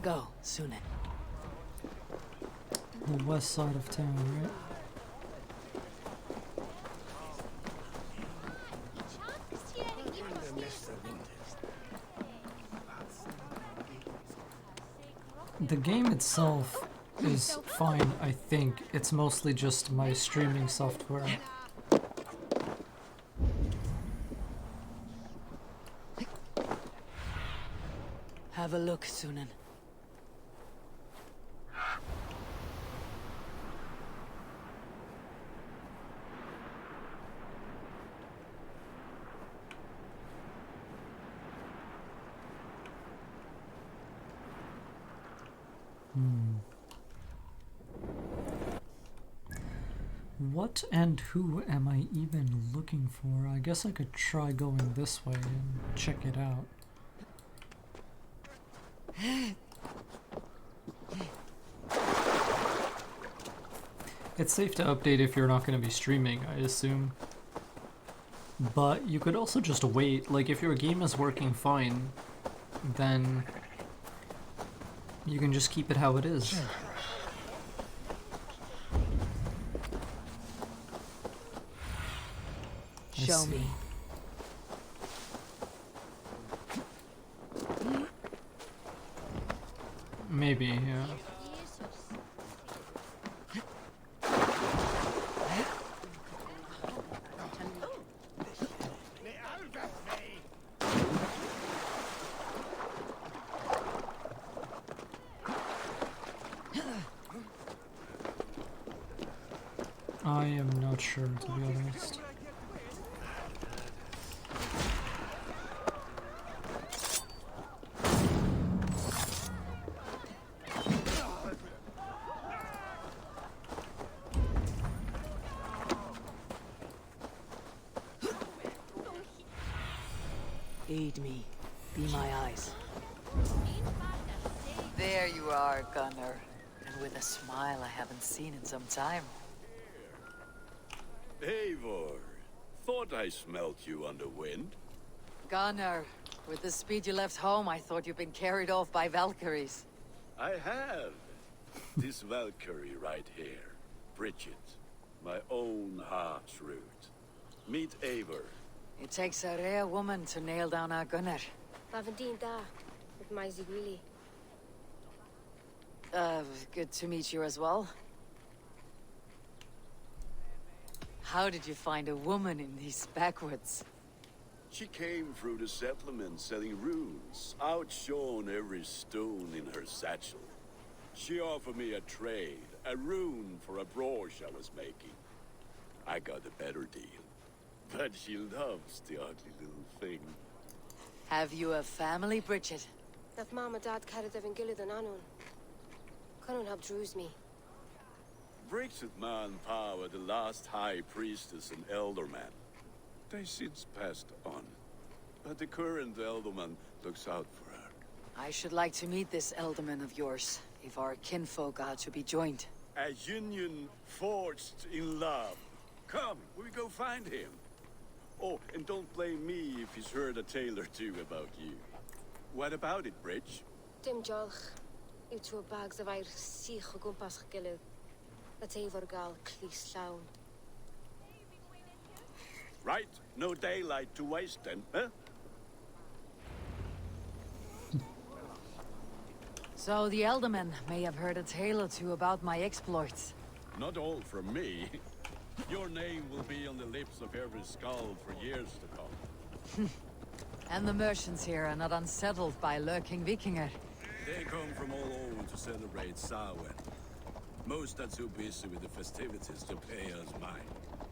Go, Sunan. The west side of town, right? The game itself is fine, I think. It's mostly just my streaming software. Have a look, Sunan. What and who am I even looking for? I guess I could try going this way and check it out. It's safe to update if you're not going to be streaming, I assume. But you could also just wait. Like, if your game is working fine, then you can just keep it how it is. Show me. Maybe, yeah. I am not sure, to be honest. Aid me. Be my eyes. There you are, Gunnar. And with a smile I haven't seen in some time. Eivor, thought I smelt you on the wind. Gunnar, with the speed you left home, I thought you'd been carried off by Valkyries. I have. This Valkyrie right here, Bridget, my own heart's root. Meet Eivor. It takes a rare woman to nail down our Gunnar. With my Zigrili. Good to meet you as well. How did you find a woman in these backwoods? She came through the settlement selling runes, outshone every stone in her satchel. She offered me a trade, a rune for a brooch I was making. I got a better deal. But she loves the ugly little thing. Have you a family, Bridget? That mama dad carried even gilid an anon. Can't help druise me. Bridget man power the last high priestess and elderman. They since passed on. But the current elderman looks out for her. I should like to meet this elderman of yours, if our kinfolk are to be joined. A union forged in love. Come, we go find him. Oh, and don't blame me if he's heard a tale or two about you. What about it, Bridge? Dim jolch. You two bags of air sich o gwmpas gilid. That Eivor gal clis llawn. Right, no daylight to waste then, huh? So the Elderman may have heard a tale or two about my exploits. Not all from me. Your name will be on the lips of every skull for years to come. And the merchants here are not unsettled by lurking Vikinger. They come from all over to celebrate Samhain. Most are too busy with the festivities to pay us mind.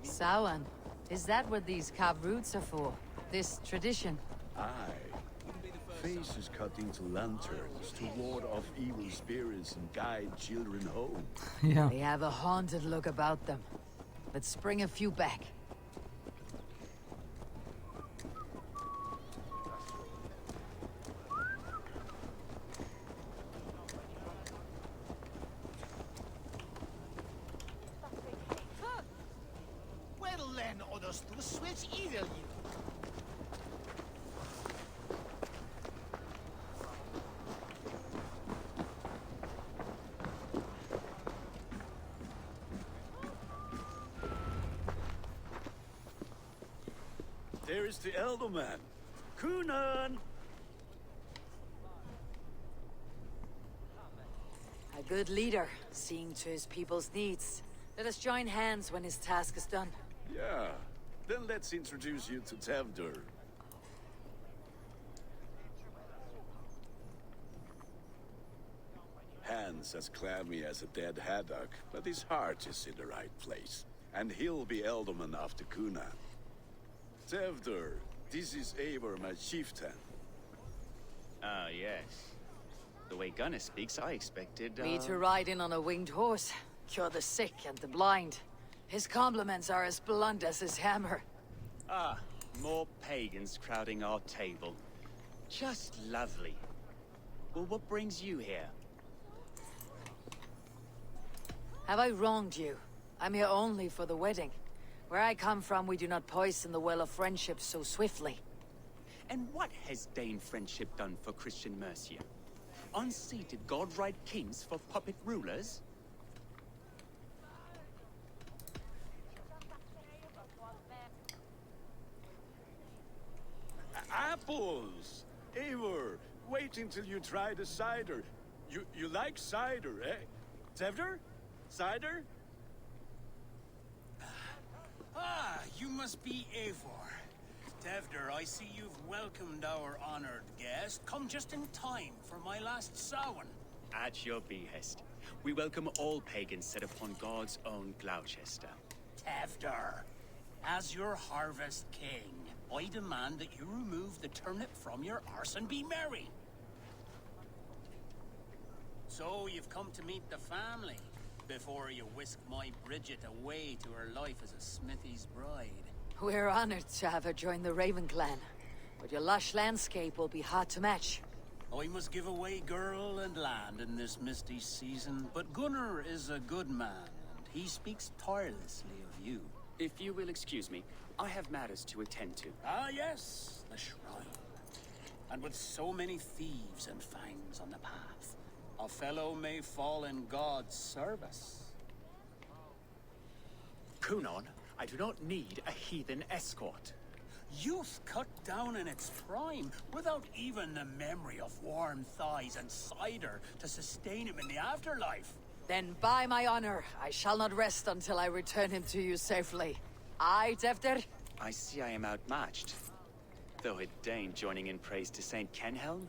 Samhain? Is that what these carved roots are for? This tradition? Aye. Faces cut into lanterns to ward off evil spirits and guide children home. Yeah. They have a haunted look about them. Let's bring a few back. Well then, others to switch evil you. Here's the Elderman. Kunan! A good leader, seeing to his people's needs. Let us join hands when his task is done. Yeah. Then let's introduce you to Tevdur. Hands as clammy as a dead haddock, but his heart is in the right place. And he'll be Elderman after Kunan. Tevdur, this is Eivor, my chieftain. Ah, yes. The way Gunnar speaks, I expected, Me to ride in on a winged horse, cure the sick and the blind. His compliments are as blunt as his hammer. Ah, more pagans crowding our table. Just lovely. Well, what brings you here? Have I wronged you? I'm here only for the wedding. Where I come from, we do not poison the well of friendship so swiftly. And what has Dane friendship done for Christian Mercia? Unseated godright kings for puppet rulers? Apples! Eivor, wait until you try the cider. You like cider, eh? Tevdur? Cider? Ah, you must be Eivor. Tevdur, I see you've welcomed our honored guest. Come just in time for my last Samhain. At your behest. We welcome all pagans set upon God's own Glowecester. Tevdur, as your harvest king, I demand that you remove the turnip from your arse and be merry. So you've come to meet the family before you whisk my Bridget away to her life as a smithy's bride. We're honored to have her join the Raven clan, but your lush landscape will be hard to match. I must give away girl and land in this misty season, but Gunnar is a good man, and he speaks tirelessly of you. If you will excuse me, I have matters to attend to. Ah, yes, the shrine. And with so many thieves and fangs on the path, a fellow may fall in God's service. Kunan, I do not need a heathen escort. Youth cut down in its prime, without even the memory of warm thighs and cider to sustain him in the afterlife. Then by my honor, I shall not rest until I return him to you safely. Aye, Tevdur? I see I am outmatched. Though a Dane joining in praise to Saint Kenhelm,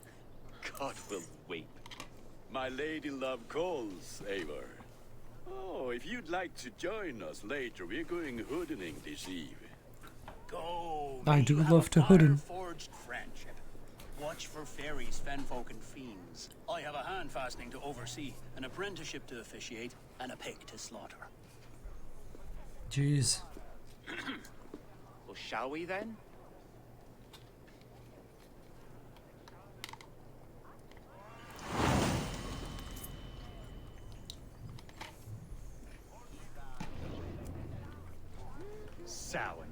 God will weep. My lady love calls, Eivor. Oh, if you'd like to join us later, we're going hoodening this eve. Go. I may do you have love a to hooden. fire-forged friendship. Watch for fairies, fenfolk, and fiends. I have a hand fastening to oversee, an apprenticeship to officiate, and a pig to slaughter. Jeez. Well, shall we then? Samhain.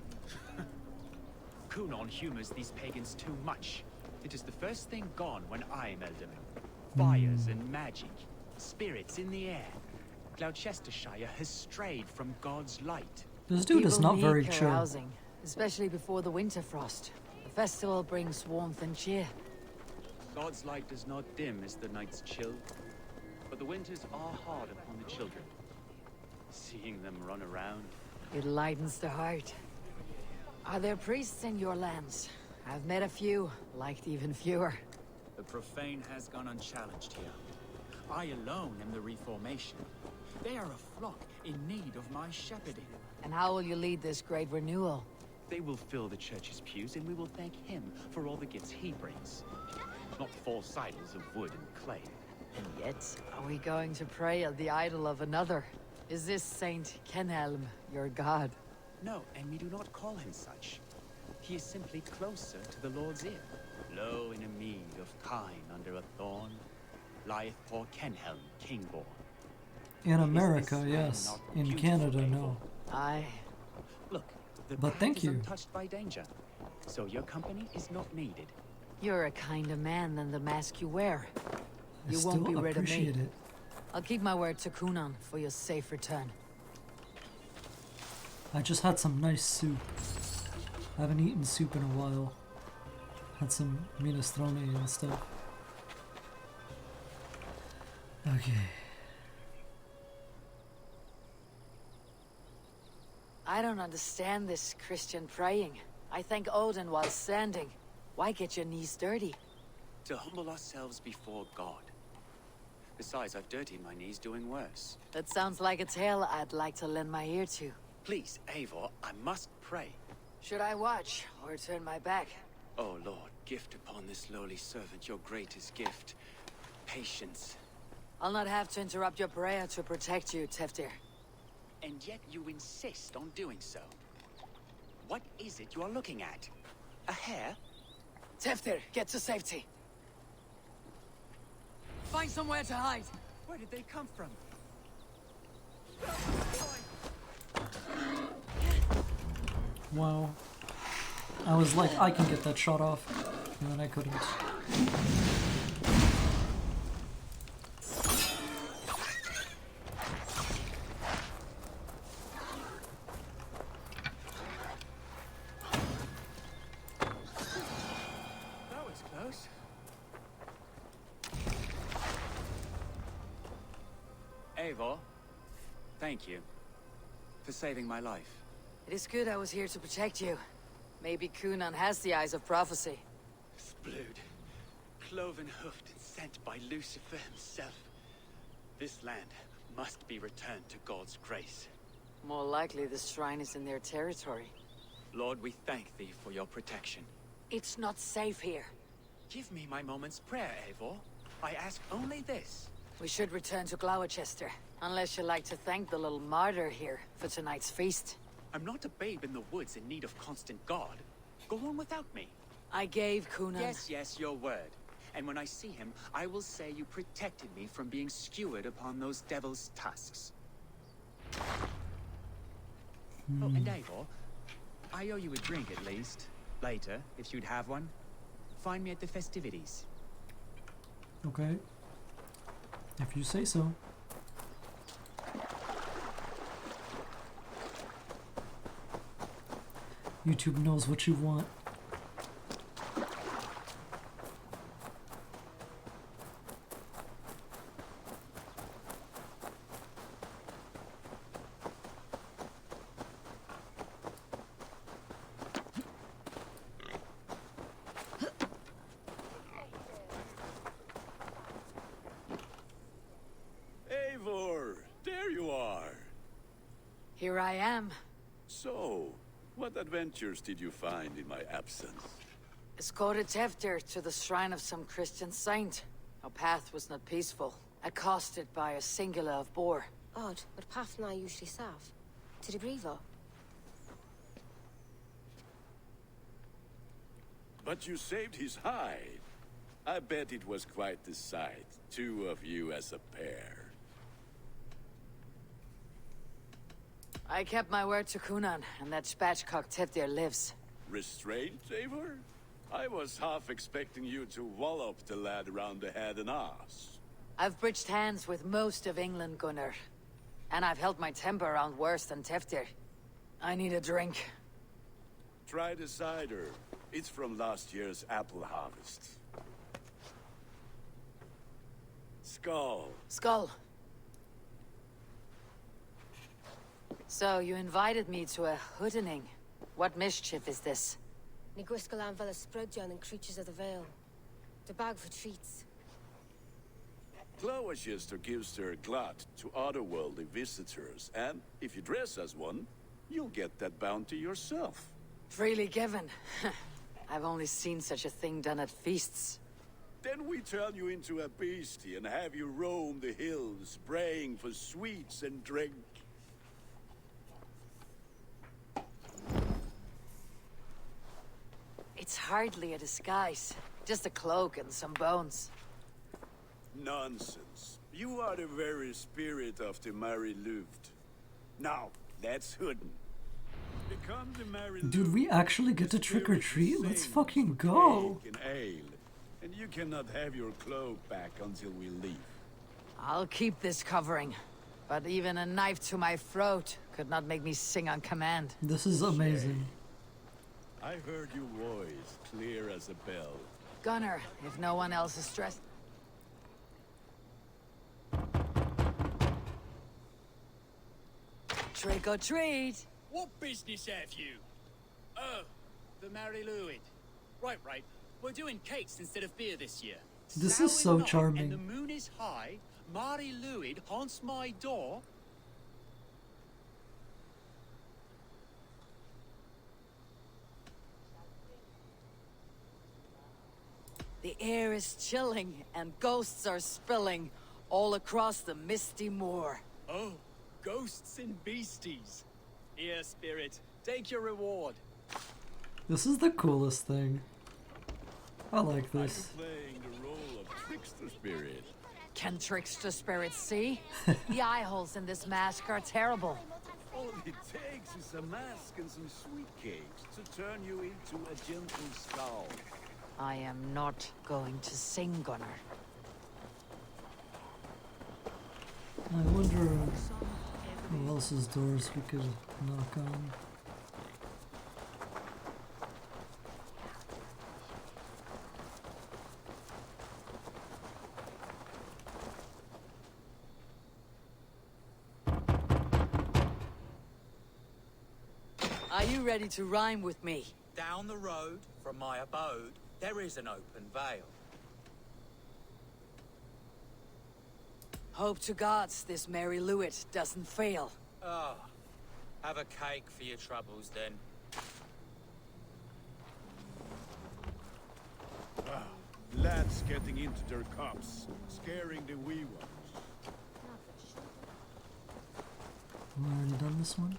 Kunan humors these pagans too much. It is the first thing gone when I am Elderman. Fires and magic, spirits in the air. Gloucestershire has strayed from God's light. This dude is People not very need chill. carousing, especially before the winter frost. The festival brings warmth and cheer. God's light does not dim as the nights chill, but the winters are hard upon the children. Seeing them run around. It lightens the heart. Are there priests in your lands? I've met a few, liked even fewer. The profane has gone unchallenged here. I alone am the reformation. They are a flock in need of my shepherding. And how will you lead this great renewal? They will fill the church's pews, and we will thank him for all the gifts he brings. Not false idols of wood and clay. And yet, are we going to pray at the idol of another? Is this Saint Kenhelm your god? No, and we do not call him such. He is simply closer to the Lord's ear. Low in a mead of kine under a thorn, lieth poor Kenhelm, kingborn. In Is America, this yes. not In beautiful, Canada, no. Eivor? Aye. Look, the But path thank is you. untouched by danger, so your company is not needed. You're a kinder man than the mask you wear. I You still won't be rid of me. appreciate it. I'll keep my word to Kunan for your safe return. I just had some nice soup. I haven't eaten soup in a while. Had some minestrone and stuff. Okay. I don't understand this Christian praying. I thank Odin while standing. Why get your knees dirty? To humble ourselves before God. Besides, I've dirtied my knees doing worse. That sounds like a tale I'd like to lend my ear to. Please, Eivor, I must pray. Should I watch or turn my back? Oh Lord, gift upon this lowly servant your greatest gift. Patience. I'll not have to interrupt your prayer to protect you, Teftir. And yet you insist on doing so. What is it you are looking at? A hare? Teftir, get to safety. Find somewhere to hide. Where did they come from? Wow. I was like, I can get that shot off. And then I couldn't. That was close. Eivor, thank you for saving my life. It is good I was here to protect you. Maybe Kunan has the eyes of prophecy. Splood, cloven-hoofed and sent by Lucifer himself. This land must be returned to God's grace. More likely the shrine is in their territory. Lord, we thank thee for your protection. It's not safe here. Give me my moment's prayer, Eivor. I ask only this. We should return to Glowecester, unless you'd like to thank the little martyr here for tonight's feast. I'm not a babe in the woods in need of constant guard. Go on without me. I gave Kunan... Yes, your word. And when I see him, I will say you protected me from being skewered upon those devil's tusks. Oh, and Eivor, I owe you a drink at least. Later, if you'd have one. Find me at the festivities. Okay. If you say so. YouTube knows what you want. Eivor, there you are. Here I am. So, what adventures did you find in my absence? Escorted Teftir to the shrine of some Christian saint. Our path was not peaceful. Accosted by a singular of boar. Odd, but Pafna usually serve. To the Brevo. But you saved his hide. I bet it was quite the sight, two of you as a pair. I kept my word to Kunan, and that spatchcock Teftir lives. Restraint, Eivor? I was half expecting you to wallop the lad around the head and ass. I've bridged hands with most of England, Gunnar. And I've held my temper around worse than Teftir. I need a drink. Try the cider. It's from last year's apple harvest. Skull. Skull. So, you invited me to a hoodening. What mischief is this? Nigwiscalan Vela Sprudjan and Creatures of the Vale. The bag for treats. Glowecester gives their glut to otherworldly visitors, and if you dress as one, you'll get that bounty yourself. Freely given. I've only seen such a thing done at feasts. Then we turn you into a beastie and have you roam the hills, braying for sweets and drink. It's hardly a disguise. Just a cloak and some bones. Nonsense. You are the very spirit of the Mary Luft. Now, that's Hooden. Become the Mary Dude, we actually get to trick or treat? Let's fucking go! Cake and ale, and you cannot have your cloak back until we leave. I'll keep this covering. But even a knife to my throat could not make me sing on command. This is amazing. I heard your voice clear as a bell. Gunner, if no one else is stressed. Trick or treat! What business have you? Oh, the Mary Louid. Right. We're doing cakes instead of beer this year. This is so night charming. And the moon is high. Mary Louid haunts my door. The air is chilling and ghosts are spilling all across the misty moor. Oh, ghosts and beasties. Here, spirit, take your reward. This is the coolest thing. I like I'm this. playing the role of trickster spirit. Can trickster spirits see? The eye holes in this mask are terrible. All it takes is a mask and some sweet cakes to turn you into a gentle skull. I am not going to sing, Gunner. I wonder who else's doors we could knock on. Are you ready to rhyme with me? Down the road from my abode, there is an open vale. Hope to gods this Mary Louid doesn't fail. Ah, have a cake for your troubles then. Lads getting into their cups, scaring the wee ones. Have I already done this one?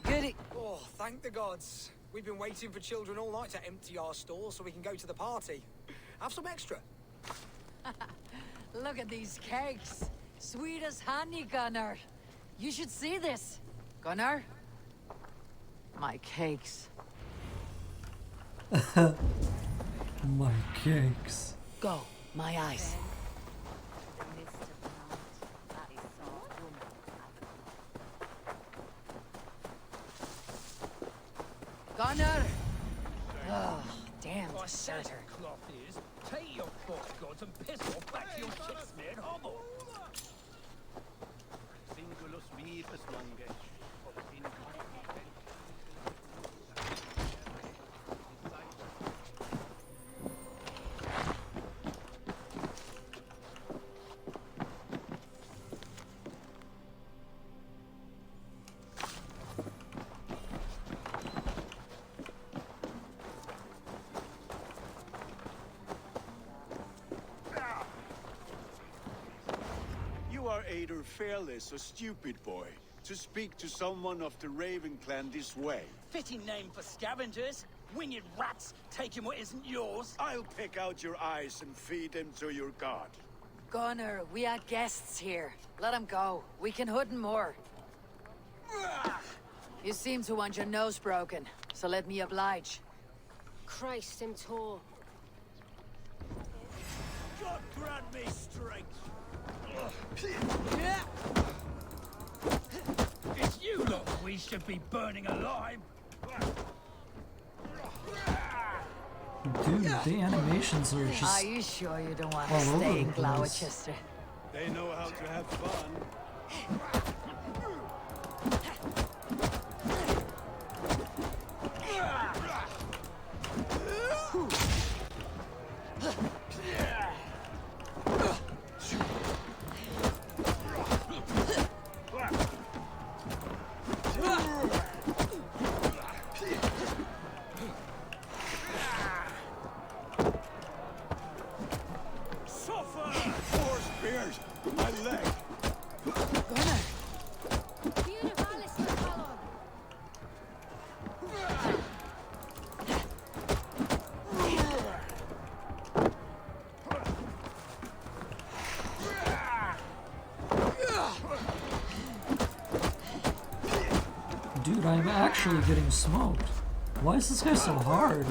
Goody. Oh, thank the gods. We've been waiting for children all night to empty our stores so we can go to the party. Have some extra. Look at these cakes. Sweet as honey, Gunner. You should see this. Gunner? My cakes. My cakes. Go, my eyes. Gunner! Oh, damn deserter. Cloth is, take your false gods and piss off back to your shit-smeared hovel. Singulus vivus longe. You are either fearless or stupid, boy, to speak to someone of the Raven clan this way. Fitting name for scavengers. Winged rats taking what isn't yours. I'll pick out your eyes and feed them to your god. Gunner, we are guests here. Let him go. We can hood more. You seem to want your nose broken, so let me oblige. Christ and tall. God grant me strength. It's you lot we should be burning alive. Dude, the animations are Are just you sure you don't want all to over stay the in place. Glowecester? They know how to have fun. Suffer! Four spears! My leg! Gunner! Dude, I'm actually getting smoked. Why is this guy so hard?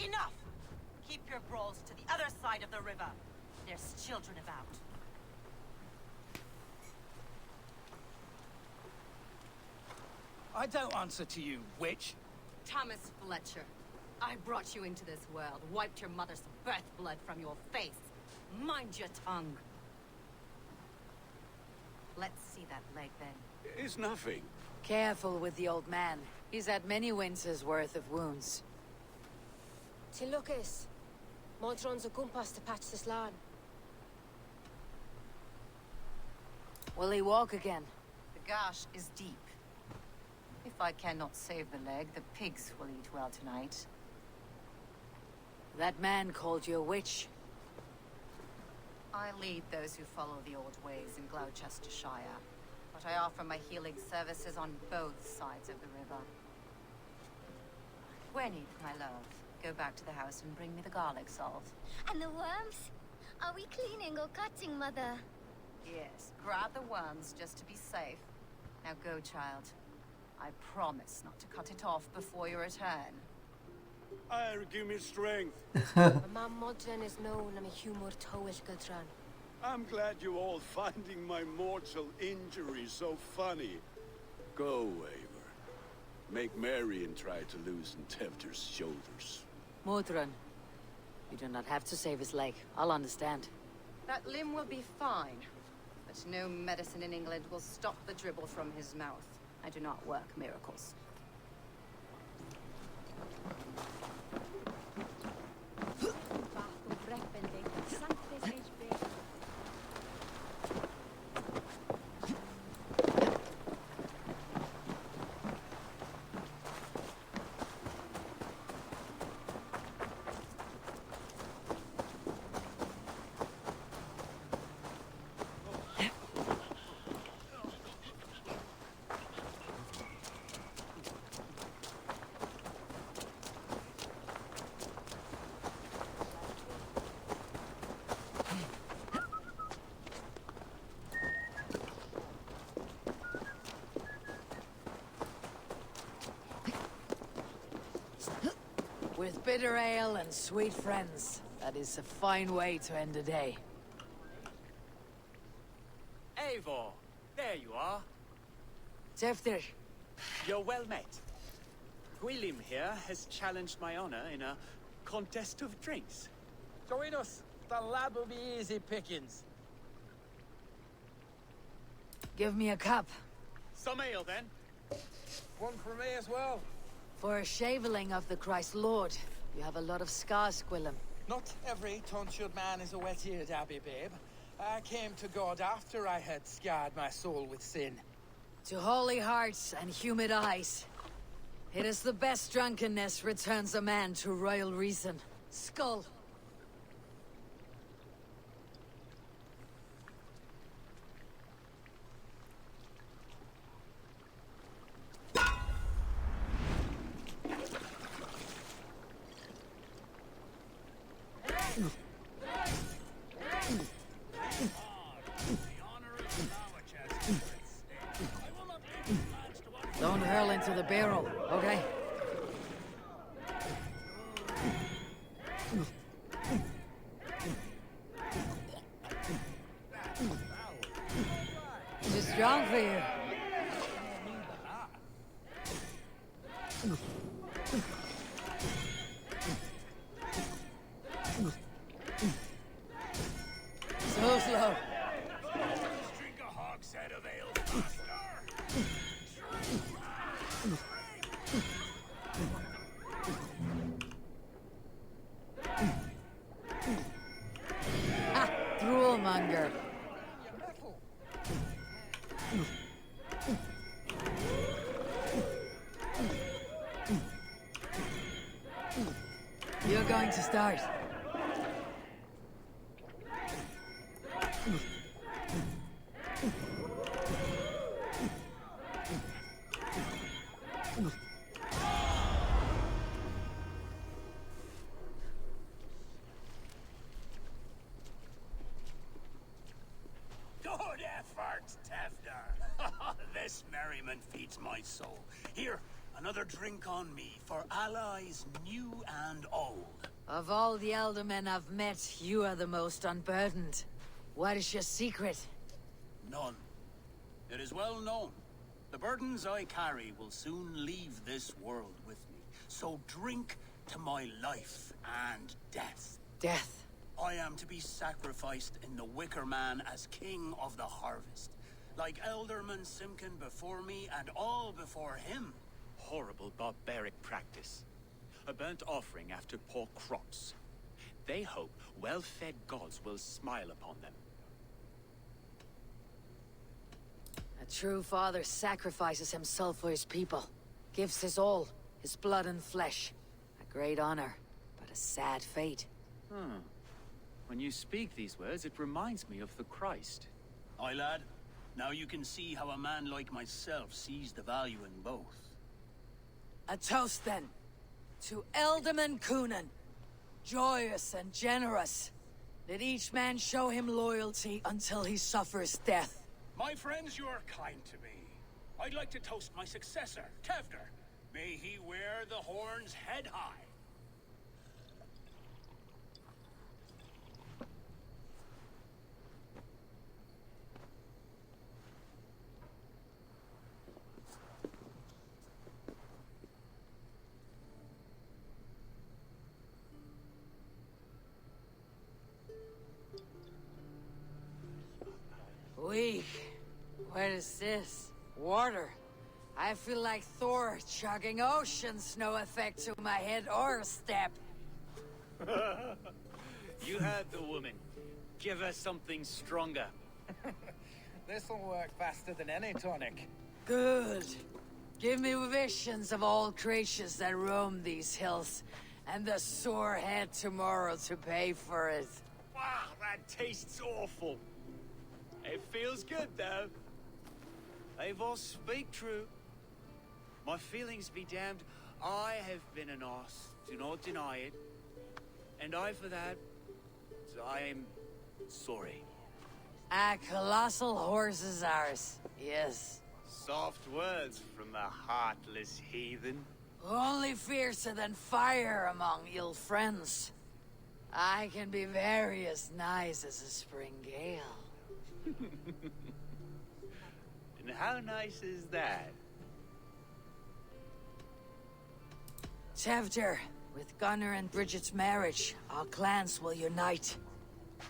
Enough! Keep your brawls to the other side of the river. There's children about. I don't answer to you, witch. Thomas Fletcher, I brought you into this world, wiped your mother's birth blood from your face. Mind your tongue. Let's see that leg then. It's nothing. Careful with the old man. He's had many winters' worth of wounds. Ti Lucas. Modron's a gumpas to patch this land. Will he walk again? The gash is deep. If I cannot save the leg, the pigs will eat well tonight. That man called you a witch. I lead those who follow the old ways in Gloucestershire, but I offer my healing services on both sides of the river. Gwenny, my love, go back to the house and bring me the garlic salt. And the worms? Are we cleaning or cutting, Mother? Yes, grab the worms just to be safe. Now go, child. I promise not to cut it off before your return. Give me strength. My mam Modron is known am a humor towish Gudran. I'm glad you all finding my mortal injury so funny. Go, Eivor. Make merry and try to loosen Tevder's shoulders. Modron, you do not have to save his leg. I'll understand. That limb will be fine, but no medicine in England will stop the dribble from his mouth. I do not work miracles. With bitter ale and sweet friends, that is a fine way to end a day. Eivor, there you are. Tefter, You're well met. Gwilym here has challenged my honor in a contest of drinks. Join us. The lad will be easy pickings. give me a cup. Some ale, then. One for me as well. For a shaveling of the Christ Lord, you have a lot of scars, Gwilym. Not every tonsured man is a wet-eared abbey, babe. I came to God after I had scarred my soul with sin. To holy hearts and humid eyes. It is the best drunkenness returns a man to royal reason. Skull. Don't hurl into the barrel, okay? Too strong for you. So slow. Drink a hogshead of ale faster. Ha! Droolmonger. You're going to start. Good effort, Tefder. This merriment feeds my soul. Here, Another drink on me for allies new and old. Of all the Eldermen I've met, you are the most unburdened. What is your secret? None. It is well known. The burdens I carry will soon leave this world with me. So drink to my life and death. Death? I am to be sacrificed in the Wicker Man as king of the harvest. Like Elderman Simkin before me and all before him. Horrible barbaric practice. A burnt offering after poor crops. They hope well-fed gods will smile upon them. A true father sacrifices himself for his people. Gives his all, his blood and flesh. A great honor, but a sad fate. When you speak these words, it reminds me of the Christ. Aye, lad. Now you can see how a man like myself sees the value in both. A toast then, to Elderman Coonan. Joyous and generous. Let each man show him loyalty until he suffers death. My friends, you are kind to me. I'd like to toast my successor, Tevder. May he wear the horns head high. Weak. What is this? Water. I feel like Thor chugging oceans. No effect to my head or step. You heard the woman. Give her something stronger. This'll work faster than any tonic. Good. Give me visions of all creatures that roam these hills, and the sore head tomorrow to pay for it. Wow, that tastes awful. It feels good, though. They all speak true. My feelings be damned. I have been an arse, do not deny it. And I for that, I am sorry. A colossal horse is ours, yes. Soft words from the heartless heathen. Only fiercer than fire among ill friends. I can be very as nice as a spring gale. And how nice is that? Tevder, with Gunnar and Bridget's marriage, our clans will unite.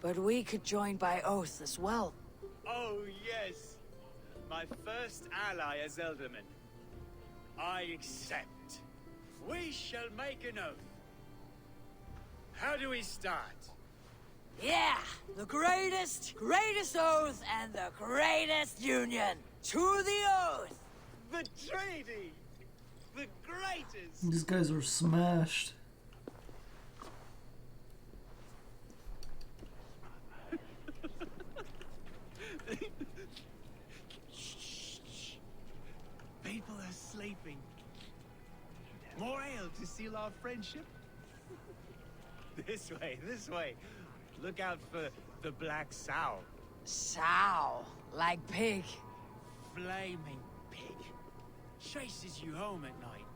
But we could join by oath as well. Oh, yes. My first ally as Elderman. I accept. We shall make an oath. How do we start? Yeah! The greatest oath and the greatest union! To the oath! The treaty! The greatest! These guys are smashed. People are sleeping. More ale to seal our friendship? This way, this way. Look out for the black sow. Sow. Like pig. Flaming pig. Chases you home at night.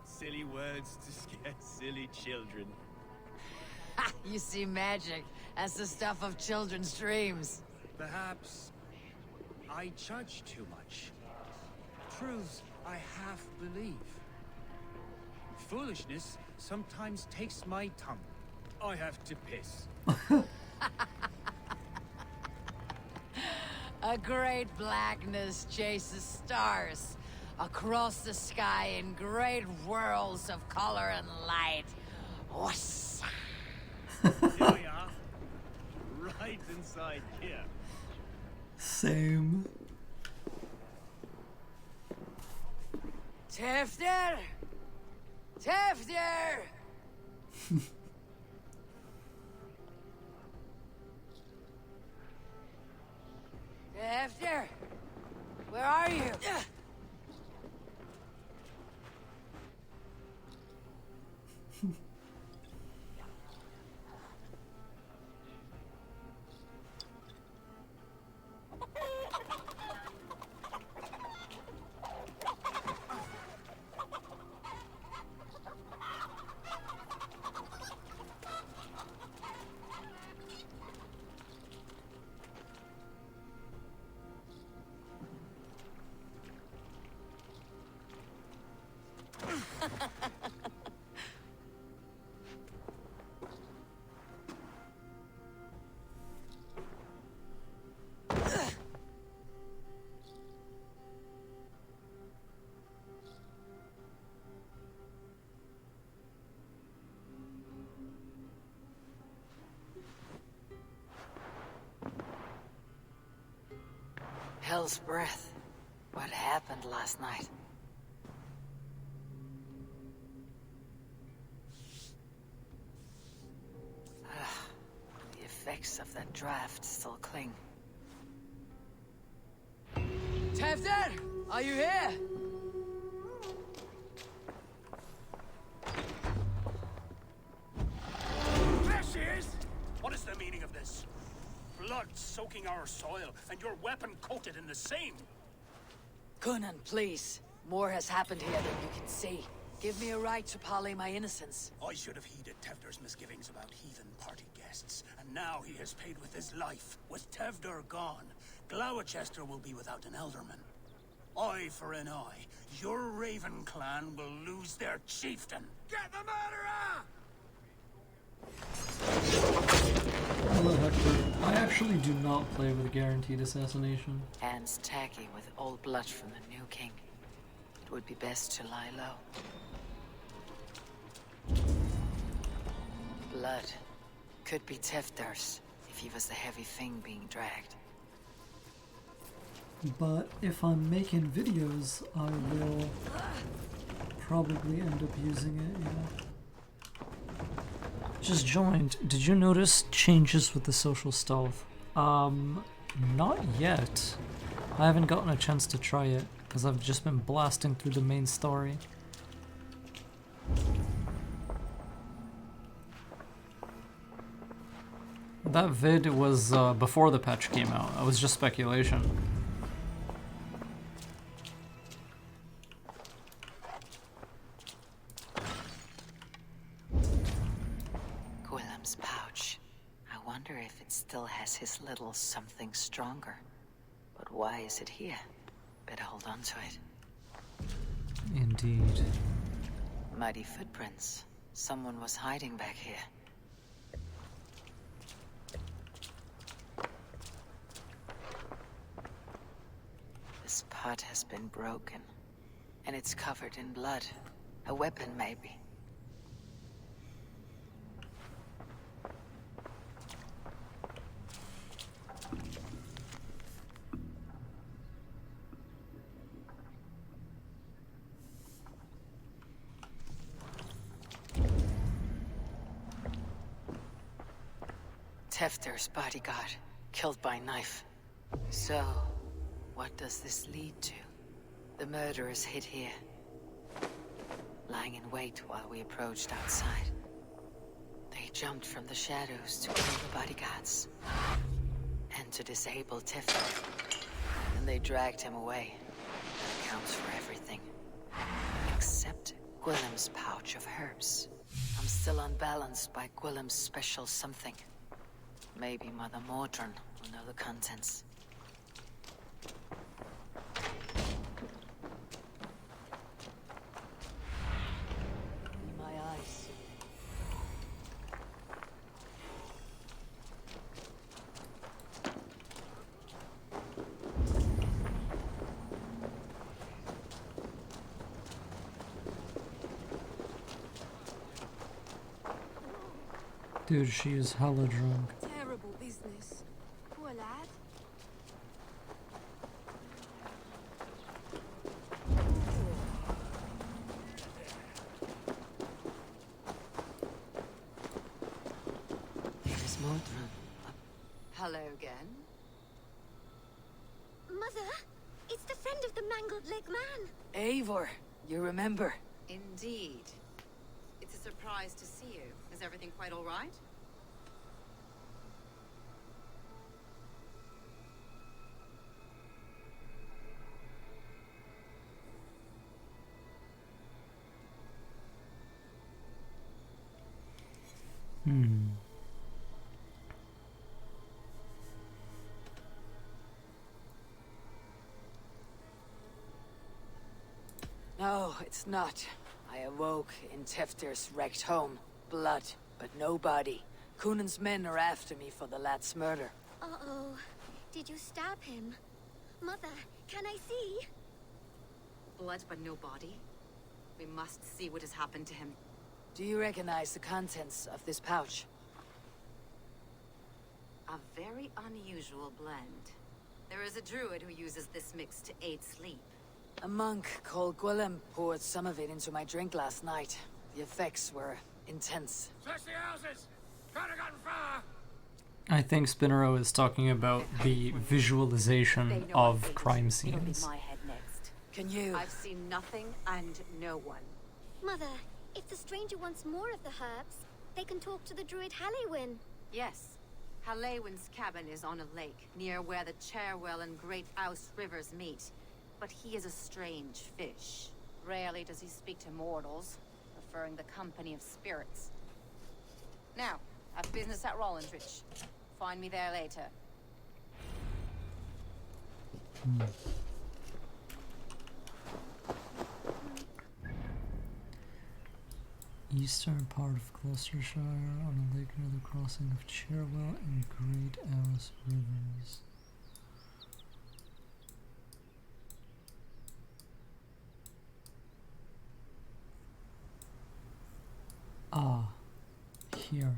Silly words to scare silly children. Ha! You see magic as the stuff of children's dreams. Perhaps I judge too much. Truths I half believe. Foolishness sometimes takes my tongue. I have to piss. A great blackness chases stars across the sky in great whirls of color and light. Whoosh. Here we are. Right inside here. Same. Tevder! Tevder! Tevder! Where are you? hell's breath? What happened last night? The effects of that draft still cling. Tevder! Are you here? There she is! What is the meaning of this? Blood soaking our soil, and your weapon coated in the same. Coonan, please. More has happened here than you can see. Give me a right to parley my innocence. I should have heeded Tevder's misgivings about heathen party guests, and now he has paid with his life. With Tevder gone, Glowecester will be without an elderman. Eye for an eye. Your Raven clan will lose their chieftain. Get the murderer! Hello, Hector. I actually do not play with guaranteed assassination. Hands tacky with old blood from the new king. It would be best to lie low. Blood. Could be Tefder's, if he was the heavy thing being dragged. But if I'm making videos, I will probably end up using it, yeah. Just joined. Did you notice changes with the social stealth? Not yet. I haven't gotten a chance to try it, because I've just been blasting through the main story. That vid was before the patch came out. It was just speculation. Gwilym's pouch. I wonder if it still has his little something stronger. But why is it here? Better hold on to it. Indeed. Muddy footprints. Someone was hiding back here. This pot has been broken, and it's covered in blood. A weapon, maybe. Tefder's bodyguard, killed by knife. So, what does this lead to? The murderers hid here, lying in wait while we approached outside. They jumped from the shadows to kill the bodyguards, and to disable Tefder. Then they dragged him away. That accounts for everything. Except Gwilym's pouch of herbs. I'm still unbalanced by Gwilym's special something. Maybe Mother Mordrin will know the contents. My eyes. Dude, she is hella drunk. Terrible business. Poor lad. There's Mordrin. Hello again. Mother, it's the friend of the mangled leg man. Eivor, you remember? Indeed. It's a surprise to see you. Is everything quite all right? No, it's not. I awoke in Tefder's wrecked home. Blood, but no body. Coonan's men are after me for the lad's murder. Uh-oh. Did you stab him? Mother, can I see? Blood but no body? We must see what has happened to him. Do you recognize the contents of this pouch? A very unusual blend. There is a druid who uses this mix to aid sleep. A monk called Gwillem poured some of it into my drink last night. The effects were intense. Search the houses! Can't have gotten far! I think Spinnero is talking about the visualization of crime scenes. My head next. Can you? I've seen nothing and no one. Mother, if the stranger wants more of the herbs, they can talk to the druid Halewyn. Yes. Halewyn's cabin is on a lake, near where the Cherwell and Great Ouse rivers meet. But he is a strange fish. Rarely does he speak to mortals, preferring the company of spirits. Now, I've business at Rollindridge. Find me there later. Eastern part of Gloucestershire, on a lake near the crossing of Cherwell and Great Ouse rivers. Ah, here.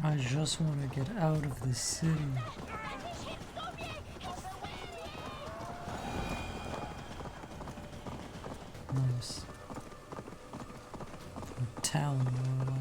I just want to get out of the city. Nice. A town, more like.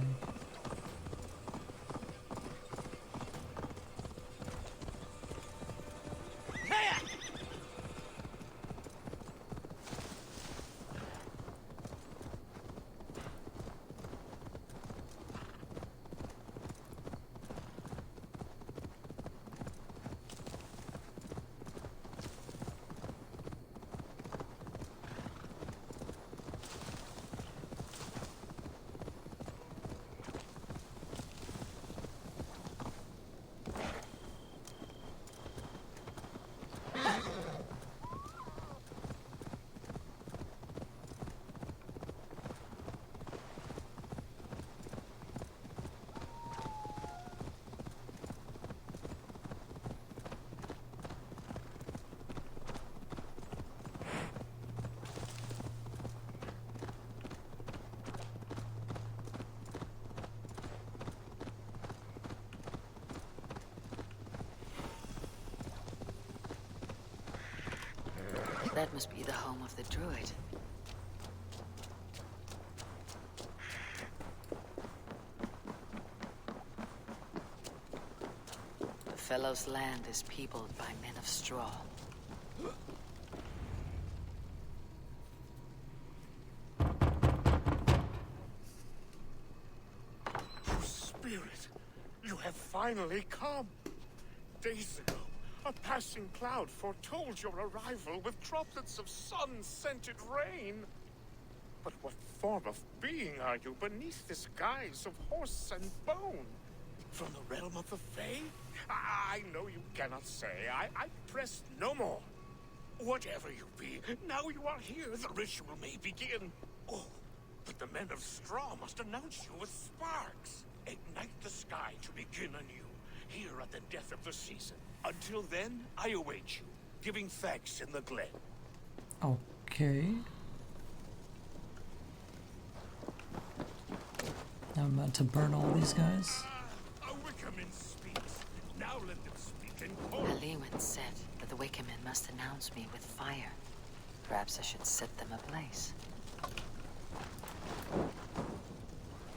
That must be the home of the druid. The fellow's land is peopled by men of straw. Spirit, you have finally come. Days ago, a passing cloud foretold your arrival with droplets of sun-scented rain. But what form of being are you beneath this guise of horse and bone? From the realm of the Fae? I know you cannot say. I press no more. Whatever you be, now you are here, the ritual may begin. Oh, but the men of straw must announce you with sparks. Ignite the sky to begin anew, here at the death of the season. Until then, I await you, giving thanks in the glen. Okay. I'm about to burn all these guys. A Wickerman speaks. Now let them speak in chorus. Halewyn said that the Wickermen must announce me with fire. Perhaps I should set them ablaze.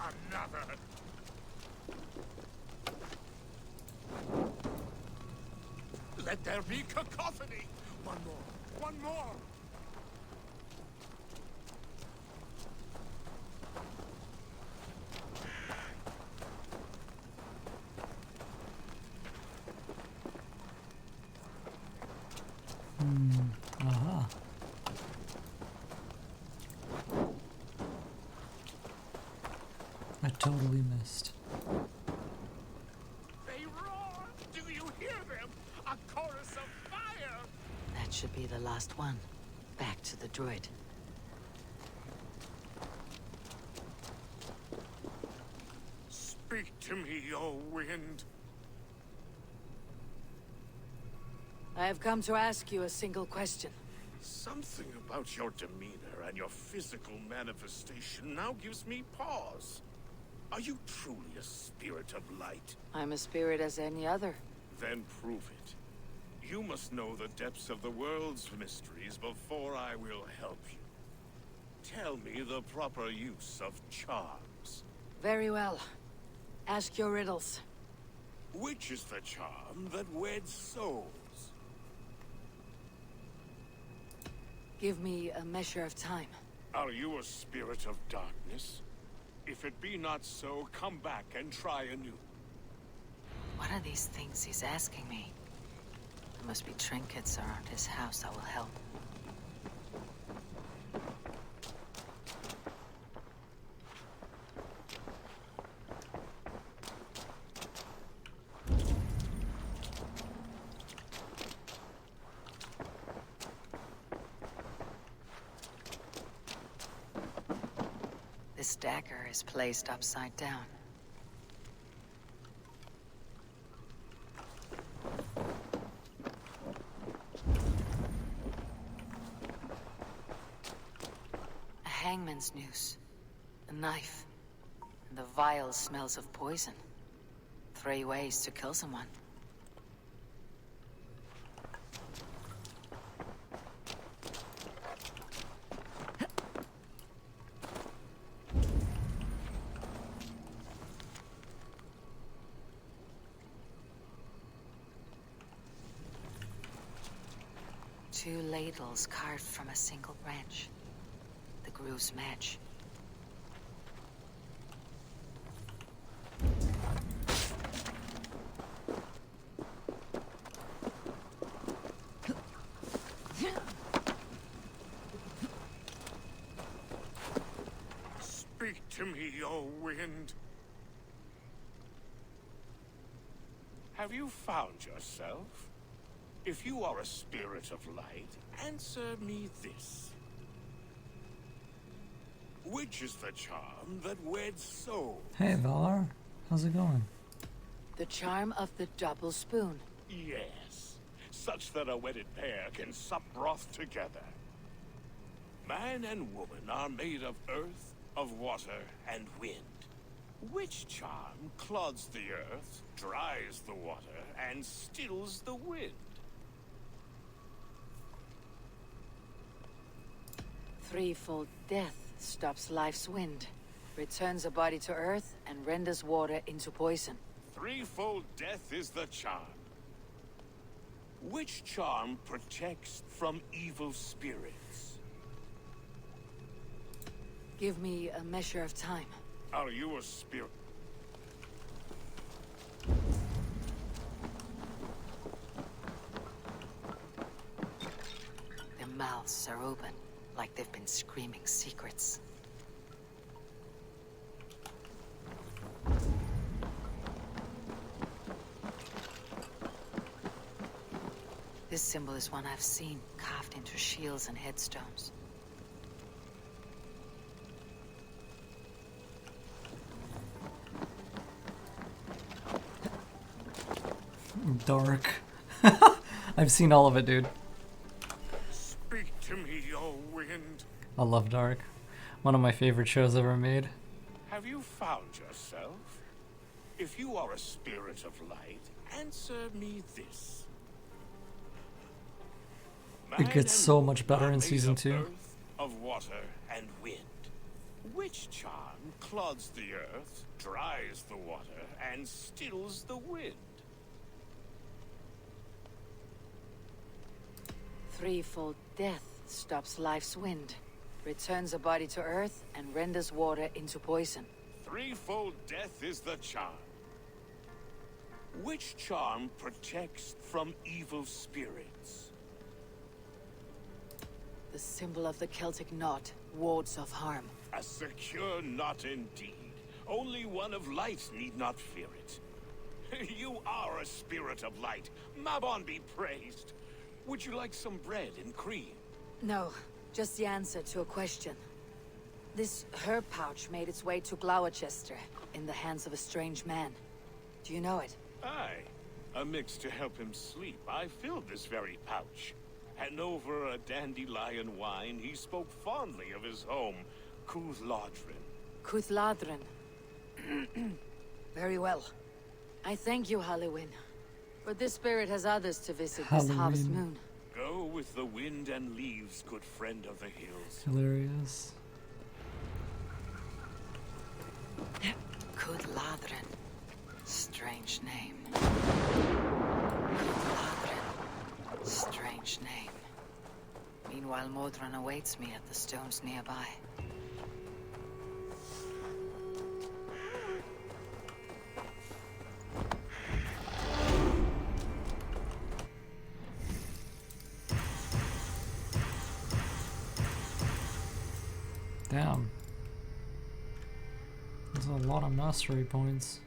Another. Let there be cacophony. One more. One more. I totally missed. They roar! Do you hear them? A chorus of fire! That should be the last one. Back to the druid. Speak to me, O wind. I have come to ask you a single question. Something about your demeanor and your physical manifestation now gives me pause. Are you truly a spirit of light? I'm a spirit as any other. Then prove it. You must know the depths of the world's mysteries before I will help you. Tell me the proper use of charms. Very well. Ask your riddles. Which is the charm that weds souls? Give me a measure of time. Are you a spirit of darkness? If it be not so, come back and try anew. What are these things he's asking me? There must be trinkets around his house that will help. This dagger is placed upside down. A hangman's noose, a knife, and the vial smells of poison. 3 ways to kill someone. Two ladles carved from a single branch. The grooves match. Speak to me, O wind. Have you found yourself? If you are a spirit of light, answer me this. Which is the charm that weds souls? Hey Valar, how's it going? The charm of the double spoon. Yes, such that a wedded pair can sup broth together. Man and woman are made of earth, of water, and wind. Which charm clods the earth, dries the water, and stills the wind? Threefold death stops life's wind, returns a body to earth, and renders water into poison. Threefold death is the charm. Which charm protects from evil spirits? Give me a measure of time. Are you a spirit? Their mouths are open, like they've been screaming secrets. This symbol is one I've seen, carved into shields and headstones. Dark. I've seen all of it, dude. Speak to me, O wind. I love Dark. One of my favorite shows ever made. Have you found yourself? If you are a spirit of light, answer me this. It gets so much better in season 2. Earth, of water, and wind. Which charm clods the earth, dries the water, and stills the wind? Threefold death stops life's wind, returns a body to earth, and renders water into poison. Threefold death is the charm. Which charm protects from evil spirits? The symbol of the Celtic knot wards off harm. A secure knot indeed. Only one of light need not fear it. You are a spirit of light. Mabon be praised. Would you like some bread and cream? No, just the answer to a question. This herb pouch made its way to Glowecester in the hands of a strange man. Do you know it? Aye. A mix to help him sleep. I filled this very pouch. And over a dandelion wine, he spoke fondly of his home, Cuthladrin. Cuthladrin. Very well. I thank you, Halwyn. But this spirit has others to visit this harvest moon. Go with the wind and leaves, good friend of the hills. Hilarious. Cuthladrin. Strange name. Cuthladrin. Strange name. Meanwhile, Modron awaits me at the stones nearby. Damn. There's a lot of mastery points.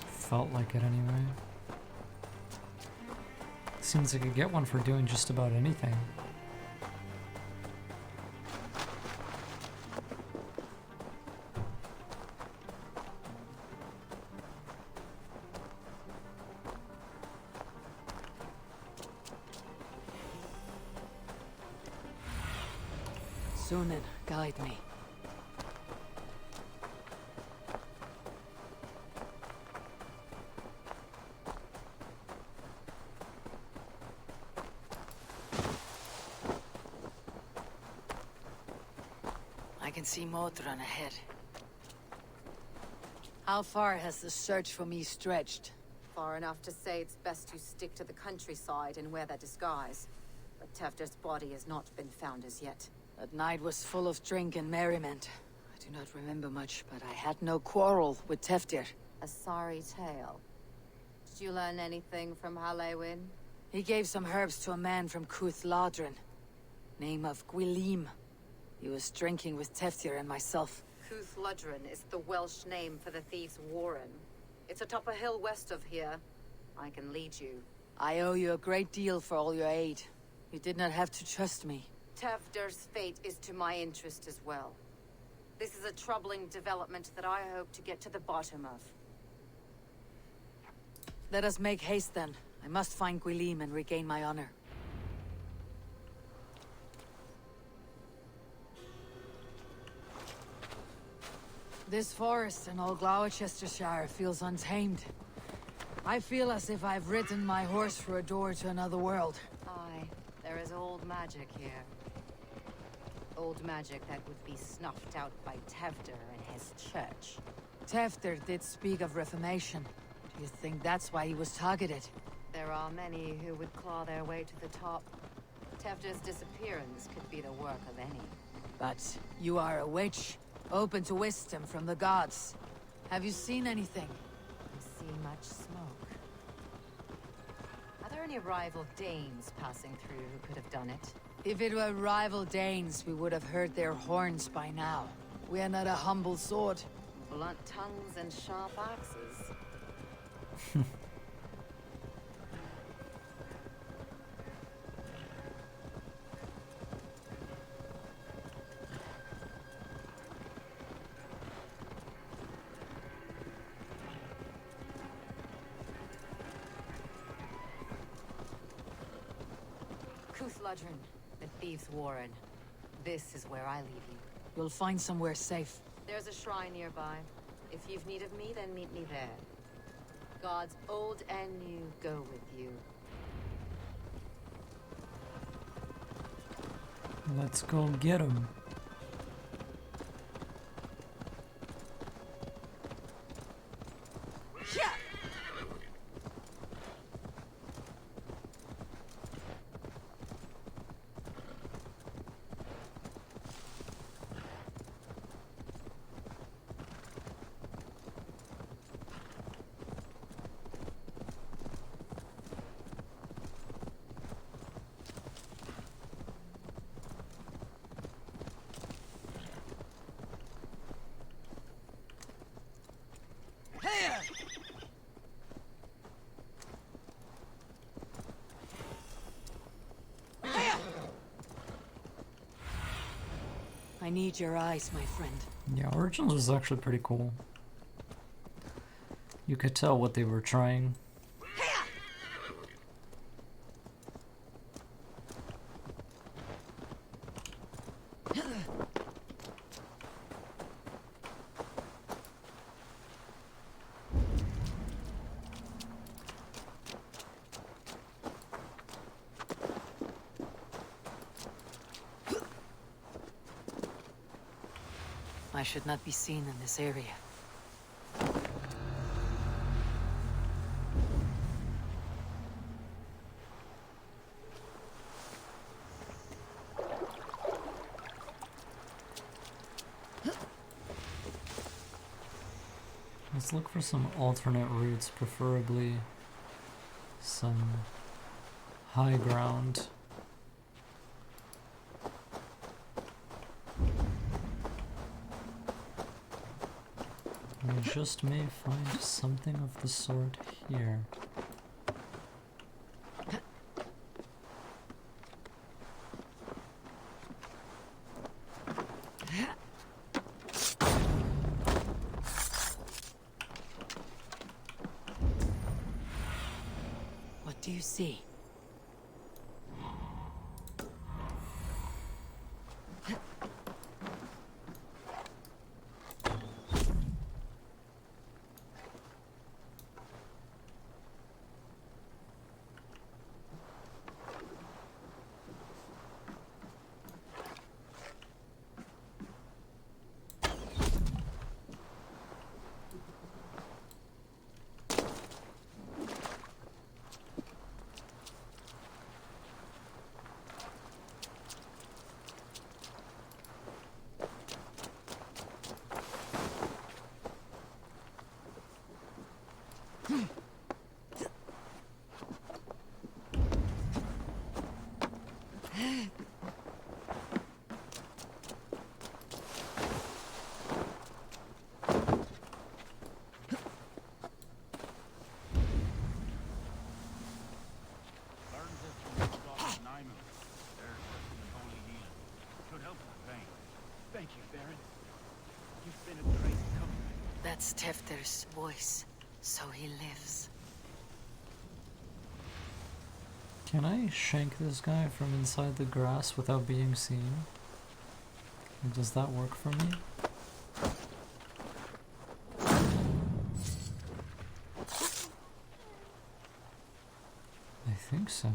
Felt like it anyway. Seems I could get one for doing just about anything. Sunan, guide me. I can see Modron ahead. How far has the search for me stretched? Far enough to say it's best you stick to the countryside and wear that disguise. But Tefder's body has not been found as yet. That night was full of drink and merriment. I do not remember much, but I had no quarrel with Tefdir. A sorry tale. Did you learn anything from Halewin? He gave some herbs to a man from Cuthladrin. Name of Gwylim. He was drinking with Tefdir and myself. Cuthladrin is the Welsh name for the thieves' warren. It's atop a hill west of here. I can lead you. I owe you a great deal for all your aid. You did not have to trust me. Tefder's fate is to my interest as well. This is a troubling development that I hope to get to the bottom of. Let us make haste then. I must find Gwylim and regain my honor. This forest in all Glowechestershire feels untamed. I feel as if I've ridden my horse through a door to another world. Aye, there is old magic here. Old magic that would be snuffed out by Tefder and his church. Tefder did speak of reformation. Do you think that's why he was targeted? There are many who would claw their way to the top. Tefder's disappearance could be the work of any. But you are a witch, open to wisdom from the gods. Have you seen anything? I see much smoke. Are there any rival Danes passing through who could have done it? If it were rival Danes, we would have heard their horns by now. We are not a humble sword. Blunt tongues and sharp axes. Cuthladrin, the thieves' warren. This is where I leave you. You'll find somewhere safe. There's a shrine nearby. If you've need of me, then meet me there. Gods old and new go with you. Let's go get him. Yeah. I need your eyes, my friend. Yeah, Origins was actually pretty cool. You could tell what they were trying. I should not be seen in this area. Let's look for some alternate routes, preferably some high ground. We just may find something of the sort here. What do you see? Thank you, Baron. You've been a great comfort. That's Tefter's voice, so he lives. Can I shank this guy from inside the grass without being seen? And does that work for me? I think so.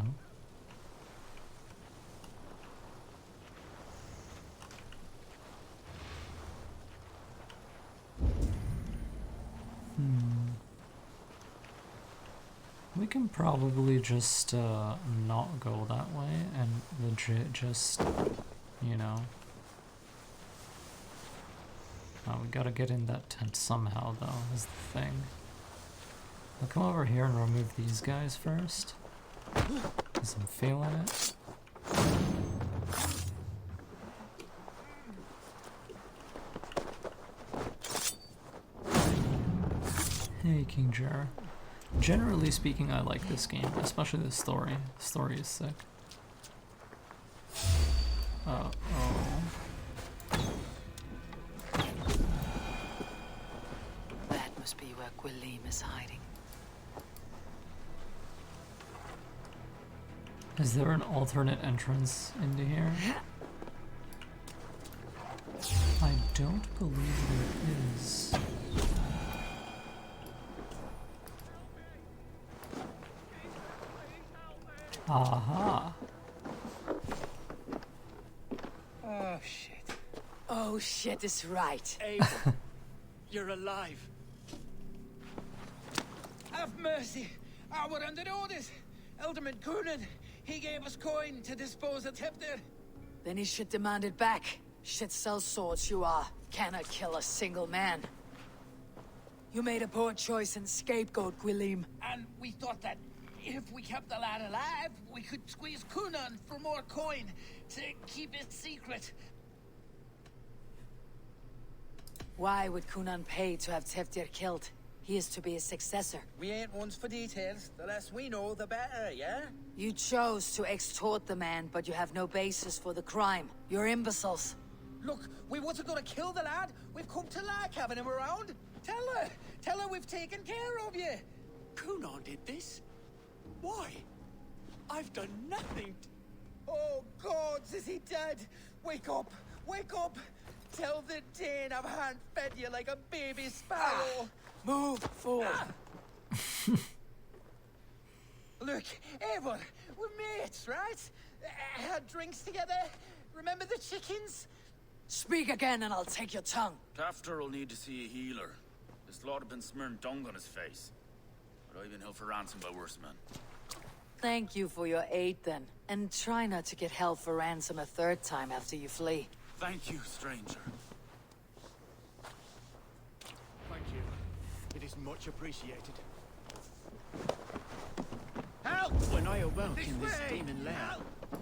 We can probably just not go that way and legit just, you know. Oh, we gotta get in that tent somehow though, is the thing. I'll come over here and remove these guys first, because I'm feeling it. Hey, King Jar. Generally speaking, I like this game, especially the story. The story is sick. Uh-oh. That must be where Gwilym is hiding. Is there an alternate entrance into here? I don't believe there is. Aha. Oh, shit. Oh shit is right. Abel, you're alive. Have mercy. We're under orders. Alderman Coonan, he gave us coin to dispose of Tefter. Then he should demand it back. Shit sells swords you are. Cannot kill a single man. You made a poor choice in scapegoat, Gwilym. And we thought that if we kept the lad alive, we could squeeze Coonan for more coin to keep it secret. Why would Coonan pay to have Teftir killed? He is to be his successor. We ain't ones for details. The less we know, the better, yeah? You chose to extort the man, but you have no basis for the crime. You're imbeciles. Look, we wasn't gonna kill the lad. We've come to like having him around. Tell her we've taken care of you. Kunon did this? Why? I've done nothing. Oh, gods, is he dead? Wake up! Wake up! Tell the Dane I've hand-fed you like a baby sparrow. Move forward. Look, Eivor, we're mates, right? Had drinks together. Remember the chickens? Speak again and I'll take your tongue. Tafter will need to see a healer. This lord have been smearing dung on his face. But I've been held for ransom by worse men. Thank you for your aid then. And try not to get held for ransom a third time after you flee. Thank you, stranger. Thank you. It is much appreciated. Help! When I awoke in this demon lair,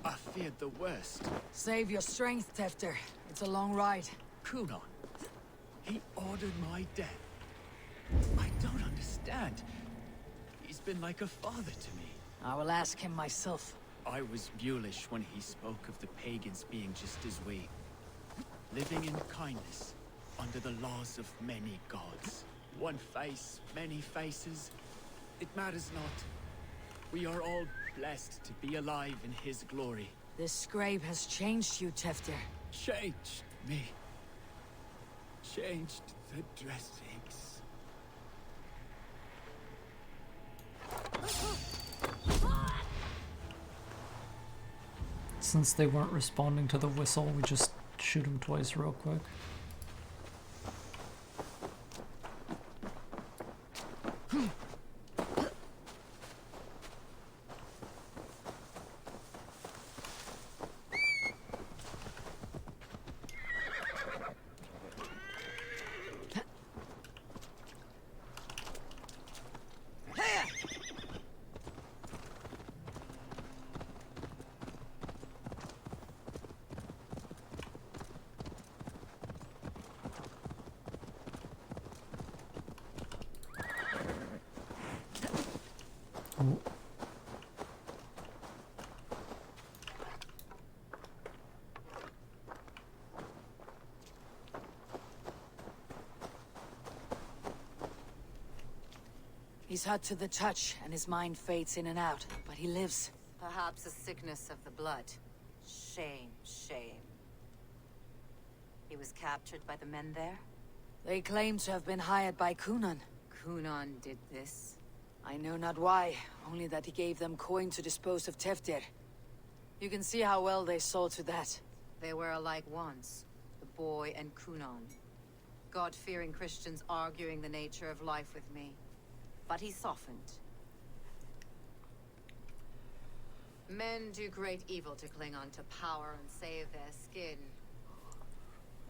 I feared the worst. Save your strength, Tefter. It's a long ride. Kunon, he ordered my death. I don't understand. He's been like a father to me. I will ask him myself. I was mulish when he spoke of the pagans being just as we. Living in kindness, under the laws of many gods. One face, many faces. It matters not. We are all blessed to be alive in his glory. This scrape has changed you, Tefter. Changed me. Changed the dressings. Since they weren't responding to the whistle, we just shoot them twice real quick. He's hot to the touch, and his mind fades in and out, but he lives. Perhaps a sickness of the blood. Shame, shame. He was captured by the men there? They claim to have been hired by Kunon. Kunon did this? I know not why, only that he gave them coin to dispose of Teftir. You can see how well they saw to that. They were alike once, the boy and Kunon. God-fearing Christians arguing the nature of life with me. But he softened. Men do great evil to cling on to power and save their skin.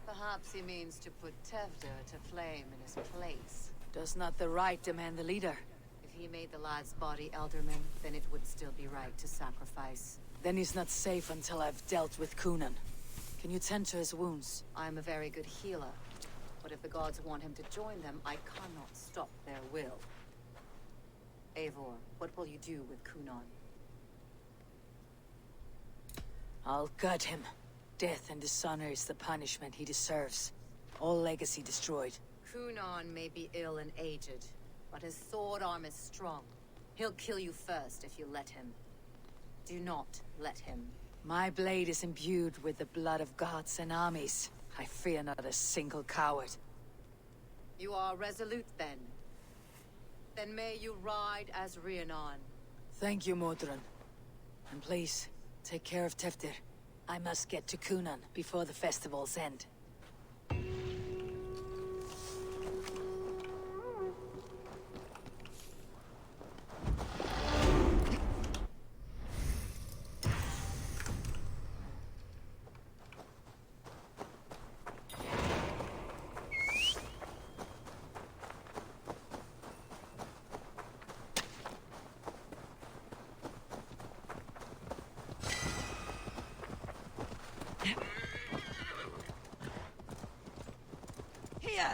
Perhaps he means to put Teftir to flame in his place. Does not the right demand the leader? If he made the lad's body elderman, then it would still be right to sacrifice. Then he's not safe until I've dealt with Kunon. Can you tend to his wounds? I'm a very good healer. But if the gods want him to join them, I cannot stop their will. Eivor, what will you do with Kunon? I'll gut him. Death and dishonor is the punishment he deserves. All legacy destroyed. Kunon may be ill and aged, but his sword arm is strong. He'll kill you first if you let him. Do not let him. My blade is imbued with the blood of gods and armies. I fear not a single coward. You are resolute, then. Then may you ride as Rhiannon. Thank you, Modron. And please, take care of Teftir. I must get to Kunon before the festival's end. Here!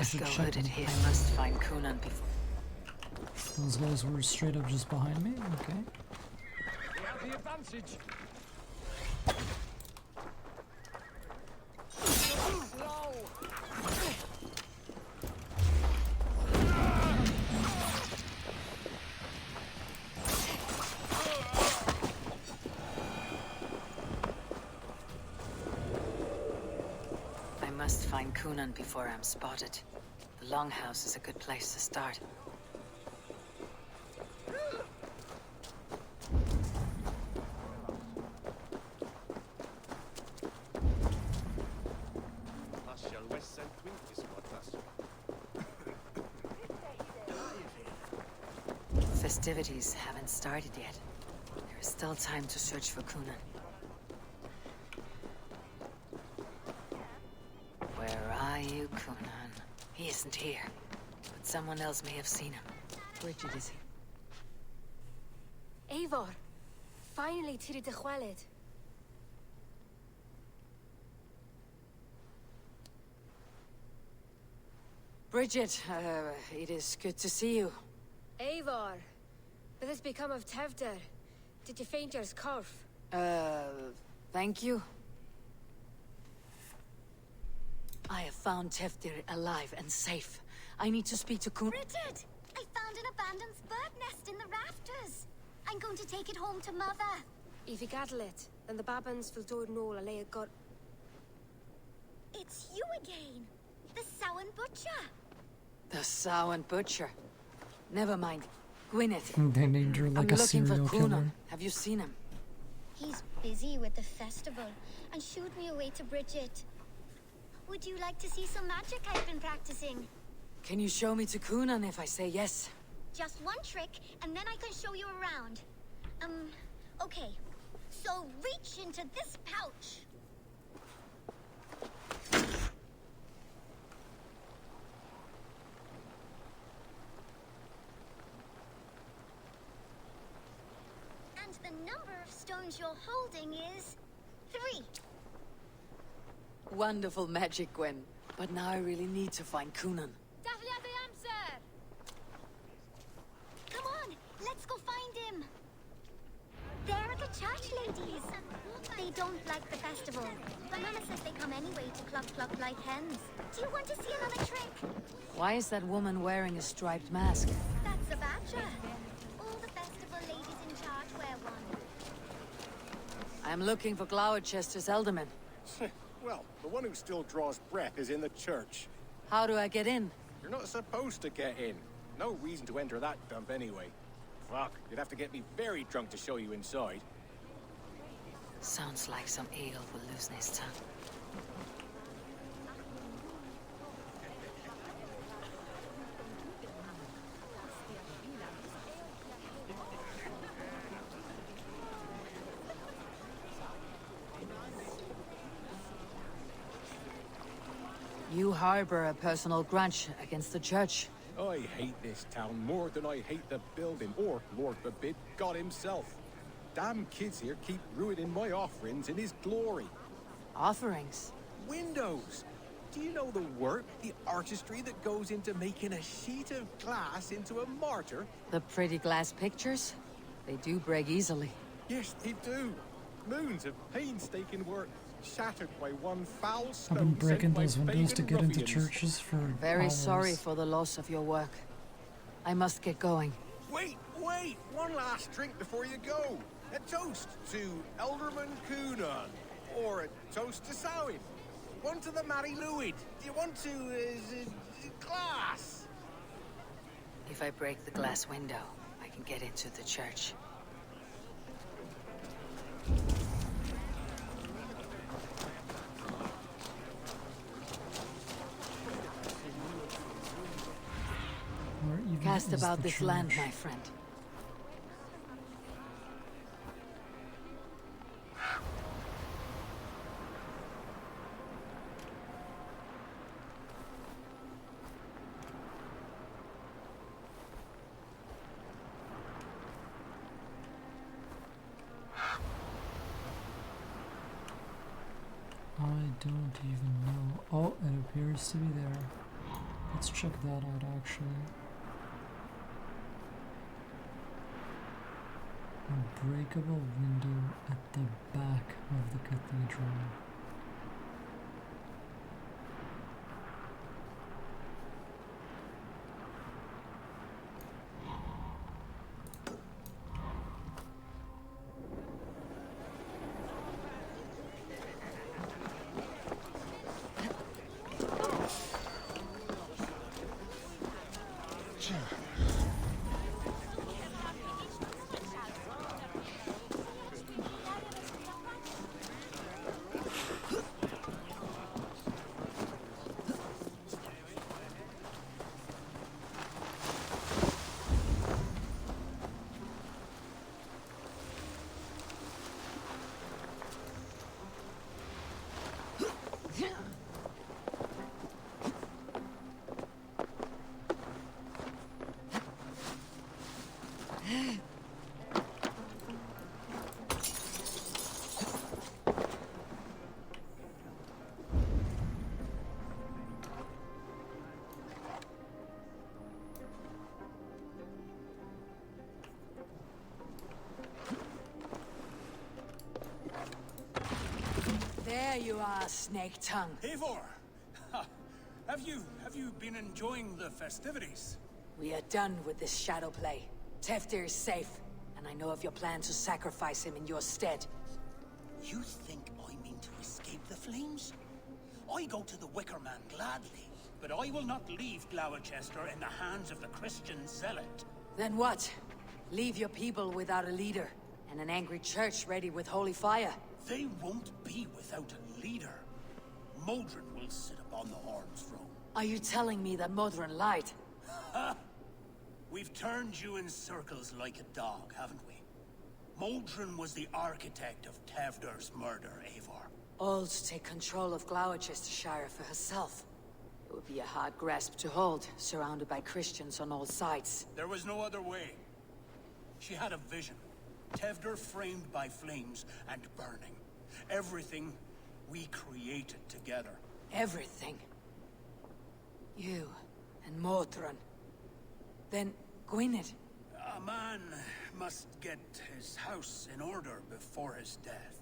should go check hooded them. here. I must find Kunan before. Those guys were straight up just behind me? Okay. We have the advantage. Slow. I must find Kunan before I'm spotted. The longhouse is a good place to start. Festivities haven't started yet. There is still time to search for Kunan. Where are you, Kunan? He isn't here, but someone else may have seen him. Bridget is here. Eivor, finally tiri de chwaled. Bridget, it is good to see you. Eivor, what has become of Tevder? Did you faint your scarf? Thank you. I have found Teftir alive and safe. I need to speak to Kun. Bridget! I found an abandoned bird nest in the rafters. I'm going to take it home to Mother. If you gather it, then the Babans will do it all and lay a gut. It's you again. The Samhain Butcher. The Samhain Butcher. Never mind. Gwyneth. They named her like I'm a looking for serial killer. Kunan. Have you seen him? He's busy with the festival and shooed me away to Bridget. Would you like to see some magic I've been practicing? Can you show me to Kunan if I say yes? Just one trick, and then I can show you around. Okay. So reach into this pouch. And the number of stones you're holding is 3. Wonderful magic, Gwen. But now I really need to find Kunan. Come on, let's go find him. They're the church ladies. They don't like the festival. But Mama says they come anyway to cluck cluck like hens. Do you want to see another trick? Why is that woman wearing a striped mask? That's a badger. All the festival ladies in charge wear one. I'm looking for Glowechester's Elderman. Well, the one who still draws breath is in the church. How do I get in? You're not supposed to get in. No reason to enter that dump anyway. Fuck, you'd have to get me very drunk to show you inside. Sounds like some eagle will loosen his tongue. You harbor a personal grudge against the church. I hate this town more than I hate the building, or, Lord forbid, God himself. Damn kids here keep ruining my offerings in his glory. Offerings? Windows! Do you know the work, the artistry that goes into making a sheet of glass into a mortar? The pretty glass pictures? They do break easily. Yes, they do. Moons of painstaking work, shattered by one foul I've stone. been breaking sent by those windows to pagan get into ruffians. churches for Very hours. sorry for the loss of your work. I must get going. Wait! One last drink before you go. A toast to Elderman Kunan. Or a toast to Samhain. One to the Mary Louid. Do you want to, glass? If I break the glass window, I can get into the church. Where even Cast is about the this church? land, my friend. I don't even know. Oh, it appears to be there. Let's check that out actually. A breakable window at the back of the cathedral. There you are, Snake Tongue. Eivor! Have you been enjoying the festivities? We are done with this shadow play. Teftir is safe, and I know of your plan to sacrifice him in your stead. You think I mean to escape the flames? I go to the Wicker Man gladly, but I will not leave Glowecester in the hands of the Christian zealot. Then what? Leave your people without a leader, and an angry church ready with holy fire? They won't be without a leader. Modron will sit upon the Horn's throne. Are you telling me that Modron lied? Ha! We've turned you in circles like a dog, haven't we? Modron was the architect of Tevder's murder, Eivor. All to take control of Glowechestershire for herself. It would be a hard grasp to hold, surrounded by Christians on all sides. There was no other way. She had a vision. Tevder framed by flames and burning. Everything we created together. Everything? You and Modron. Then Gwynedd. A man must get his house in order before his death.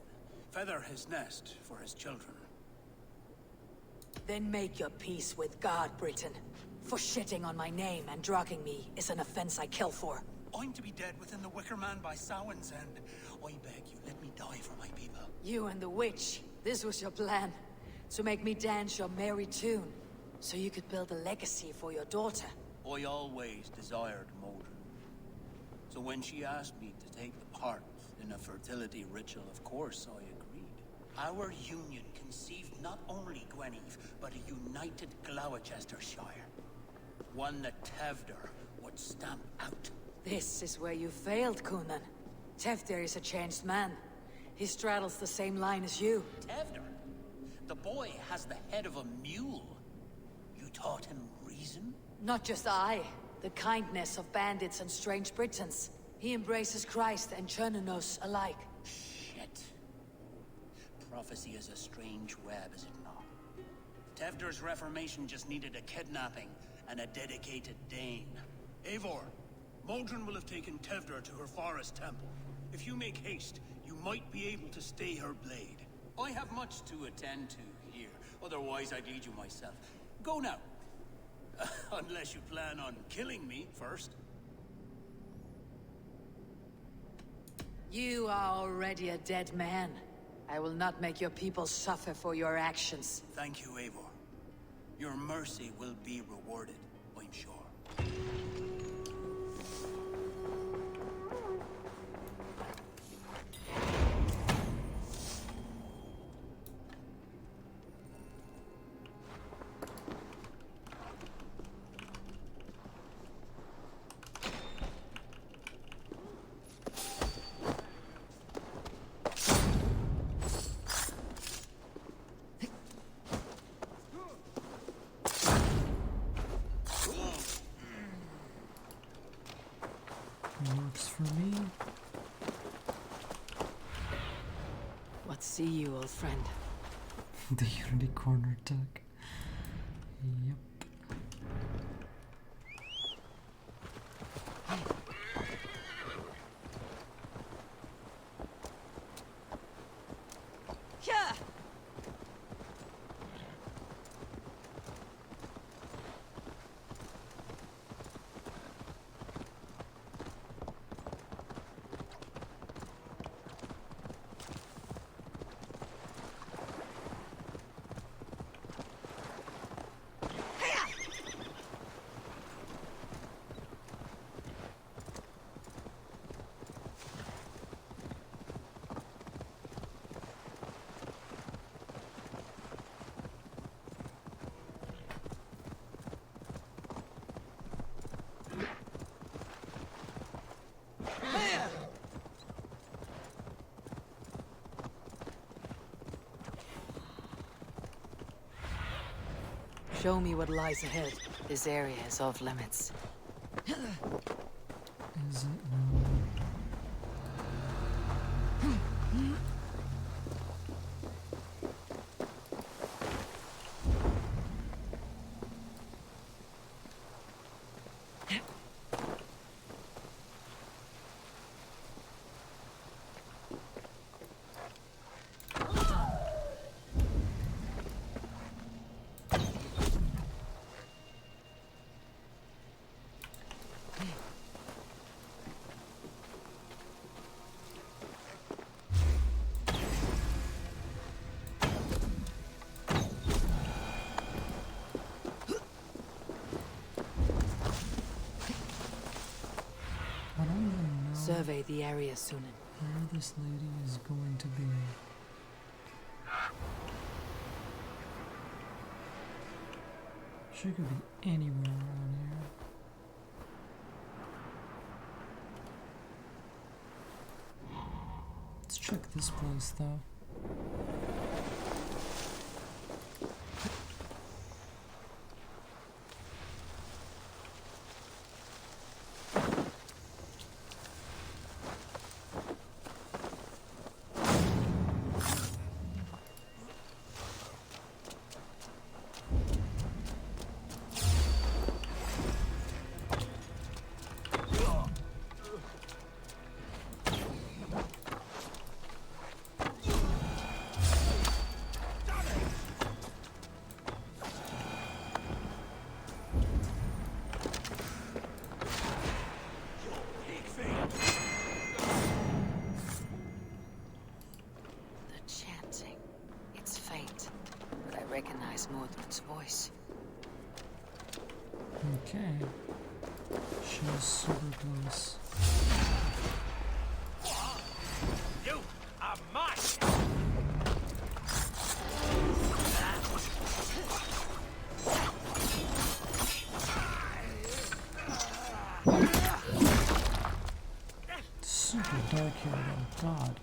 Feather his nest for his children. Then make your peace with God, Britain. For shitting on my name and drugging me is an offense I kill for. I'm to be dead within the Wicker Man by Samhain's end. I beg you, let me die for my people. You and the witch. This was your plan. To make me dance your merry tune. So you could build a legacy for your daughter. I always desired Modron. So when she asked me to take the part in a fertility ritual, of course I agreed. Our union conceived not only Gweneve, but a united Glowechestershire. One that Tevder would stamp out. This is where you failed, Kunan. Teftir is a changed man. He straddles the same line as you. Tevder? The boy has the head of a mule. You taught him reason? Not just I. The kindness of bandits and strange Britons. He embraces Christ and Chernonos alike. Shit. Prophecy is a strange web, is it not? Tevder's reformation just needed a kidnapping and a dedicated Dane. Eivor, Modron will have taken Tevder to her forest temple. If you make haste, you might be able to stay her blade. I have much to attend to here. Otherwise, I'd lead you myself. Go now. Unless you plan on killing me first. You are already a dead man. I will not make your people suffer for your actions. Thank you, Eivor. Your mercy will be rewarded, I'm sure. Works for me. What see you, old friend? The Unity Corner tech. Yep. Show me what lies ahead. This area is off limits. Is it now? I don't even know Survey the area, Sunan. where this lady is going to be. She could be anywhere around here. Let's check this place though. Recognize Mordred's voice. Okay. She's super close. You are mine! Super dark here though, God.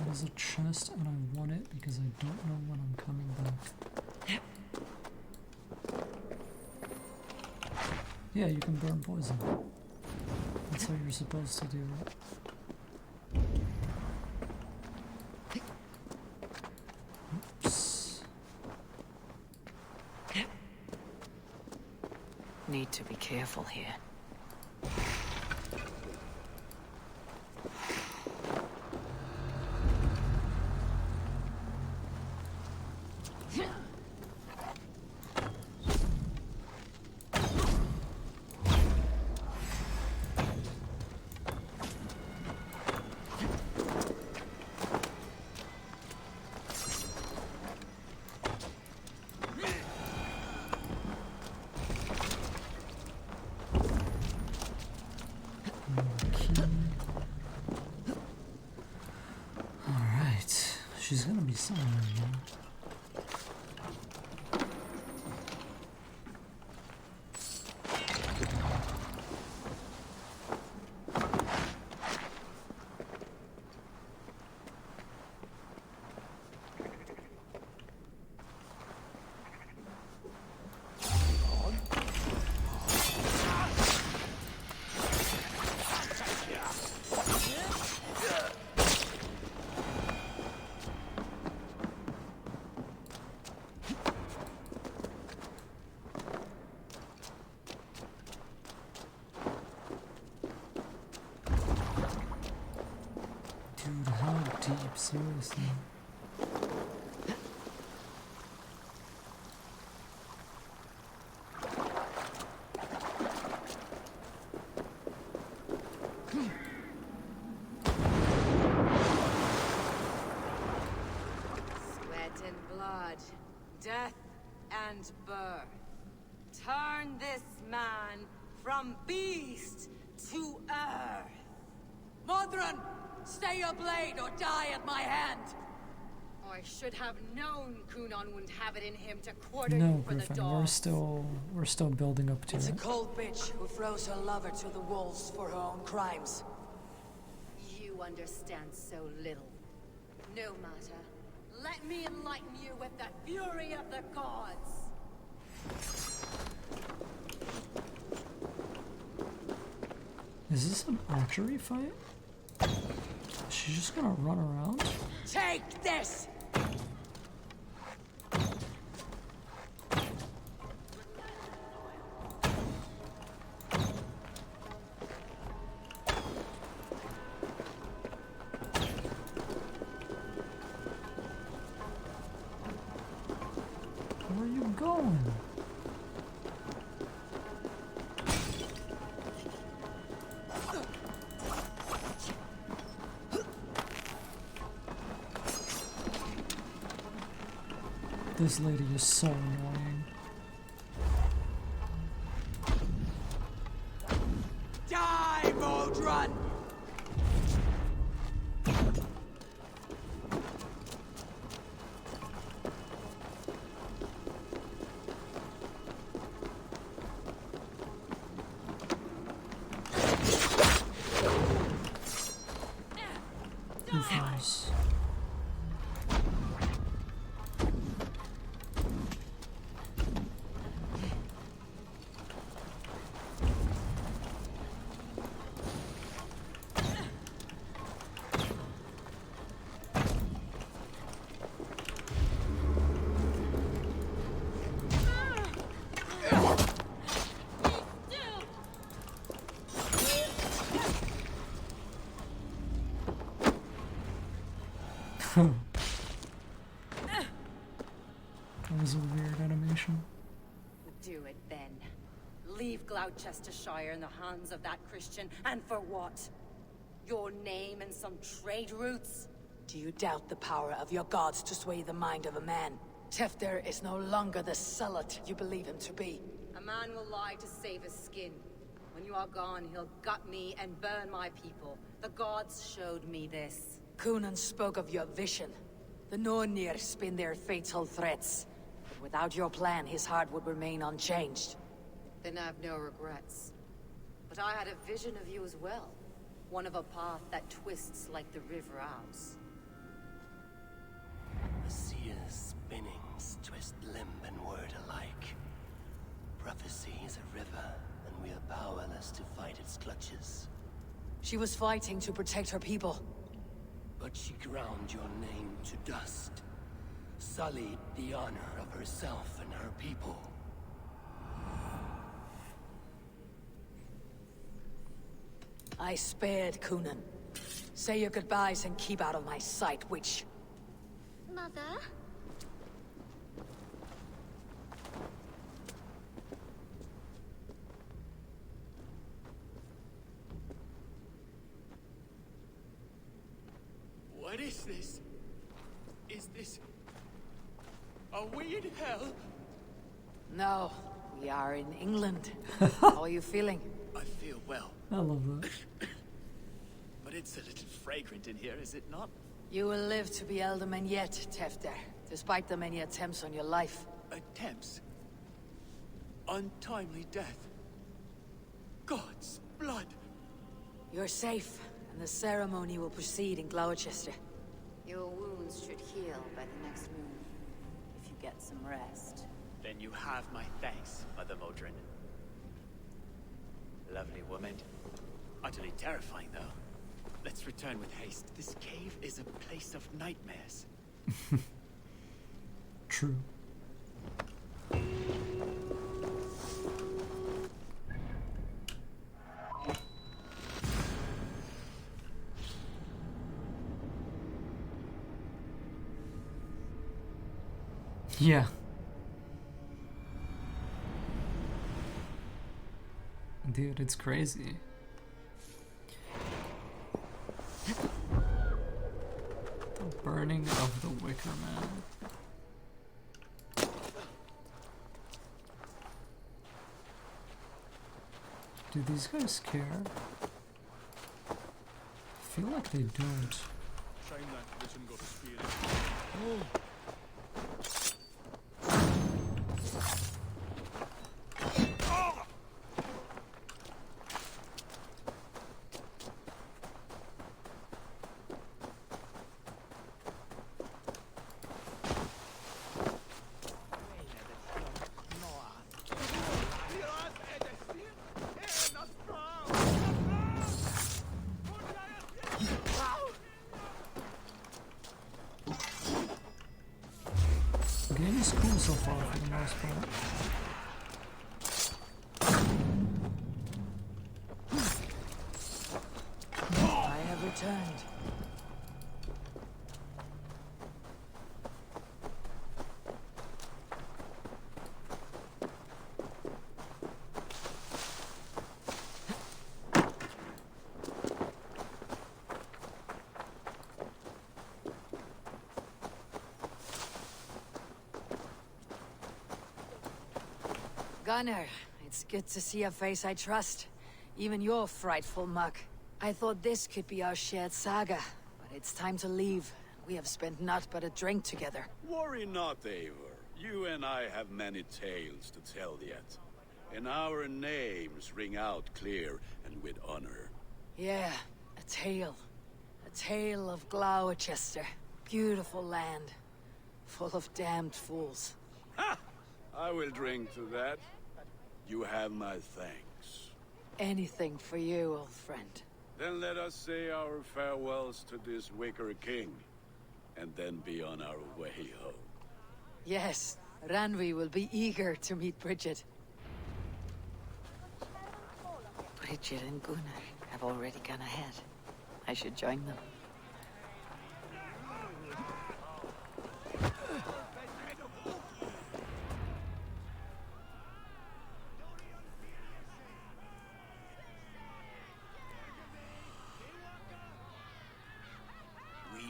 That is a chest and I want it because I don't know when I'm coming back. Yeah, you can burn poison. That's how you're supposed to do it. Oops. Need to be careful here. She's gonna be somewhere here. deep, seriously. Sweat and blood, death and birth. Turn this man from beast to earth. Modron! Stay your blade or die at my hand! I should have known Kunon wouldn't have it in him to quarter No, you for the Griffin, dogs. we're still building up to It's a it. cold bitch who throws her lover to the wolves for her own crimes. You understand so little. No matter. Let me enlighten you with the fury of the gods. Is this an archery fight? Is she just gonna run around? Take this! Where are you going? This lady is so annoying. Die, Modron! Goofers. That was a weird animation. Do it then. Leave Gloucestershire in the hands of that Christian, and for what? Your name and some trade routes? Do you doubt the power of your gods to sway the mind of a man? Tefter is no longer the zealot you believe him to be. A man will lie to save his skin. When you are gone, he'll gut me and burn my people. The gods showed me this. Kunan spoke of your vision. The Nornir spin their fatal threats. But without your plan, his heart would remain unchanged. Then I have no regrets. But I had a vision of you as well. One of a path that twists like the River Ouse. The seer's spinnings twist limb and word alike. Prophecy is a river, and we are powerless to fight its clutches. She was fighting to protect her people. But she ground your name to dust. Sullied the honor of herself and her people. I spared Kunan. Say your goodbyes and keep out of my sight, witch. Mother? What is this? Is this... Are we in hell? No, we are in England. How are you feeling? I feel well. I love that. But it's a little fragrant in here, is it not? You will live to be Elderman yet, Tefter, despite the many attempts on your life. Attempts? Untimely death? God's blood! You're safe, and the ceremony will proceed in Glowecester. Your wounds should heal by the next moon, if you get some rest. Then you have my thanks, Mother Modron. Lovely woman. Utterly terrifying, though. Let's return with haste. This cave is a place of nightmares. True. Yeah. Dude, it's crazy. The burning of the Wicker Man. Do these guys care? I feel like they don't. Shame that vision got a spear. The game is cool so far for the most part. I have returned. Gunnar, it's good to see a face I trust. Even your frightful muck. I thought this could be our shared saga, but it's time to leave. We have spent naught but a drink together. Worry not, Eivor. You and I have many tales to tell yet. And our names ring out clear and with honor. Yeah, a tale. A tale of Glowecester. Beautiful land. Full of damned fools. Ha! I will drink to that. You have my thanks. Anything for you, old friend. Then let us say our farewells to this Wicker King, and then be on our way home. Yes, Ranvi will be eager to meet Bridget. Bridget and Gunnar have already gone ahead. I should join them.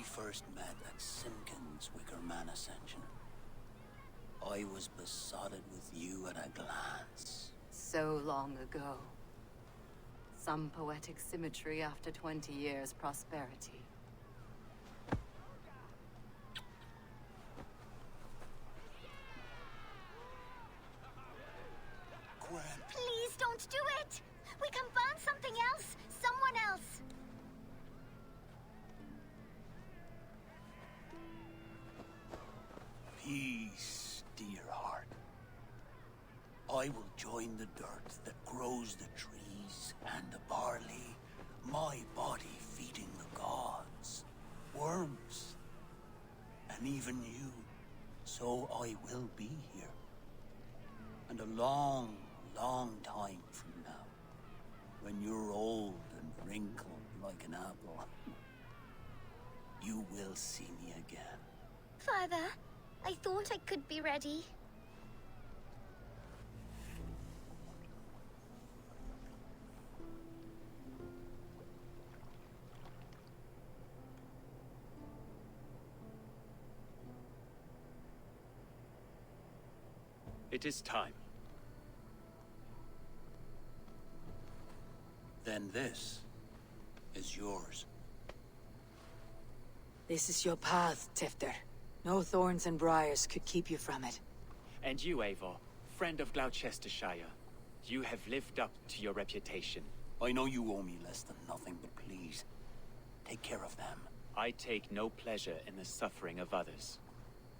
First met at Simpkins' Wicker Man Ascension. I was besotted with you at a glance. So long ago. Some poetic symmetry after 20 years' prosperity. Gwen. Please don't do it! We can burn something else! Someone else! Peace, dear heart. I will join the dirt that grows the trees and the barley, my body feeding the gods, worms, and even you. So I will be here. And a long, long time from now, when you're old and wrinkled like an apple, you will see me again. Father, I thought I could be ready. It is time. Then this is yours. This is your path, Tifter. No thorns and briars could keep you from it. And you, Eivor, friend of Gloucestershire, you have lived up to your reputation. I know you owe me less than nothing, but please, take care of them. I take no pleasure in the suffering of others.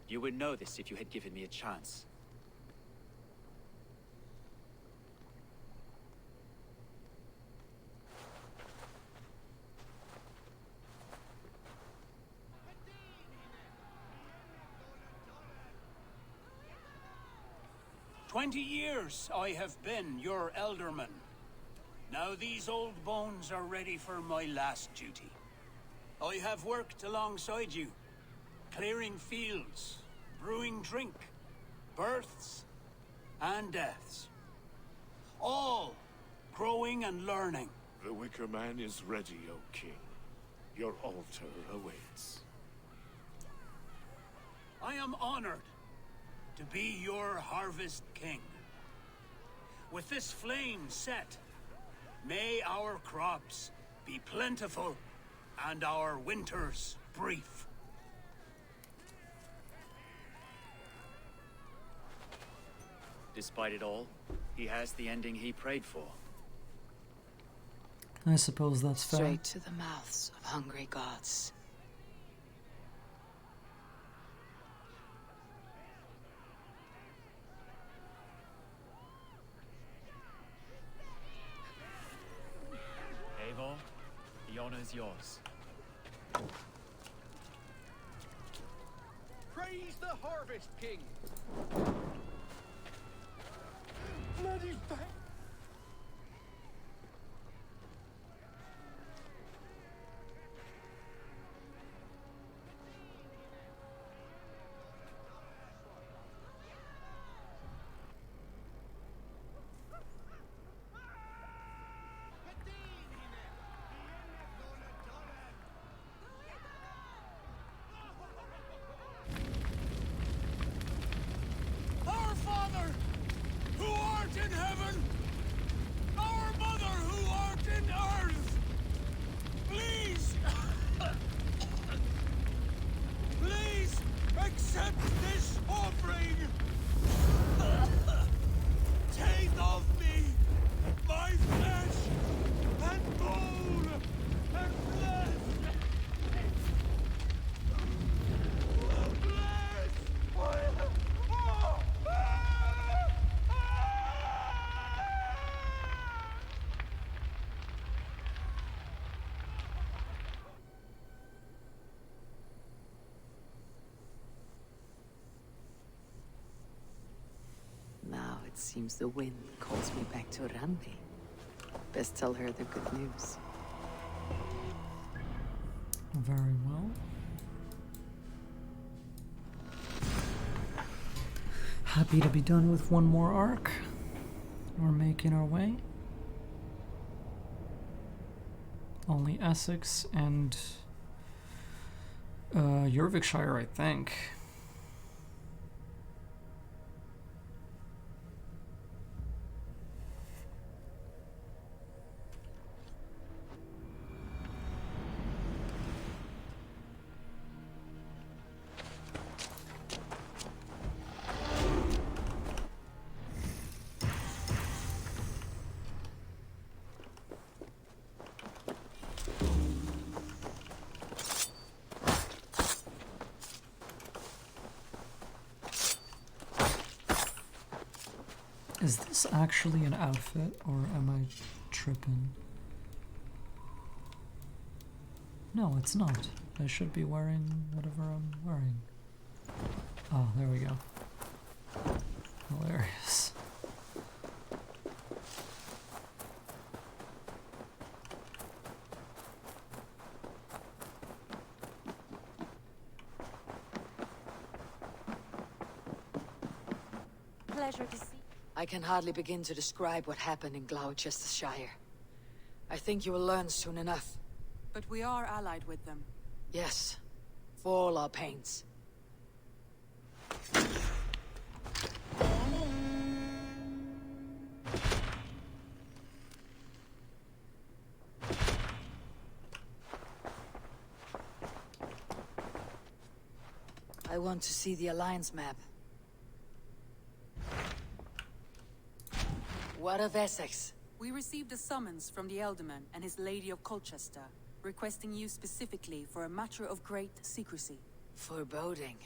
You would know this if you had given me a chance. "20 years I have been your elderman. Now these old bones are ready for my last duty. I have worked alongside you, clearing fields, brewing drink, births and deaths. All growing and learning. The Wicker Man is ready, O King. Your altar awaits. I am honored to be your Harvest King. With this flame set, may our crops be plentiful and our winters brief. Despite it all, he has the ending he prayed for. I suppose that's fair. Straight to the mouths of hungry gods. Eivor, the honor is yours. Praise the Harvest King! Bloody bang! Our Father, who art in heaven, our Mother who art in earth, please, please accept this offering. Take of me my flesh and bone and blood. Now it seems the wind calls me back to Randi. Best tell her the good news. Very well. Happy to be done with one more arc. We're making our way. Only Essex and Eurvicscire, I think. Is this actually an outfit, or am I tripping? No, it's not. I should be wearing whatever I'm wearing. Oh, there we go. Hilarious. Pleasure to see. I can hardly begin to describe what happened in Gloucestershire. I think you will learn soon enough. But we are allied with them. Yes, for all our pains. I want to see the Alliance map. What of Essex? We received a summons from the Elderman and his Lady of Colchester, requesting you specifically for a matter of great secrecy. Foreboding.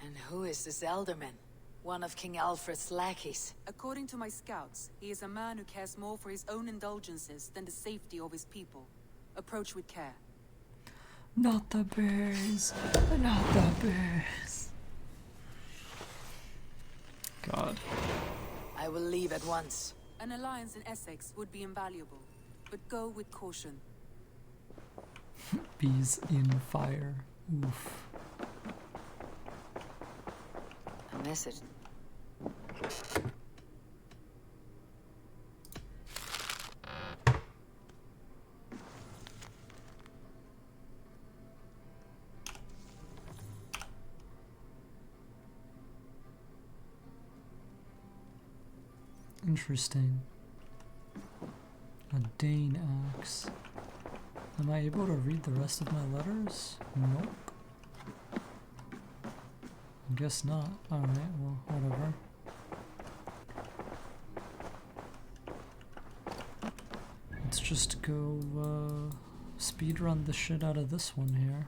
And who is this Elderman? One of King Alfred's lackeys. According to my scouts, he is a man who cares more for his own indulgences than the safety of his people. Approach with care. Not the bears. Not the bears. God. I will leave at once. An alliance in Essex would be invaluable, but go with caution. Bees in fire. Oof. A message. Interesting. A Dane axe. Am I able to read the rest of my letters? Nope. I guess not. Alright, well, whatever. Let's just go speedrun the shit out of this one here.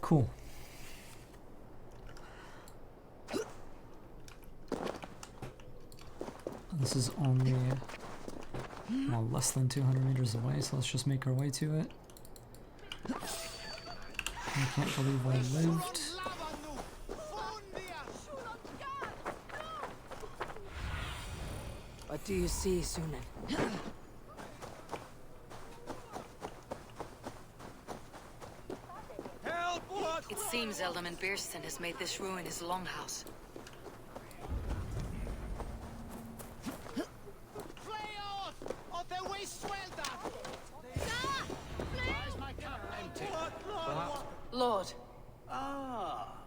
Cool. This is only, well, less than 200 meters away, so let's just make our way to it. I can't believe I lived. What do you see, Sunan? It seems Alderman Beerston has made this ruin his longhouse. Lord. Ah,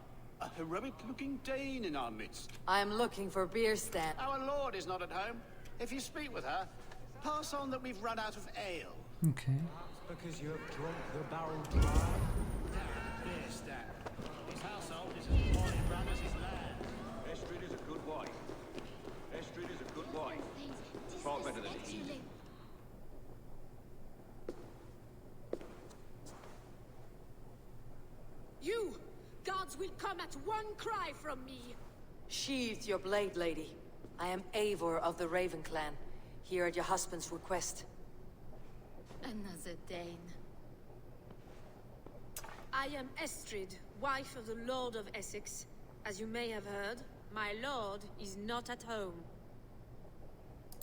a heroic-looking Dane in our midst. I am looking for Beerstan. Our lord is not at home. If you speak with her, pass on that we've run out of ale. Okay. Because you have drunk the barrel dry. Beerstan. His household is as poorly run as his land. Estrid is a good wife. Estrid is a good wife. Far better than he. You! Gods will come at one cry from me! Sheathe your blade, lady. I am Eivor of the Raven Clan, here at your husband's request. Another Dane. I am Estrid, wife of the Lord of Essex. As you may have heard, my lord is not at home.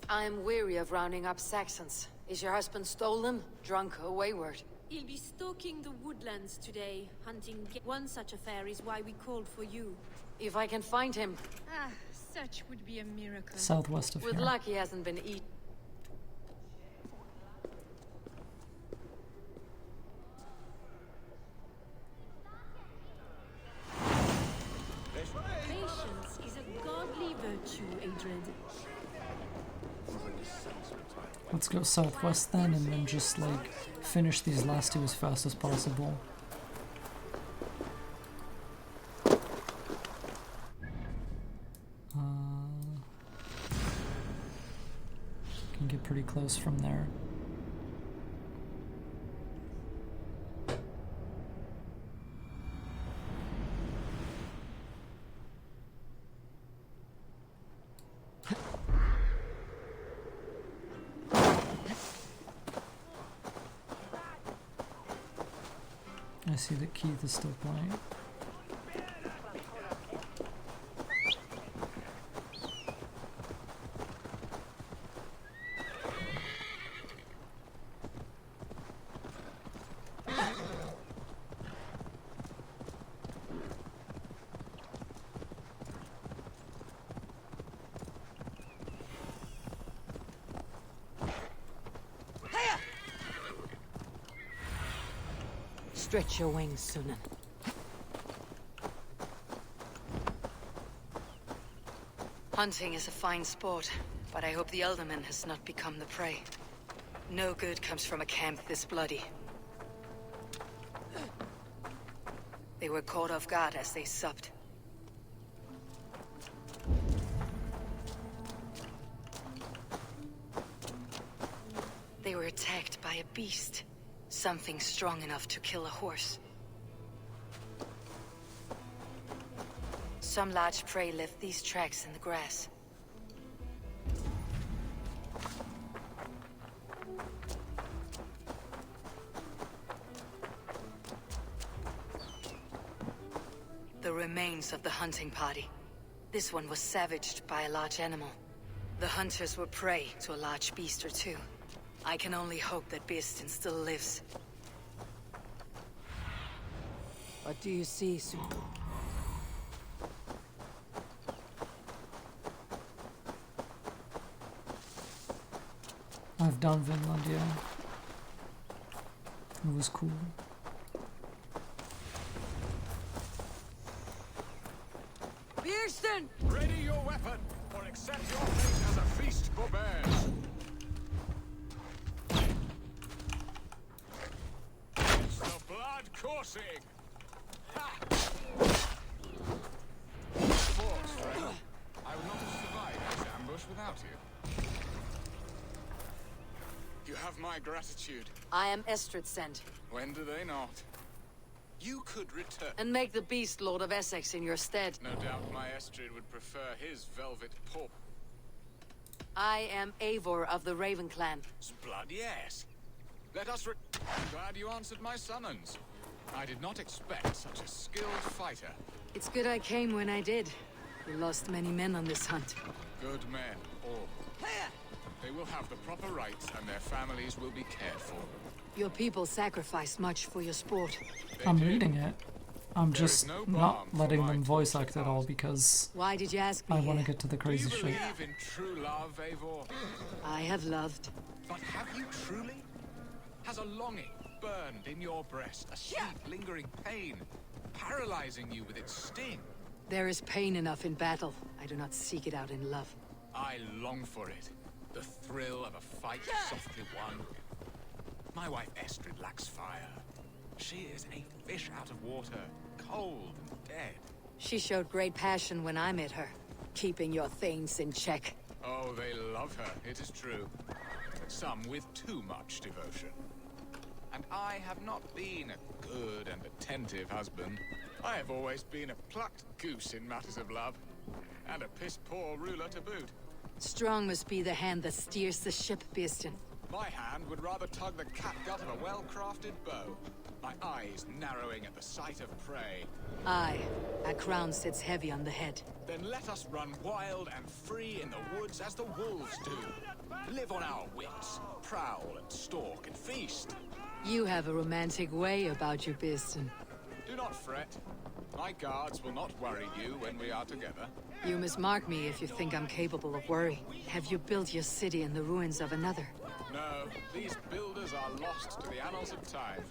I am weary of rounding up Saxons. Is your husband stolen, drunk, or wayward? He'll be stalking the woodlands today, hunting one such affair is why we called for you. If I can find him. Ah, such would be a miracle. Southwest of With here. luck, he hasn't been eaten. Patience is a godly virtue, Adrian. Let's go southwest then, and then just like finish these last two as fast as possible. Can get pretty close from there. I see that Keith is still playing. Stretch your wings, Sunan. Hunting is a fine sport, but I hope the Elderman has not become the prey. No good comes from a camp this bloody. They were caught off guard as they supped. They were attacked by a beast. Something strong enough to kill a horse. Some large prey left these tracks in the grass. The remains of the hunting party. This one was savaged by a large animal. The hunters were prey to a large beast or two. I can only hope that Beastin still lives. What do you see, Su? I've done Vinland, yeah. It was cool. Beastin! Ready your weapon, or accept your fate as a feast for bears. It's the blood coursing. Ha! Sports, friend. I would not have survived this ambush without you. You have my gratitude. I am Estrid sent. When do they not? You could return. And make the beast Lord of Essex in your stead. No doubt my Estrid would prefer his velvet paw. I am Eivor of the Raven clan. Blood, yes. Let us I'm glad you answered my summons. I did not expect such a skilled fighter. It's good I came when I did. We lost many men on this hunt. Good men, all. They will have the proper rights and their families will be cared for. Your people sacrificed much for your sport. I'm reading it. I'm just not letting them voice act at all because Why did you ask me I want to here? get to the crazy Do you shit. believe in true love, Eivor? I have loved. But have you truly? Has a longing burned in your breast, a sweet lingering pain, paralyzing you with its sting? There is pain enough in battle. I do not seek it out in love. I long for it. The thrill of a fight softly won. My wife Estrid lacks fire. She is a fish out of water, cold and dead. She showed great passion when I met her, keeping your thanes in check. Oh, they love her, it is true. Some with too much devotion. And I have not been a good and attentive husband. I have always been a plucked goose in matters of love. And a piss-poor ruler to boot. Strong must be the hand that steers the ship, Beastin. My hand would rather tug the catgut of a well-crafted bow. My eyes narrowing at the sight of prey. Aye, a crown sits heavy on the head. Then let us run wild and free in the woods as the wolves do. Live on our wits, prowl and stalk and feast. You have a romantic way about you, Beastin. Do not fret. My guards will not worry you when we are together. You must mark me if you think I'm capable of worry. Have you built your city in the ruins of another? No, these builders are lost to the annals of time.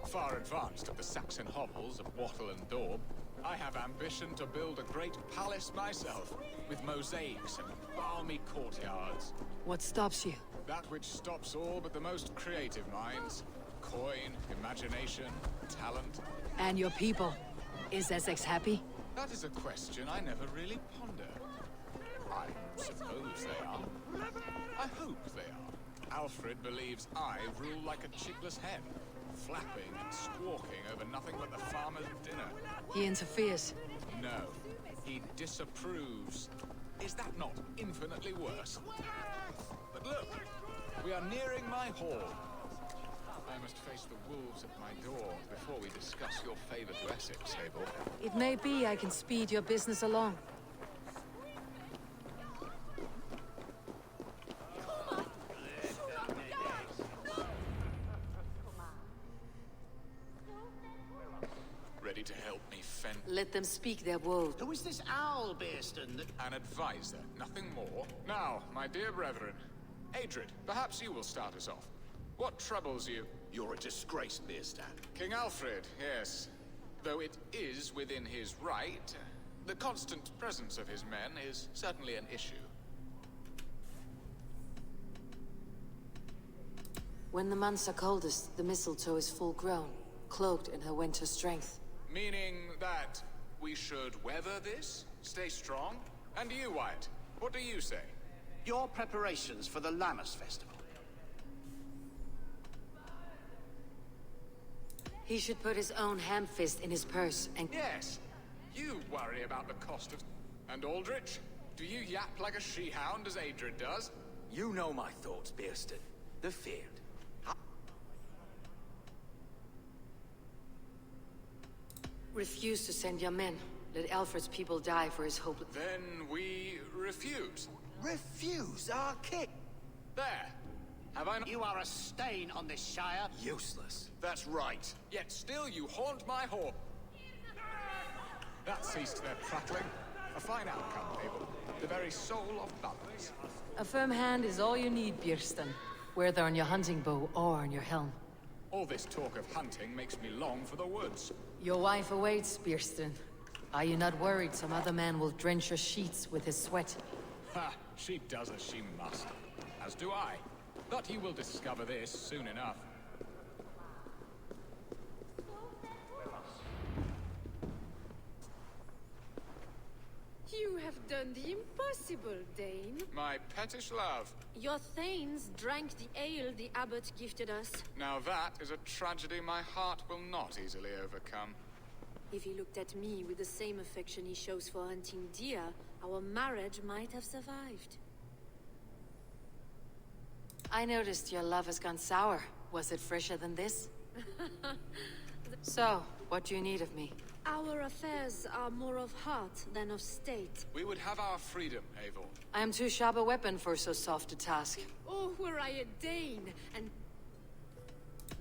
Far advanced of the Saxon hovels of Wattle and Daub. I have ambition to build a great palace myself, with mosaics and balmy courtyards. What stops you? That which stops all but the most creative minds. Coin, imagination, talent. And your people? Is Essex happy? That is a question I never really ponder. I suppose they are. I hope they are. Alfred believes I rule like a chickless hen, flapping and squawking over nothing but the farmer's dinner. He interferes. No, he disapproves. Is that not infinitely worse? But look, we are nearing my hall. I must face the wolves at my door before we discuss your favor to Essex, Eivor. It may be I can speed your business along. Ready to help me fend? Let them speak their woe. Who is this owl, Beastin? An advisor, nothing more. Now, my dear brethren, Adrid, perhaps you will start us off. What troubles you? You're a disgrace, Beastin. King Alfred, yes. Though it is within his right, the constant presence of his men is certainly an issue. When the months are coldest, the mistletoe is full grown, cloaked in her winter strength. Meaning that we should weather this, stay strong? And you, Wyatt, what do you say? Your preparations for the Lammas Festival. He should put his own ham fist in his purse and... Yes, you worry about the cost of... And Aldrich? Do you yap like a she-hound as Adrid does? You know my thoughts, Bearston. The feared. Refuse to send your men. Let Alfred's people die for his hope. Then we refuse. Refuse our king? There. Have I not... You are a stain on this Shire. Useless. That's right. Yet still you haunt my hall. That ceased their prattling. A fine outcome, Abel. The very soul of balance. A firm hand is all you need, Bierston. Whether on your hunting bow or on your helm. All this talk of hunting makes me long for the woods. Your wife awaits, Bierston. Are you not worried some other man will drench your sheets with his sweat? Ha! She does as she must. As do I. But he will discover this soon enough. You have done the impossible, Dane. My pettish love. Your thanes drank the ale the abbot gifted us. Now that is a tragedy my heart will not easily overcome. If he looked at me with the same affection he shows for hunting deer, our marriage might have survived. I noticed your love has gone sour. Was it fresher than this? So, what do you need of me? Our affairs are more of heart than of state. We would have our freedom, Eivor. I am too sharp a weapon for so soft a task. Oh, were I a Dane, and...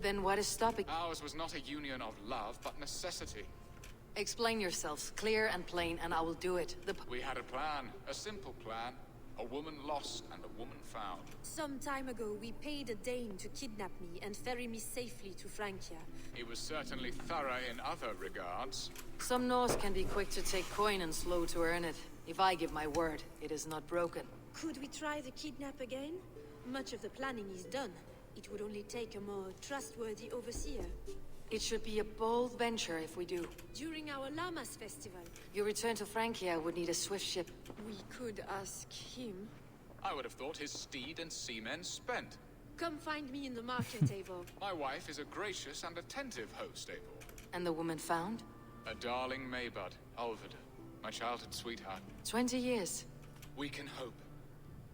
Then what is stopping? Ours was not a union of love, but necessity. Explain yourselves, clear and plain, and I will do it. We had a plan, a simple plan. A woman lost and a woman found. Some time ago, we paid a Dane to kidnap me and ferry me safely to Francia. He was certainly thorough in other regards. Some Norse can be quick to take coin and slow to earn it. If I give my word, it is not broken. Could we try the kidnap again? Much of the planning is done. It would only take a more trustworthy overseer. It should be a bold venture if we do. During our Lammas festival. Your return to Francia would need a swift ship. We could ask him. I would have thought his steed and seamen spent. Come find me in the market, Eivor. My wife is a gracious and attentive host, Eivor. And the woman found? A darling Maybud, Ulvida, my childhood sweetheart. 20 years. We can hope.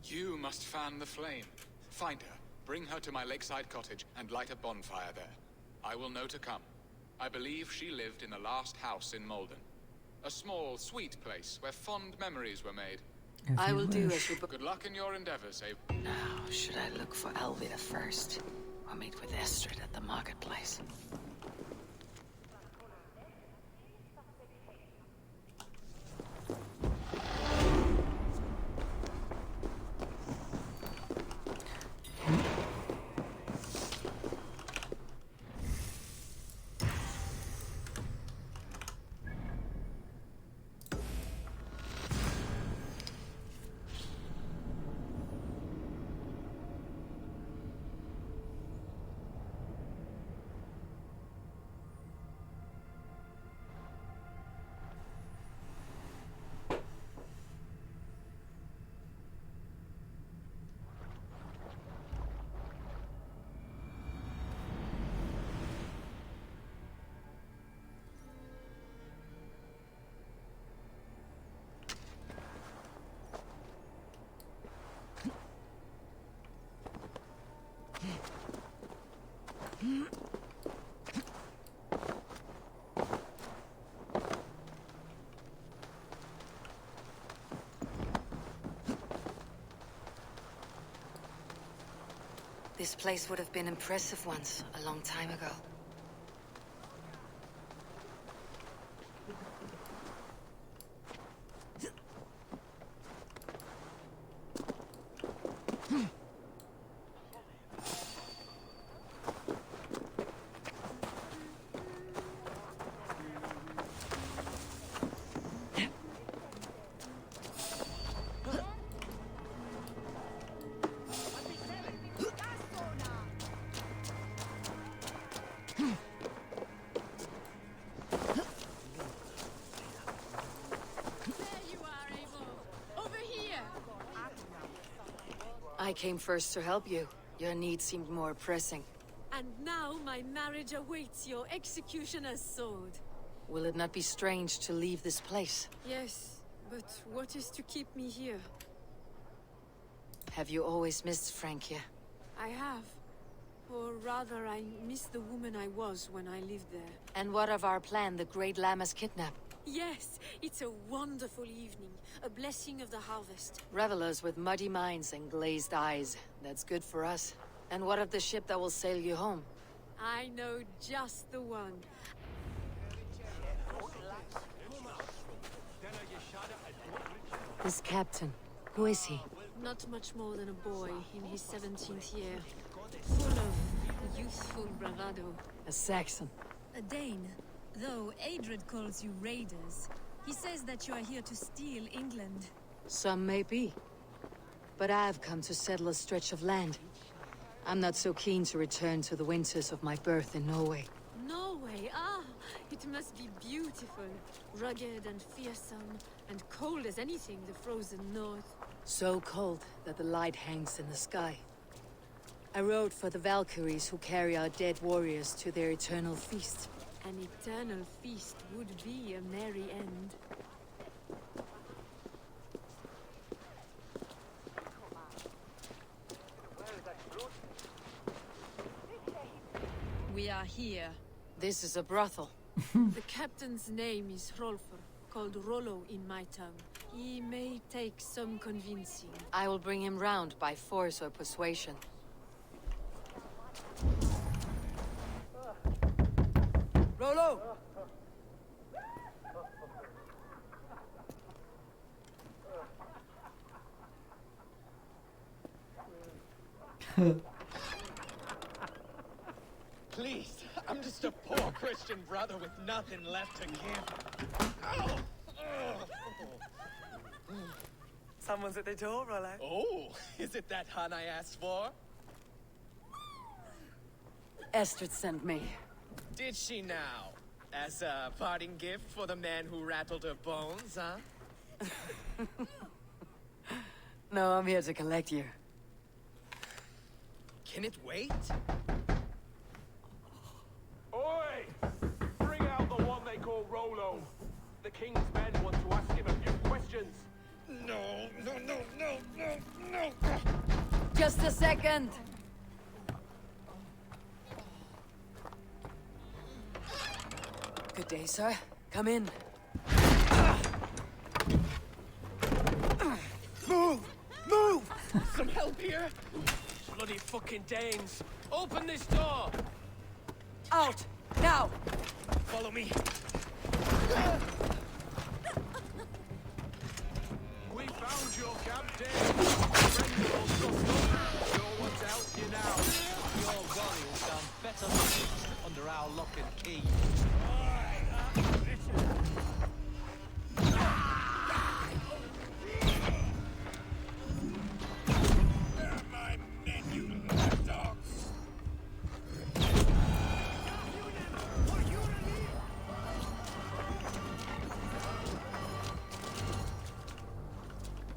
You must fan the flame. Find her, bring her to my lakeside cottage, and light a bonfire there. I will know to come. I believe she lived in the last house in Malden. A small, sweet place where fond memories were made. I will do as you... Good luck in your endeavors, Abe. Now, should I look for Elvira first? Or meet with Estrid at the marketplace? This place would have been impressive once, a long time ago. I came first to help you. Your need seemed more pressing. And now my marriage awaits your executioner's sword. Will it not be strange to leave this place? Yes, but what is to keep me here? Have you always missed Francia? I have. Or rather, I miss the woman I was when I lived there. And what of our plan, the Great Lammas kidnap? Yes, it's a wonderful evening. A blessing of the harvest. Revelers with muddy minds and glazed eyes. That's good for us. And what of the ship that will sail you home? I know just the one. This captain, who is he? Not much more than a boy in his 17th year. Full of youthful bravado. A Saxon. A Dane. Though Adred calls you raiders. He says that you are here to steal England. Some may be. But I've come to settle a stretch of land. I'm not so keen to return to the winters of my birth in Norway. Norway, ah! It must be beautiful. Rugged and fearsome, and cold as anything the frozen north. So cold that the light hangs in the sky. I rode for the Valkyries who carry our dead warriors to their eternal feast. An eternal feast would be a merry end. We are here. This is a brothel. The captain's name is Hrolfr, called Rollo in my tongue. He may take some convincing. I will bring him round by force or persuasion. Rollo! Please, I'm just a poor Christian brother with nothing left to give. Oh! Someone's at the door, Rollo. Oh, is it that hun I asked for? Estrid sent me. Did she now? As a parting gift for the man who rattled her bones, huh? No, I'm here to collect you. Can it wait? Oi! Bring out the one they call Rollo. The king's men want to ask him a few questions. No, no, no, no, no, no! Just a second! Good day, sir. Come in. Move! Move! Some help here? Bloody fucking Danes! Open this door! Out! Now! Follow me. We found your camp, Dave. Friends all trussed up. Your one's out you now. Your worry will sound better under our lock and key. My men, you lapdogs!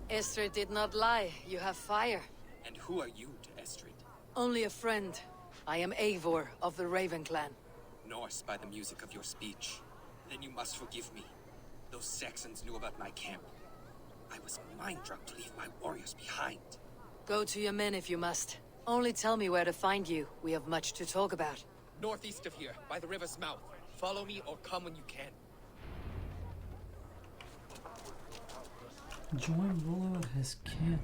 Estrid did not lie. You have fire. And who are you to Estrid? Only a friend. I am Eivor of the Raven clan. Norse by the music of your speech. Then you must forgive me. Those Saxons knew about my camp. I was mind-drunk to leave my warriors behind. Go to your men if you must. Only tell me where to find you. We have much to talk about. Northeast of here, by the river's mouth. Follow me or come when you can. Join Rollo at his camp,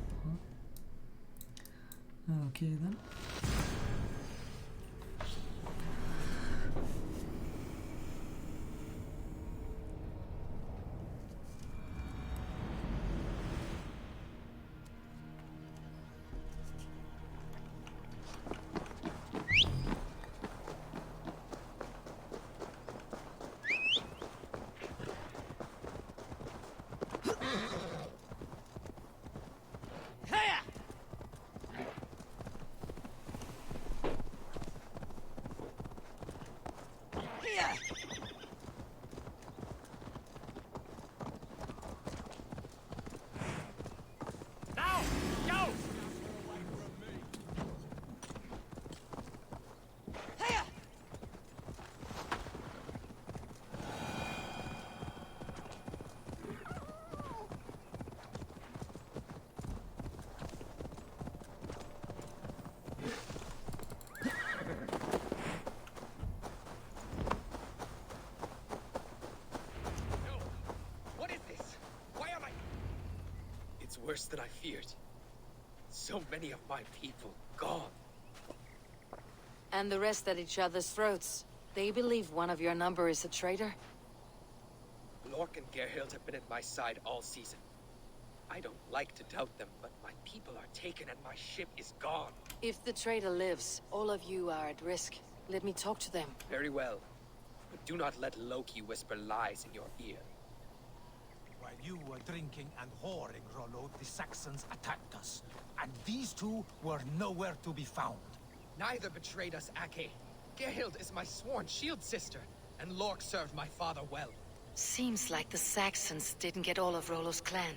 huh? Okay then. worse than I feared. So many of my people gone. And the rest at each other's throats. They believe one of your number is a traitor? Lork and Gerhild have been at my side all season. I don't like to doubt them, but my people are taken and my ship is gone. If the traitor lives, all of you are at risk. Let me talk to them. Very well. But do not let Loki whisper lies in your ear. While you were drinking and whoring, Rollo, the Saxons attacked us. And these two were nowhere to be found. Neither betrayed us, Ake. Gerhild is my sworn shield sister, and Lork served my father well. Seems like the Saxons didn't get all of Rollo's clan.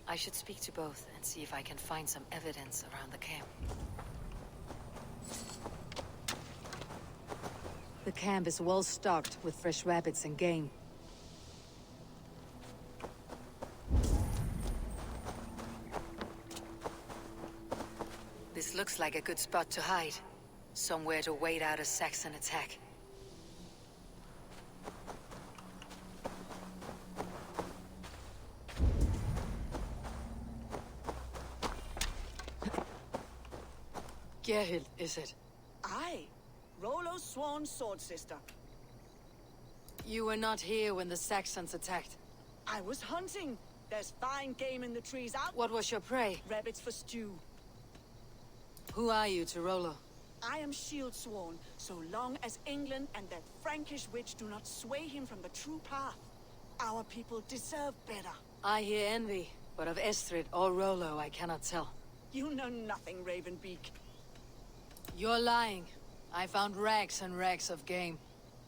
I should speak to both and see if I can find some evidence around the camp. The camp is well stocked with fresh rabbits and game. This looks like a good spot to hide. Somewhere to wait out a Saxon attack. Gerhild, is it? Aye. Rollo's sworn sword sister. You were not here when the Saxons attacked. I was hunting. There's fine game in the trees out. What was your prey? Rabbits for stew. Who are you to Rollo? I am shield sworn, so long as England and that Frankish witch do not sway him from the true path. Our people deserve better. I hear envy, but of Estrid or Rollo I cannot tell. You know nothing, Ravenbeak. You're lying. I found rags and rags of game.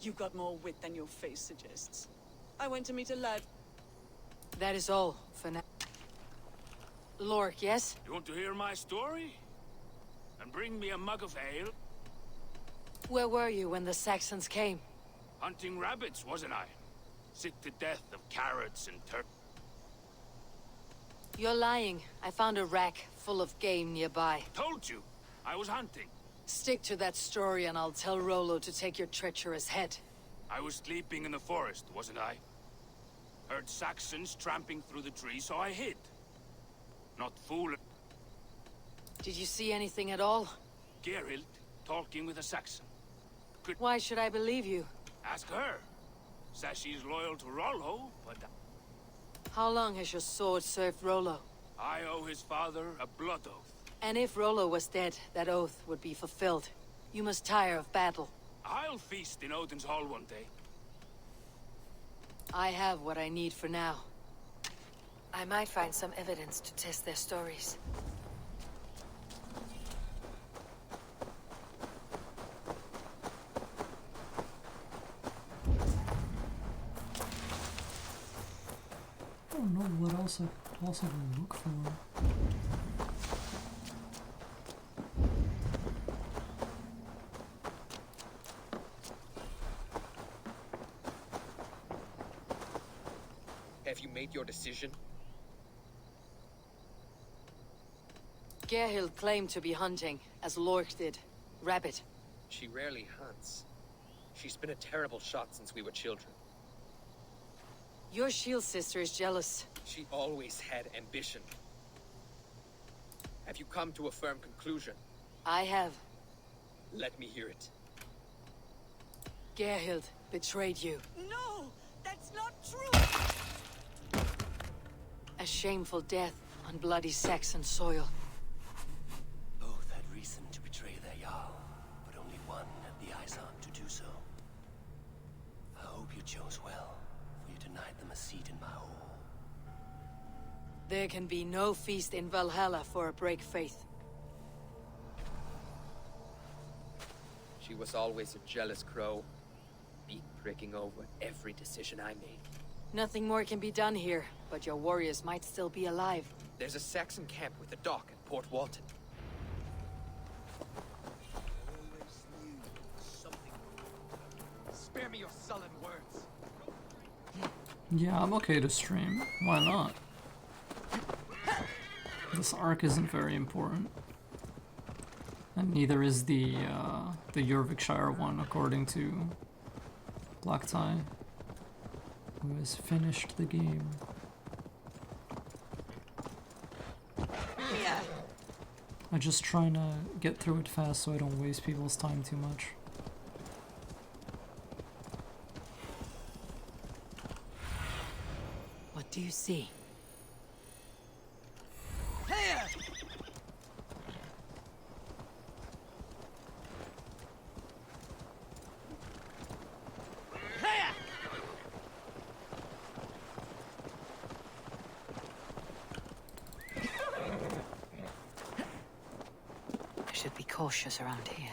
You got more wit than your face suggests. I went to meet a lad. That is all, for now. Lork, yes? You want to hear my story? And bring me a mug of ale? Where were you when the Saxons came? Hunting rabbits, wasn't I? Sick to death of carrots and turf. You're lying. I found a rack full of game nearby. Told you! I was hunting. Stick to that story and I'll tell Rollo to take your treacherous head. I was sleeping in the forest, wasn't I? Heard Saxons tramping through the trees, so I hid. Not fooling. Did you see anything at all? Gerhild talking with a Saxon. Why should I believe you? Ask her. Says she's loyal to Rollo, but... How long has your sword served Rollo? I owe his father a blood oath. And if Rollo was dead, that oath would be fulfilled. You must tire of battle. I'll feast in Odin's hall one day. I have what I need for now. I might find some evidence to test their stories. I don't know what else I could possibly look for. Have you made your decision? Gerhild claimed to be hunting, as Lork did. Rabbit. She rarely hunts. She's been a terrible shot since we were children. Your shield sister is jealous. She always had ambition. Have you come to a firm conclusion? I have. Let me hear it. Gerhild betrayed you. No! That's not true! A shameful death on bloody Saxon soil. Both had reason to betray their Jarl, but only one had the eyes on to do so. I hope you chose well, for you denied them a seat in my hall. There can be no feast in Valhalla for a break faith. She was always a jealous crow, beak pricking over every decision I made. Nothing more can be done here, but your warriors might still be alive. There's a Saxon camp with a dock at Port Walton. Spare me your sullen words. Yeah, I'm okay to stream. Why not? This arc isn't very important. And neither is the Eurvicscire one, according to Black Tie, who has finished the game. I'm just trying to get through it fast so I don't waste people's time too much. What do you see? Here! I should be cautious around here.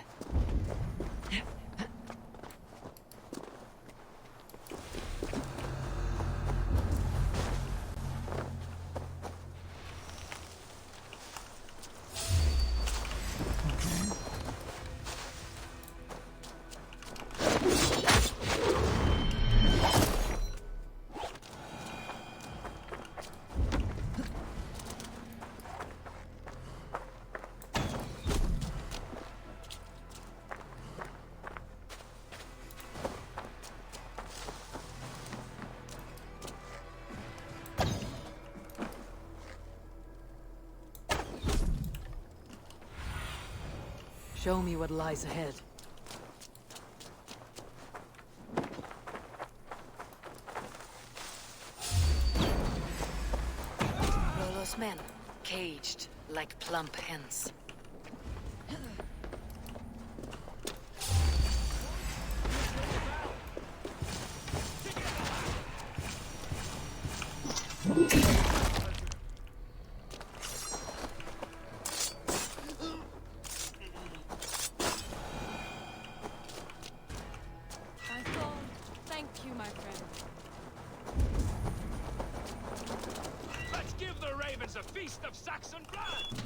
Show me what lies ahead. Rollo's men, caged like plump hens. Let's give the ravens a feast of Saxon blood!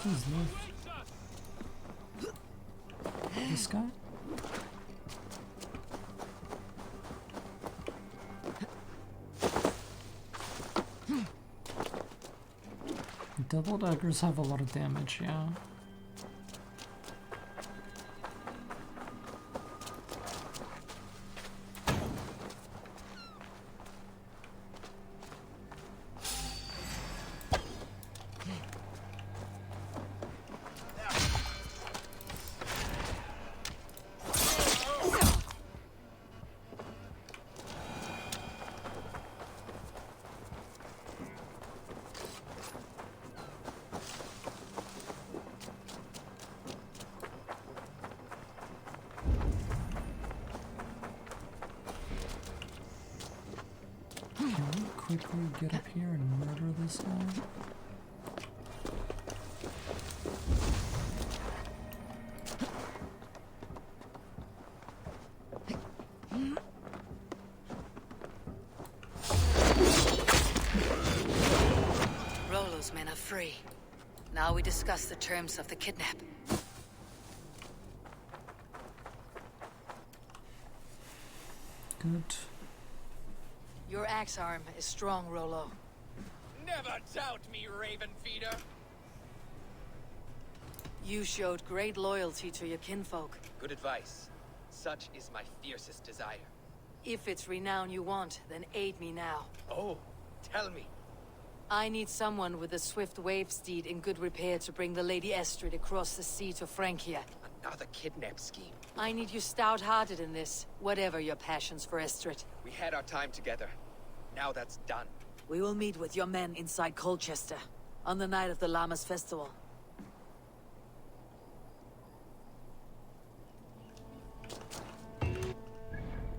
Who's left? This guy? Double daggers have a lot of damage, yeah. Quickly get up here and murder this guy. Rollo's men are free. Now we discuss the terms of the kidnap. Good. Your axe arm is strong, Rollo. Never doubt me, Raven Feeder. You showed great loyalty to your kinfolk. Good advice. Such is my fiercest desire. If it's renown you want, then aid me now. Oh, tell me. I need someone with a swift wave steed in good repair to bring the Lady Estrid across the sea to Francia. Another kidnap scheme. I need you stout-hearted in this, whatever your passions for Estrid. We had our time together. Now that's done. We will meet with your men inside Colchester, on the night of the Llamas Festival.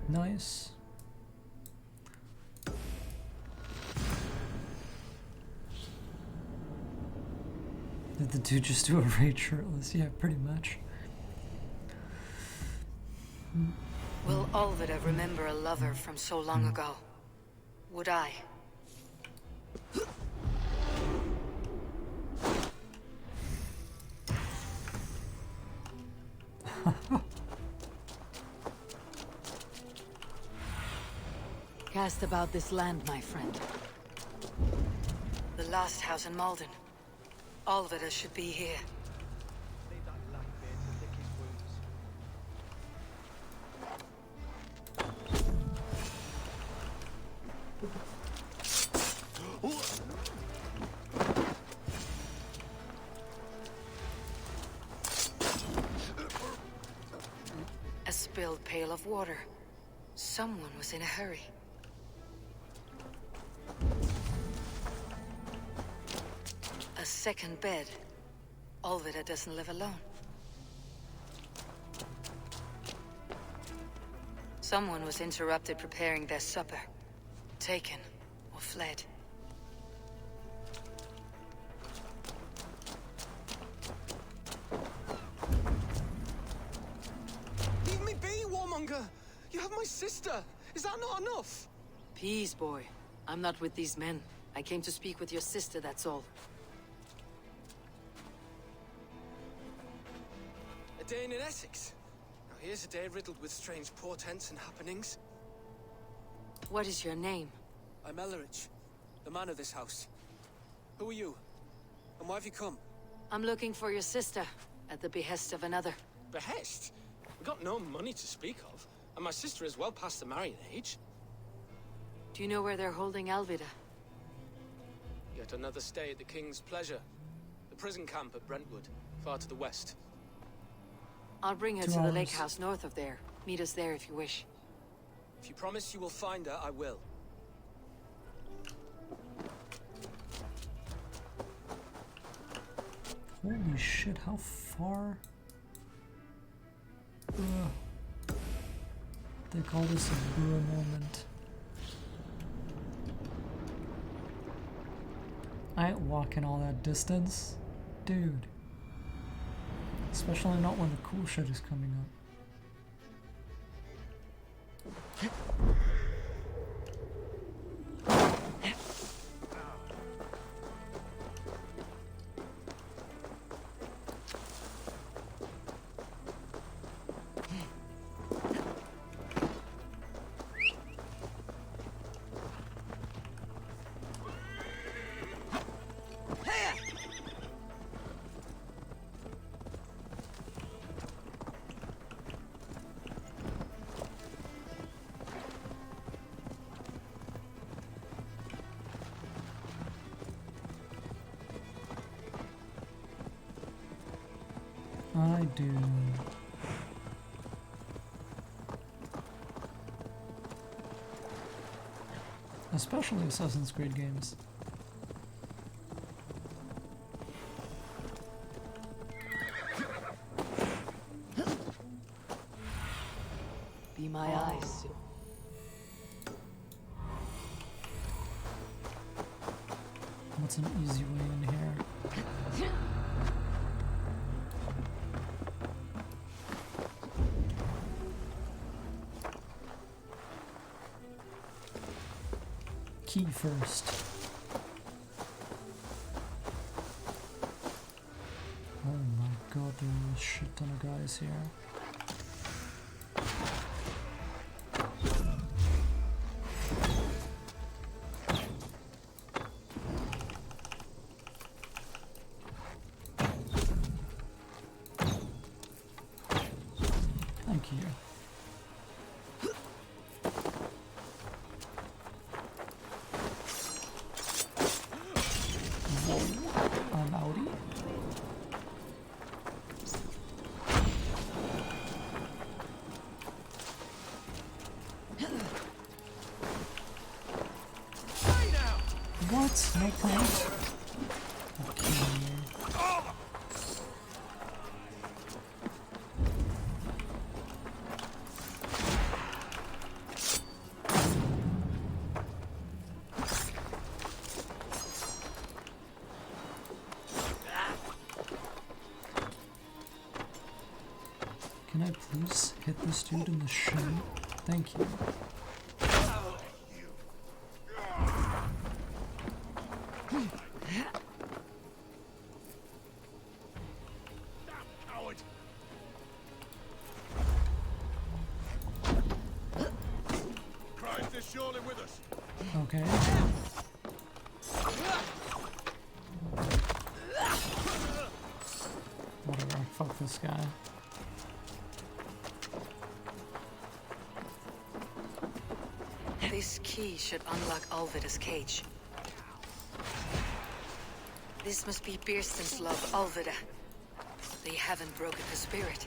Nice. Did the dude just do a raid shirtless? Yeah, pretty much. Will Olvida remember a lover from so long ago? Would I? Cast about this land, my friend. The last house in Malden. Olvida should be here. A spilled pail of water. Someone was in a hurry. A second bed. Olvida doesn't live alone. Someone was interrupted preparing their supper. Taken or fled. Leave me be, warmonger! You have my sister! Is that not enough? Peace, boy. I'm not with these men. I came to speak with your sister, that's all. A day in Essex. Now here's a day riddled with strange portents and happenings. What is your name? I'm Ellerich, the man of this house. Who are you? And why have you come? I'm looking for your sister, at the behest of another. Behest? We got no money to speak of, and my sister is well past the marrying age. Do you know where they're holding Alvida? Yet another stay at the King's pleasure. The prison camp at Brentwood, far to the west. I'll bring her to the lake house north of there. Meet us there if you wish. If you promise you will find her, I will. Holy shit, how far? They call this a brewer moment. I ain't walking all that distance. Dude. Especially not when the cool shit is coming up. I do. Especially Assassin's Creed games. Be my eyes. What's an easy way in here? Key first. Oh my god, there are a shit ton of guys here. What? No point? Okay. Can I please hit this dude in the shin? Thank you. Christ is surely with us. Okay. Whatever, fuck this guy. This key should unlock Alvida's cage. This must be Beerston's love, Alvida. They haven't broken the spirit.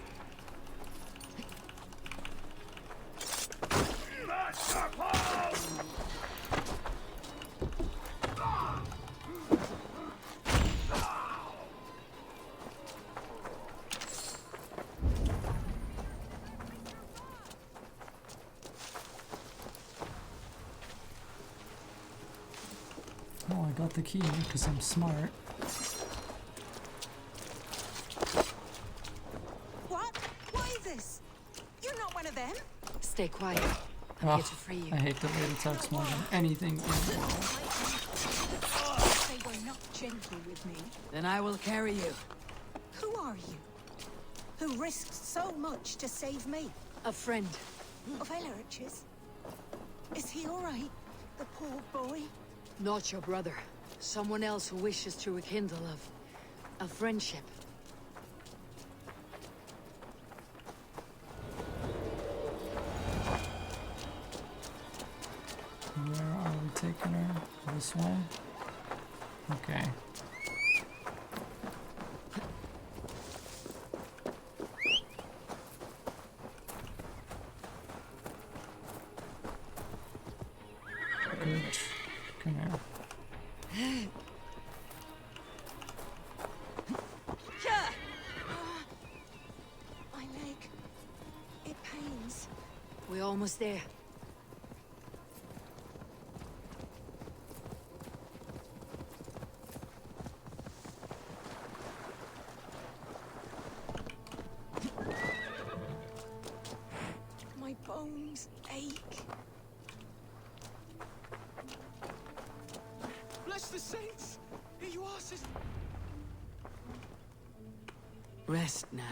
Oh, I got the key because I'm smart. What? What is this? You're not one of them? Stay quiet. I'm here to free you. I hate the way it talks more than anything in the world. They were not gentle with me. Then I will carry you. Who are you? Who risked so much to save me? A friend. Of Elrich's? Is he all right? The poor boy? Not your brother. Someone else who wishes to rekindle a friendship. Where are we taking her? This way? Okay. Good. Come here. My leg. It pains. We're almost there. My bones ache. Bless the saints! Here you are, sister. Rest now.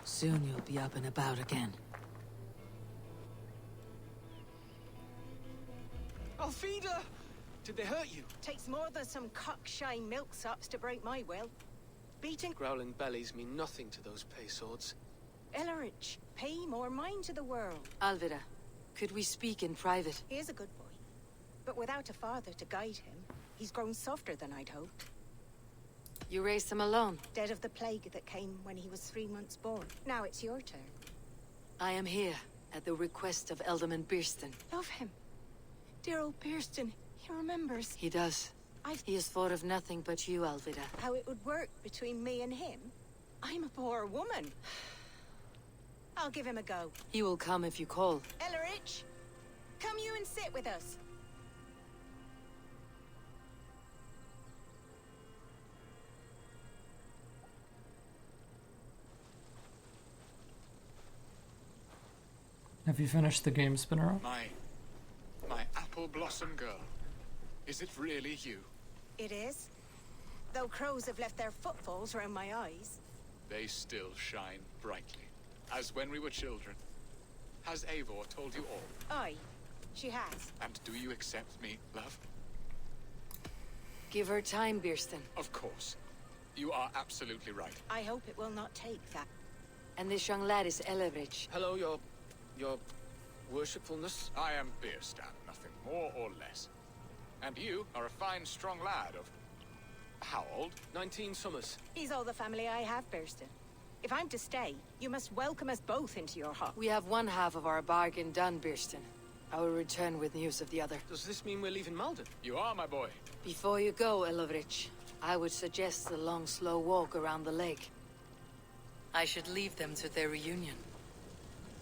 Soon you'll be up and about again. Alfida! Did they hurt you? Takes more than some cockshy milksops to break my will. Beating Growling bellies mean nothing to those pay swords. Elrich, pay more mind to the world. Alvida, could we speak in private? He is a good boy. But without a father to guide him, he's grown softer than I'd hoped. You raised him alone? Dead of the plague that came when he was 3 months born. Now it's your turn. I am here, at the request of Alderman Beerston. Love him. Dear old Beerston, he remembers. He does. He has thought of nothing but you, Alvida. How it would work between me and him? I'm a poor woman. I'll give him a go. He will come if you call. Elrich, come you and sit with us. Have you finished the game, Spinner? My apple blossom girl. Is it really you? It is. Though crows have left their footfalls around my eyes. They still shine brightly, as when we were children. Has Eivor told you all? Aye, she has. And do you accept me, love? Give her time, Beerston. Of course. You are absolutely right. I hope it will not take that. And this young lad is Elrich. Hello, your worshipfulness. I am Beerstan, nothing more or less. And you are a fine, strong lad of... how old? 19 summers. He's all the family I have, Beerston. If I'm to stay, you must welcome us both into your hut. We have one half of our bargain done, Beerston. I will return with news of the other. Does this mean we're leaving Malden? You are, my boy. Before you go, Eurvicscire, I would suggest a long, slow walk around the lake. I should leave them to their reunion.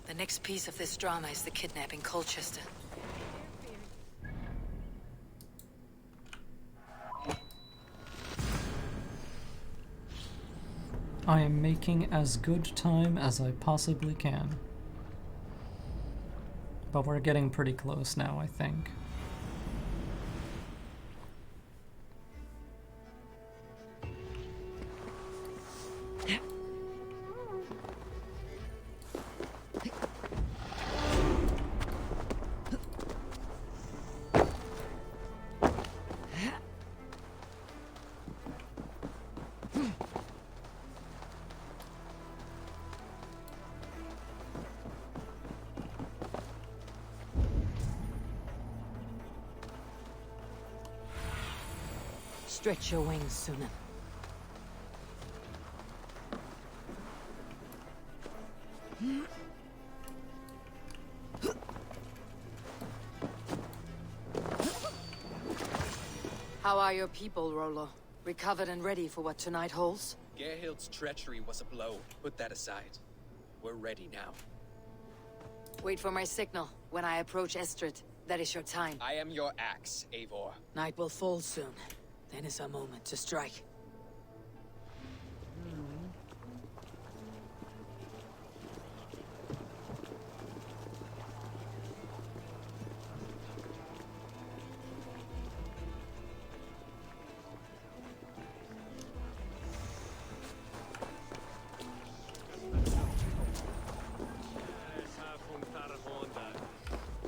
The next piece of this drama is the kidnapping Colchester. I am making as good time as I possibly can. But we're getting pretty close now, I think. Stretch your wings, Sunan. How are your people, Rollo? Recovered and ready for what tonight holds? Gerhild's treachery was a blow. Put that aside. We're ready now. Wait for my signal. When I approach Estrid, that is your time. I am your axe, Eivor. Night will fall soon. Then is our moment to strike.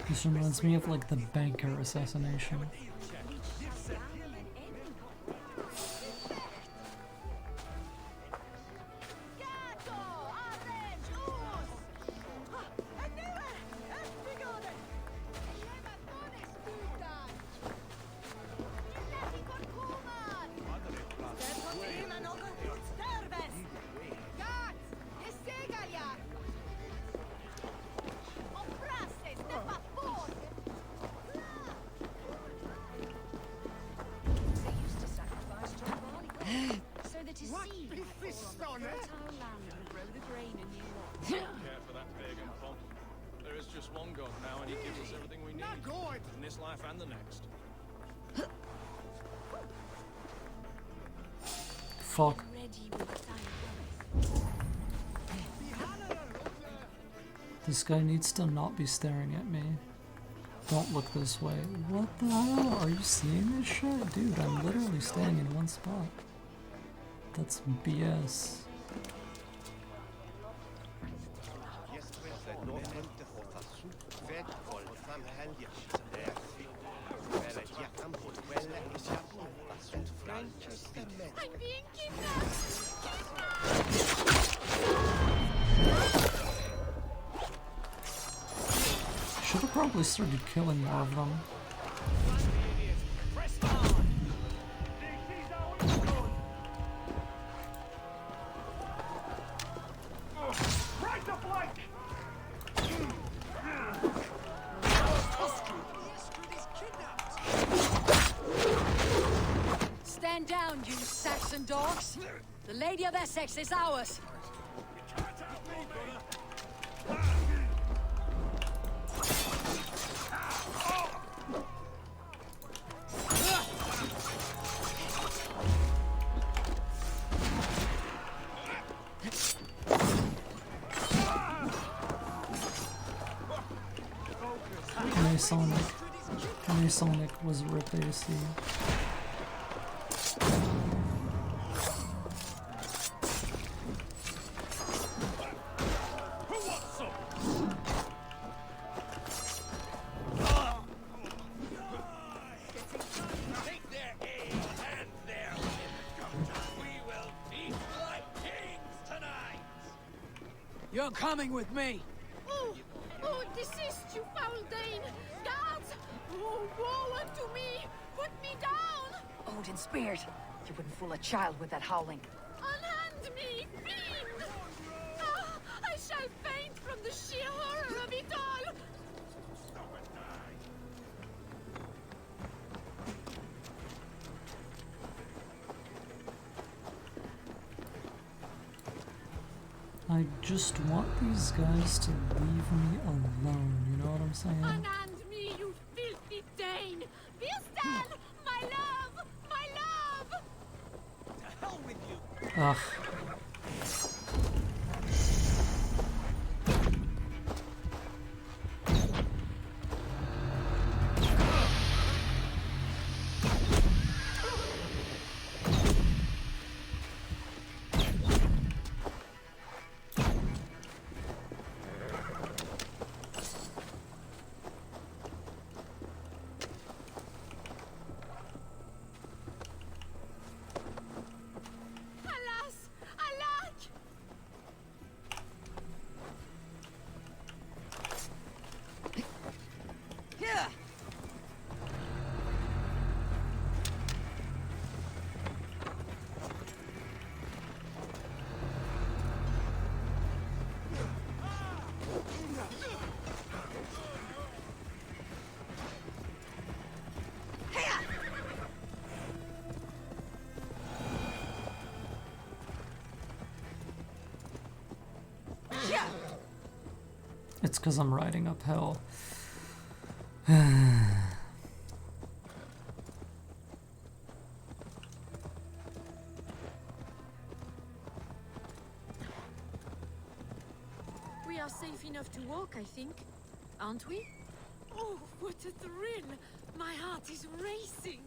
This reminds me of like the banker assassination. Fuck. This guy needs to not be staring at me. Don't look this way. What the hell? Are you seeing this shit? Dude, I'm literally staying in one spot. That's BS. I'm being kidnapped! Should have probably started killing more of them. Stand down, you Saxon dogs! The Lady of Essex is ours! Sonic was rip AC. You're coming with me! Oh, desist, you foul Dane! Guards! Oh, woe unto me! Put me down! Odin spared! You wouldn't fool a child with that howling. Unhand me, fiend! Ah, I shall faint from the sheer horror of it all! I just want these guys to leave me alone, you know what I'm saying? Unhand me, you filthy Dane! Bilstan! My love! My love! To hell with you! Ugh. Alas! Alack! Yeah. It's because I'm riding uphill. We are safe enough to walk, I think. Aren't we? Oh, what a thrill! My heart is racing!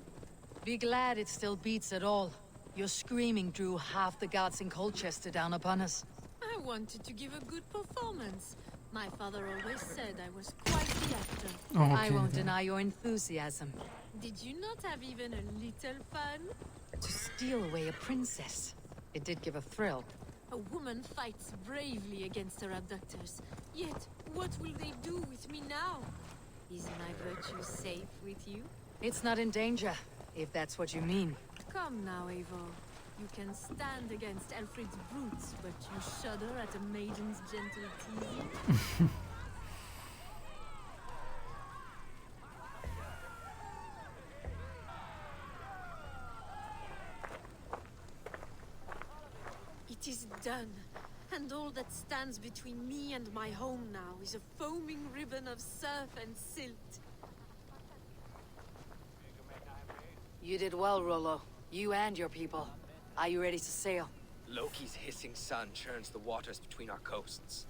Be glad it still beats at all. Your screaming drew half the guards in Colchester down upon us. I wanted to give a good performance. My father always said I was quite the actor. I won't deny your enthusiasm. Did you not have even a little fun? To steal away a princess. It did give a thrill. A woman fights bravely against her abductors. Yet, what will they do with me now? Is my virtue safe with you? It's not in danger, if that's what you mean. Come now, Eivor. You can stand against Alfred's brutes, but you shudder at a maiden's gentle teasing? It is done, and all that stands between me and my home now is a foaming ribbon of surf and silt. You did well, Rollo. You and your people. Are you ready to sail? Loki's hissing sun churns the waters between our coasts.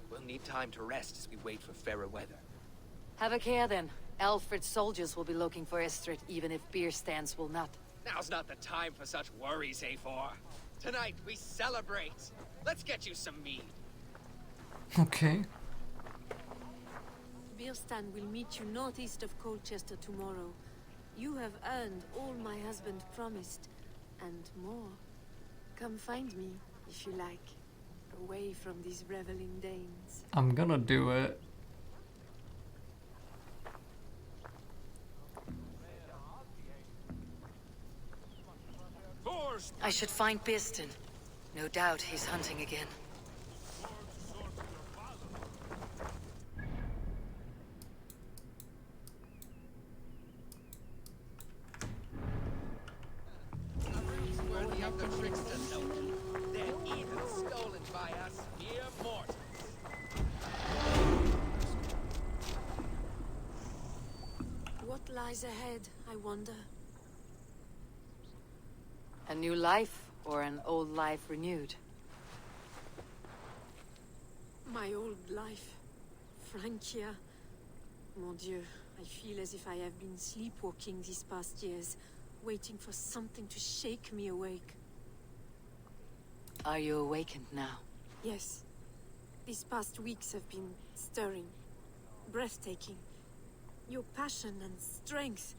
We'll need time to rest as we wait for fairer weather. Have a care then. Alfred's soldiers will be looking for Estrid, even if beer stands will not. Now's not the time for such worries, Eivor. Tonight we celebrate. Let's get you some mead. Okay. Birstan will meet you northeast of Colchester tomorrow. You have earned all my husband promised, and more. Come find me, if you like, away from these reveling Danes. I'm gonna do it. I should find Birstan. No doubt he's hunting again. Worthy of the trickster, Loki. They're even stolen by us mere mortals. What lies ahead, I wonder? A new life, or an old life renewed? My old life. Francia. Mon Dieu, I feel as if I have been sleepwalking these past years, waiting for something to shake me awake. Are you awakened now? Yes. These past weeks have been stirring. Breathtaking. Your passion and strength.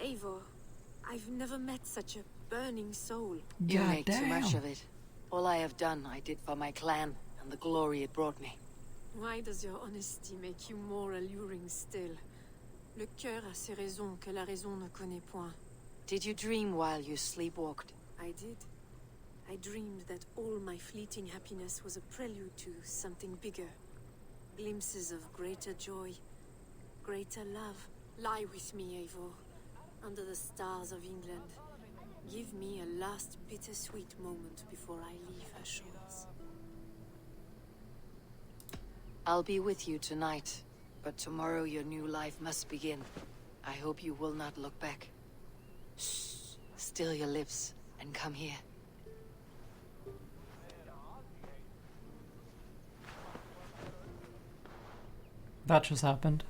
Eivor, I've never met such a burning soul. You make too much of it. All I have done, I did for my clan, and the glory it brought me. Why does your honesty make you more alluring still? Le cœur a ses raisons que la raison ne connaît point. Did you dream while you sleepwalked? I did. I dreamed that all my fleeting happiness was a prelude to something bigger. Glimpses of greater joy, greater love. Lie with me, Eivor, under the stars of England. Give me a last bittersweet moment before I leave her shores. I'll be with you tonight, but tomorrow your new life must begin. I hope you will not look back. Shh. Still your lips and come here. That just happened.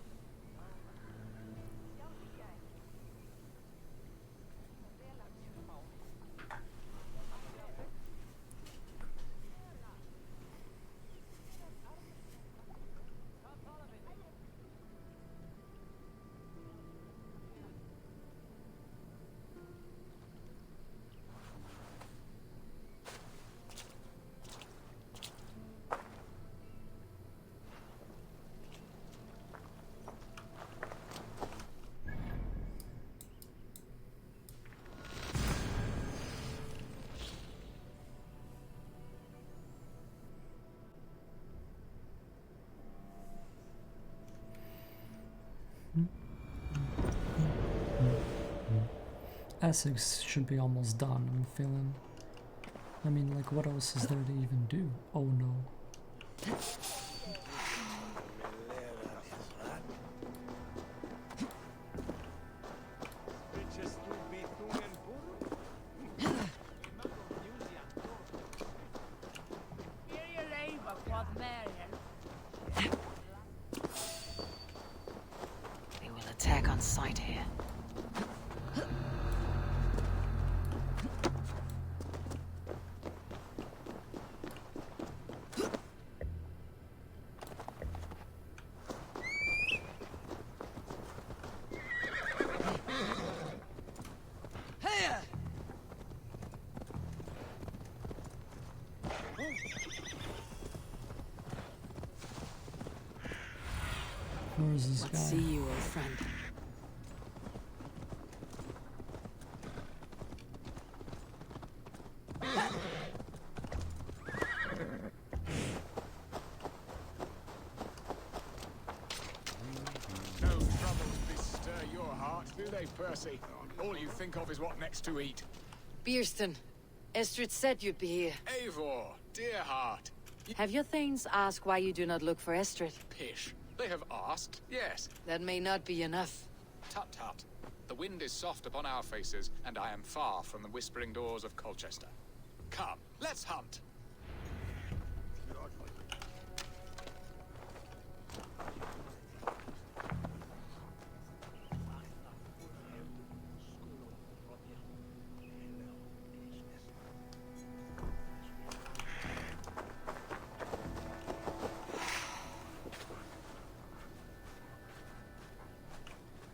Essex should be almost done, I'm feeling. I mean, like, what else is there to even do? Oh no. They will attack on sight here. Where's this Let's guy? see you, old friend. No troubles bestir your heart, do they, Percy? All you think of is what next to eat. Bierston, Estrid said you'd be here. Eivor, dear heart. Have your thanes asked why you do not look for Estrid? Pish. They have asked, yes. That may not be enough. Tut-tut. The wind is soft upon our faces, and I am far from the whispering doors of Colchester. Come, let's hunt.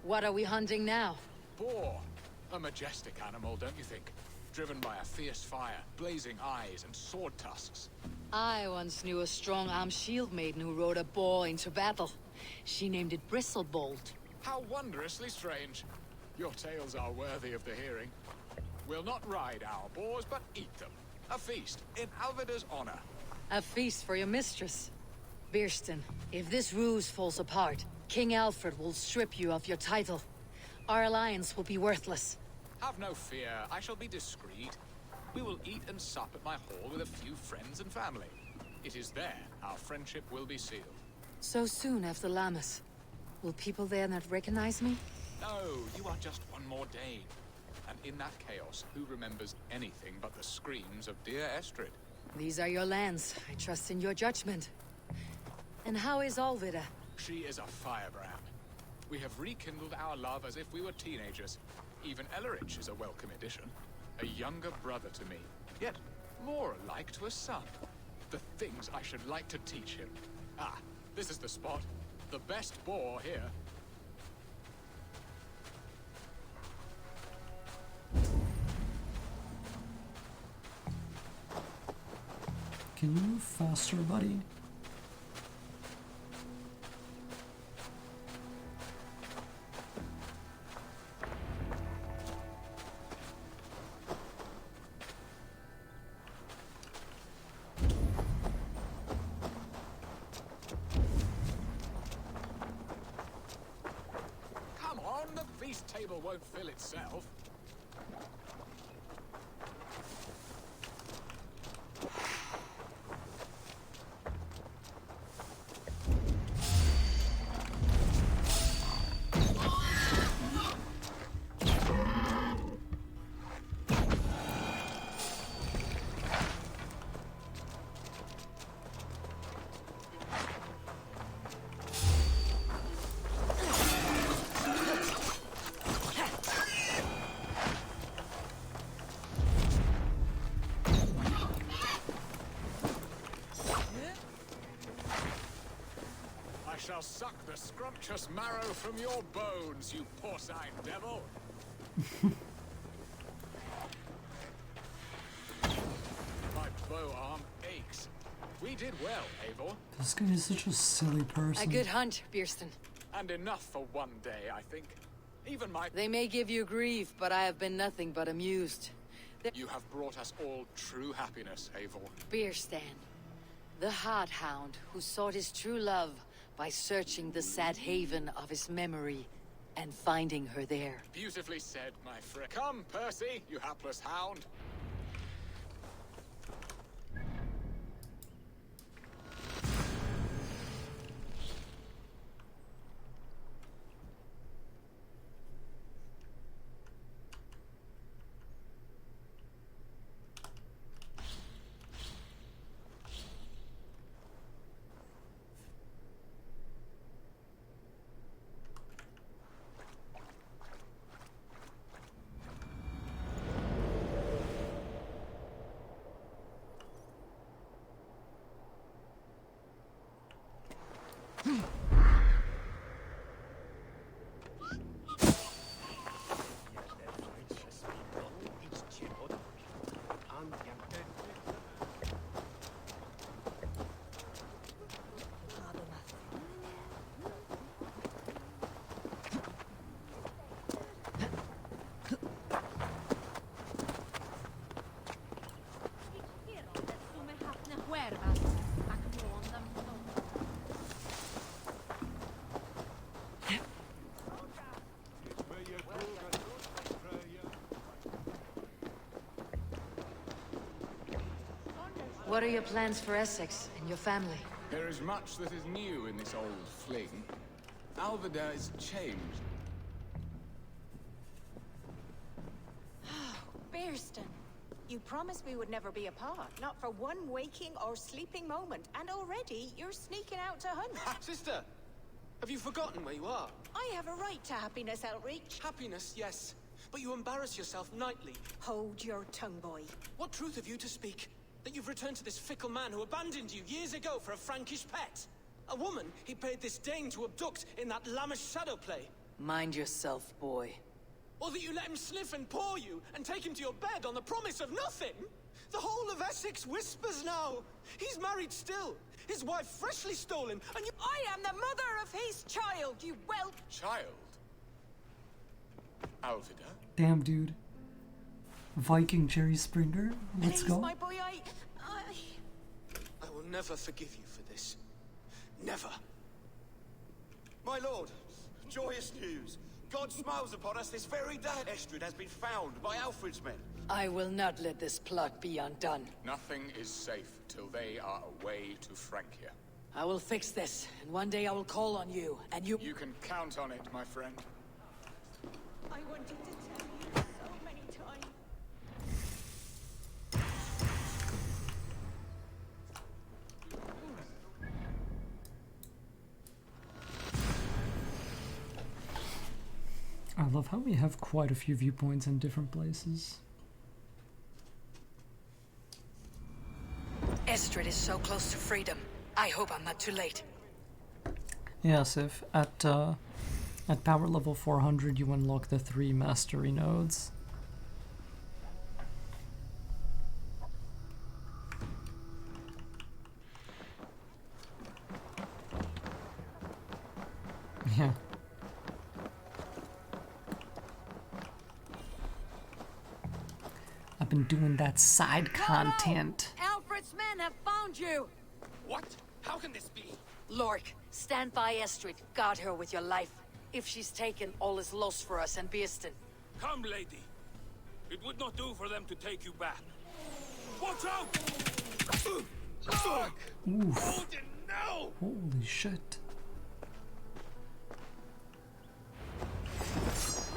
What are we hunting now? Boar. A majestic animal, don't you think? Driven by a fierce fire, blazing eyes, and sword tusks. I once knew a strong-armed shield maiden who rode a boar into battle. She named it Bristlebolt. How wondrously strange. Your tales are worthy of the hearing. We'll not ride our boars, but eat them. A feast, in Alvida's honor. A feast for your mistress. Bierston, if this ruse falls apart, King Alfred will strip you of your title. Our alliance will be worthless. Have no fear, I shall be discreet. We will eat and sup at my hall with a few friends and family. It is there our friendship will be sealed. So soon after Lammas. Will people there not recognize me? No, you are just one more day. And in that chaos, who remembers anything but the screams of dear Estrid? These are your lands. I trust in your judgment. And how is Alvida? She is a firebrand. We have rekindled our love as if we were teenagers. Even Ellerich is a welcome addition. A younger brother to me, yet more alike to a son. The things I should like to teach him. Ah, this is the spot. The best boar here. Can you move faster, buddy? Come on, the feast table won't fill itself. the scrumptious marrow from your bones, you porcine devil! My bow arm aches. We did well, Eivor. This guy is such a silly person. A good hunt, Bierston. And enough for one day, I think. Even my... They may give you grief, but I have been nothing but amused. You have brought us all true happiness, Eivor. Bierstan, the hard hound who sought his true love by searching the sad haven of his memory and finding her there. Beautifully said, my friend. Come, Percy, you hapless hound. What are your plans for Essex and your family? There is much that is new in this old fling. Alvida is changed. Bierston, you promised we would never be apart, not for one waking or sleeping moment, and already you're sneaking out to hunt. Sister, have you forgotten where you are? I have a right to happiness, Outreach. Happiness, yes, but you embarrass yourself nightly. Hold your tongue, boy. What truth have you to speak? That you've returned to this fickle man who abandoned you years ago for a Frankish pet? A woman he paid this Dane to abduct in that lammish shadow play? Mind yourself, boy. Or that you let him sniff and paw you and take him to your bed on the promise of nothing? The whole of Essex whispers now. He's married still. His wife freshly stolen, and you— I am the mother of his child, you whelp! Child? Alvida? Damn, dude. Viking Jerry Springer. Let's Please, go. my boy, I will never forgive you for this. Never. My lord, joyous news. God smiles upon us this very day. Estrid has been found by Alfred's men. I will not let this plot be undone. Nothing is safe till they are away to Francia. I will fix this, and one day I will call on you, and you— You can count on it, my friend. I wanted to tell you so many times. I love how we have quite a few viewpoints in different places. Estrid is so close to freedom. I hope I'm not too late. Yes, if at power level 400 you unlock the 3 mastery nodes. Yeah. I've been doing that side content. Alfred's men have found you! What? How can this be? Lork, stand by Estrid. Guard her with your life. If she's taken, all is lost for us and Bierston. Come, lady. It would not do for them to take you back. Watch out! Oof. No! Holy shit.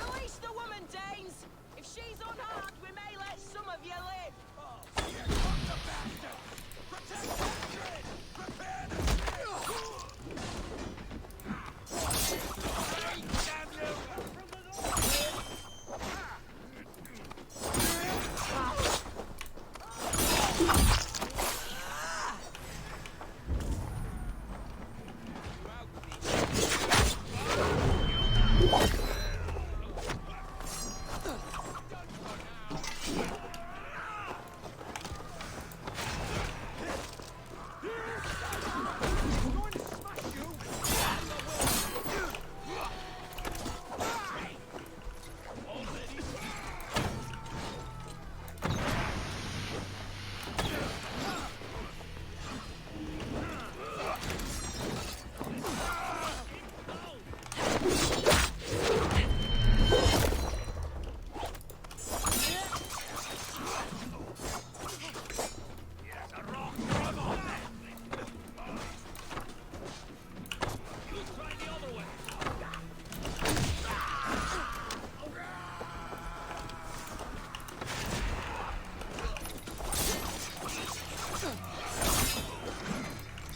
Release the woman, Danes! If she's unharmed, we may let some of you live! Oh, here comes the bastard! Protect Estrid! Prepare the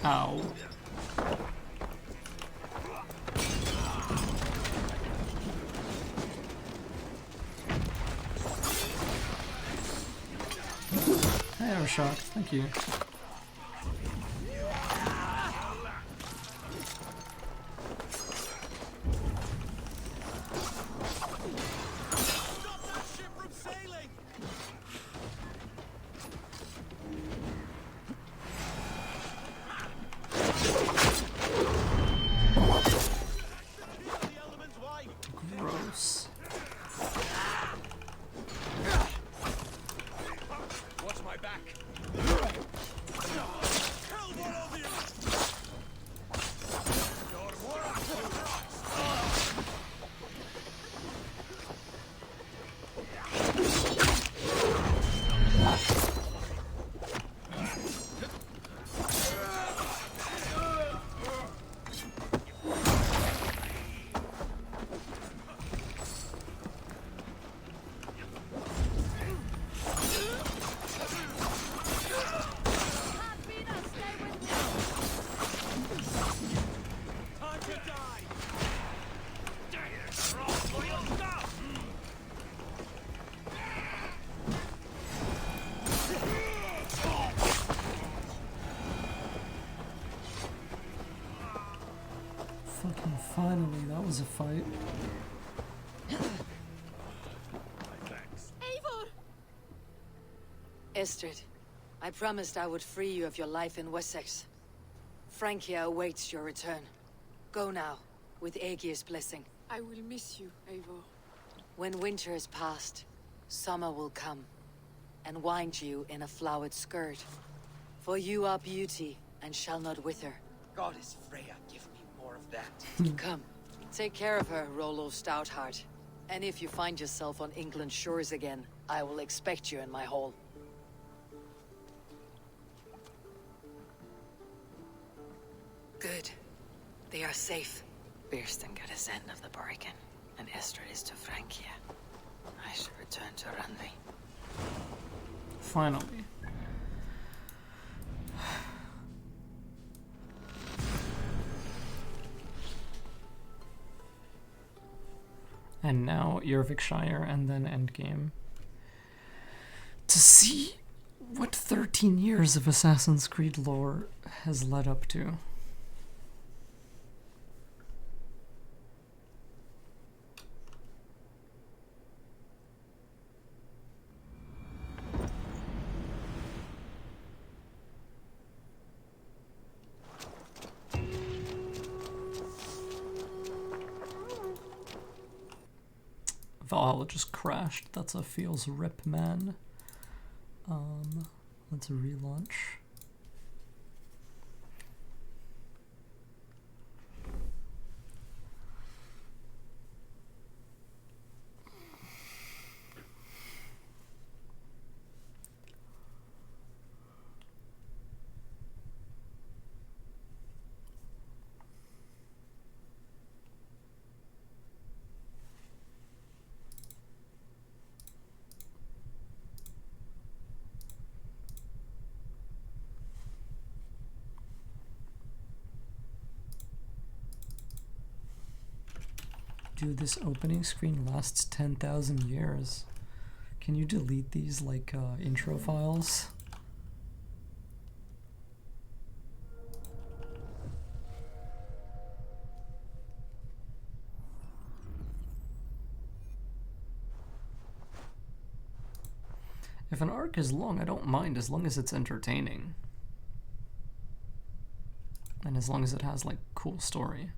Ow. Hey, I was shocked. Thank you. Gross. Watch my back. Fucking finally, that was a fight. Estrid, I promised I would free you of your life in Wessex. Francia awaits your return. Go now, with Aegir's blessing. I will miss you, Eivor. When winter is past, summer will come, and wind you in a flowered skirt. For you are beauty, and shall not wither. Goddess Freya, give me more of that. Come, take care of her, Rollo Stoutheart. And if you find yourself on England's shores again, I will expect you in my hall. Good. They are safe. Birsten got his end of the bargain, and Estrid is to Francia. I should return to Randvi. Finally. And now Eurvicscire and then Endgame. To see what 13 years of Assassin's Creed lore has led up to. Valhalla just crashed. That's a feels rip, man. Let's relaunch. Dude, this opening screen lasts 10,000 years. Can you delete these like intro files? If an arc is long, I don't mind as long as it's entertaining. And as long as it has like cool story.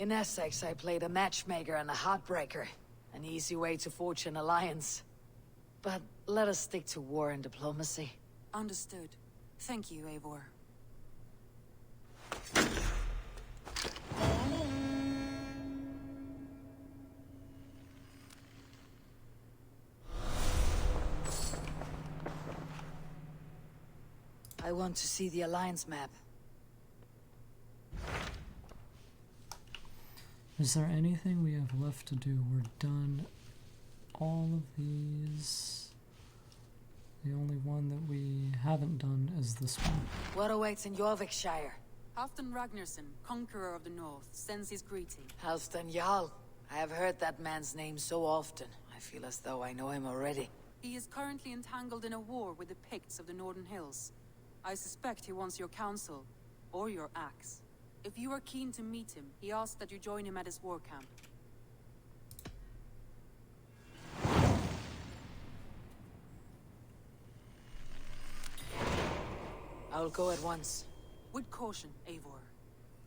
In Essex, I played a matchmaker and a heartbreaker. An easy way to forge an alliance. But let us stick to war and diplomacy. Understood. Thank you, Eivor. I want to see the alliance map. Is there anything we have left to do? We're done all of these. The only one that we haven't done is this one. What awaits in Eurvicscire? Halfdan Ragnarsson, conqueror of the north, sends his greeting. Halfdan Jarl. I have heard that man's name so often. I feel as though I know him already. He is currently entangled in a war with the Picts of the Northern Hills. I suspect he wants your counsel, or your axe. If you are keen to meet him, he asks that you join him at his war camp. I'll go at once. With caution, Eivor.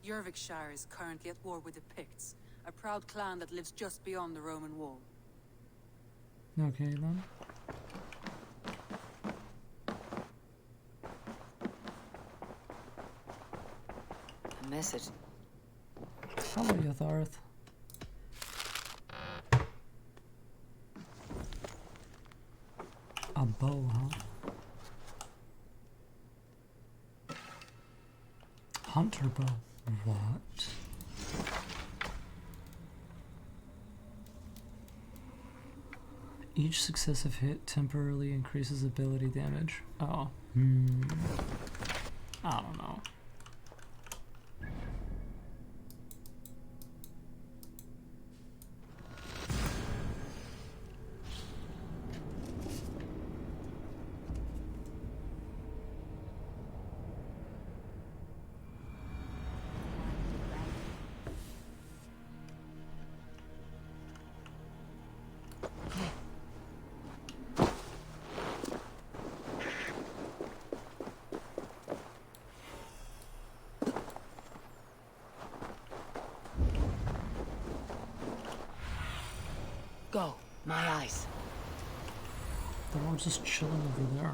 Eurvicscire is currently at war with the Picts, a proud clan that lives just beyond the Roman wall. Okay then. A message. Hello, Yatharth. A bow, huh? Hunter bow. What? Each successive hit temporarily increases ability damage. Oh. I don't know. Go. My eyes. They're all just chilling over there.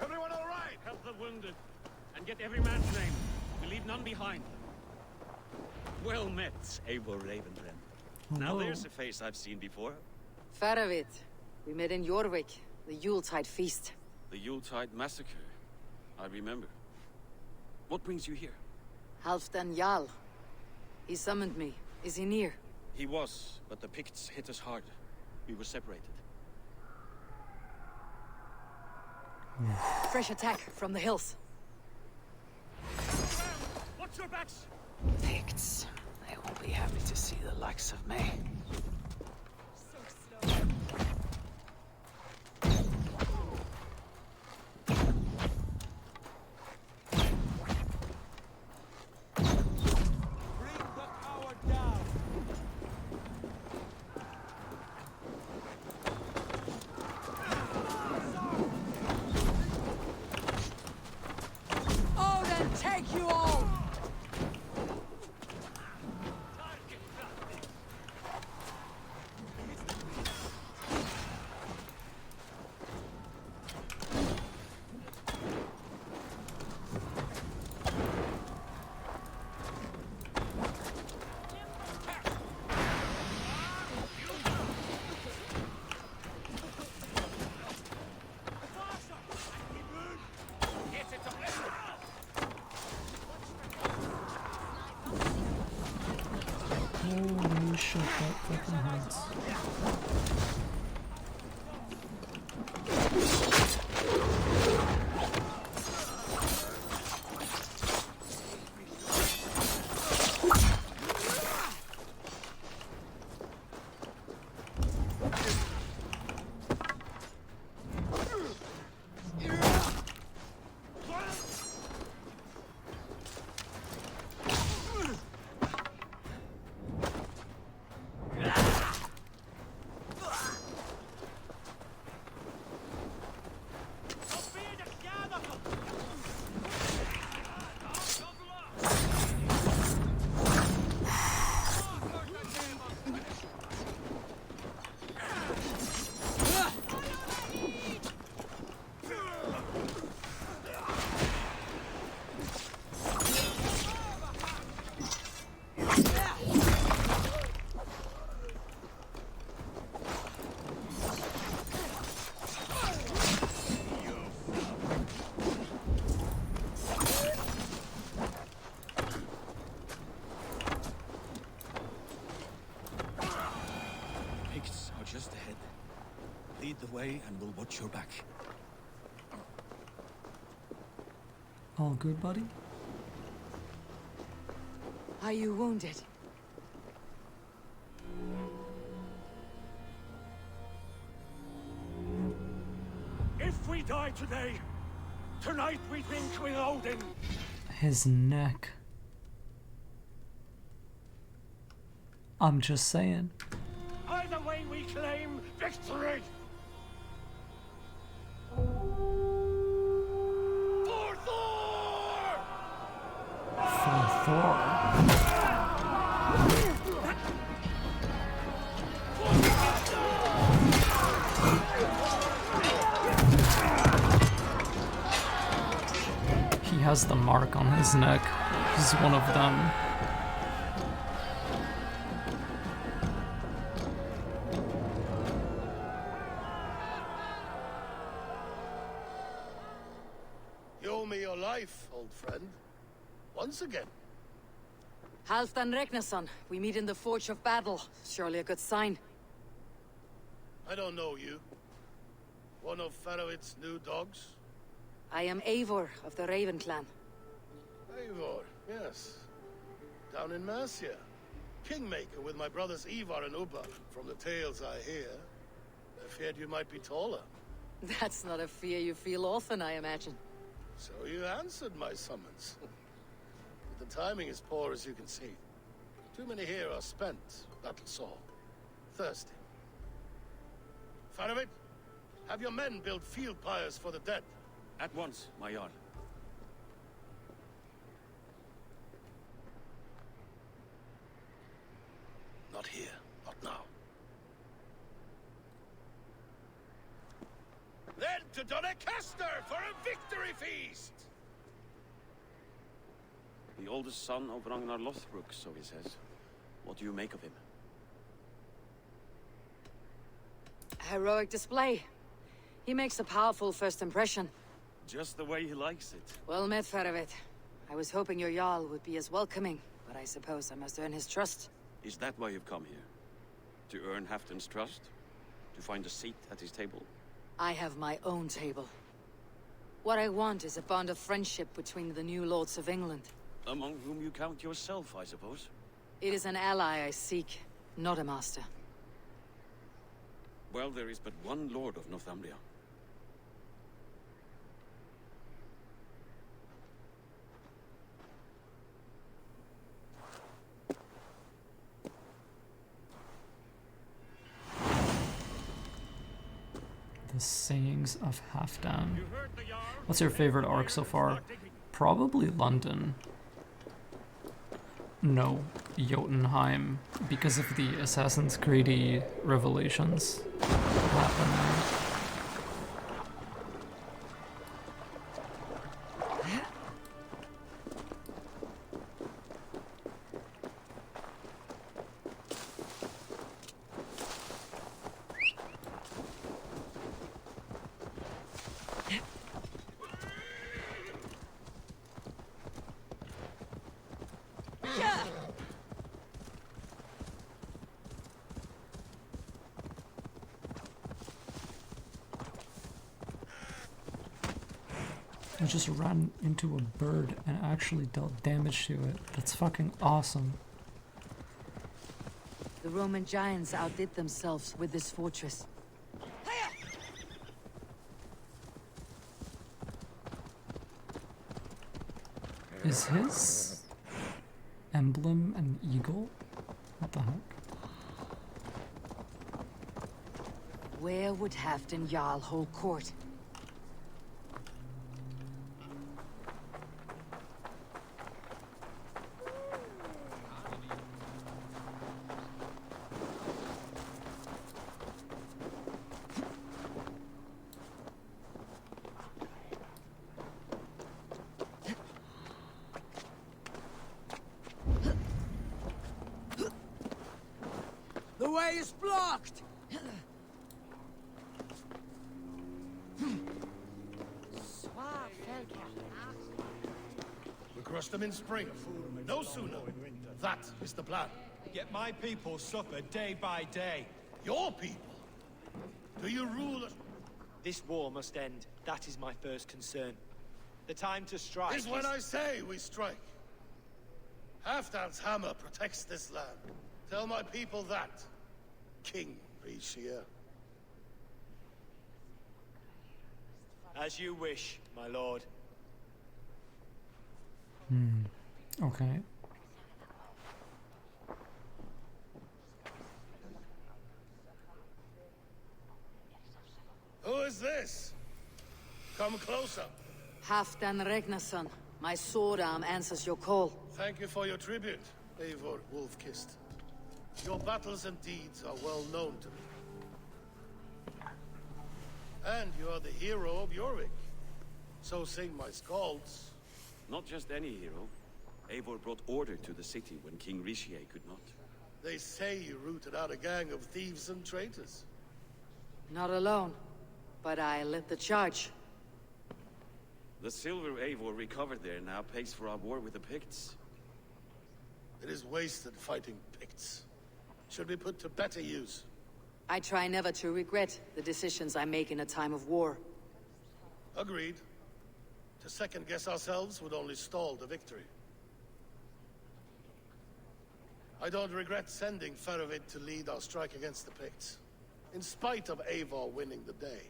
Everyone all right? Help the wounded. And get every man's name. We leave none behind. Well met, Eivor Ravenbrand. Now there's a face I've seen before. Faravit. We met in Jorvik, the Yuletide feast. The Yuletide massacre. I remember. What brings you here? Halfdan Jarl. He summoned me. Is he near? He was, but the Picts hit us hard. We were separated. Fresh attack from the hills. Watch your backs! Picts. They won't be happy to see the likes of me. Holy shit, that fucking hurts. lead the way and we'll watch your back. All good, buddy? Are you wounded? If we die today, tonight we drink with Odin. His neck. I'm just saying. Either way we claim victory. For Thor! For Thor. He has the mark on his neck. He's one of them. You owe me your life, old friend. Once again. Halfdan Regnason, we meet in the Forge of Battle. Surely a good sign. I don't know you. One of Faroid's new dogs? I am Eivor of the Raven clan. Eivor, yes. Down in Mercia. Kingmaker with my brothers Ivar and Ubba. From the tales I hear, I feared you might be taller. That's not a fear you feel often, I imagine. So you answered my summons. But the timing is poor, as you can see. Too many here are spent, battle-sore, thirsty. Faroid, have your men build field pyres for the dead. At once, my Jarl. Not here, not now. Then to Glowecester for a victory feast! The oldest son of Ragnar Lothbrok, so he says. What do you make of him? Heroic display. He makes a powerful first impression. Just the way he likes it. Well met, Faroid. I was hoping your Jarl would be as welcoming, but I suppose I must earn his trust. Is that why you've come here? To earn Halfdan's trust? To find a seat at his table? I have my own table. What I want is a bond of friendship between the new lords of England. Among whom you count yourself, I suppose? It is an ally I seek, not a master. Well, there is but one lord of Northumbria. The Sayings of Halfdan. What's your favorite arc so far? Probably London. No, Jotunheim, because of the Assassin's Creed revelations happening. I just ran into a bird and actually dealt damage to it. That's fucking awesome. The Roman giants outdid themselves with this fortress. Is his emblem an eagle? What the heck? Where would Halfdan Jarl hold court? The way is blocked! We crush them in spring. No sooner. That is the plan. Yet my people suffer day by day. Your people? Do you rule us? This war must end. That is my first concern. The time to strike Is when I say we strike. Halfdan's hammer protects this land. Tell my people that, King Yggdrasil. As you wish, my lord. Okay. Who is this? Come closer. Halfdan Regnason. My sword arm answers your call. Thank you for your tribute, Eivor Wolf-Kissed. Your battles and deeds are well known to me. And you are the hero of Eurvik. So sing my skalds. Not just any hero. Eivor brought order to the city when King Yggdrasil could not. They say you rooted out a gang of thieves and traitors. Not alone, but I led the charge. The silver Eivor recovered there now pays for our war with the Picts. It is wasted fighting Picts. Should be put to better use. I try never to regret the decisions I make in a time of war. Agreed. To second-guess ourselves would only stall the victory. I don't regret sending Faravid to lead our strike against the Picts, in spite of Eivor winning the day.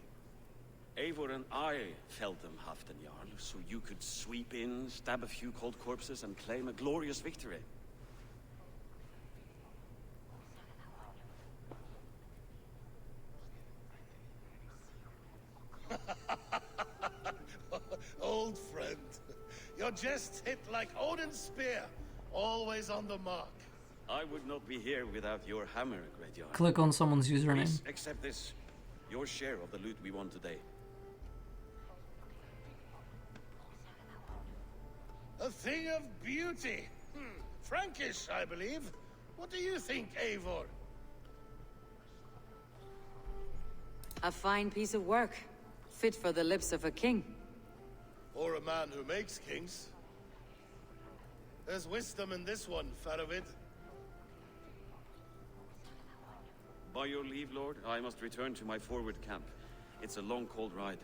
Eivor and I felled them, Halfdan Jarl, so you could sweep in, stab a few cold corpses, and claim a glorious victory. Old friend, your jest hit like Odin's spear, always on the mark. I would not be here without your hammer, Great Jarl. Click on someone's username. Please accept this. Your share of the loot we won today. A thing of beauty. Frankish, I believe. What do you think, Eivor? A fine piece of work. Fit for the lips of a king. Or a man who makes kings. There's wisdom in this one, Faravid. By your leave, Lord, I must return to my forward camp. It's a long, cold ride.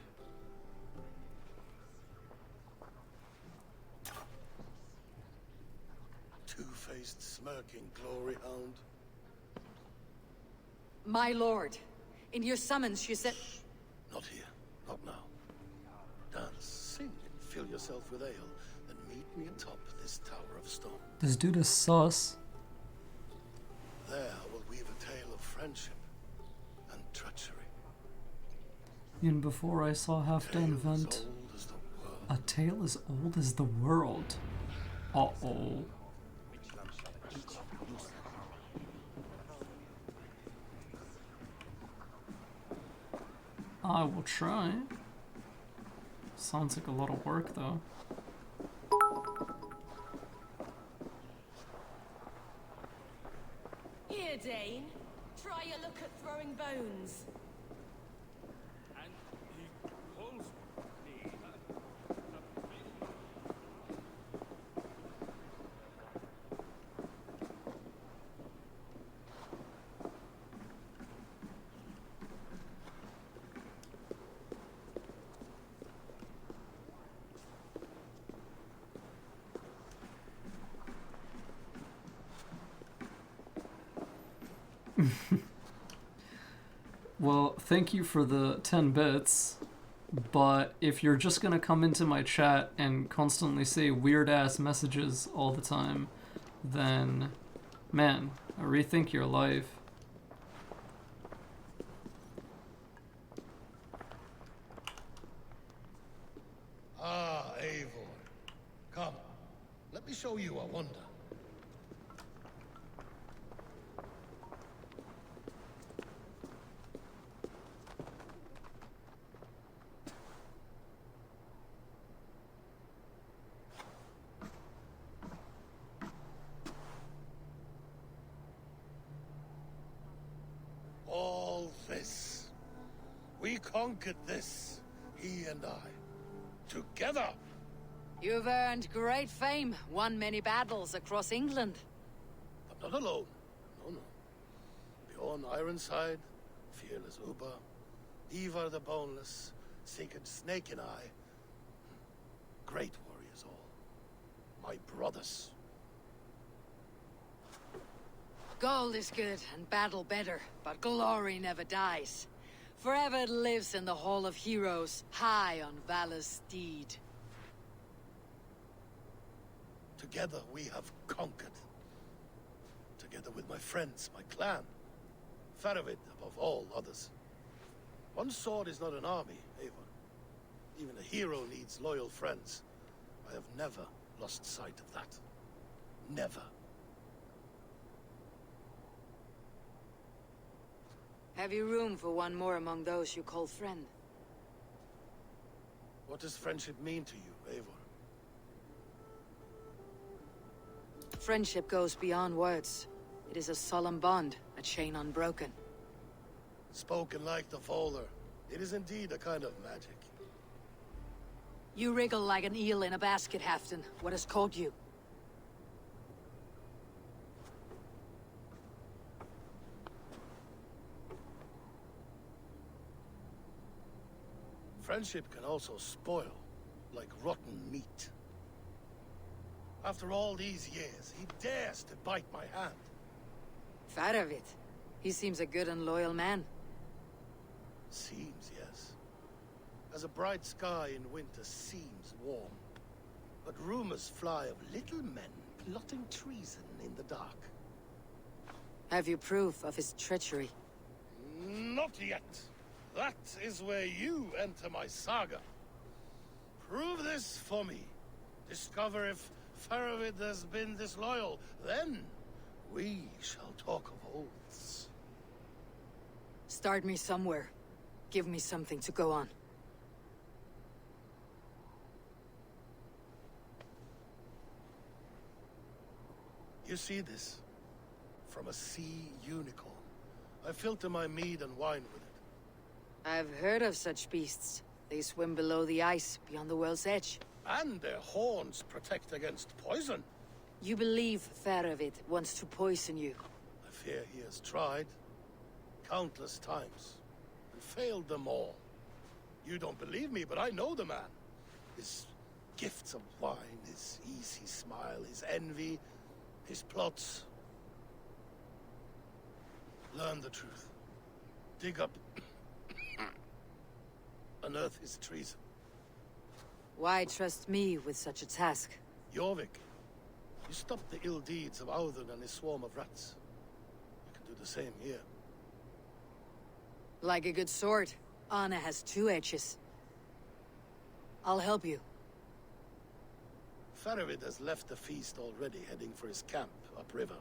Two-faced, smirking glory hound. My lord, in your summons you said... Not here. Not now. Dance, sing, and fill yourself with ale. Then meet me atop this tower of stone. This dude is sus. There I will weave a tale of friendship and treachery. And before I saw Halfdan vent, a tale as old as the world. Uh-oh. I will try. Sounds like a lot of work, though. Here, Dane. Try your luck at throwing bones. And he calls me Well, thank you for the 10 bits, but if you're just gonna come into my chat and constantly say weird-ass messages all the time, then, man, rethink your life. Ah, Eivor. Come, let me show you a wonder. All this. We conquered this, he and I. Together! You've earned great fame, won many battles across England. But not alone. No, no. Bjorn Ironside, fearless Uber, Ivar the Boneless, Sigurd Snake and I. Great warriors all. My brothers. Gold is good and battle better, but glory never dies. Forever it lives in the Hall of Heroes, high on Valor's steed. Together we have conquered. Together with my friends, my clan. Faravid above all others. One sword is not an army, Eivor. Even a hero needs loyal friends. I have never lost sight of that. Never. Have you room for one more among those you call friend? What does friendship mean to you, Eivor? Friendship goes beyond words. It is a solemn bond, a chain unbroken. Spoken like the Volar. It is indeed a kind of magic. You wriggle like an eel in a basket, Halfdan. What has caught you? Friendship can also spoil, like rotten meat. After all these years, he dares to bite my hand. Faravid. He seems a good and loyal man. Seems, yes. As a bright sky in winter seems warm. But rumors fly of little men plotting treason in the dark. Have you proof of his treachery? Not yet. That is where you enter my saga. Prove this for me. Discover if Faravid has been disloyal. Then we shall talk of oaths. Start me somewhere. Give me something to go on. You see this? From a sea unicorn. I filter my mead and wine with it. I've heard of such beasts. They swim below the ice, beyond the world's edge. And their horns protect against poison. You believe Faravid wants to poison you? I fear he has tried. Countless times. And failed them all. You don't believe me, but I know the man. His gifts of wine, his easy smile, his envy, his plots. Learn the truth. Dig up... unearth his treason. Why trust me with such a task? Jorvik, you stopped the ill deeds of Audun and his swarm of rats. You can do the same here. Like a good sword, honor has two edges. I'll help you. Faravid has left the feast already, heading for his camp upriver.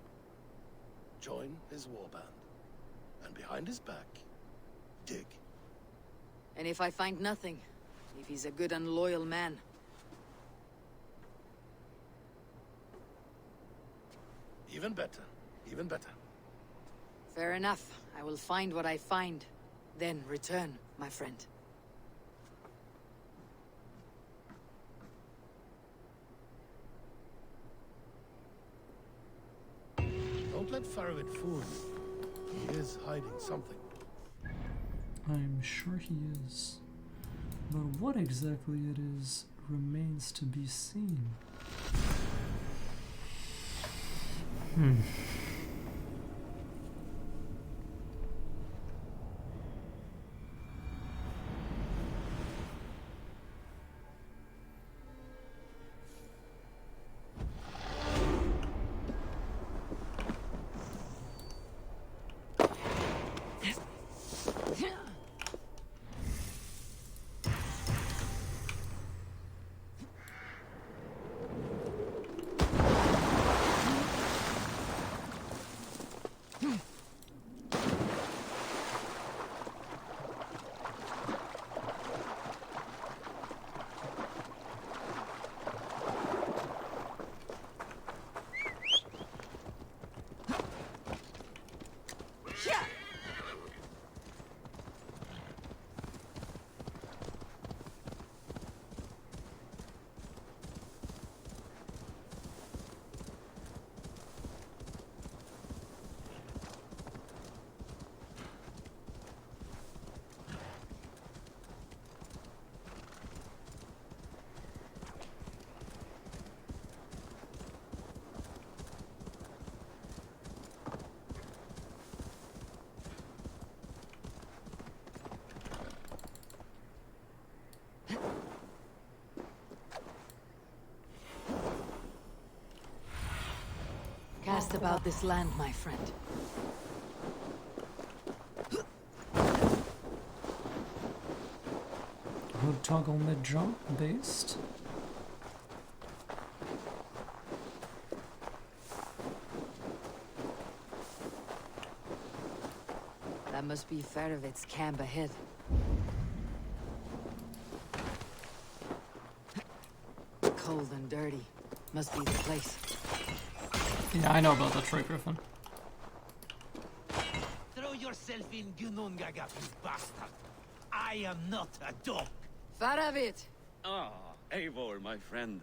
Join his warband. And behind his back, dig. And if I find nothing, if he's a good and loyal man, even better, even better. fair enough. I will find what I find, then return, my friend. Don't let Faravid fool you. He is hiding something. I'm sure he is. But what exactly it is remains to be seen. best about this land, my friend. Would toggle mid-jump based. That must be Farovit's camp ahead. Cold and dirty. Must be the place. Yeah, I know about the Troy Griffin. Throw yourself in Gunungaga, you bastard. I am not a dog. Farovit! Ah, Eivor, my friend.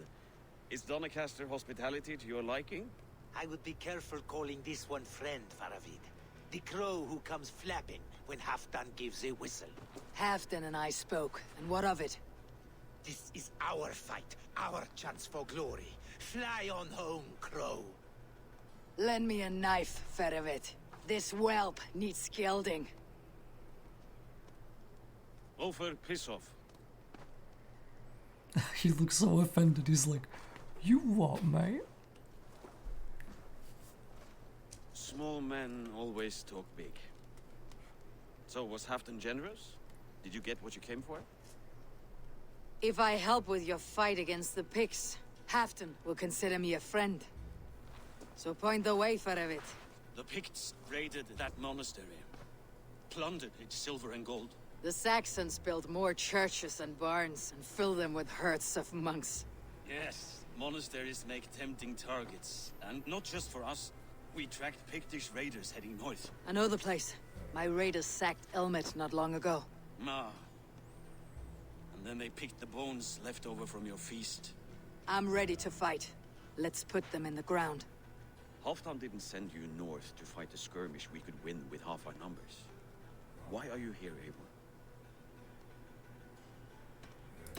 Is Doncaster hospitality to your liking? I would be careful calling this one friend, Faravid. The crow who comes flapping when Halfdan gives a whistle. Halfdan and I spoke, and what of it? This is our fight, our chance for glory. Fly on home, crow. Lend me a knife, Farovit. This whelp needs gelding. Over, piss off. He looks so offended. He's like, "You what, mate?" Small men always talk big. So, was Halfdan generous? Did you get what you came for? If I help with your fight against the Picts, Halfdan will consider me a friend. So point the way, Farovit. The Picts raided that monastery. Plundered its silver and gold. The Saxons built more churches and barns and filled them with herds of monks. Yes, monasteries make tempting targets. And not just for us. We tracked Pictish raiders heading north. I know the place. My raiders sacked Elmet not long ago. Ah. And then they picked the bones left over from your feast. I'm ready to fight. Let's put them in the ground. Halfdan didn't send you north to fight a skirmish we could win with half our numbers. Why are you here, Eivor?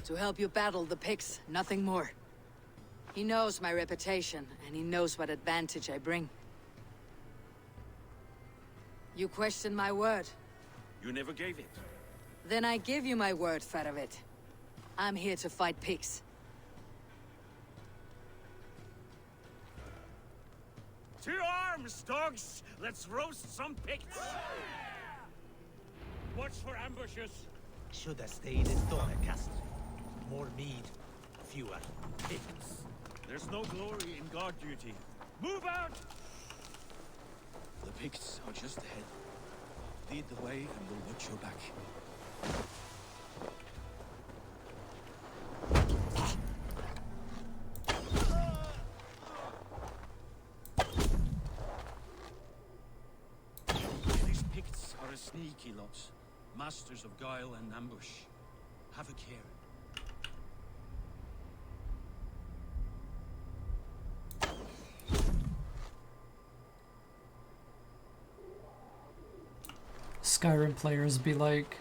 To help you battle the Picts, nothing more. He knows my reputation, and he knows what advantage I bring. You question my word. You never gave it. Then I give you my word, Farovit. I'm here to fight Picts. To arms, dogs! Let's roast some Picts! Watch for ambushes! Should have stayed in Doncaster. More mead, fewer Picts. There's no glory in guard duty. Move out! The Picts are just ahead. Lead the way and we'll watch your back. These Picts are a sneaky lot. Masters of guile and ambush. Have a care. Skyrim players be like,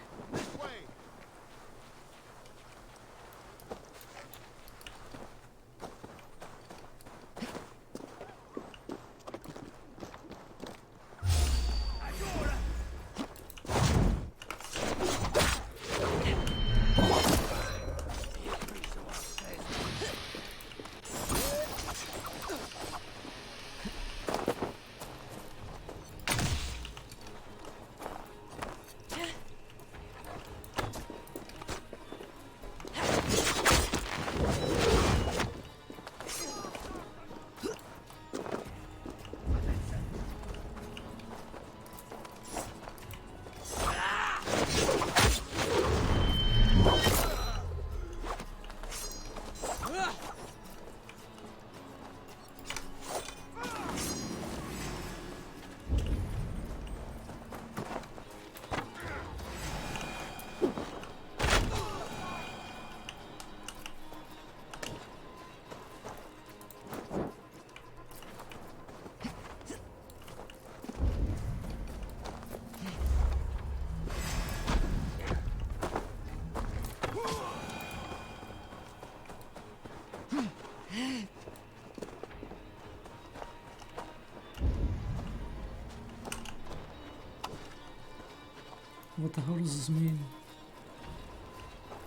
what the hell does this mean?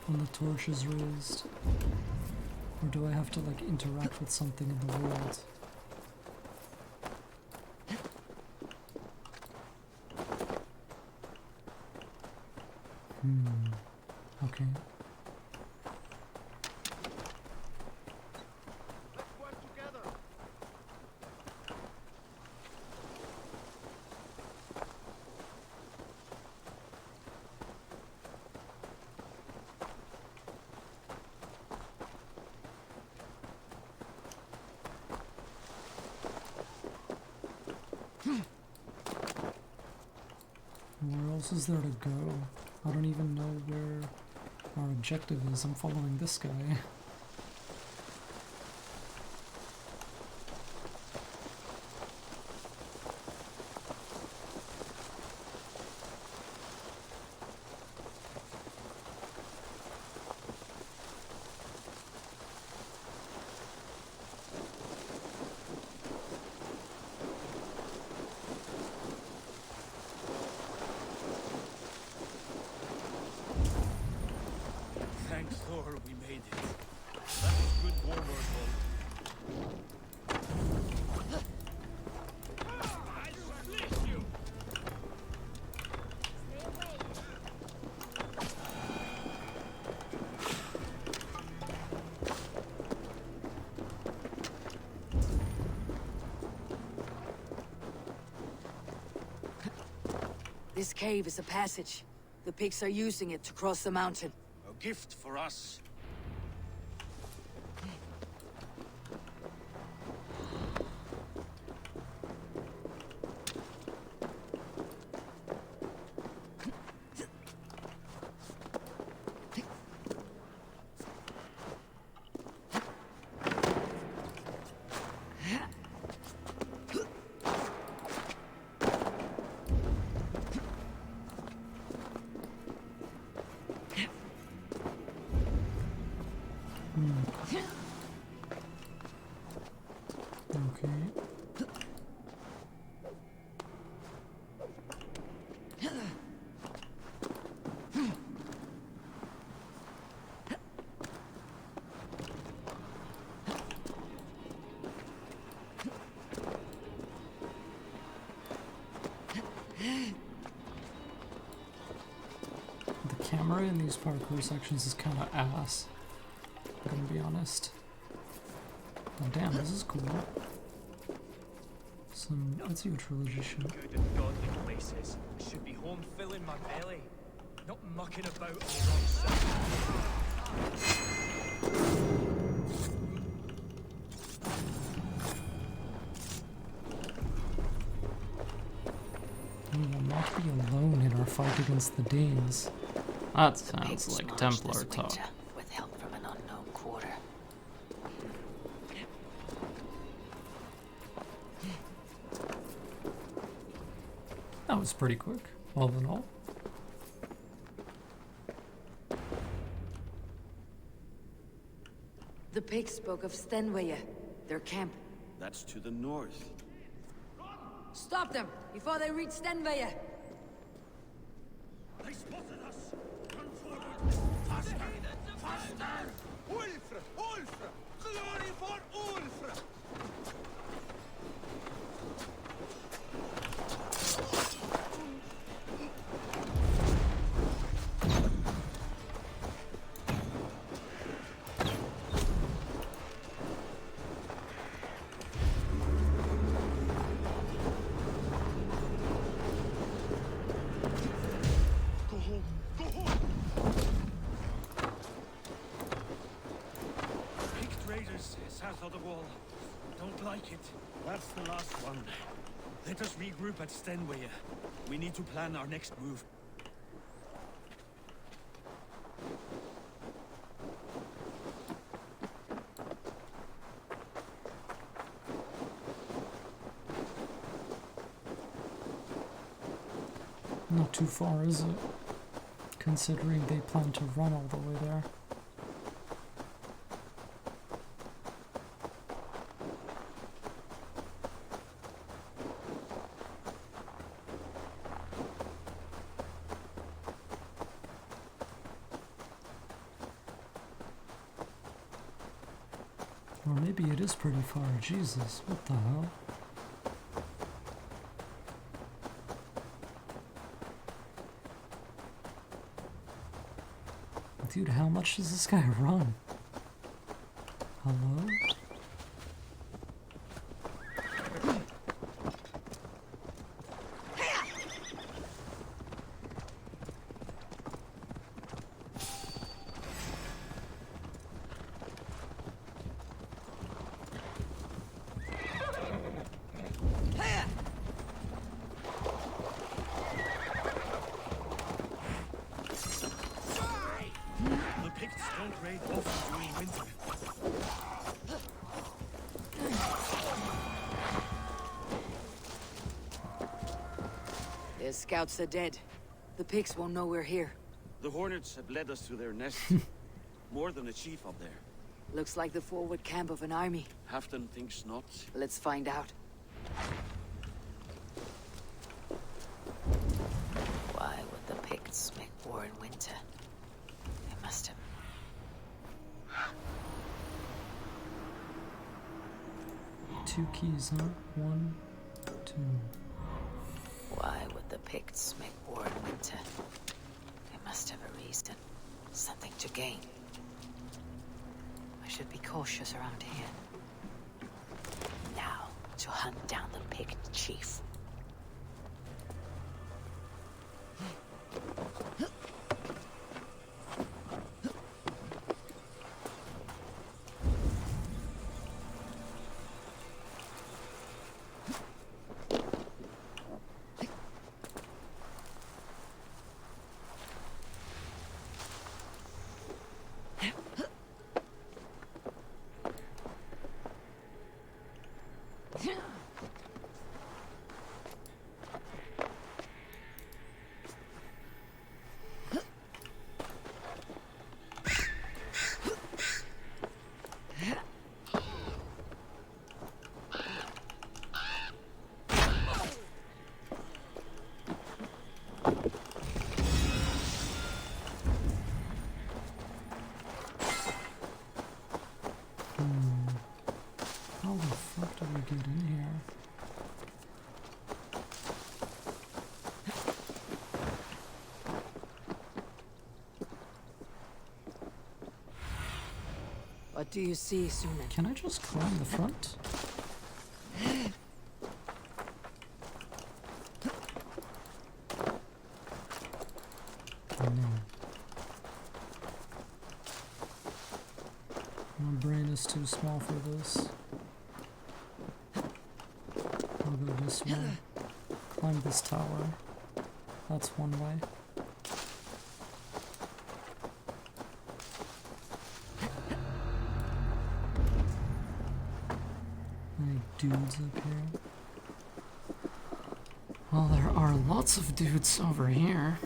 When the torch is raised? Or do I have to like interact with something in the world? Okay. Where else is there to go? I don't even know where our objective is. I'm following this guy. Thank Thor we made it. That was good war work, This cave is a passage. The pigs are using it to cross the mountain. a gift for us. Okay. The camera in these parkour sections is kind of ass. I'm gonna be honest. Oh damn, this is cool. Some Ezio trilogy shit. Good and godly places. Should be home filling my belly. Not mucking about on the wrong side. We will not be alone in our fight against the Danes. That sounds like Templar talk. With help from an unknown quarter. That was pretty quick, all in all. The pigs spoke of Stenwaya, their camp. That's to the north. Stop them before they reach Stenwaya. They spotted us! Run forward! Faster! Faster! Ulfra! Ulfra! Glory for Ulfra! South of the wall. Don't like it. That's the last one. Let us regroup at Stenwaya. We need to plan our next move. Not too far, is it? Considering they plan to run all the way there. Or maybe it is pretty far. Jesus, what the hell? Dude, how much does this guy run? Hello? The Picts don't raid often during winter. Their scouts are dead. The Picts won't know we're here. The Hornets have led us to their nest. More than a chief up there. Looks like the forward camp of an army. Halfdan thinks not. Let's find out. Why would the Picts make war in winter? They must have. Two keys, huh? 1, 2. Why would the Picts make war in winter? They must have a reason. Something to gain. I should be cautious around here. Now, to hunt down the Pict chief. How the fuck do we get in here? What do you see, Sunan? Can I just climb the front? Oh no. My brain is too small for this. I'll go this way. Climb this tower. That's one way. Any dudes up here? Well, there are lots of dudes over here.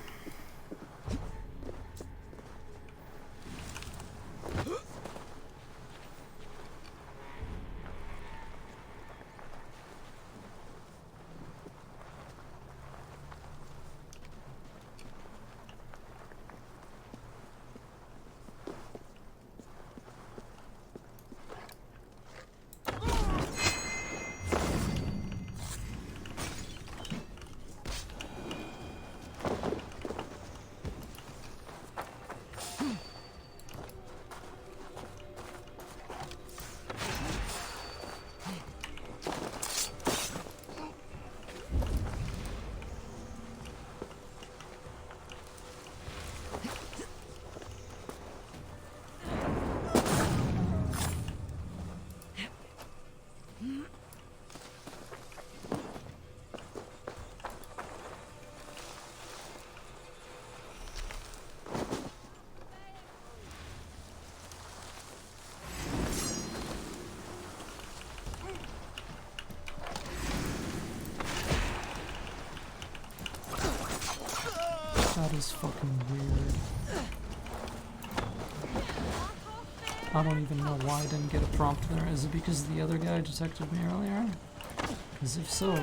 That is fucking weird. I don't even know why I didn't get a prompt there. Is it because the other guy detected me earlier? Because if so,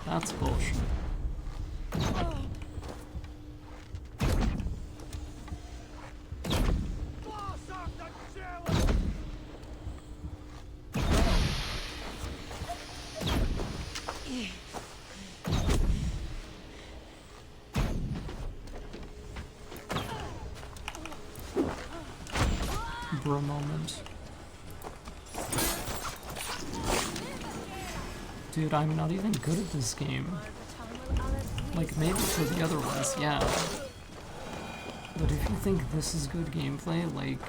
that's bullshit. for a moment. Dude, I'm not even good at this game. Like, maybe for the other ones, yeah. But if you think this is good gameplay, like...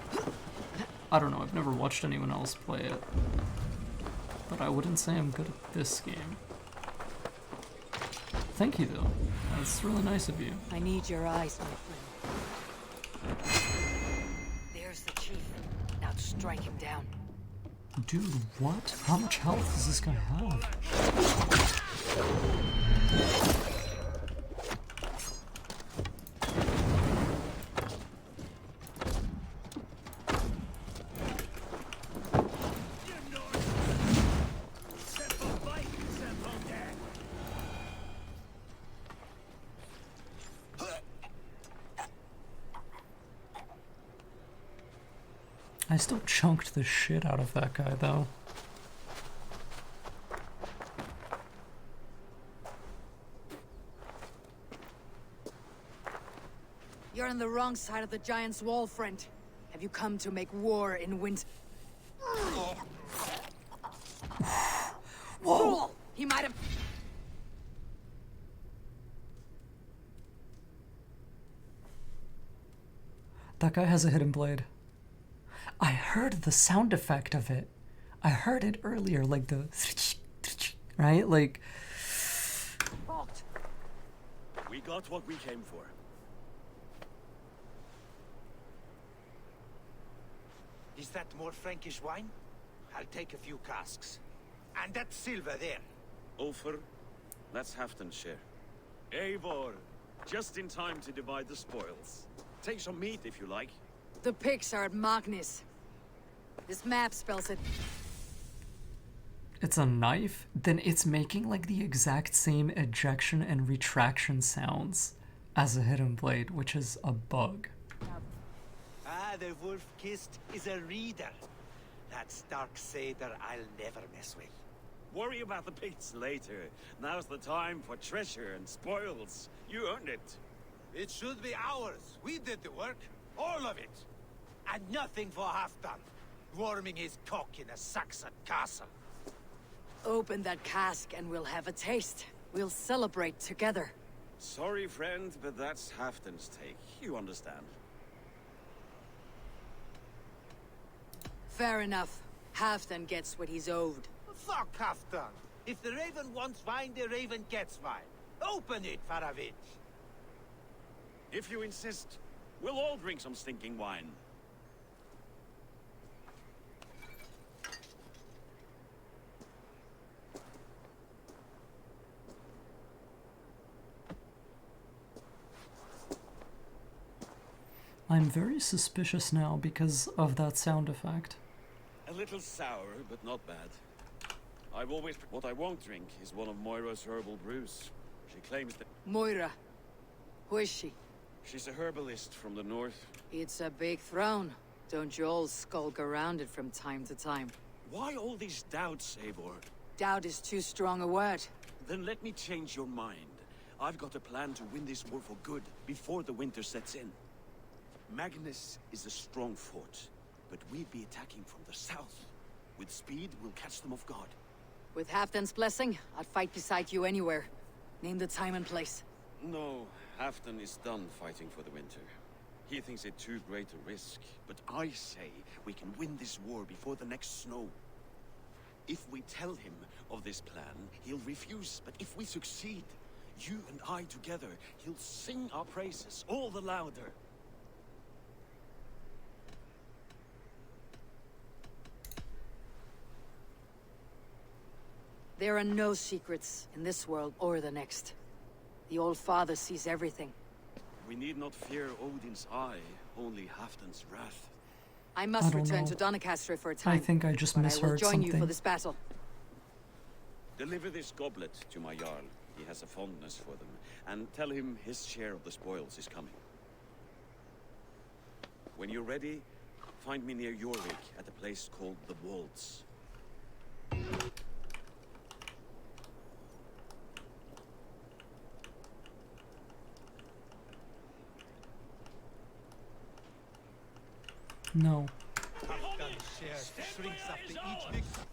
I don't know, I've never watched anyone else play it. But I wouldn't say I'm good at this game. Thank you, though. That's really nice of you. I need your eyes, my friend. There's the chief. Now strike him down. Dude, what? How much health does this guy have? I still chunked the shit out of that guy, though. You're on the wrong side of the giant's wall, friend. Have you come to make war in winter? Whoa! He might have... That guy has a hidden blade. I heard the sound effect of it. I heard it earlier, like the... Right? Like... We got what we came for. Is that more Frankish wine? I'll take a few casks. And that silver there. Ulfr, let's Halfdan share. Eivor, just in time to divide the spoils. Take some meat if you like. The pigs are at Magnus. This map spells it. It's a knife? Then it's making like the exact same ejection and retraction sounds as a hidden blade, which is a bug. Ah, the wolf-kissed is a reader. That stark satyr I'll never mess with. Worry about the pigs later. Now's the time for treasure and spoils. You earned it. It should be ours. We did the work. All of it. And nothing for Halfdan, warming his cock in a Saxon castle. Open that cask and we'll have a taste. We'll celebrate together. Sorry, friend, but that's Halfdan's take. You understand. Fair enough. Halfdan gets what he's owed. Fuck Halfdan. If the raven wants wine, the raven gets wine. Open it, Faravich. If you insist, we'll all drink some stinking wine. I'm very suspicious now because of that sound effect. A little sour, but not bad. What I won't drink is one of Moira's herbal brews. She claims that... Moira. Who is she? She's a herbalist from the north. It's a big throne. Don't you all skulk around it from time to time? Why all these doubts, Eivor? Doubt is too strong a word. Then let me change your mind. I've got a plan to win this war for good, before the winter sets in. Magnus is a strong fort, but we'd be attacking from the south. With speed, we'll catch them off guard. With Halfdan's blessing, I'd fight beside you anywhere. Name the time and place. No, Halfdan is done fighting for the winter. He thinks it too great a risk, but I say we can win this war before the next snow. If we tell him of this plan, he'll refuse, but if we succeed, you and I together, he'll sing our praises all the louder. There are no secrets in this world or the next. The Old Father sees everything. We need not fear Odin's eye, only Halfdan's wrath. I must don't return know. to Doncaster for a time. I think I just but I will misheard join you for something. this battle. Deliver this goblet to my Jarl. He has a fondness for them. And tell him his share of the spoils is coming. When you're ready, find me near Eurvik at a place called the Wolds. No. share shrinks after each victory.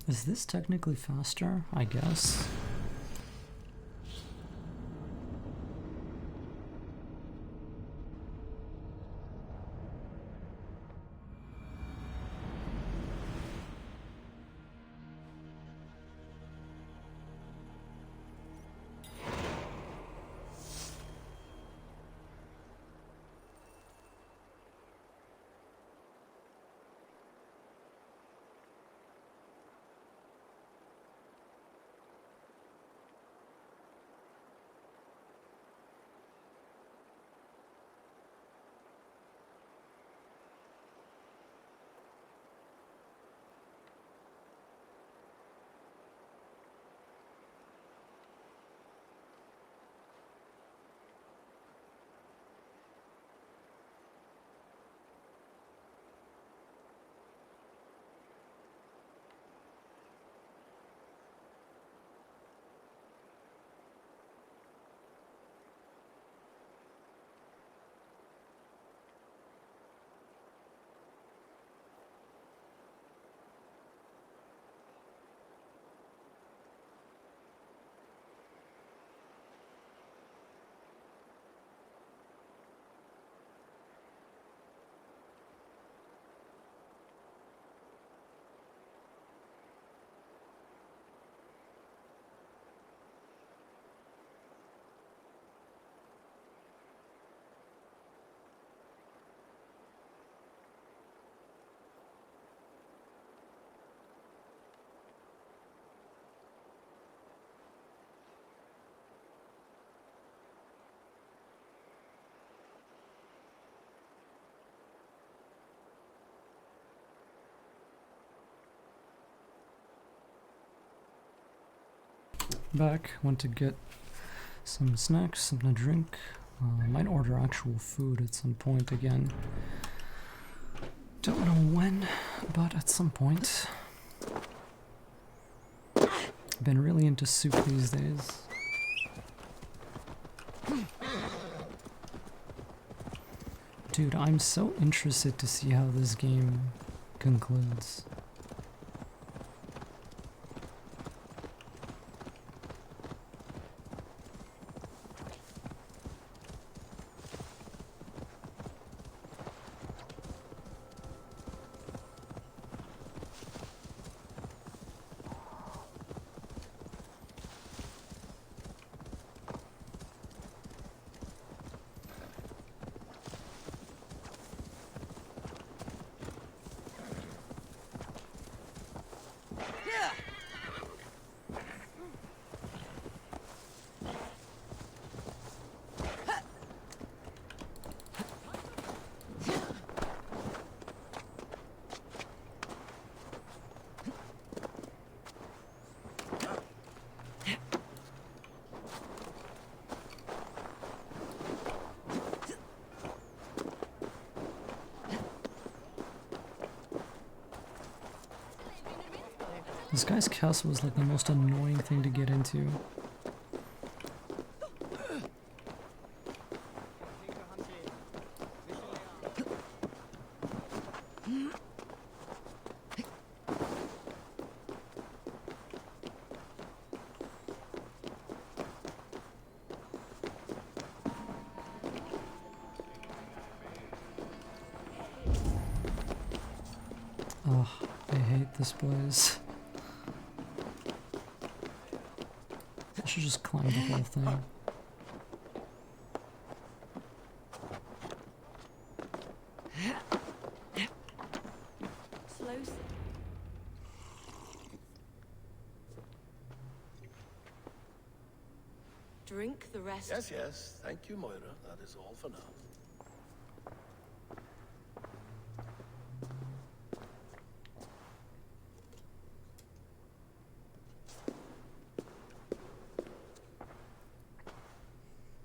Is this technically faster? I guess. Back, went to get some snacks, something to drink. Might order actual food at some point again. Don't know when, but at some point. Been really into soup these days. Dude, I'm so interested to see how this game concludes. This guy's castle is like the most annoying thing to get into. Oh, I hate this place. I should just climb the whole thing. Drink the rest. Yes, yes. Thank you, Moira. That is all for now.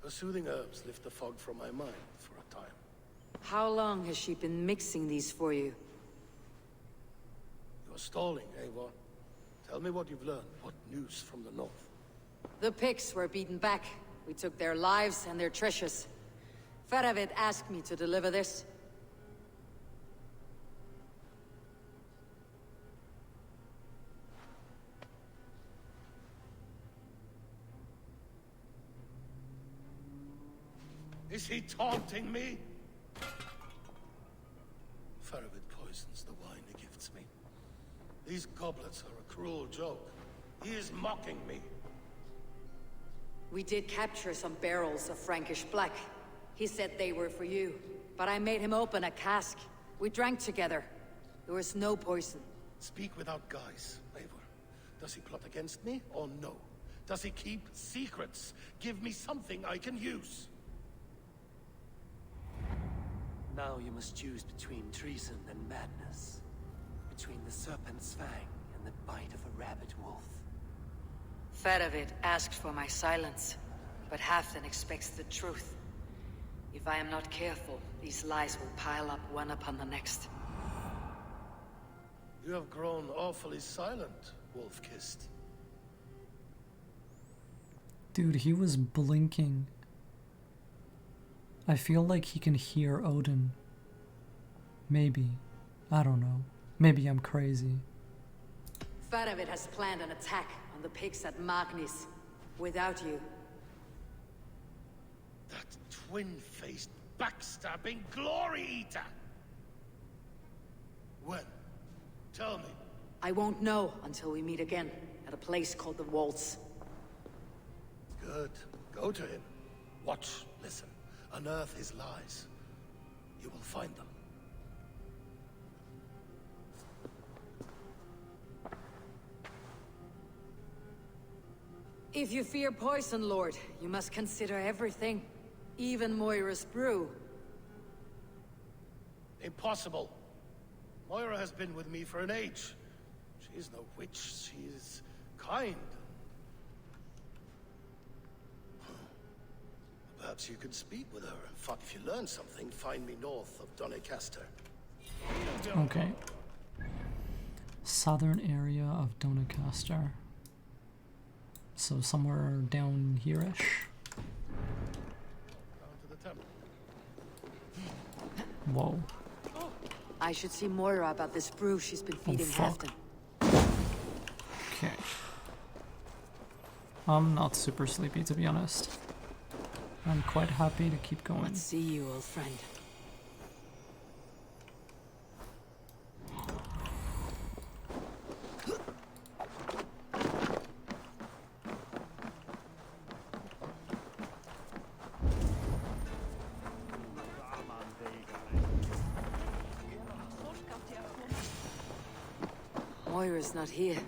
The soothing herbs lift the fog from my mind for a time. How long has she been mixing these for you? You're stalling, Eivor. Tell me what you've learned. What news from the north? The Picts were beaten back. We took their lives and their treasures. Faravid asked me to deliver this. Is he taunting me? Faravid poisons the wine he gifts me. These goblets are a cruel joke. He is mocking me. We did capture some barrels of Frankish black. He said they were for you, but I made him open a cask. We drank together. There was no poison. Speak without guise, Eivor. Does he plot against me, or no? Does he keep secrets? Give me something I can use. Now you must choose between treason and madness. Between the serpent's fang and the bite of a rabid wolf. Faravid asked for my silence, but Halfdan expects the truth. If I am not careful, these lies will pile up one upon the next. You have grown awfully silent, wolf-kissed. Dude, he was blinking. I feel like he can hear Odin. Maybe. I don't know. Maybe I'm crazy. Faravid has planned an attack on the Picts at Magnis. Without you. That twin-faced, backstabbing glory eater! When? Tell me. I won't know until we meet again, at a place called the Waltz. Good. Go to him. Watch, listen. Unearth his lies. You will find them. If you fear poison, Lord, you must consider everything. Even Moira's brew. Impossible. Moira has been with me for an age. She is no witch. She is kind. Perhaps you could speak with her. If you learn something, find me north of Glowecester. Okay. Southern area of Glowecester. So somewhere down here-ish. Down to the temple. Whoa. I should see Moira about this brew she's been feeding fuck. Halfdan. Okay. I'm not super sleepy, to be honest. I'm quite happy to keep going. Let's see you, old friend. Moira's not here.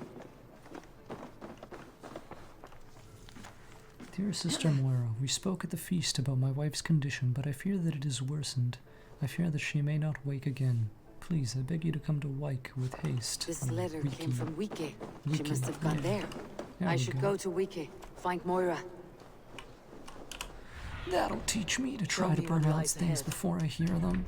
Dear Sister Moira, we spoke at the feast about my wife's condition, but I fear that it is worsened. I fear that she may not wake again. Please, I beg you to come to Wyke with haste. This letter came from Wiki. She must have gone there. I should go to Wiki, find Moira. That'll teach me to try to pronounce things before I hear them.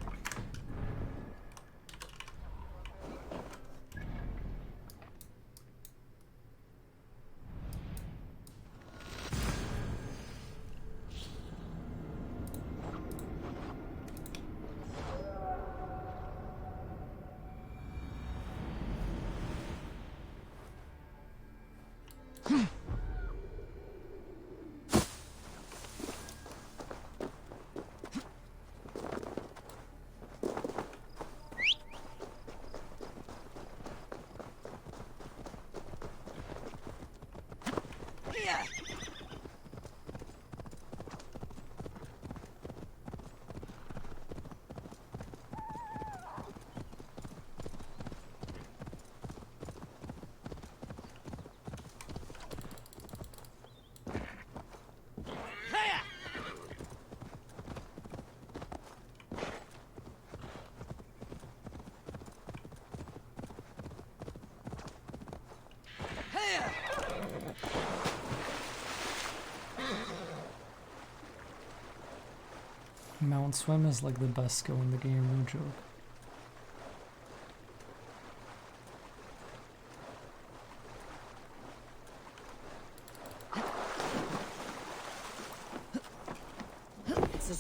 Mount Swim is like the best skill in the game, no joke.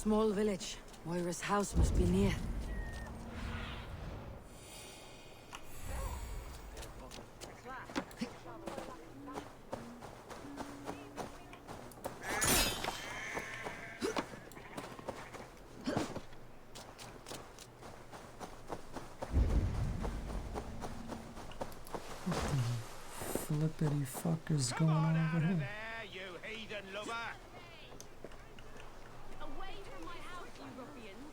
Small village. Moira's house must be near. Flippity fuck is going on over here? You heathen lover! Away from my house, you ruffians!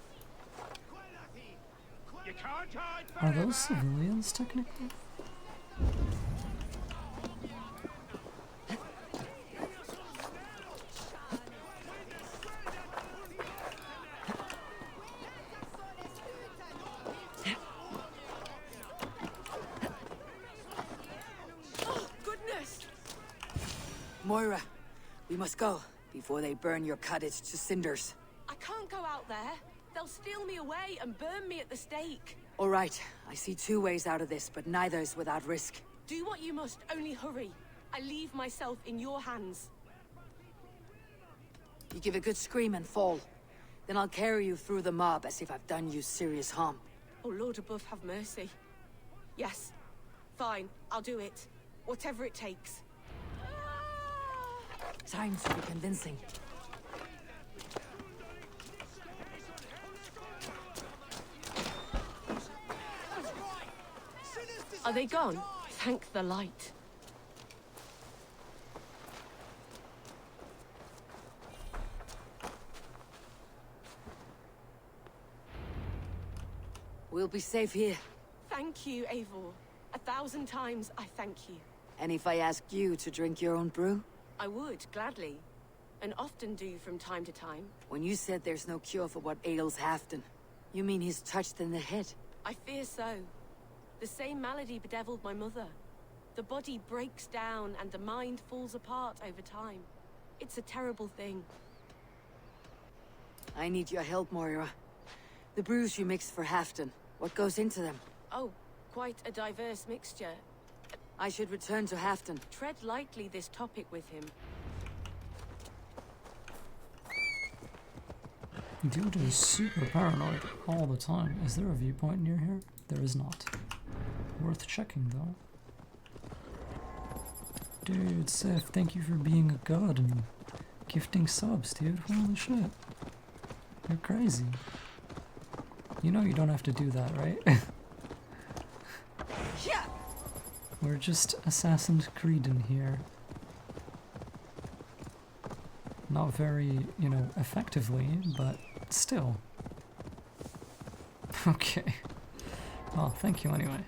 You can't hide Are those civilians technically? Moira, we must go before they burn your cottage to cinders. I can't go out there. They'll steal me away and burn me at the stake. All right, I see two ways out of this, but neither is without risk. Do what you must, only hurry. I leave myself in your hands. You give a good scream and fall. Then I'll carry you through the mob as if I've done you serious harm. Oh, Lord above, have mercy. Yes, fine, I'll do it. Whatever it takes. Time to be convincing. Are they gone? Thank the light. We'll be safe here. Thank you, Eivor. 1,000 times I thank you. And if I ask you to drink your own brew? I would, gladly. And often do from time to time. When you said there's no cure for what ails Halfdan, you mean he's touched in the head? I fear so. The same malady bedeviled my mother. The body breaks down and the mind falls apart over time. It's a terrible thing. I need your help, Moira. The brews you mixed for Halfdan, what goes into them? Oh, quite a diverse mixture. I should return to Halfdan. Tread lightly this topic with him. Dude is super paranoid all the time. Is there a viewpoint near here? There is not. Worth checking though. Dude, Seth, thank you for being a god and gifting subs, dude. Holy shit. You're crazy. You know you don't have to do that, right? Yeah. We're just Assassin's Creed in here. Not very, you know, effectively, but still. Okay. Well, thank you anyway.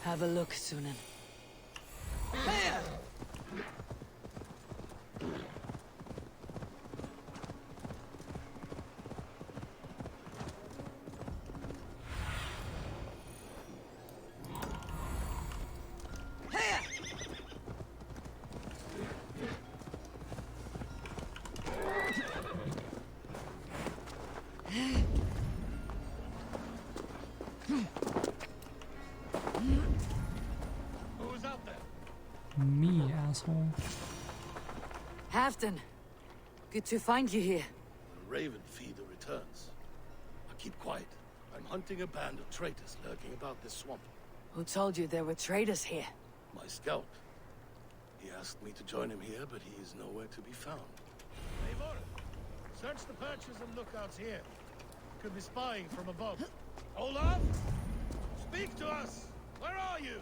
Have a look, Sunan. Who's out there? Me, asshole. Halfdan, good to find you here. The Raven Feeder returns. Now keep quiet. I'm hunting a band of traitors lurking about this swamp. Who told you there were traitors here? My scout. He asked me to join him here, but he is nowhere to be found. Eivor, search the perches and lookouts here. Could be spying from above. Olaf? Speak to us! Where are you?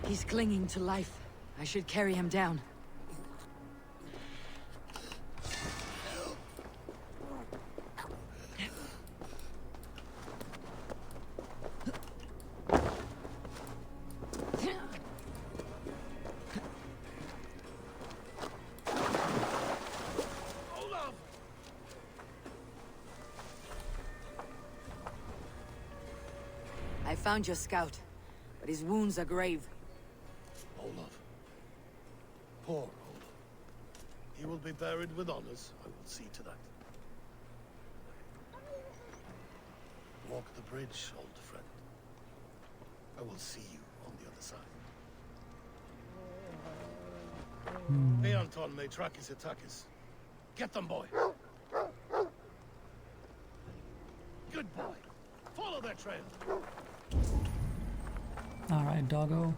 He's clinging to life. I should carry him down. I found your scout, but his wounds are grave. Olaf, poor Olaf. He will be buried with honors. I will see to that. Walk the bridge, old friend. I will see you on the other side. Beanton may track his attackers. Get them, boy. Good boy. Follow their trail. Alright, doggo.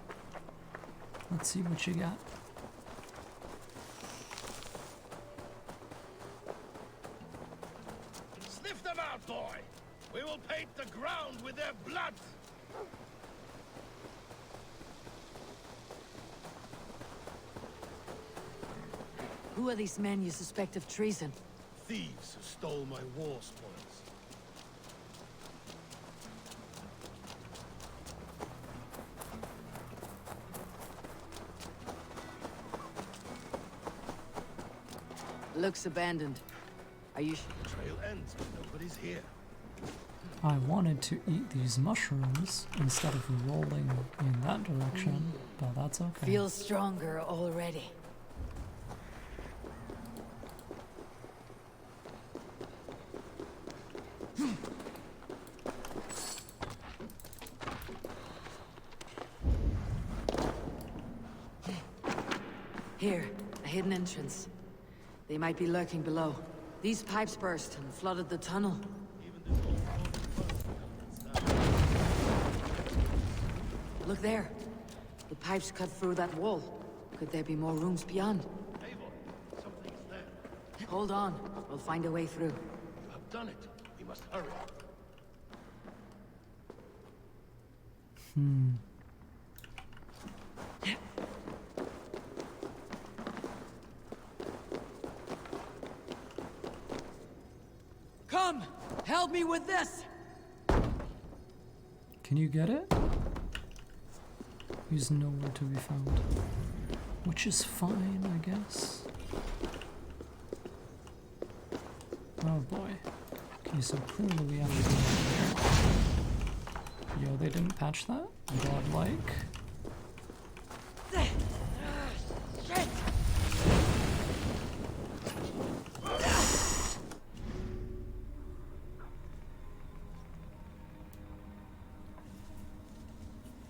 Let's see what you got. Sniff them out, boy. We will paint the ground with their blood. Who are these men you suspect of treason? Thieves who stole my war spoils. Looks abandoned. Are you The trail ends, but nobody's here. I wanted to eat these mushrooms instead of rolling in that direction, but that's okay. Feel stronger already. Here, a hidden entrance. They might be lurking below. These pipes burst and flooded the tunnel. Look there. The pipes cut through that wall. Could there be more rooms beyond? Something's there. Hold on. We'll find a way through. You have done it. We must hurry. Come! Help me with this! Can you get it? He's nowhere to be found. Which is fine, I guess. Oh boy. Okay, so clearly we have to go there. Yo, they didn't patch that? Godlike. Shit!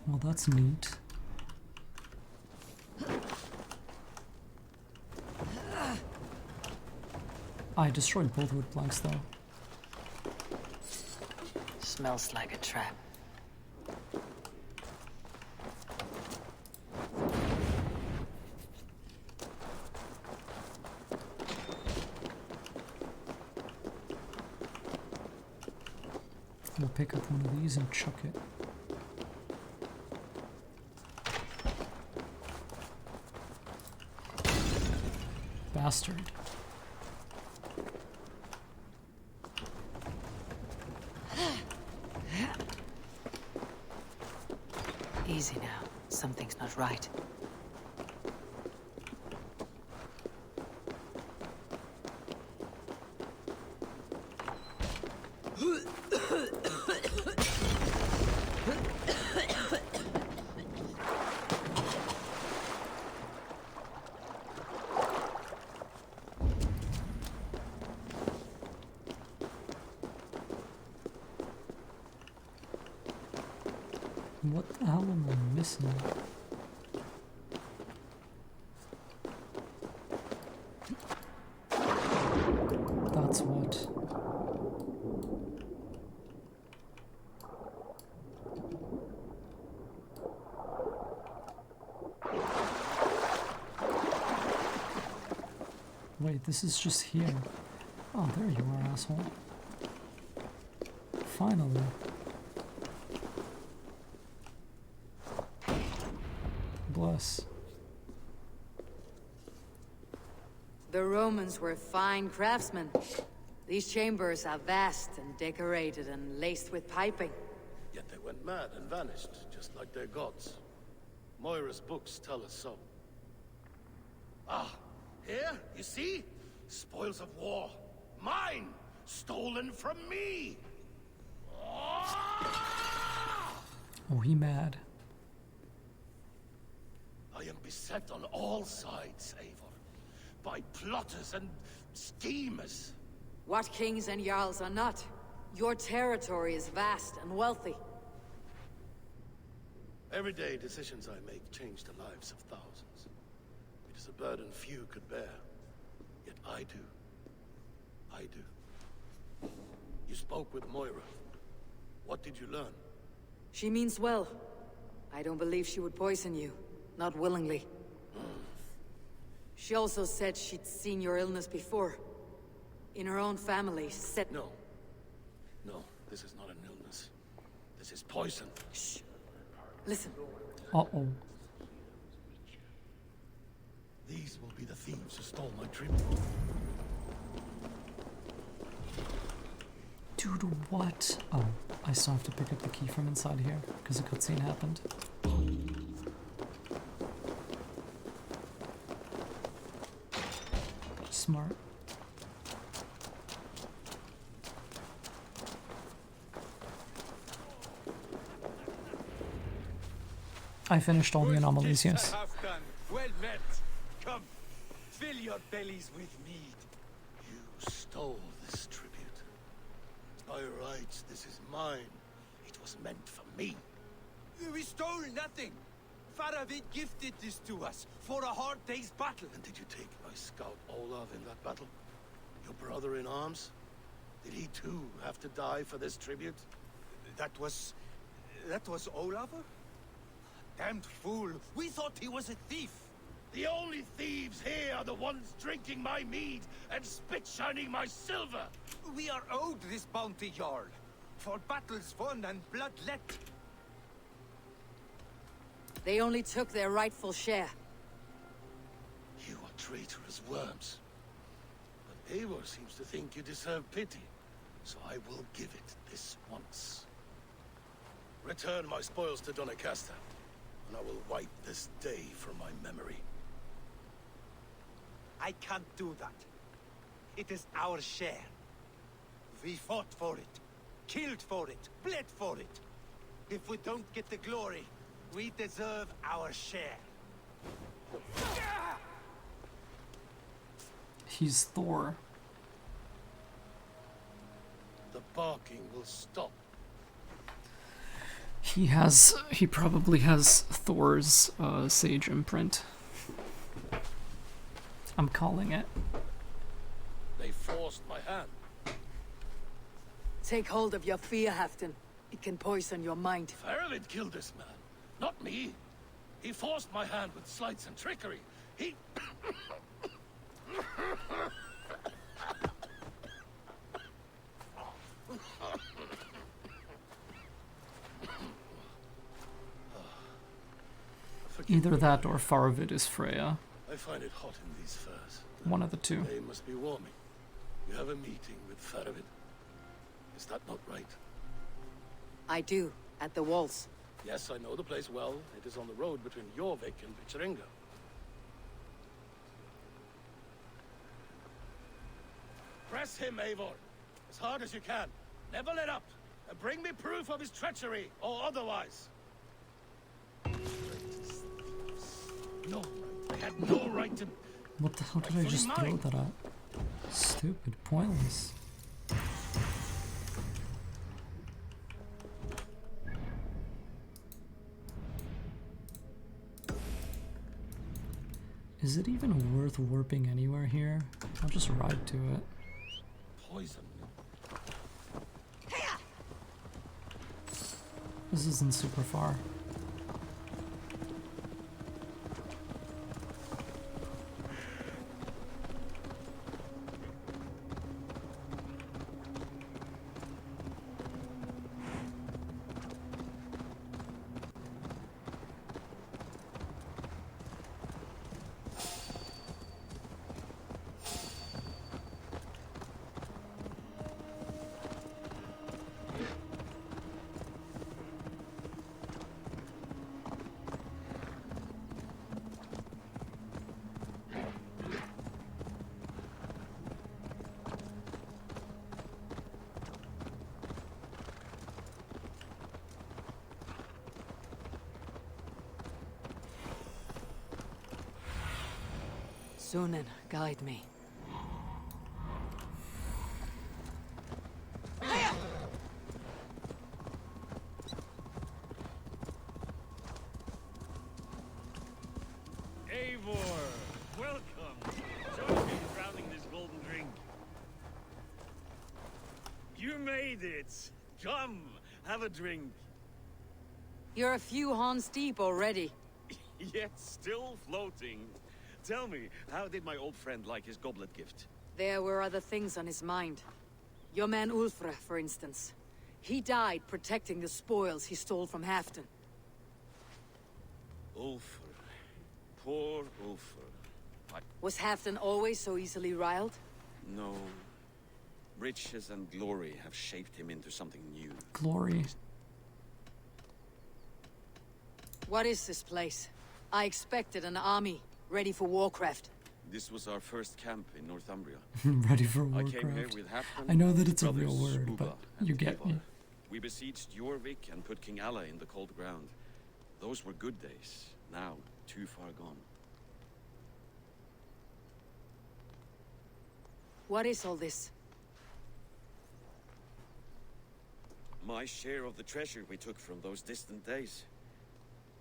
Well, that's neat. I destroyed both wood planks though. Smells like a trap. We'll pick up one of these and chuck it. Bastard. Easy now. Something's not right. What the hell am I missing? That's what. Wait, this is just here. Oh, there you are, asshole. Finally. Bless. The Romans were fine craftsmen. These chambers are vast and decorated and laced with piping. Yet they went mad and vanished, just like their gods. Moira's books tell us so. Ah, here, you see? Spoils of war. Mine! Stolen from me! Oh, he mad. I am beset on all sides, Eivor, by plotters and schemers. What kings and jarls are not? Your territory is vast and wealthy. Everyday decisions I make change the lives of thousands. It is a burden few could bear. Yet I do. I do. You spoke with Moira. What did you learn? She means well. I don't believe she would poison you. Not willingly. She also said she'd seen your illness before. In her own family, said... No. No, this is not an illness. This is poison. Shh. Listen. Uh-oh. These will be the thieves who stole my tribute. Dude, what? Oh, I still have to pick up the key from inside here, because a cutscene happened. Smart. I finished all the anomalies, yes. Halfdan. Well met. Come, fill your bellies with mead. You stole this tribute. By rights, this is mine. It was meant for me. We stole nothing. Faravid gifted this to us for a hard day's battle. And did you take my scout Olav in that battle? Your brother in arms? Did he too have to die for this tribute? That was Olafur? Damned fool. We thought he was a thief. The only thieves here are the ones drinking my mead and spit-shining my silver. We are owed this bounty, Jarl. For battles won and blood let. They only took their rightful share. You are traitorous worms. But Eivor seems to think you deserve pity, so I will give it this once. Return my spoils to Doncaster, and I will wipe this day from my memory. I can't do that. It is our share. We fought for it, killed for it, bled for it. If we don't get the glory, we deserve our share. He's Thor. The barking will stop. He probably has Thor's sage imprint. I'm calling it. They forced my hand. Take hold of your fear, Halfdan. It can poison your mind. Faravid killed this man, not me. He forced my hand with sleights and trickery. He... Either that or Faravid is Freya. I find it hot in these furs. One of the two. They must be warming. You have a meeting with Faravid. Is that not right? I do, at the walls. Yes, I know the place well. It is on the road between Jorvik and Picheringa. Press him, Eivor. As hard as you can. Never let up. And bring me proof of his treachery, or otherwise. No, they had no right to... What the hell did I just throw that at? Stupid, pointless. Is it even worth warping anywhere here? I'll just ride to it. Poison. This isn't super far. Sunan, guide me. Eivor, welcome. Join me in crowning this golden drink. You made it. Come, have a drink. You're a few horns deep already. Yet still floating. Tell me, how did my old friend like his goblet gift? There were other things on his mind. Your man Ulfre, for instance. He died protecting the spoils he stole from Halfdan. Ulfr. Poor Ulfr. Was Halfdan always so easily riled? No. Riches and glory have shaped him into something new. Glory. What is this place? I expected an army, ready for warcraft. This was our first camp in Northumbria. Ready for I Warcraft. came here with Halfdan, I know that it's a brothers real word, Uba but and you get Ivar. me. We besieged Eurvik and put King Alla in the cold ground. Those were good days. Now, too far gone. What is all this? My share of the treasure we took from those distant days.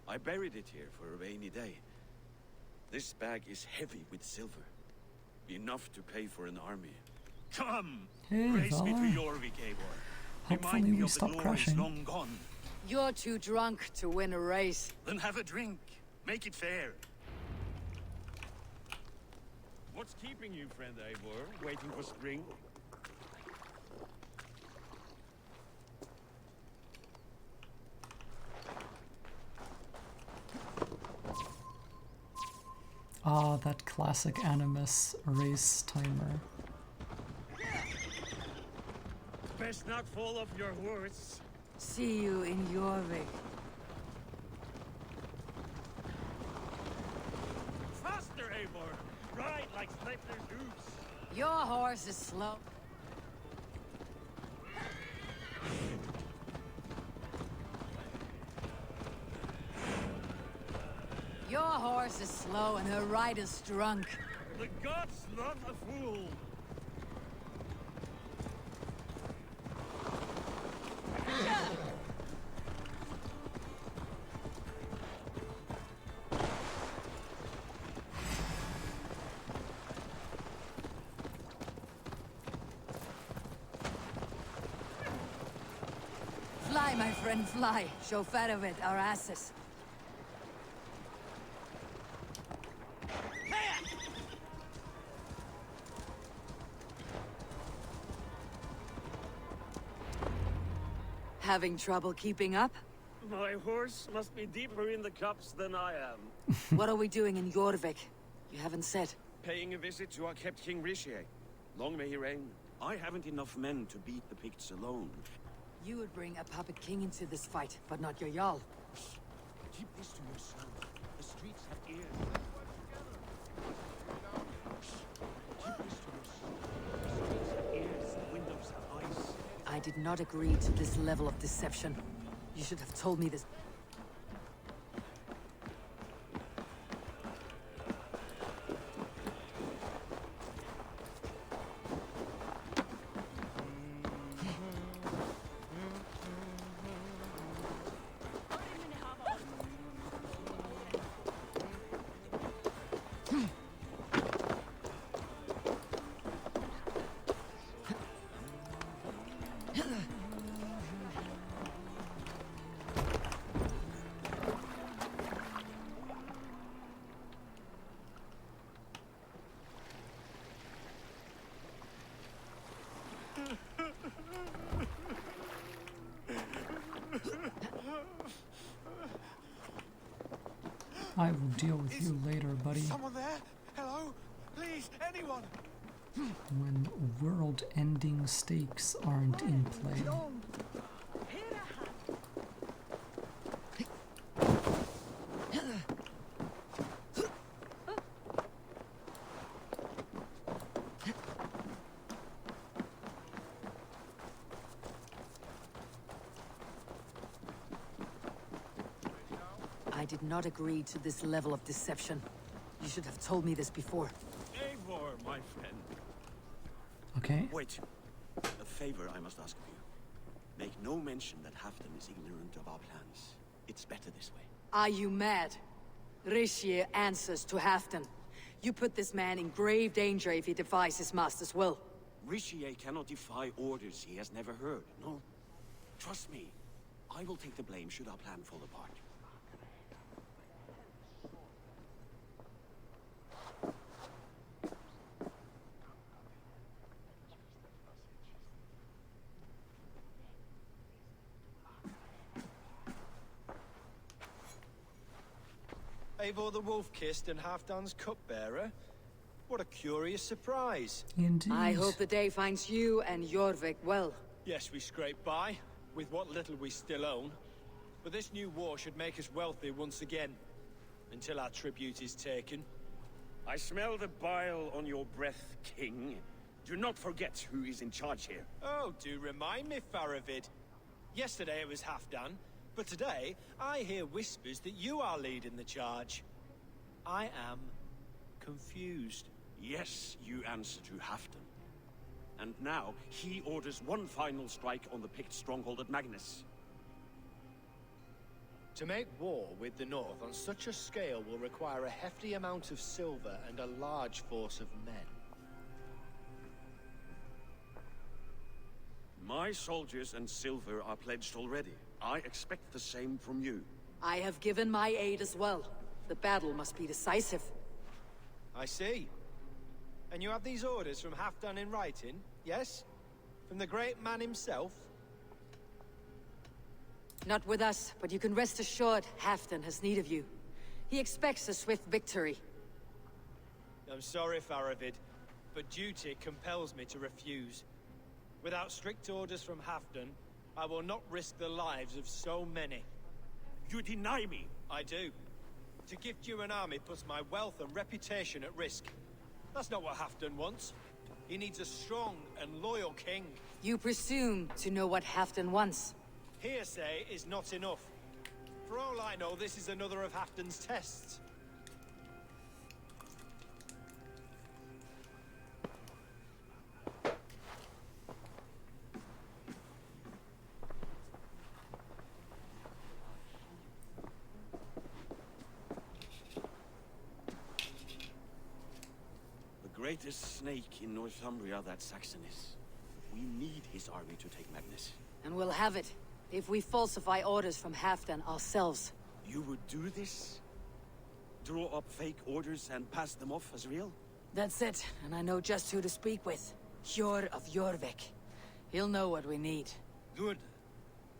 I buried it here for a rainy day. This bag is heavy with silver. Enough to pay for an army. Come! Hey, Race me to Valhalla. Eurvik, Eivor. Hopefully Remind me we of the stop glories crashing. long gone. You're too drunk to win a race. Then have a drink. Make it fair. What's keeping you, friend Eivor? Waiting for spring? Ah, that classic Animus race timer. Best not fall off your horse. See you in Eurvik. Faster, Eivor! Ride like Sleipner's hooves! Your horse is slow. Your horse is slow and her rider's drunk. The gods love a fool! Fly, my friend, fly. Show Farovid our asses. Having trouble keeping up? My horse must be deeper in the cups than I am. What are we doing in Eurvik? You haven't said. Paying a visit to our kept King Rishi. Long may he reign. I haven't enough men to beat the Picts alone. You would bring a puppet king into this fight, but not your Jarl. Keep this to yourself. The streets have ears. Keep this to yourself. The streets have ears, the windows have eyes. I did not agree to this level of deception. You should have told me this. I will deal with you later, buddy. Someone there? Hello? Please, anyone? When world-ending stakes aren't in play. I did not agree to this level of deception. You should have told me this before. my friend. Okay. Wait. A favor I must ask of you. Make no mention that Halfdan is ignorant of our plans. It's better this way. Are you mad? Rishier answers to Halfdan. You put this man in grave danger if he defies his master's will. Rishier cannot defy orders he has never heard, no? Trust me. I will take the blame should our plan fall apart. Eivor the Wolf-Kissed and Halfdan's cupbearer? What a curious surprise. Indeed. I hope the day finds you and Eurvik well. Yes, we scrape by, with what little we still own. But this new war should make us wealthy once again. Until our tribute is taken. I smell the bile on your breath, King. Do not forget who is in charge here. Oh, do remind me, Faravid. Yesterday it was Halfdan, but today I hear whispers that you are leading the charge. I am confused. Yes, you answer to Halfdan. And now, he orders one final strike on the Pict stronghold at Magnus. To make war with the North on such a scale will require a hefty amount of silver and a large force of men. My soldiers and silver are pledged already. I expect the same from you. I have given my aid as well. The battle must be decisive. I see. And you have these orders from Halfdan in writing, yes? From the great man himself? Not with us, but you can rest assured Halfdan has need of you. He expects a swift victory. I'm sorry, Faravid, but duty compels me to refuse. Without strict orders from Halfdan, I will not risk the lives of so many. You deny me? I do. To gift you an army puts my wealth and reputation at risk. That's not what Halfdan wants. He needs a strong and loyal king. You presume to know what Halfdan wants. Hearsay is not enough. For all I know, this is another of Halfdan's tests. The greatest snake in Northumbria that Saxon is. We need his army to take Magnus. And we'll have it, if we falsify orders from Halfdan ourselves. You would do this? Draw up fake orders and pass them off as real? That's it, and I know just who to speak with. Hjor of Eurvik. He'll know what we need. Good.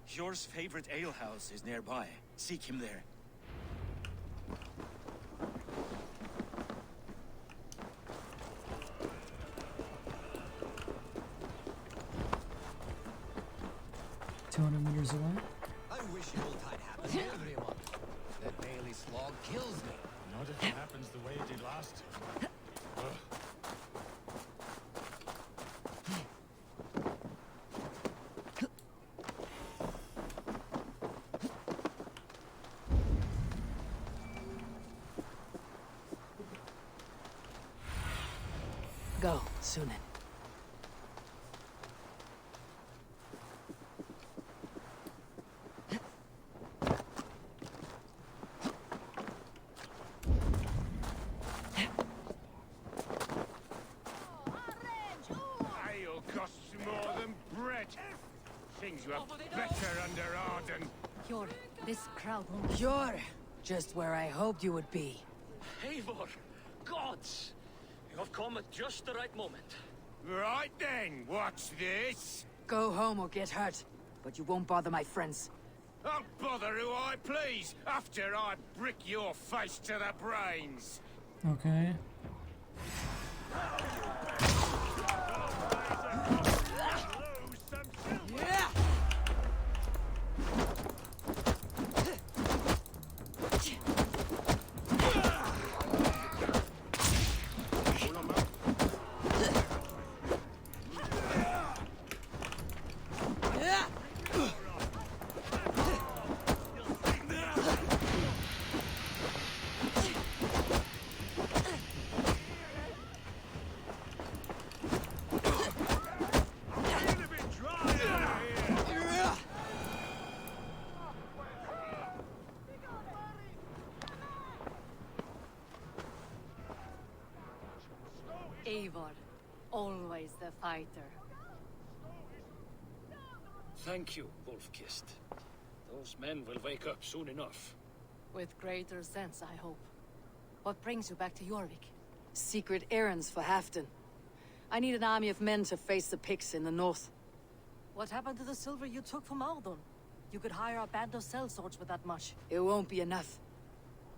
Hjor's favorite alehouse is nearby. Seek him there. Meters away. I wish Yuletide happened to everyone. That daily slog kills me. Not if it happens the way it did last. Go, Sunan. You are better under Arden. Hjor, this crowd won't... Hjor! Just where I hoped you would be. Eivor! Gods! You have come at just the right moment. Right then, what's this? Go home or get hurt. But you won't bother my friends. I'll bother who I please, after I brick your face to the brains. Okay. Yeah! fighter. Thank you, Wolf-Kissed. Those men will wake up soon enough. With greater sense, I hope. What brings you back to Eurvik? Secret errands for Halfdan. I need an army of men to face the Picts in the north. What happened to the silver you took from Aldon? You could hire a band of sellswords with that much. It won't be enough.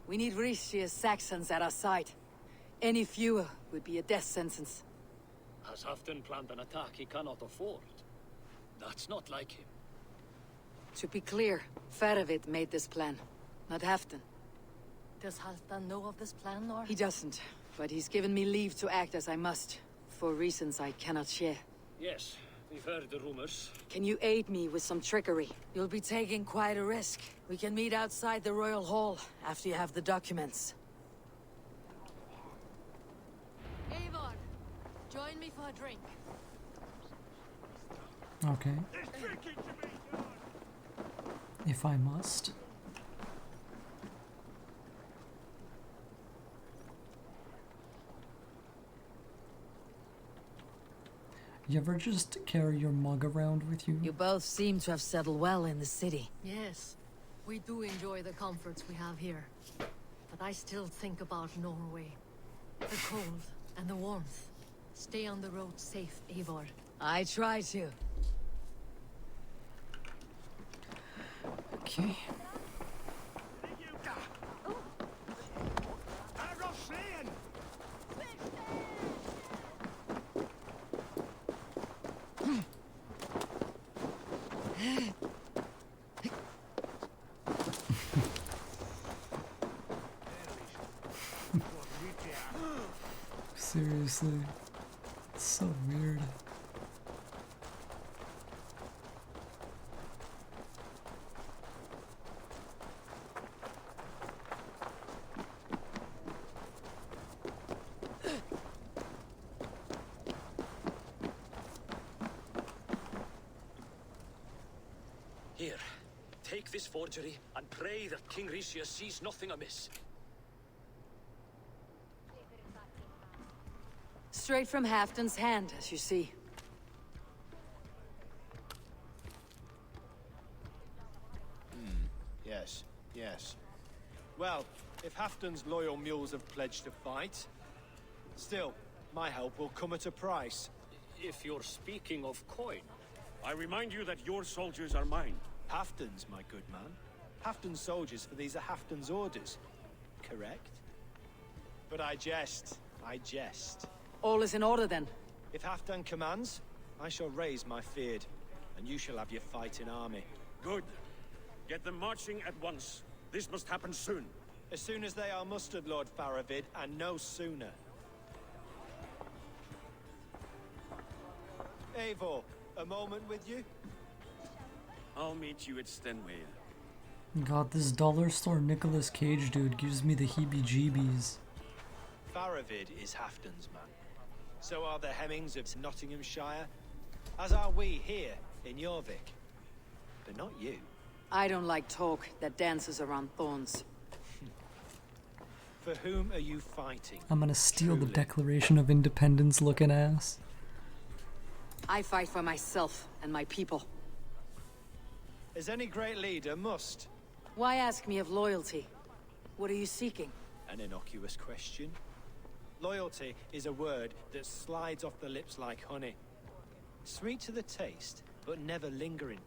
We need Yggdrasil's Saxons at our side. Any fewer would be a death sentence. Has Halfdan planned an attack he cannot afford? That's not like him. To be clear, Faravid made this plan, not Halfdan. Does Halfdan know of this plan, or? He doesn't, but he's given me leave to act as I must, for reasons I cannot share. Yes, we've heard the rumors. Can you aid me with some trickery? You'll be taking quite a risk. We can meet outside the Royal Hall after you have the documents. Eivor, join me for a drink. Okay. If I must. You ever just carry your mug around with you? You both seem to have settled well in the city. Yes, we do enjoy the comforts we have here. But I still think about Norway. The cold and the warmth. Stay on the road safe, Eivor. I try to. Okay. Seriously, it's so weird. Here, take this forgery and pray that King Rishia sees nothing amiss. Straight from Halfdan's hand, as you see. Yes, yes. Well, if Halfdan's loyal mules have pledged to fight, still, my help will come at a price. If you're speaking of coin, I remind you that your soldiers are mine. Halfdan's, my good man. Halfdan's soldiers, for these are Halfdan's orders. Correct? But I jest. I jest. All is in order, then. If Halfdan commands, I shall raise my feared, and you shall have your fighting army. Good. Get them marching at once. This must happen soon. As soon as they are mustered, Lord Faravid, and no sooner. Eivor, a moment with you? I'll meet you at Stenway. God, this dollar store Nicolas Cage dude gives me the heebie-jeebies. Faravid is Halfdan's man. So are the Hemmings of Nottinghamshire, as are we here in Eurvik. But not you. I don't like talk that dances around thorns. For whom are you fighting? I'm gonna steal the Declaration of Independence looking ass. I fight for myself and my people. As any great leader must. Why ask me of loyalty? What are you seeking? An innocuous question. Loyalty is a word that slides off the lips like honey. Sweet to the taste, but never lingering.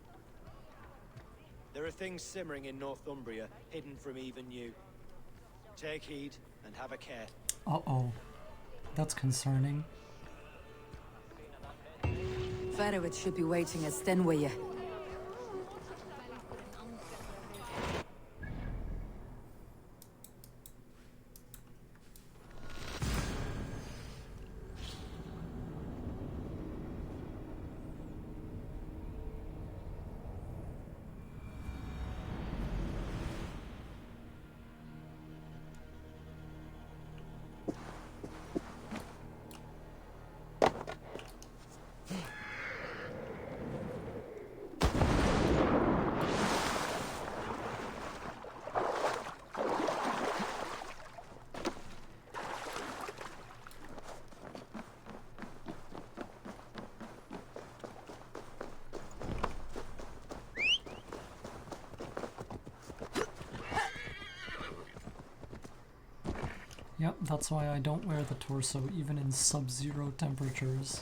There are things simmering in Northumbria, hidden from even you. Take heed and have a care. Uh-oh. That's concerning. Faravid should be waiting at Stenway. Yep, that's why I don't wear the torso even in sub-zero temperatures.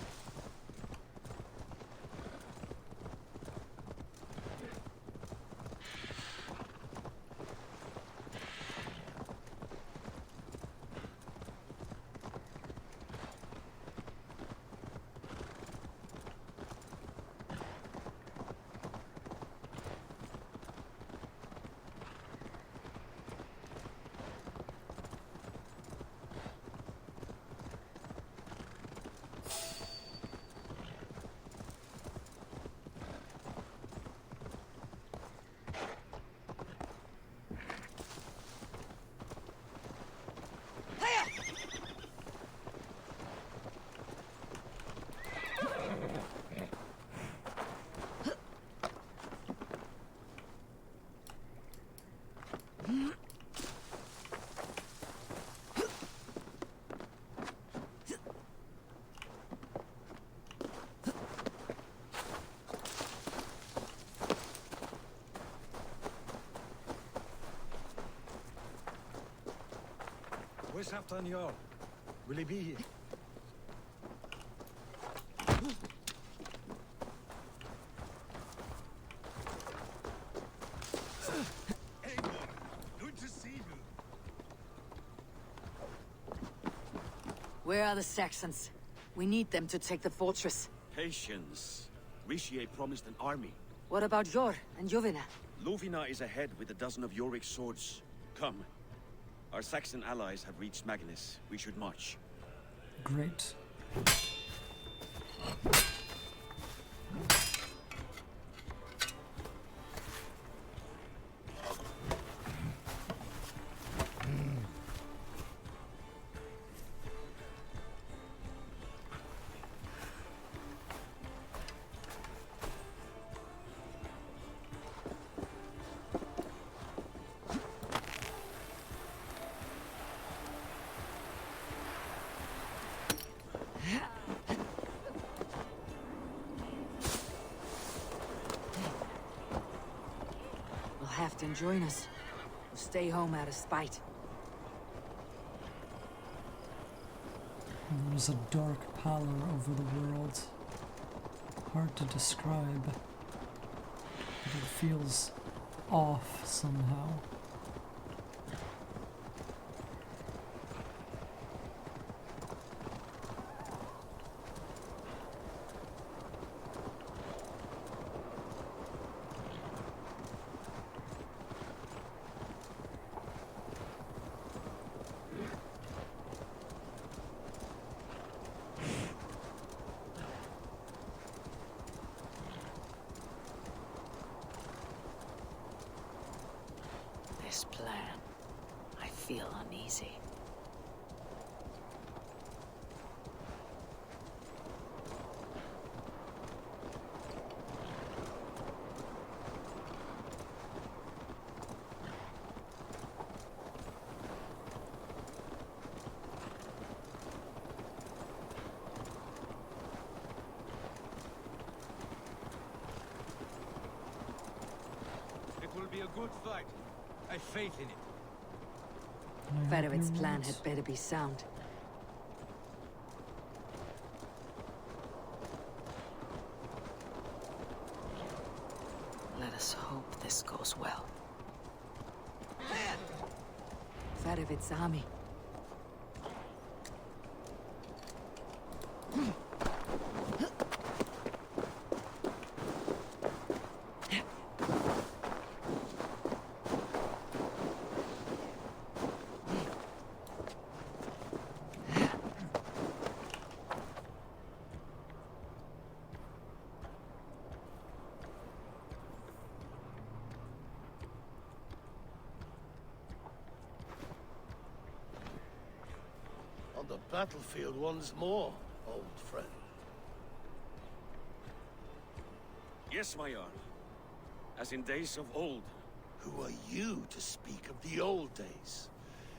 Where's Halfdan Jarl? Will he be here? Good to see you. Where are the Saxons? We need them to take the fortress. Patience. Ricier promised an army. What about Jor and Jovina? Lovina is ahead with a dozen of Yorick's swords. Come. Our Saxon allies have reached Magnus. We should march. Great. Will Halfdan join us? Or stay home out of spite? There's a dark pallor over the world. Hard to describe, but it feels off somehow. This plan, I feel uneasy. It will be a good fight. I have faith in it. Fedovet's plan had better be sound. Let us hope this goes well. Fedovet's army. On the battlefield once more, old friend. Yes, my Jarl. As in days of old. Who are you to speak of the old days?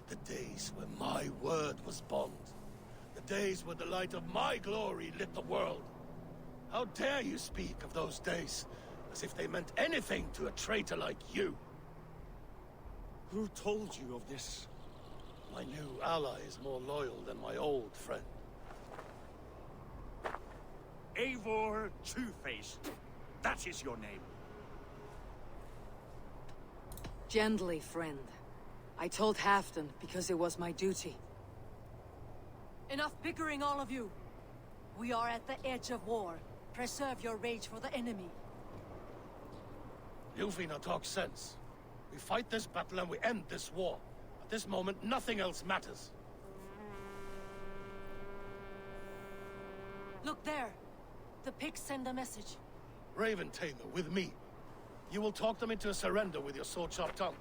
The days when my word was bond. The days when the light of my glory lit the world. How dare you speak of those days, as if they meant anything to a traitor like you? Who told you of this? My new ally is more loyal than my old friend. Eivor Two-Faced. That is your name. Gently, friend. I told Halfdan because it was my duty. Enough bickering, all of you. We are at the edge of war. Preserve your rage for the enemy. Yuvina talks sense. We fight this battle and we end this war. At this moment, nothing else matters. Look there. The pigs send a message. Raven Tamer, with me. You will talk them into a surrender with your sword-sharp tongue.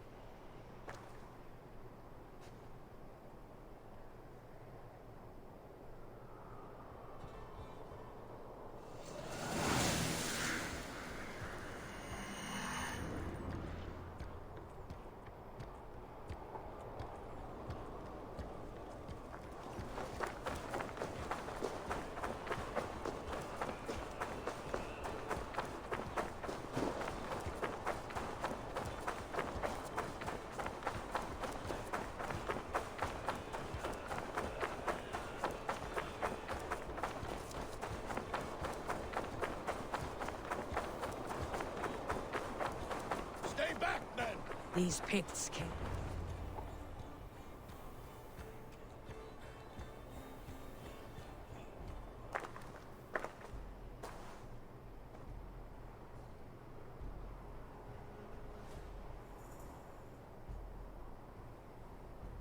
These Picts came.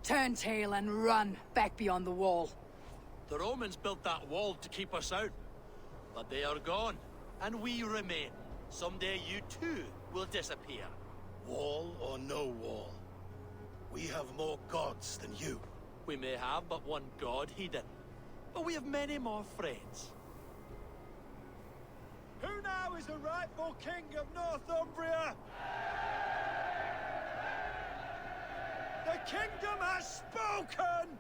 Turn tail and run back beyond the wall. The Romans built that wall to keep us out. But they are gone, and we remain. Someday you too will disappear. Wall or no wall, we have more gods than you. We may have but one god, Hedon. But we have many more friends. Who now is the rightful king of Northumbria? The kingdom has spoken!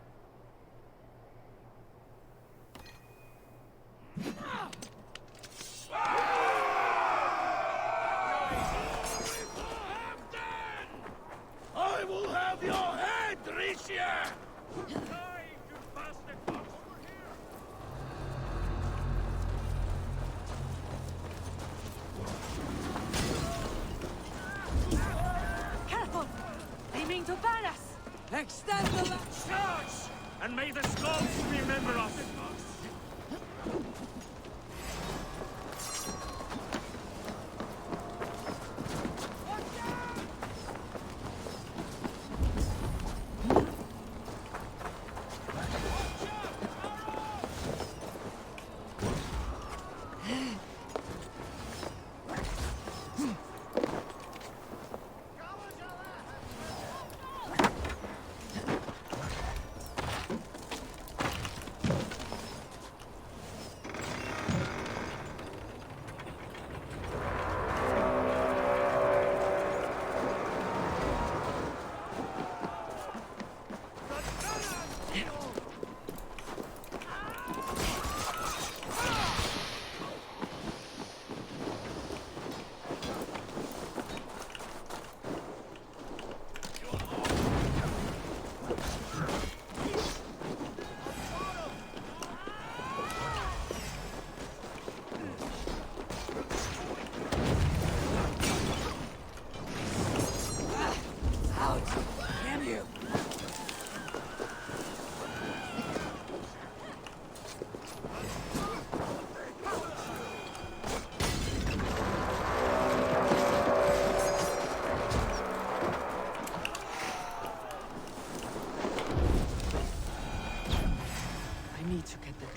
I will have your head, Ricia! Careful! They mean to ban us! Extend the charge! And may the Skalds remember us!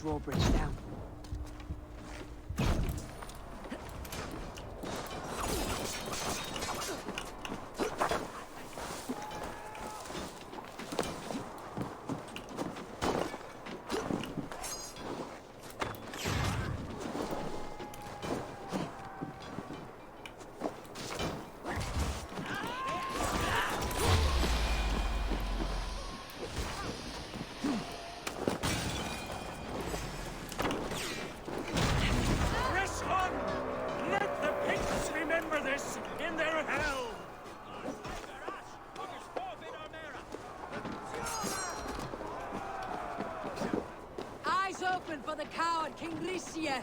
drawbridge down. Eurvicscire!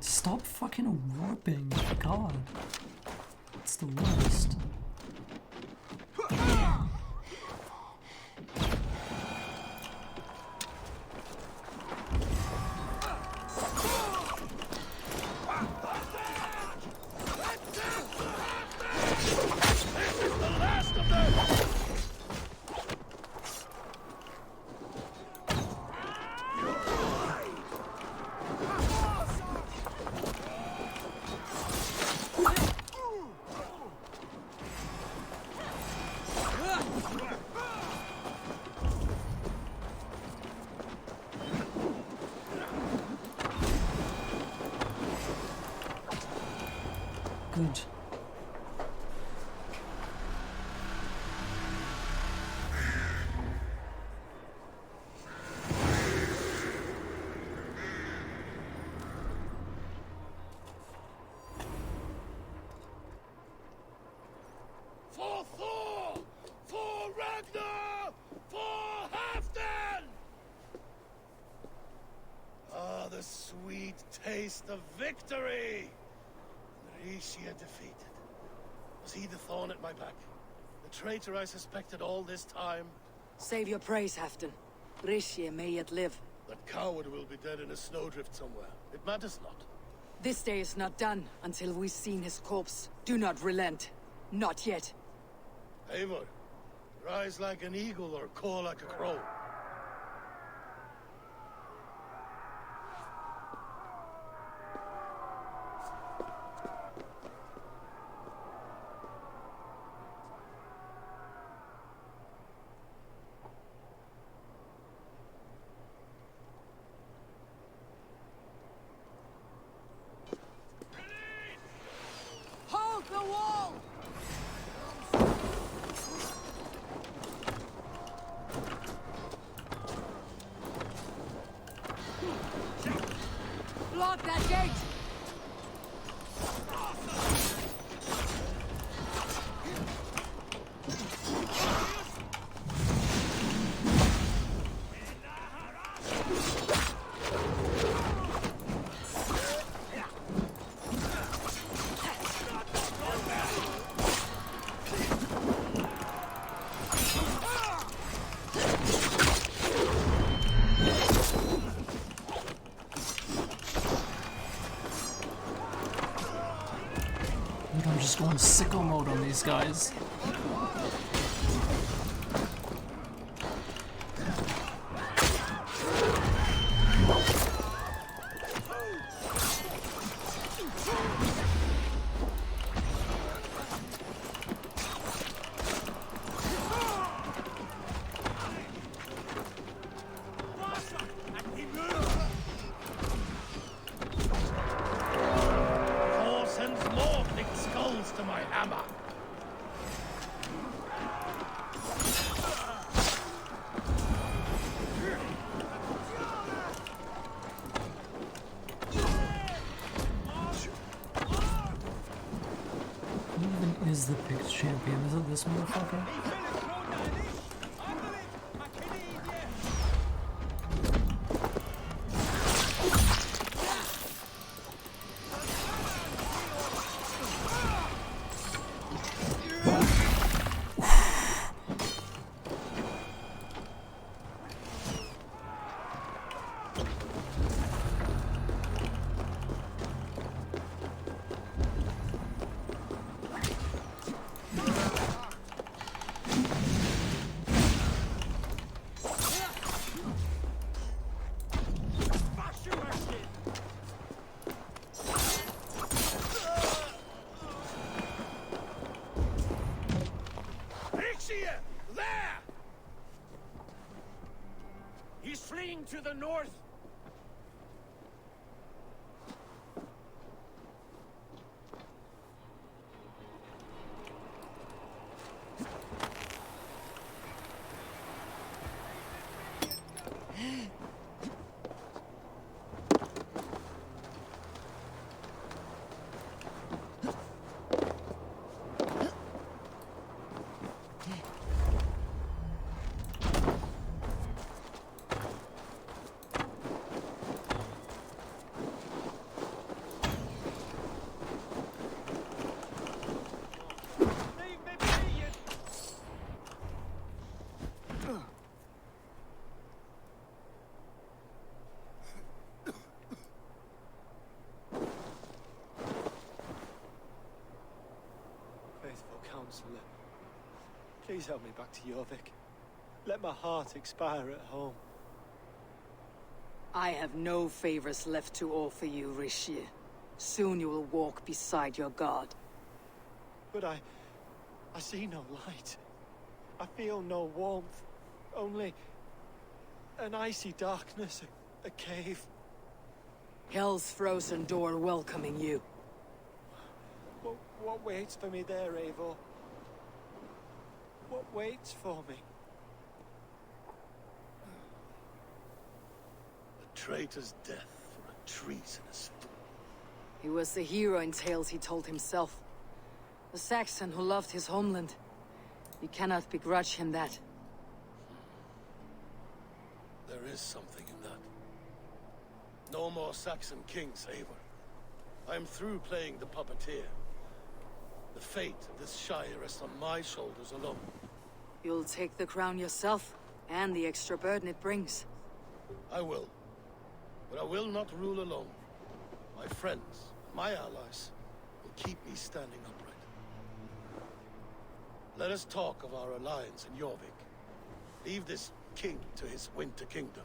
Stop fucking warping. God. It's the worst. Good. For Thor! For Ragnar! For Halfdan! Ah, the sweet taste of victory! Yggdrasil defeated. Was he the thorn at my back? The traitor I suspected all this time? Save your praise, Halfdan. Yggdrasil may yet live. That coward will be dead in a snowdrift somewhere. It matters not. This day is not done until we've seen his corpse. Do not relent. Not yet. Eivor, rise like an eagle or caw like a crow. Hold the wall! Block that gate! I'm just going sicko mode on these guys. Thor sends more big skulls to my hammer. Who even is the picked champion? Is it this motherfucker? Yggdrasil! There! He's fleeing to the north. faithful counselor. Please help me back to Eurvik. Let my heart expire at home. I have no favors left to offer you, Rishi. Soon you will walk beside your god. But I see no light. I feel no warmth. Only an icy darkness, a cave. Hell's frozen door welcoming you. What waits for me there, Eivor? What waits for me? A traitor's death for a treasonous fool. He was the hero in tales he told himself. The Saxon who loved his homeland. You cannot begrudge him that. There is something in that. No more Saxon kings, Eivor. I am through playing the puppeteer. The fate of this Shire rests on my shoulders alone. You'll take the crown yourself, and the extra burden it brings. I will. But I will not rule alone. My friends, my allies, will keep me standing upright. Let us talk of our alliance in Eurvik. Leave this king to his winter kingdom.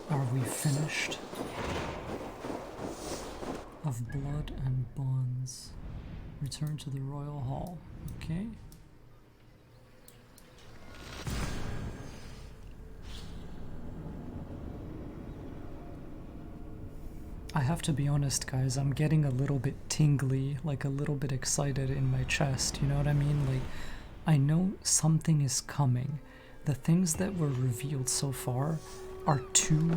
Are we finished? Of blood and bonds. Return to the royal hall. Okay. I have to be honest, guys, I'm getting a little bit tingly, like a little bit excited in my chest, you know what I mean? Like, I know something is coming. The things that were revealed so far are too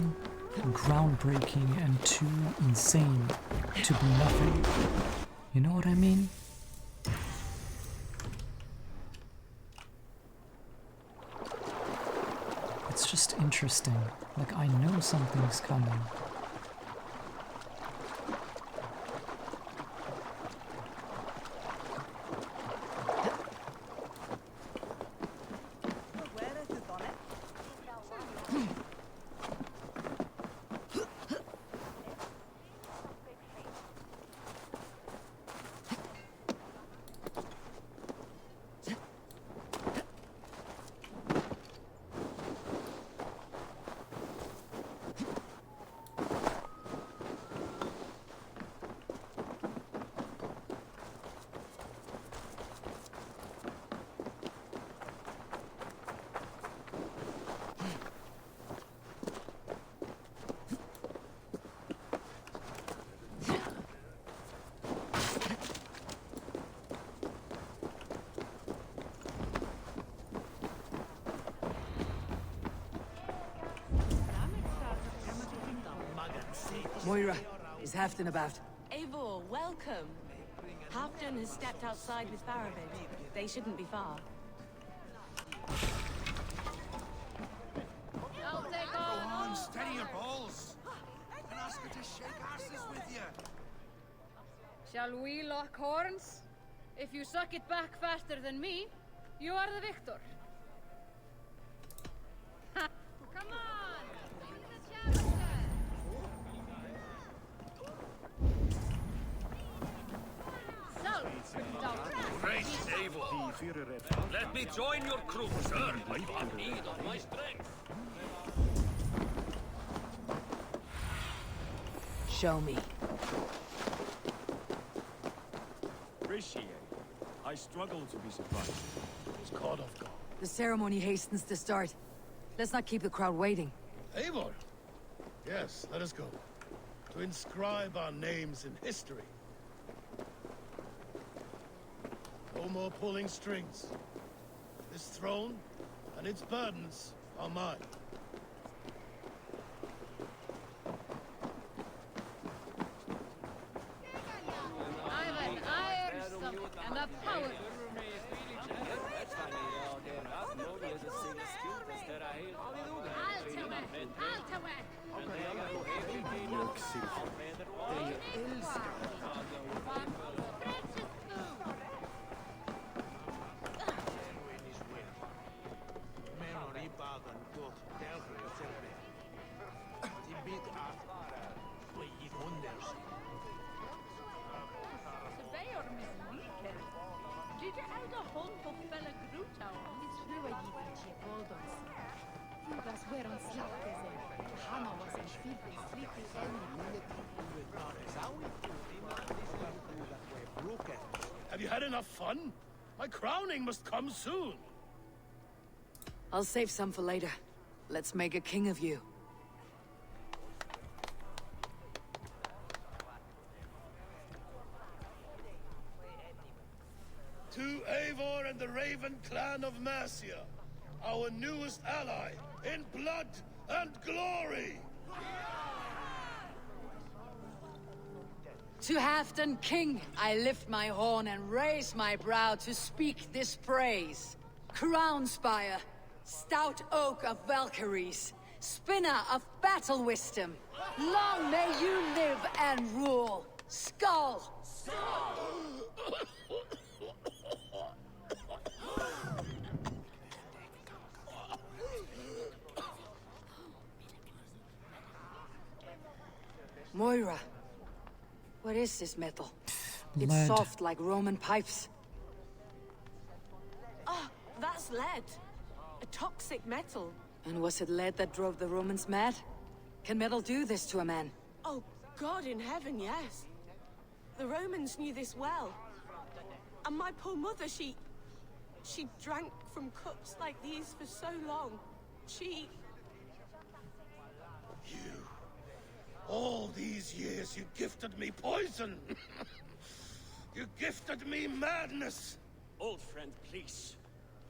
groundbreaking and too insane to be nothing. You know what I mean? It's just interesting. Like, I know something's coming. Moira, is Halfdan about? Eivor, welcome. Halfdan has stepped outside with Farabid. They shouldn't be far. Go on, steady your balls. And ask her to shake asses with you. Shall we lock horns? If you suck it back faster than me, you are the victor. Come on! Great, Eivor. Let me join your crew, sir. I have need of my strength. Show me. Appreciate it. I struggle to be surprised. It's caught off guard. The ceremony hastens to start. Let's not keep the crowd waiting. Eivor! Yes, let us go. To inscribe our names in history. No more pulling strings. This throne and its burdens are mine. I've an iron stomach and a power. Have you had enough fun? My crowning must come soon. I'll save some for later. Let's make a king of you. To Eivor and the Raven clan of Mercia, our newest ally in blood and glory! To Halfdan King, I lift my horn and raise my brow to speak this praise. Crown spire, stout oak of Valkyries, spinner of battle wisdom, long may you live and rule. Skull! Moira, what is this metal? It's Lead. soft like Roman pipes. Oh, that's lead. A toxic metal. And was it lead that drove the Romans mad? Can metal do this to a man? Oh, God in heaven, yes. The Romans knew this well. And my poor mother, she drank from cups like these for so long. All these years you gifted me poison! You gifted me madness! Old friend, please.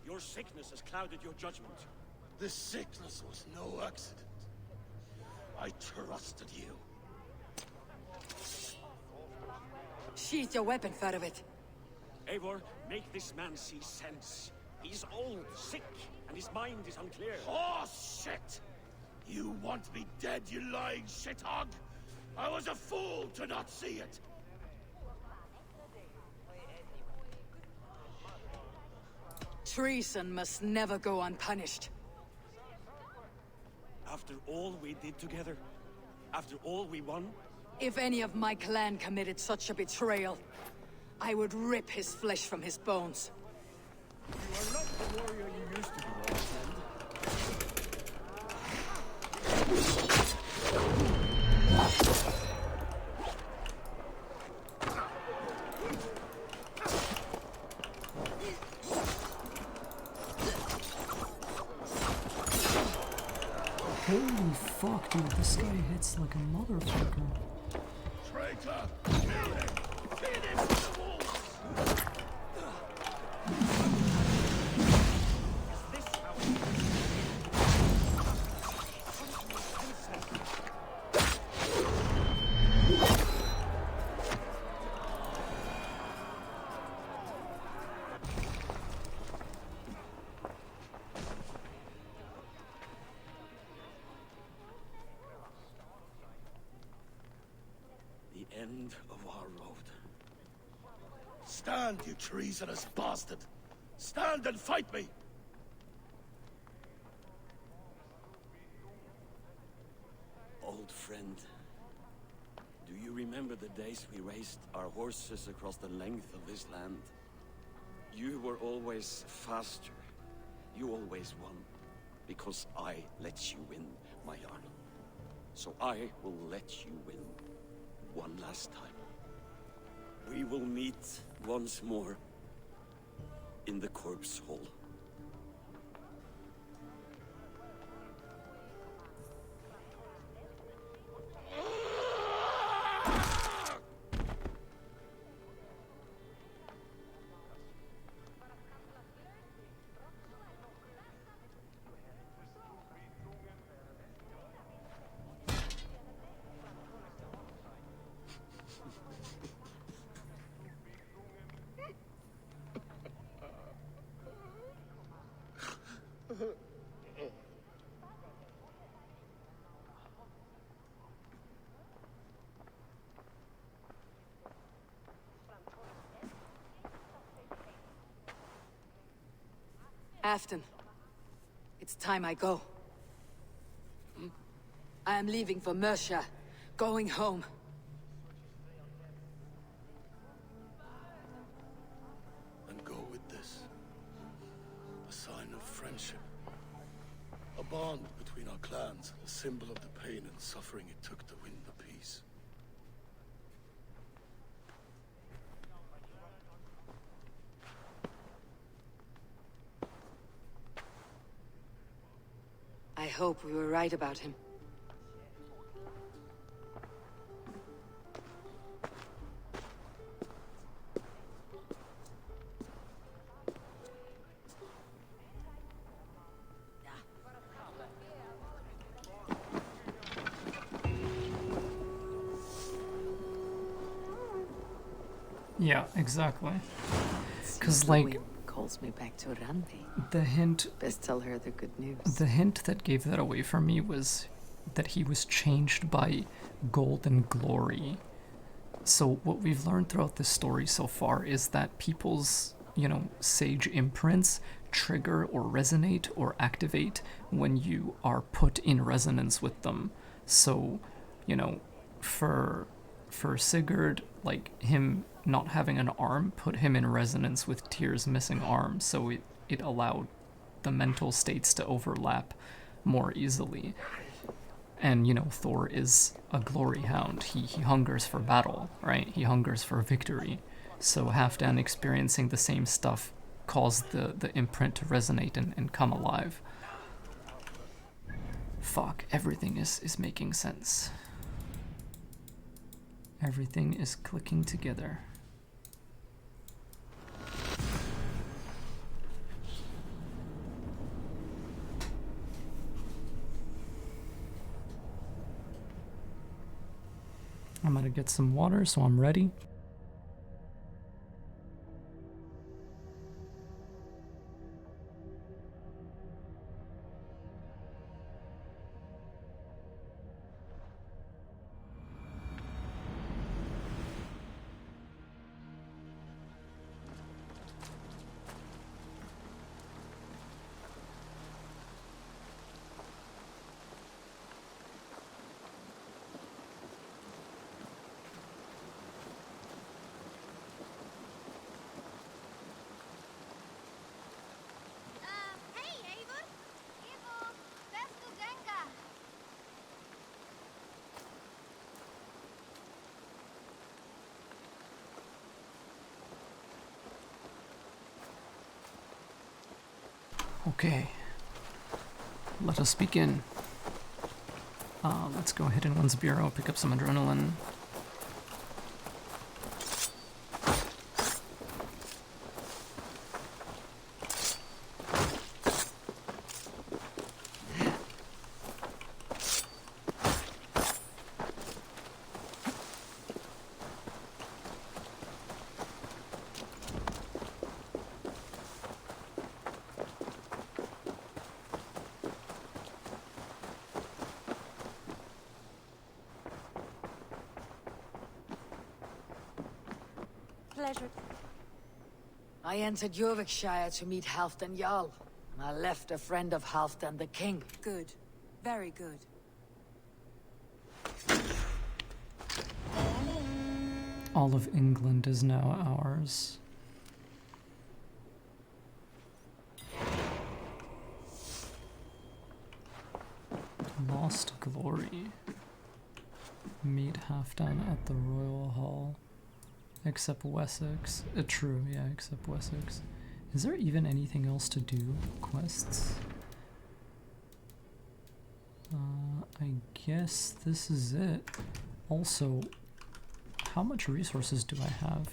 Your sickness has clouded your judgment. This sickness was no accident. I trusted you. Sheath your weapon, Fedovit. Eivor, make this man see sense. He's old, sick, and his mind is unclear. Oh, shit! You want me dead, you lying shithog? I was a fool to not see it! Treason must never go unpunished. After all we did together? After all we won? If any of my clan committed such a betrayal, I would rip his flesh from his bones. You are not the warrior you used to be, old friend. Holy fuck, dude, this guy hits like a motherfucker. Traitor! Kill him! Feed him to the wolves! The end of our road. Stand, you treasonous bastard! Stand and fight me! Old friend, do you remember the days we raced our horses across the length of this land? You were always faster. You always won. Because I let you win, my Jarl. So I will let you win. One last time. We will meet once more in the corpse hall. Halfdan, it's time I go. I am leaving for Mercia, going home. And go with this. A sign of friendship. bond between our clans, a symbol of the pain and suffering it took to win the peace. I hope we were right about him. Yeah, exactly. Because, The like, wind calls me back to Randi. the hint... Best tell her the good news. The hint that gave that away for me was that he was changed by gold and glory. So what we've learned throughout this story so far is that people's, sage imprints trigger or resonate or activate when you are put in resonance with them. So, for Sigurd, like, him not having an arm put him in resonance with Tyr's missing arm, so it allowed the mental states to overlap more easily. And, Thor is a glory hound. He hungers for battle, right? He hungers for victory. So Halfdan experiencing the same stuff caused the imprint to resonate and come alive. Fuck, everything is making sense. Everything is clicking together. I'm gonna get some water so I'm ready. Okay, let us begin. Let's go hit in one's bureau, pick up some adrenaline. Pleasure. I entered Eurvicscire to meet Halfdan Jarl. I left a friend of Halfdan the king. Good. Very good. All of England is now ours. Lost glory. Meet Halfdan at the Royal Hall. Except Wessex. True, yeah, except Wessex. Is there even anything else to do? Quests? I guess this is it. Also, how much resources do I have?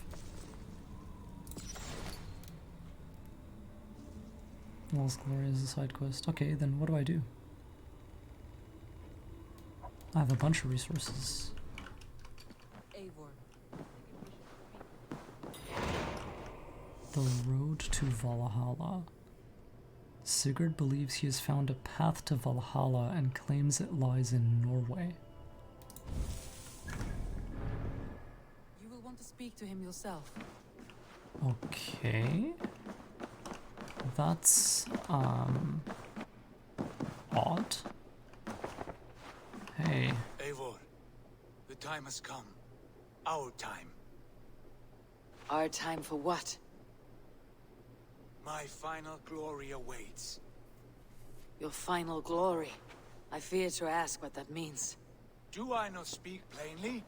Lost Glory is a side quest. Okay, then what do I do? I have a bunch of resources. The road to Valhalla. Sigurd believes he has found a path to Valhalla and claims it lies in Norway. You will want to speak to him yourself. Okay. That's, odd. Hey. Eivor, the time has come. Our time. Our time for what? My final glory awaits. Your final glory. I fear to ask what that means. Do I not speak plainly?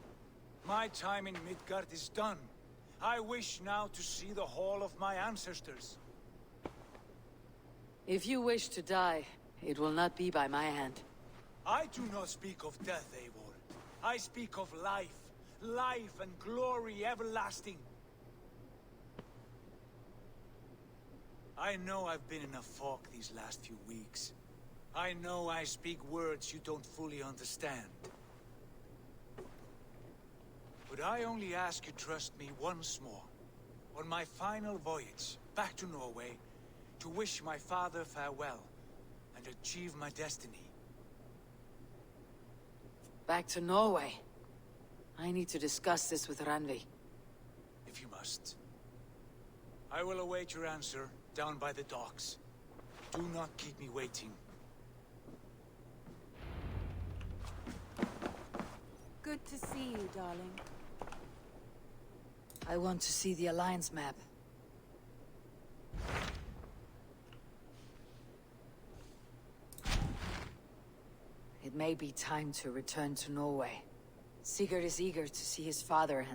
My time in Midgard is done. I wish now to see the hall of my ancestors. If you wish to die, it will not be by my hand. I do not speak of death, Eivor. I speak of life. Life and glory everlasting. I know I've been in a fog these last few weeks. I know I speak words you don't fully understand. But I only ask you trust me once more. On my final voyage, back to Norway, to wish my father farewell, and achieve my destiny. Back to Norway. I need to discuss this with Randvi. If you must. I will await your answer down by the docks. Do not keep me waiting. Good to see you, darling. I want to see the Alliance map. It may be time to return to Norway. Sigurd is eager to see his father,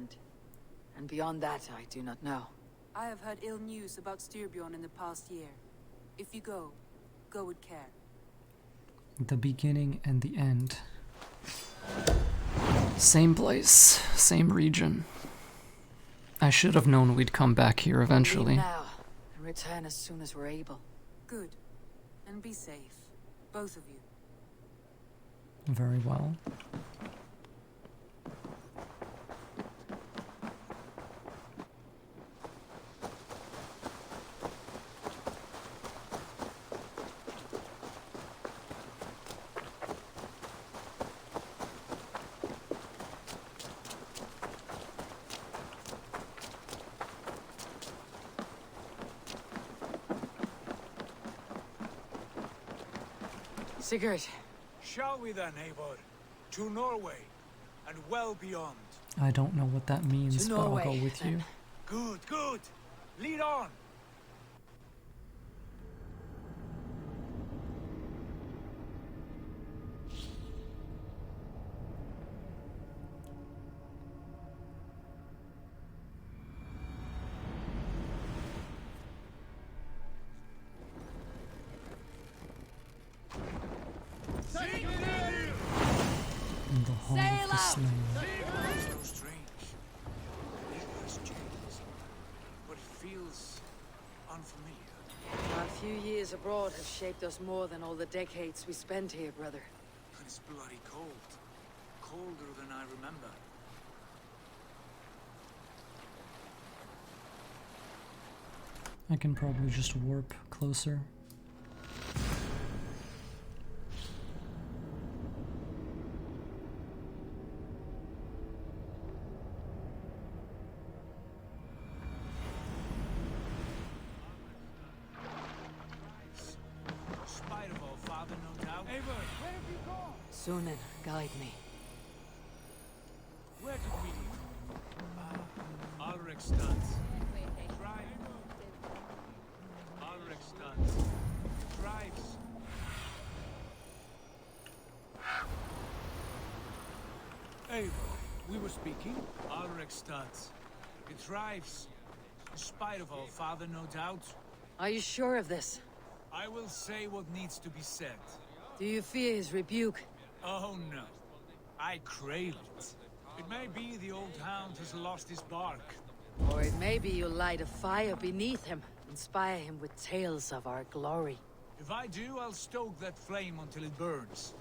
and beyond that, I do not know. I have heard ill news about Styrbjorn in the past year. If you go, go with care. The beginning and the end. Same place, same region. I should have known we'd come back here eventually. Leave now, and return as soon as we're able. Good. And be safe. Both of you. Very well. Sigurd. Shall we then, Eivor? To Norway, and well beyond. I don't know what that means, but I'll go with you. Good, good. Lead on. In the Hall of the Slain. So strange. It changes, but it feels unfamiliar. Our few years abroad have shaped us more than all the decades we spent here, brother. And it's bloody cold. Colder than I remember. I can probably just warp closer. Sunan, guide me. Where did we leave? Ulrichstad. Ulrichstad. Drives. Eivor, we were speaking. Ulrichstad. It drives. In spite of our father, no doubt. Are you sure of this? I will say what needs to be said. Do you fear his rebuke? Oh no. I crave it. It may be the old hound has lost his bark. Or it may be you'll light a fire beneath him, inspire him with tales of our glory. If I do, I'll stoke that flame until it burns.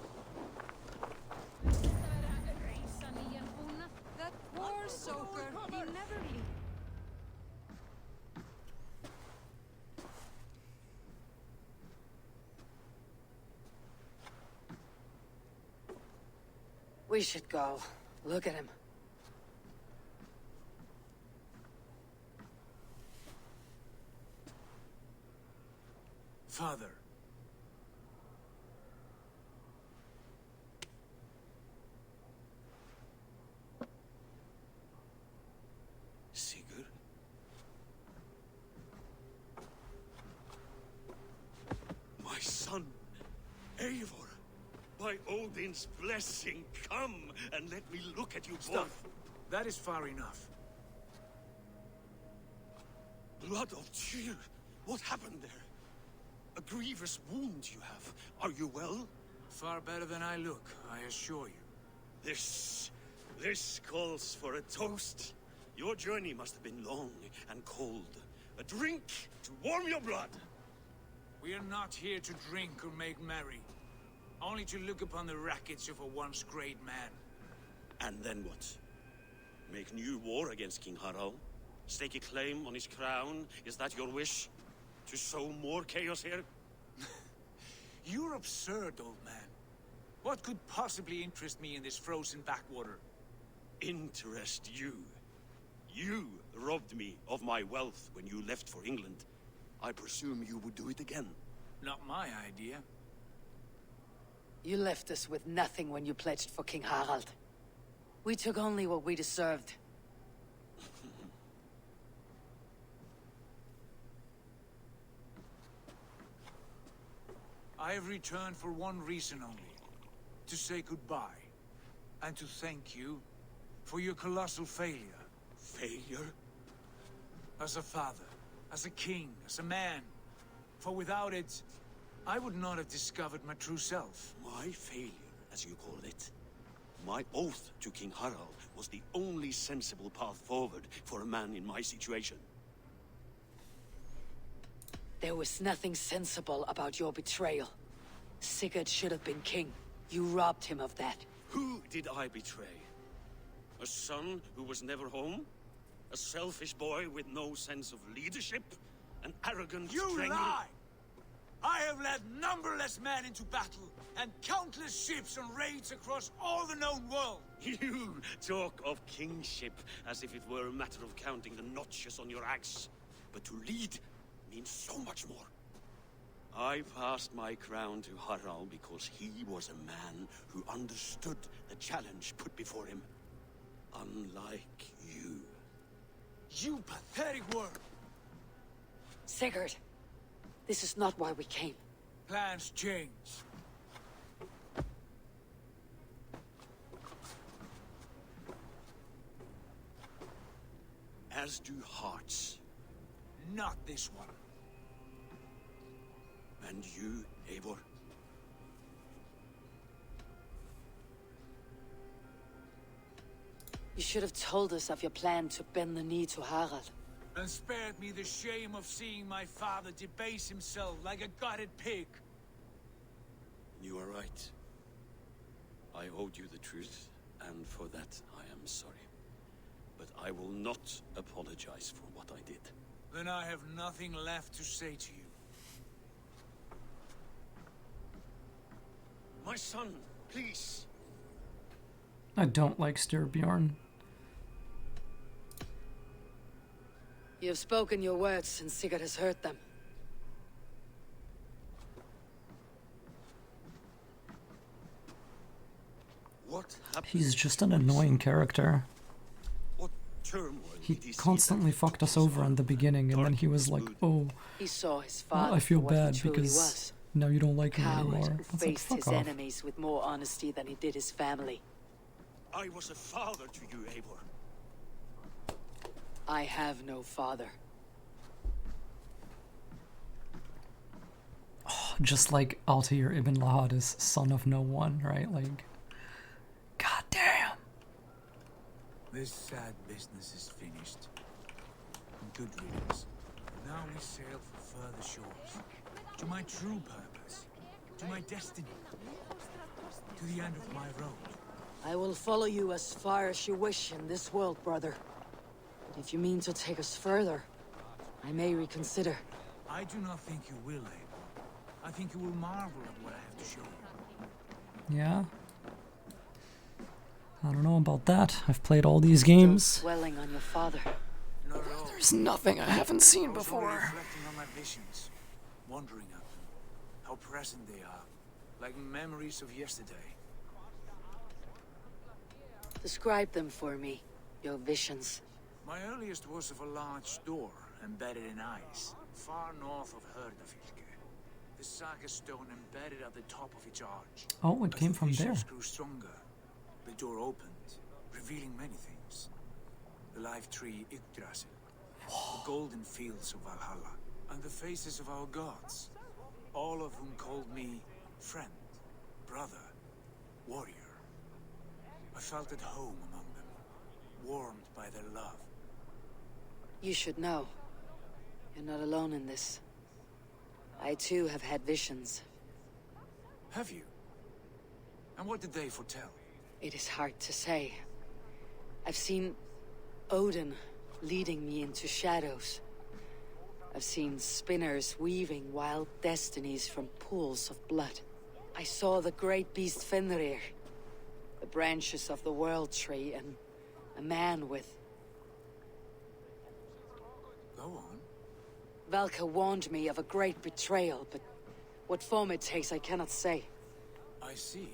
That poor soaker, he never leaves. We should go. Look at him. Father. Sigurd? My son! Eivor, by Odin's blessing, come and let me look at you Stop. both. That is far enough. Blood of Tyr, what happened there? A grievous wound you have. Are you well? Far better than I look, I assure you. This calls for a toast. Your journey must have been long and cold. A drink to warm your blood. We are not here to drink or make merry. Only to look upon the rackets of a once great man. And then what? Make new war against King Harald? Stake a claim on his crown? Is that your wish? To sow more chaos here? You're absurd, old man. What could possibly interest me in this frozen backwater? Interest you? You robbed me of my wealth when you left for England. I presume you would do it again. Not my idea. You left us with nothing when you pledged for King Harald. We took only what we deserved. I have returned for one reason only. To say goodbye. And to thank you for your colossal failure. Failure? As a father, as a king, as a man. For without it, I would not have discovered my true self. My failure, as you call it. My oath to King Harald was the only sensible path forward for a man in my situation. There was nothing sensible about your betrayal. Sigurd should have been king. You robbed him of that. Who did I betray? A son who was never home? A selfish boy with no sense of leadership? An arrogant You strangler? lie! I have led numberless men into battle, and countless ships on raids across all the known world. You talk of kingship as if it were a matter of counting the notches on your axe. But to lead means so much more. I passed my crown to Harald because he was a man who understood the challenge put before him. Unlike you. You pathetic worm! Sigurd, this is not why we came. Plans change. As do hearts. Not this one. And you, Eivor? You should have told us of your plan to bend the knee to Harald. And spared me the shame of seeing my father debase himself like a gutted pig. You are right. I owed you the truth, and for that I am sorry. But I will not apologize for what I did. Then I have nothing left to say to you. My son, please. I don't like Styrbjorn. You have spoken your words, and Sigurd has heard them. What happened? He's just an annoying character. What turmoil He did he see constantly that fucked took us his over in the beginning, and then he was like, oh, He saw his well, father I feel for what he bad truly because was. now you don't like me Coward anymore. who It's like, faced fuck his off. enemies with more honesty than he did his family. I was a father to you, Eivor. I have no father. Oh, just like Altair ibn Lahad is son of no one, right? Like, god damn. This sad business is finished. Good riddance. Now we sail for further shores. To my true purpose. To my destiny. To the end of my road. I will follow you as far as you wish in this world, brother. But if you mean to take us further, I may reconsider. I do not think you will, Abel. I think you will marvel at what I have to show you. Yeah? I don't know about that. I've played all these games. Dwelling on your father. Not at all. There's nothing I haven't seen I was only before. reflecting on my visions, wondering at them, how present they are, like memories of yesterday. Describe them for me, your visions. My earliest was of a large door embedded in ice, far north of Eurvicscire. The saga stone embedded at the top of its arch. Oh, it As came the from there. visions grew stronger, the door opened, revealing many things. The life tree Yggdrasil, the golden fields of Valhalla, and the faces of our gods, all of whom called me friend, brother, warrior. I felt at home among them, warmed by their love. You should know. You're not alone in this. I too have had visions. Have you? And what did they foretell? It is hard to say. I've seen Odin leading me into shadows. I've seen spinners weaving wild destinies from pools of blood. I saw the great beast Fenrir, the branches of the world tree, and a man with... Go on. Valka warned me of a great betrayal, but what form it takes I cannot say. I see.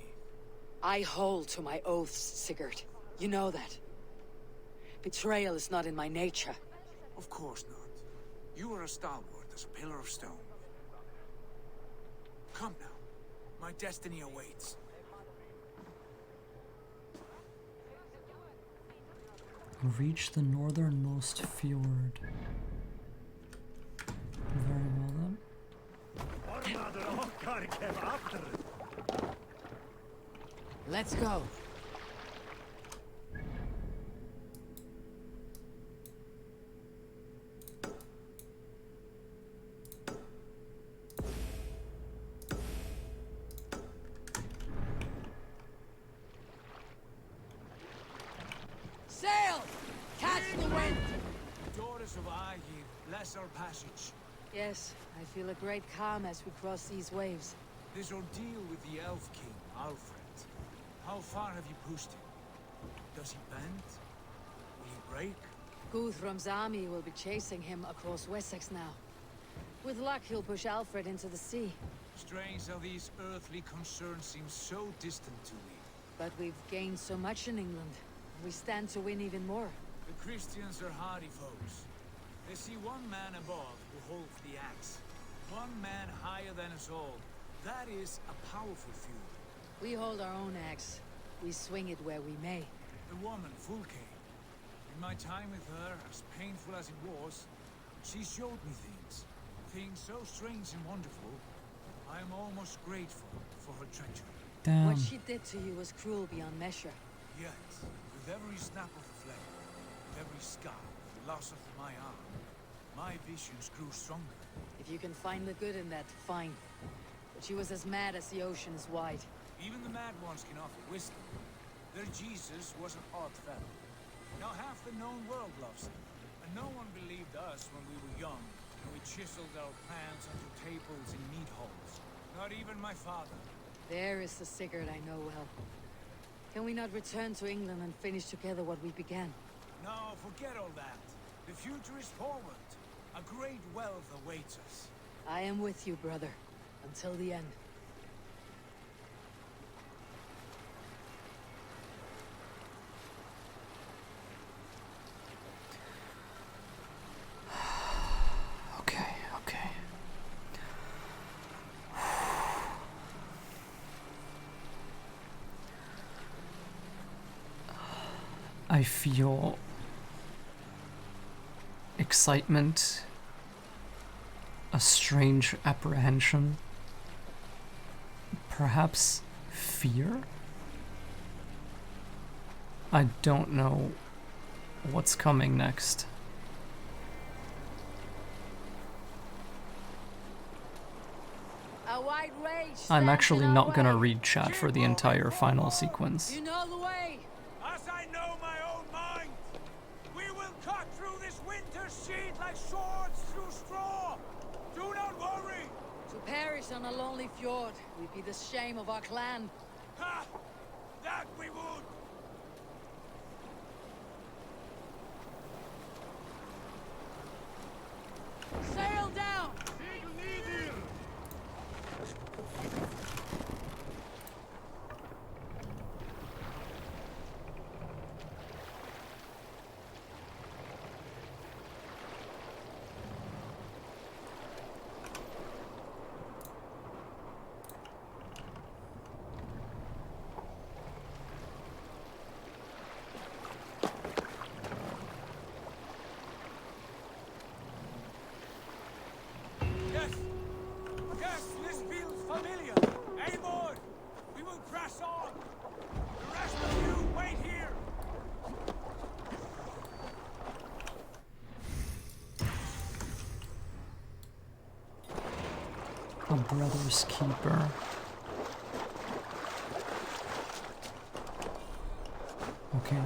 I hold to my oaths, Sigurd. You know that. Betrayal is not in my nature. Of course not. You are a stalwart as a pillar of stone. Come now. My destiny awaits. Reach the northernmost fjord. Very well then. Let's go. Sail! Catch the wind! Daughters of Aegir, bless our passage. Yes, I feel a great calm as we cross these waves. This ordeal with the Elf King, Alfred. How far have you pushed him? Does he bend? Will he break? Guthrum's army will be chasing him across Wessex now. With luck, he'll push Alfred into the sea. Strange how these earthly concerns seem so distant to me. But we've gained so much in England. We stand to win even more. The Christians are hardy foes. They see one man above who holds the axe. One man higher than us all. That is a powerful feud. We hold our own axe. We swing it where we may. The woman, Fulke. In my time with her, as painful as it was, she showed me things. Things so strange and wonderful. I am almost grateful for her treachery. Damn. What she did to you was cruel beyond measure. Yet, with every snap of the flame, with every scar, the loss of my arm, my visions grew stronger. If you can find the good in that, fine. But she was as mad as the ocean is wide. Even the mad ones can offer wisdom. Their Jesus was an odd fellow. Now half the known world loves him. And no one believed us when we were young, and we chiseled our plans onto tables in meat halls. Not even my father. There is the Sigurd I know well. Can we not return to England and finish together what we began? No, forget all that. The future is forward. A great wealth awaits us. I am with you, brother. Until the end. Okay. I feel excitement, a strange apprehension, perhaps fear? I don't know what's coming next. A wide rage I'm actually stands in not our gonna way. read chat for the entire final sequence. You know the way. As I know my own mind, we will cut through this winter sheet like swords through straw. Do not worry. To perish on a lonely fjord would be the shame of our clan. Ha! That we would. Sail down! A brother's keeper. Okay.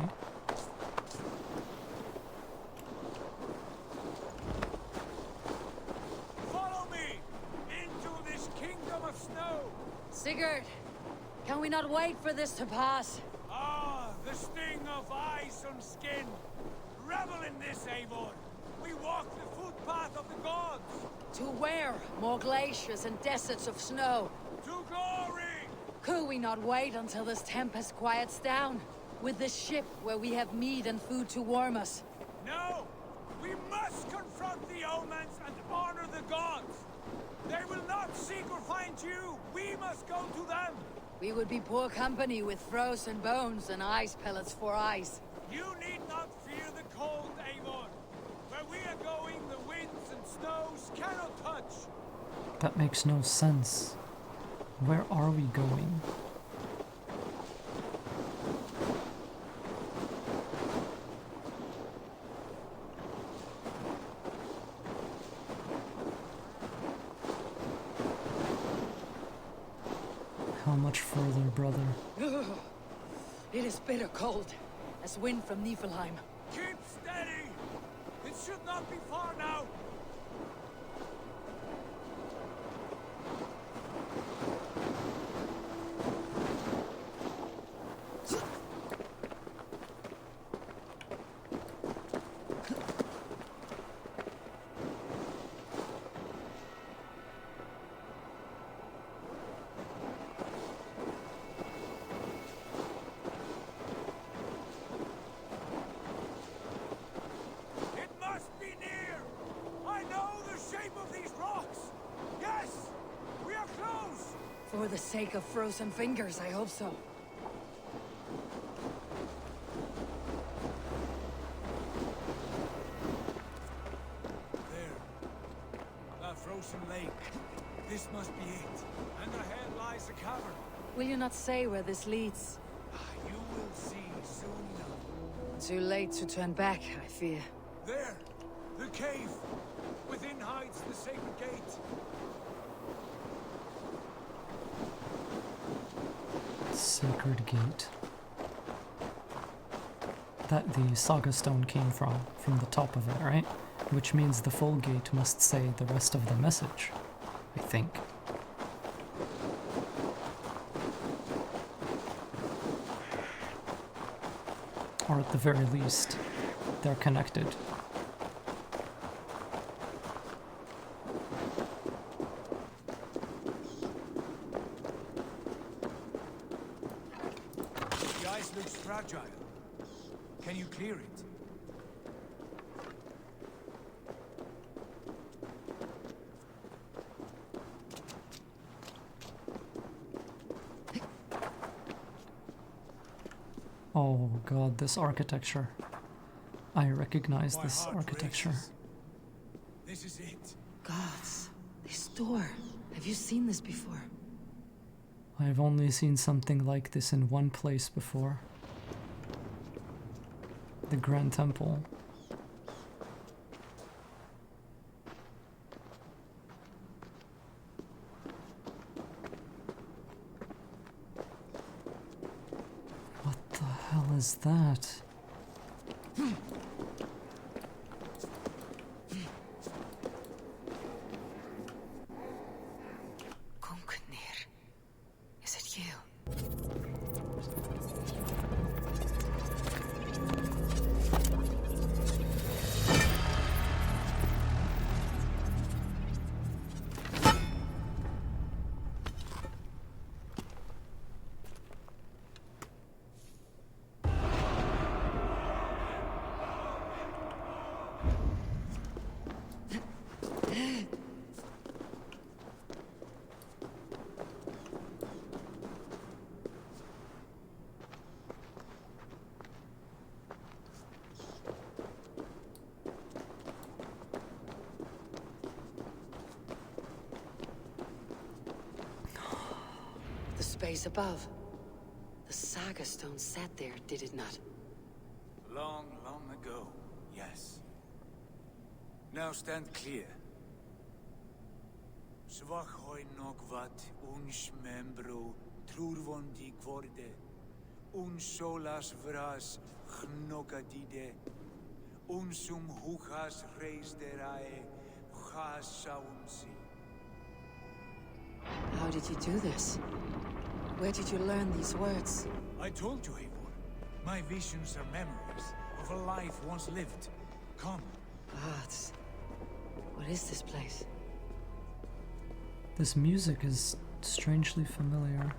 Follow me into this kingdom of snow. Sigurd, can we not wait for this to pass? Ah, the sting of ice on skin. Revel in this, Eivor. We walk the footpath of the gods. To where? More glaciers and deserts of snow. To glory! Could we not wait until this tempest quiets down? With this ship where we have meat and food to warm us. No! We must confront the omens and honor the gods! They will not seek or find you! We must go to them! We would be poor company with frozen bones and ice pellets for eyes. You need not fear the cold, Eivor. Where we are going, the winds and snows cannot touch. That makes no sense. Where are we going? How much further, brother? It is bitter cold, as wind from Niflheim. Keep steady! It should not be far now! For the sake of frozen fingers, I hope so. There. A frozen lake. This must be it. And ahead lies a cavern. Will you not say where this leads? You will see soon enough. Too late to turn back, I fear. There! The cave! Within hides the sacred gate. Sacred gate. That the saga stone came from the top of it, right? Which means the full gate must say the rest of the message, I think. Or at the very least, they're connected. The ice looks fragile. Can you clear it? Oh god, this architecture. I recognize this architecture. Races. This is it. Gods, this door. Have you seen this before? I've only seen something like this in one place before. The Grand Temple. What the hell is that? Is it you? The space above. The saga stone sat there, did it not? Long, long ago, yes. Now stand clear. Svachoi nogvat uns membro trurvondi kvorde. Uns solas vras gnogadide. Unsum huchas reisderae chasaunsi. How did you do this? Where did you learn these words? I told you, Eivor. My visions are memories of a life once lived. Come. Gods. What is this place? This music is strangely familiar.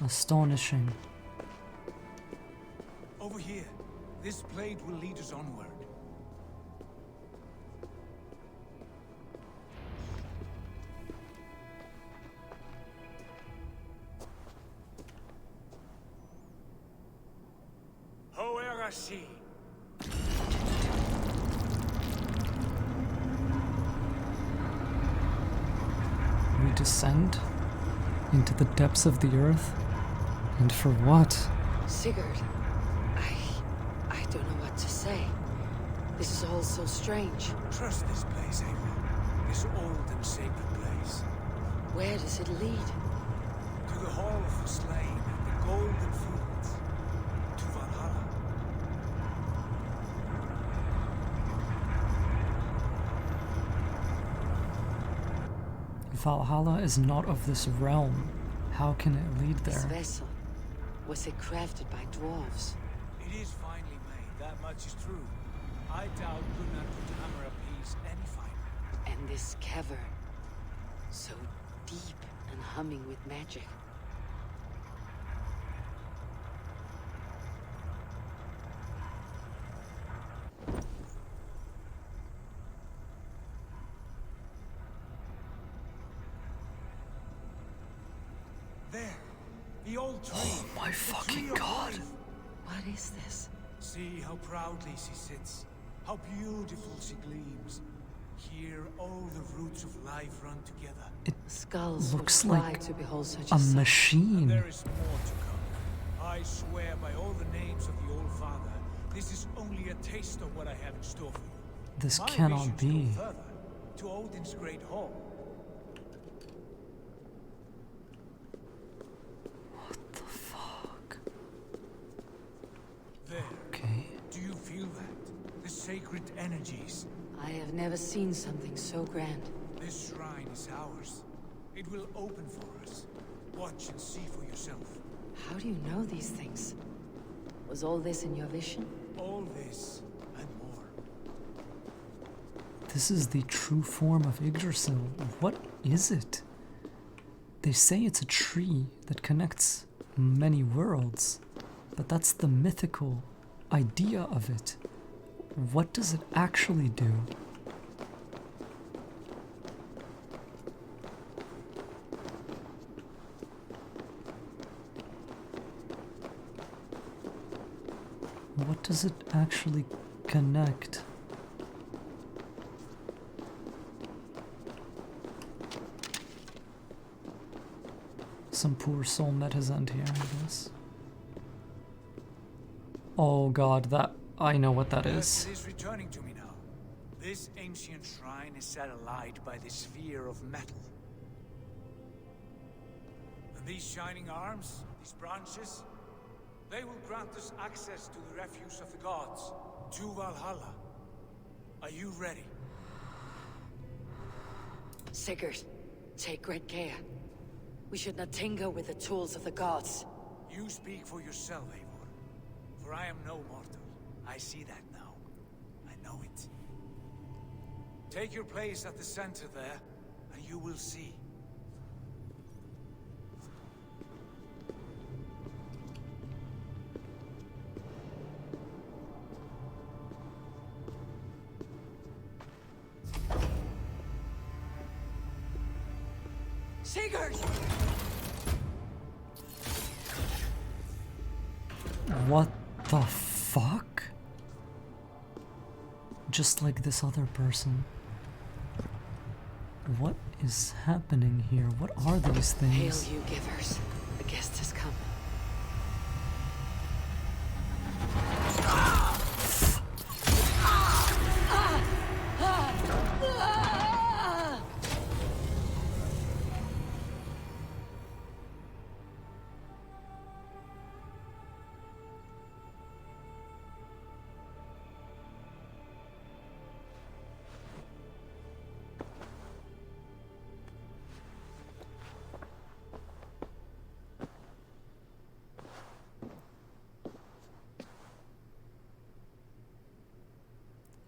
Astonishing. Over here. This blade will lead us onward. Hoerasi. We descend into the depths of the earth? And for what? Sigurd, I don't know what to say. This is all so strange. Trust this place, Eivor. This old and sacred place. Where does it lead? To the Hall of the Slain and the Golden Fields. To Valhalla. Valhalla is not of this realm. How can it lead This there? vessel, was it crafted by dwarves? It is finely made, that much is true. I doubt Gunnar could hammer a piece any finer. And this cavern, so deep and humming with magic. There, the old tree. Oh my fucking god. What is this? See how proudly she sits, how beautiful she gleams. Here, all the roots of life run together. It Skulls looks would fly like to behold such a sight. machine. There is more to come. I swear by all the names of the Old Father, this is only a taste of what I have in store for you. This My cannot visions be. go further, to Odin's great hall. What the fuck? There. Okay. Do you feel that? The sacred energies. I have never seen something so grand. This shrine is ours. It will open for us. Watch and see for yourself. How do you know these things? Was all this in your vision? All this and more. This is the true form of Yggdrasil. What is it? They say it's a tree that connects many worlds, but that's the mythical idea of it. What does it actually do? What does it actually connect? Some poor soul met his end here, I guess. Oh god, I know what that is. It is returning to me now. This ancient shrine is set alight by the sphere of metal. And these shining arms, these branches, they will grant us access to the refuse of the gods, to Valhalla. Are you ready? Sigurd, take great care. We should not tinker with the tools of the gods. You speak for yourself, Eivor. For I am no mortal. I see that now. I know it. Take your place at the center there, and you will see. Sigurd! What the fuck? Just like this other person. What is happening here? What are these things? Hail, you givers. The guest has come.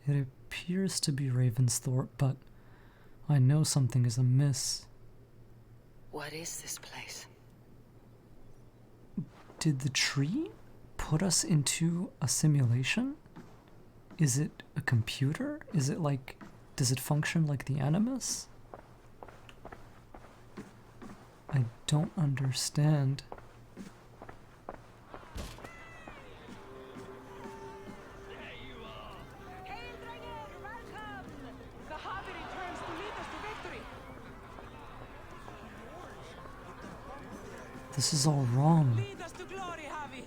It appears to be Ravensthorpe, but I know something is amiss. What is this place? Did the tree put us into a simulation? Is it a computer? Is it like, does it function like the Animus? I don't understand. This is all wrong. Lead us to glory, Javi.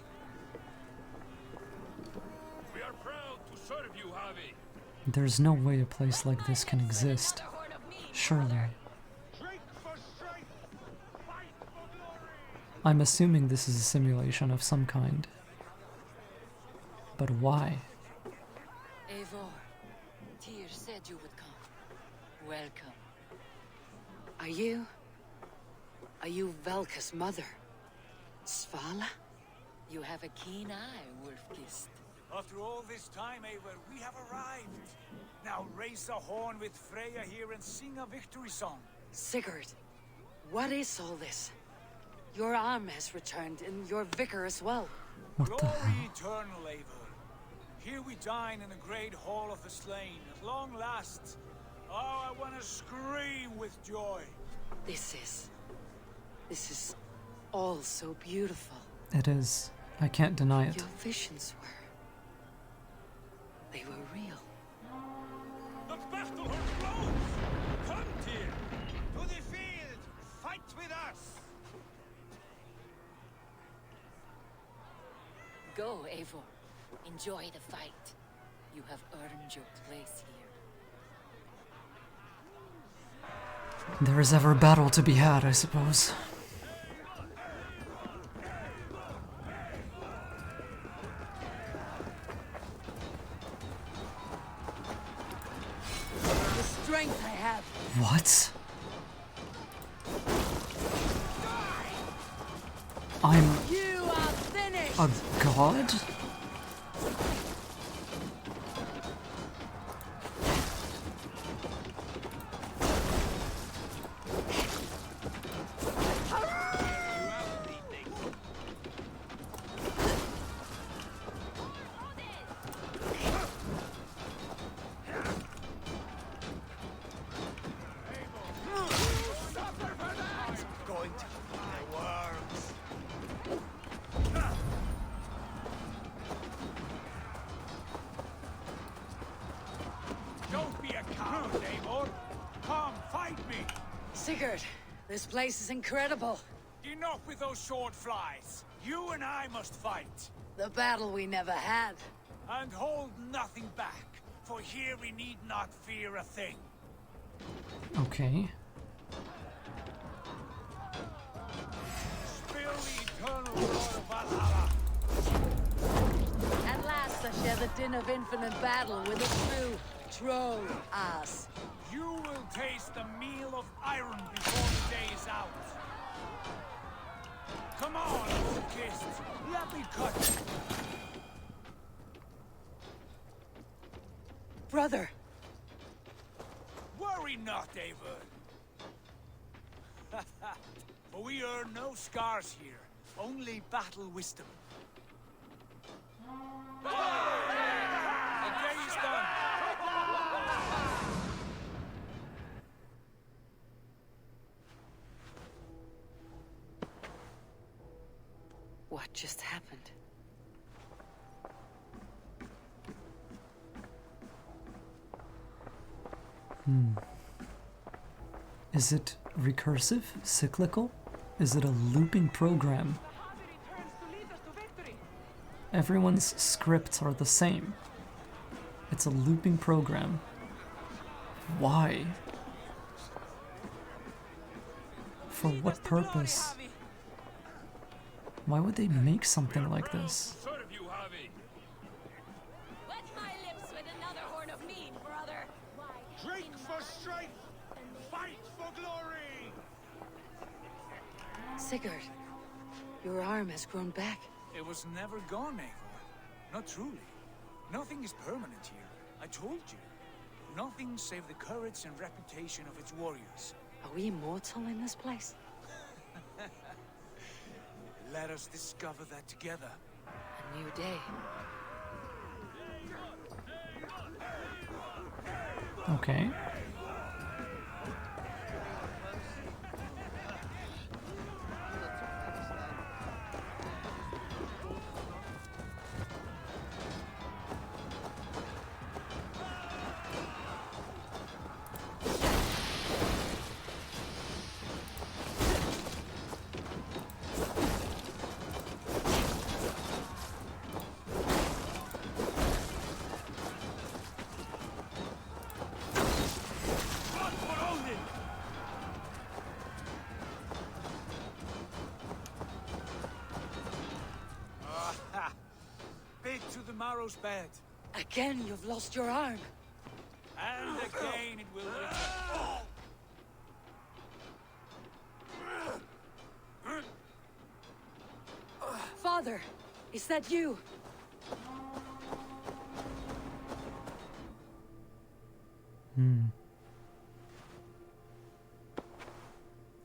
We are proud to serve you, Javi. There's no way a place like this can exist. Surely. I'm assuming this is a simulation of some kind. But why? Eivor, Tyr said you would come. Welcome. Are you Velka's mother? Svala? You have a keen eye, Wolf-Kissed. After all this time, Eivor, we have arrived. Now raise a horn with Freya here and sing a victory song. Sigurd, what is all this? Your arm has returned, and your vicar as well. Glory eternal, Eivor. Here we dine in the great hall of the slain, at long last. Oh, I want to scream with joy. This is all so beautiful. It is. I can't deny it. Your visions they were real. The battle grows! Come, Tyr! To the field! Fight with us! Go, Eivor. Enjoy the fight. You have earned your place here. There is ever a battle to be had, I suppose. The strength I have. What? I'm You are finished. a god? Going to my worms. Don't be a coward, Eivor. Come, fight me. Sigurd, this place is incredible. Enough with those short flies. You and I must fight. The battle we never had. And hold nothing back, for here we need not fear a thing. Okay. Spill the eternal blood of Valhalla. At last I share the din of infinite battle with a true troll ass. You will taste the meal of iron before the day is out. Come on, Wolf-Kissed. Let me cut you. Brother! Worry not, Eivor. For we earn no scars here, only battle wisdom. The day is done. What just happened? Is it recursive? Cyclical? Is it a looping program? Everyone's scripts are the same. It's a looping program. Why? For what purpose? Why would they make something like this? Drink for strength! Fight for glory! Sigurd, your arm has grown back. It was never gone, Eivor. Not truly. Nothing is permanent here. I told you. Nothing save the courage and reputation of its warriors. Are we immortal in this place? Let us discover that together. A new day. Okay. To the Marrow's bed. Again, you've lost your arm. And again it will return. Father, is that you?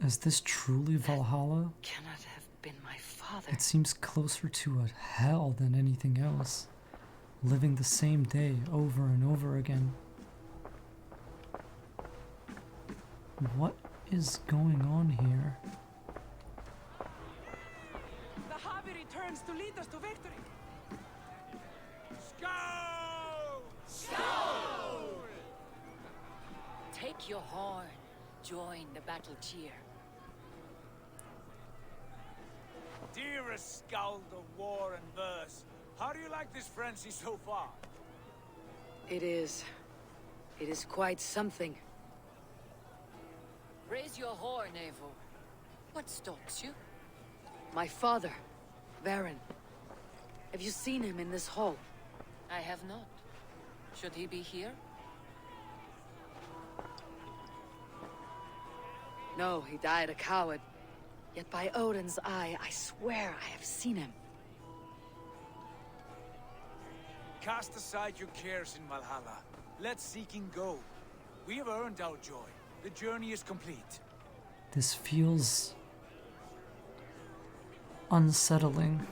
Is this truly Valhalla? Cannot have been my father. It seems closer to a hell than anything else. Living the same day over and over again. What is going on here? The Harvey returns to lead us to victory. Scowl! Scowl! Take your horn. Join the battle cheer. Dearest Skald of war and verse, how do you like this frenzy so far? It is quite something. Raise your horn, Eivor. What stalks you? My father, Baron. Have you seen him in this hall? I have not. Should he be here? No, he died a coward. Yet by Odin's eye, I swear I have seen him. Cast aside your cares in Valhalla. Let seeking go. We have earned our joy. The journey is complete. This feels unsettling.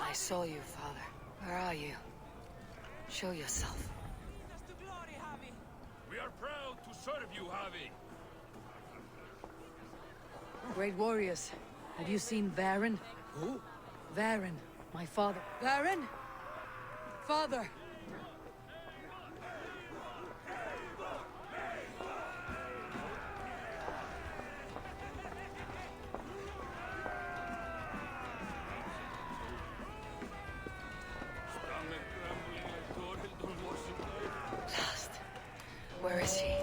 I saw you, Father. Where are you? Show yourself. We are proud to serve you, Harvey. Great warriors. Have you seen Baron? Who? Baron, my father. Baron? Father! Lost. Where is he?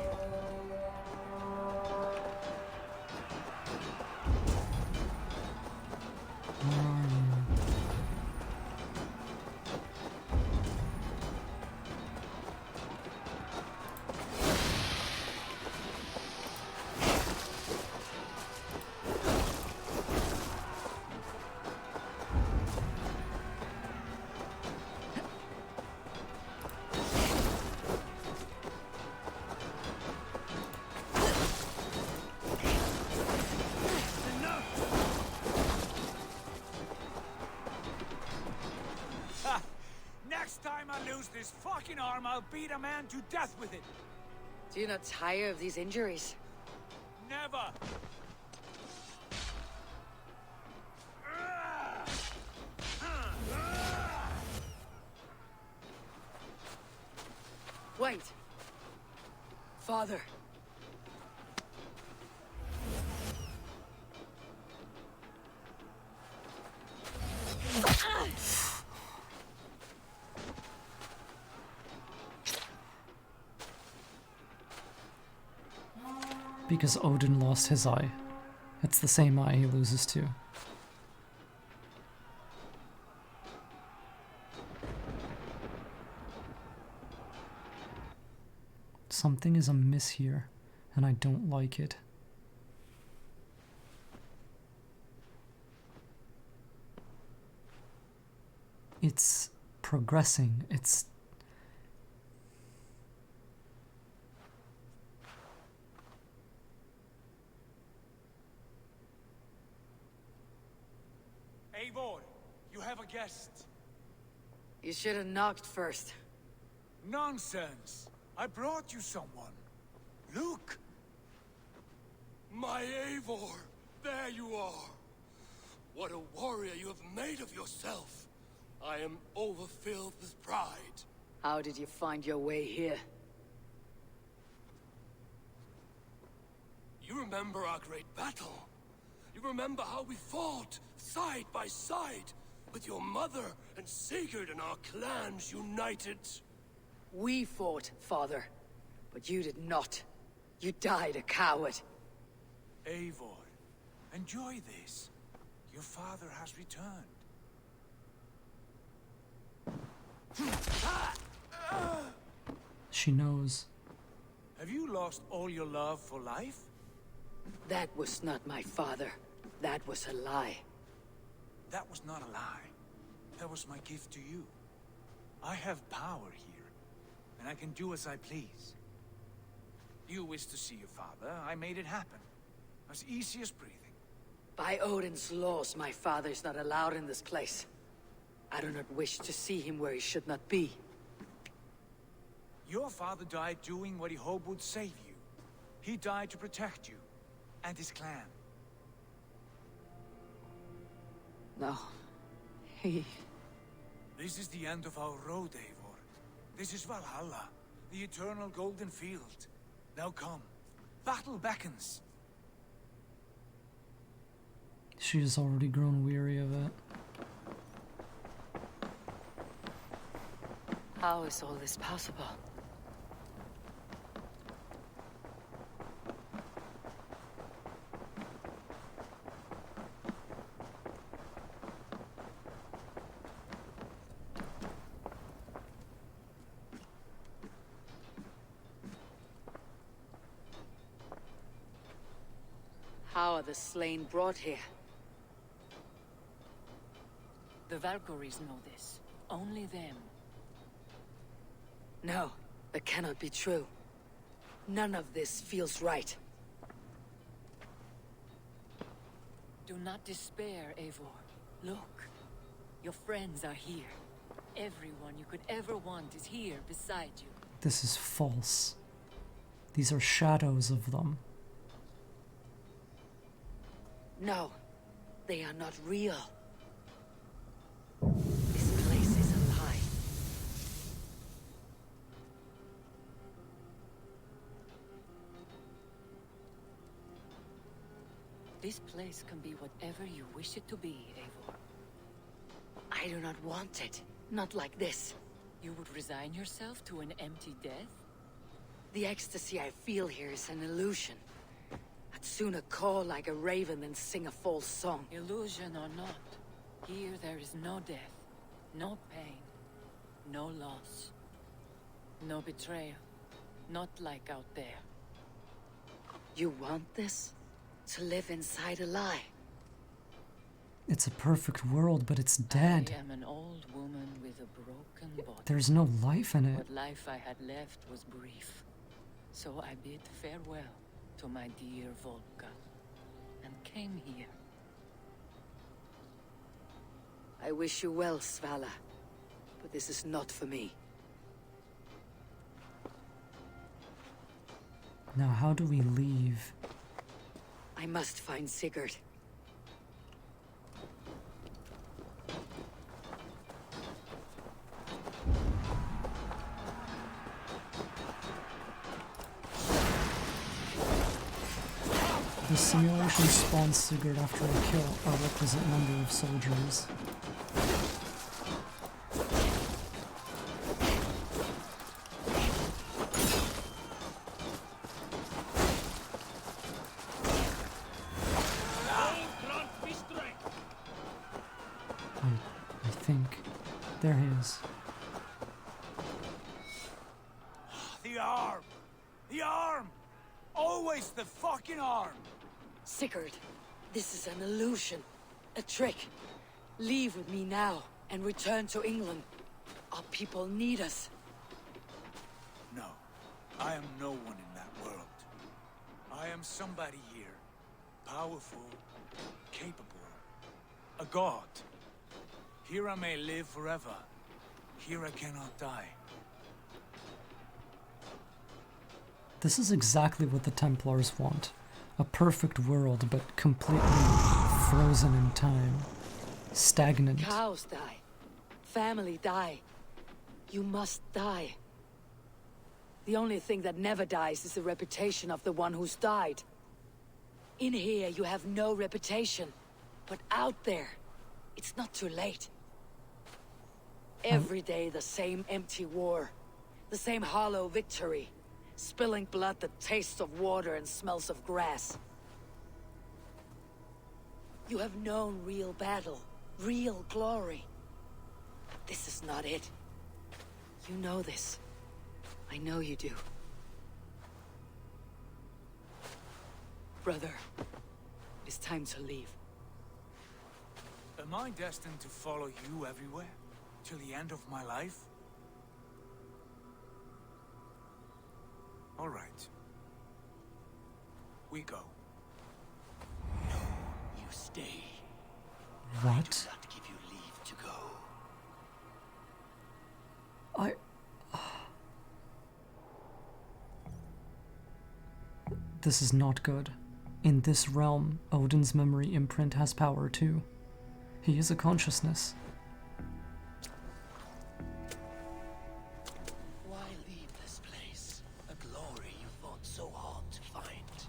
Next time I lose this fucking arm, I'll beat a man to death with it. Do you not tire of these injuries? Never. Wait! Father. Because Odin lost his eye. It's the same eye he loses too. Something is amiss here, and I don't like it. It's progressing. It's... Eivor, you have a guest. You should have knocked first. Nonsense. I brought you someone. Look. My Eivor, there you are. What a warrior you have made of yourself. I am overfilled with pride. How did you find your way here? You remember our great battle. You remember how we fought, side by side, with your mother and Sigurd and our clans united. We fought, father, but you did not. You died a coward. Eivor, enjoy this. Your father has returned. She knows. Have you lost all your love for life? That was not my father. That was a lie. That was not a lie. That was my gift to you. I have power here, and I can do as I please. You wish to see your father, I made it happen. As easy as breathing. By Odin's laws, my father is not allowed in this place. I do not wish to see him where he should not be. Your father died doing what he hoped would save you. He died to protect you, and his clan. No. He... This is the end of our road, Eivor. This is Valhalla, the eternal golden field. Now come. Battle beckons. She has already grown weary of it. How is all this possible? How are the slain brought here? The Valkyries know this. Only them. No, that cannot be true. None of this feels right. Do not despair, Eivor. Look. Your friends are here. Everyone you could ever want is here beside you. This is false. These are shadows of them. No, they are not real. This place is a lie. This place can be whatever you wish it to be, Eivor. I do not want it. Not like this. You would resign yourself to an empty death? The ecstasy I feel here is an illusion. I'd sooner call like a raven than sing a false song. Illusion or not, here there is no death, no pain, no loss, no betrayal, not like out there. You want this? To live inside a lie? It's a perfect world, but it's dead. I am an old woman with a broken body. There's no life in it. What life I had left was brief, so I bid farewell to my dear Volka, and came here. I wish you well, Svala, but this is not for me. Now, how do we leave? I must find Sigurd. The simulation spawns Sigurd after a kill a requisite number of soldiers. I think. There he is. The arm! The arm! Always the fucking arm! Sigurd, this is an illusion. A trick. Leave with me now and return to England. Our people need us. No. I am no one in that world. I am somebody here. Powerful. Capable. A god. Here I may live forever. Here I cannot die. This is exactly what the Templars want. A perfect world, but completely frozen in time. Stagnant. Cows die. Family die. You must die. The only thing that never dies is the reputation of the one who's died. In here, you have no reputation. But out there, it's not too late. Every day, the same empty war. The same hollow victory. Spilling blood that tastes of water and smells of grass. You have known real battle, real glory. But this is not it. You know this. I know you do. Brother, it's time to leave. Am I destined to follow you everywhere? Till the end of my life? All right. We go. No, you stay. What? I do not give you leave to go. This is not good. In this realm, Odin's memory imprint has power too. He is a consciousness. Why leave this place? A glory you fought so hard to find.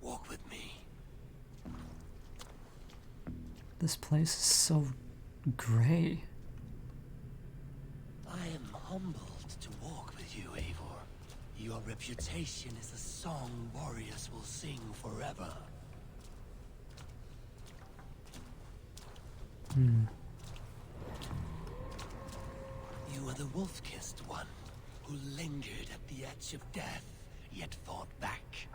Walk with me. This place is so gray. I am humbled to walk with you, Eivor. Your reputation is a song warriors will sing forever. You are the wolf-kissed one, who lingered at the edge of death, yet fought back.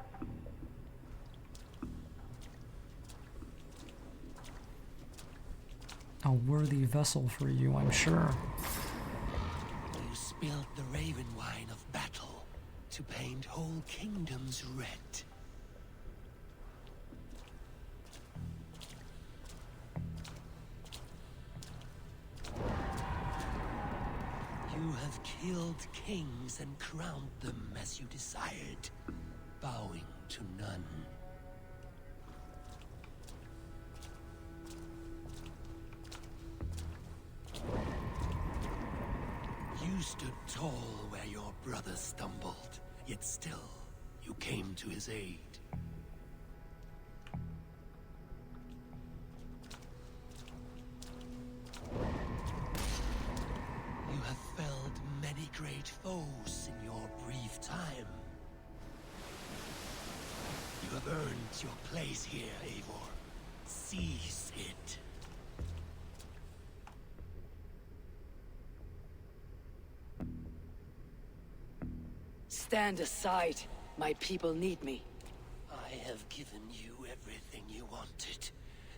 A worthy vessel for you, I'm sure. You spilled the raven wine of battle to paint whole kingdoms red. You have killed kings and crowned them as you desired, bowing to none. You stood tall where your brother stumbled, yet still, you came to his aid. You have felled many great foes in your brief time. You have earned your place here, Eivor. Seize it. Stand aside. My people need me. I have given you everything you wanted.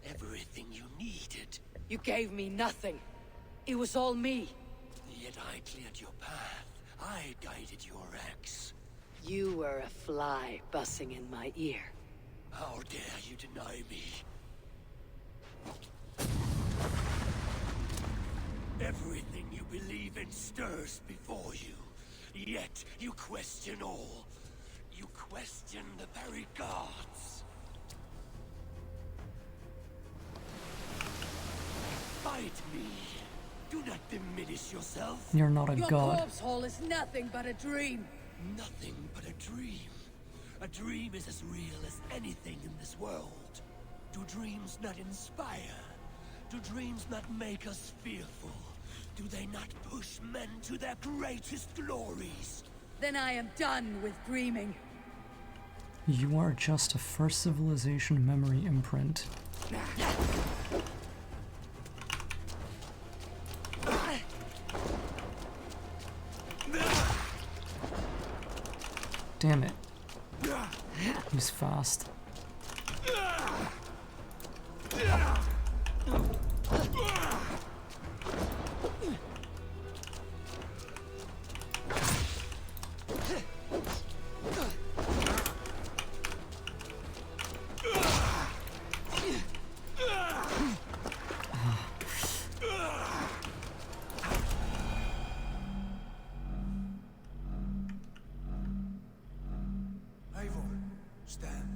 Everything you needed. You gave me nothing. It was all me. Yet I cleared your path. I guided your axe. You were a fly buzzing in my ear. How dare you deny me? Everything you believe in stirs before you. Yet you question all. You question the very gods. Fight me. Do not diminish yourself. You're not a Your god. corpse hole is nothing but a dream. Nothing but a dream. A dream is as real as anything in this world. Do dreams not inspire? Do dreams not make us fearful? Do they not push men to their greatest glories? Then I am done with dreaming. You are just a first civilization memory imprint. Damn it. He's fast. Eivor, stand.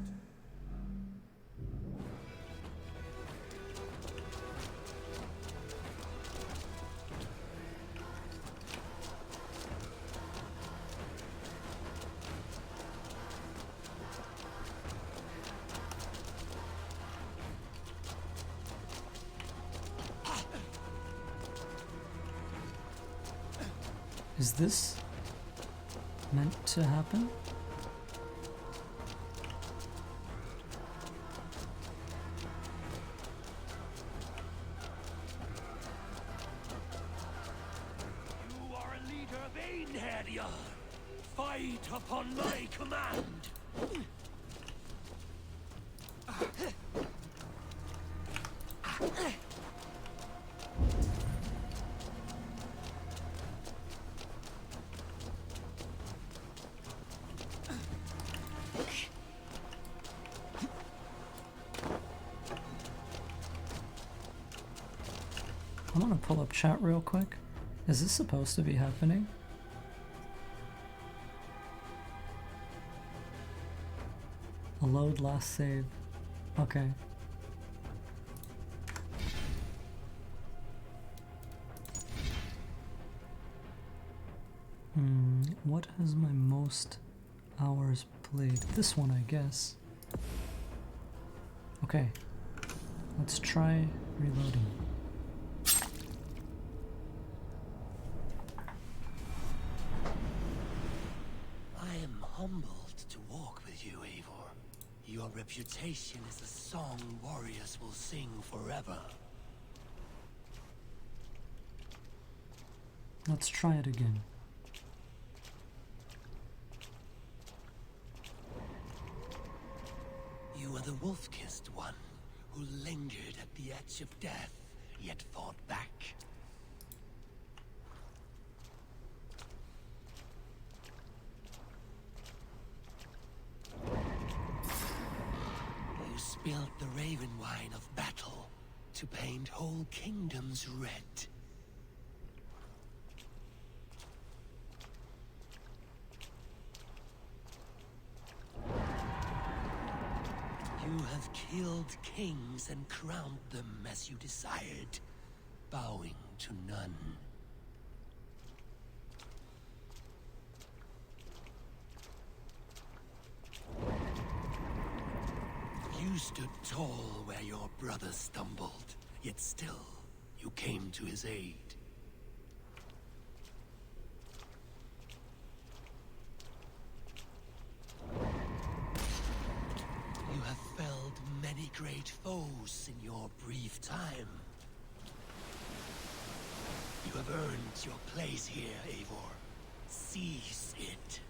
Is this meant to happen? You are a leader, Vainherdia. Fight upon my command. I'm gonna pull up chat real quick. Is this supposed to be happening? A load last save. Okay. What has my most hours played? This one, I guess. Okay. Let's try reloading. I am humbled to walk with you, Eivor. Your reputation is a song warriors will sing forever. Let's try it again. You are the wolf-kissed one, who lingered at the edge of death, yet fought back. You spilled the raven wine of battle to paint whole kingdoms red. You have killed kings and crowned them as you desired, bowing to none. You stood tall where your brother stumbled, yet still you came to his aid. You have felled many great foes in your brief time. You have earned your place here, Eivor. Seize it.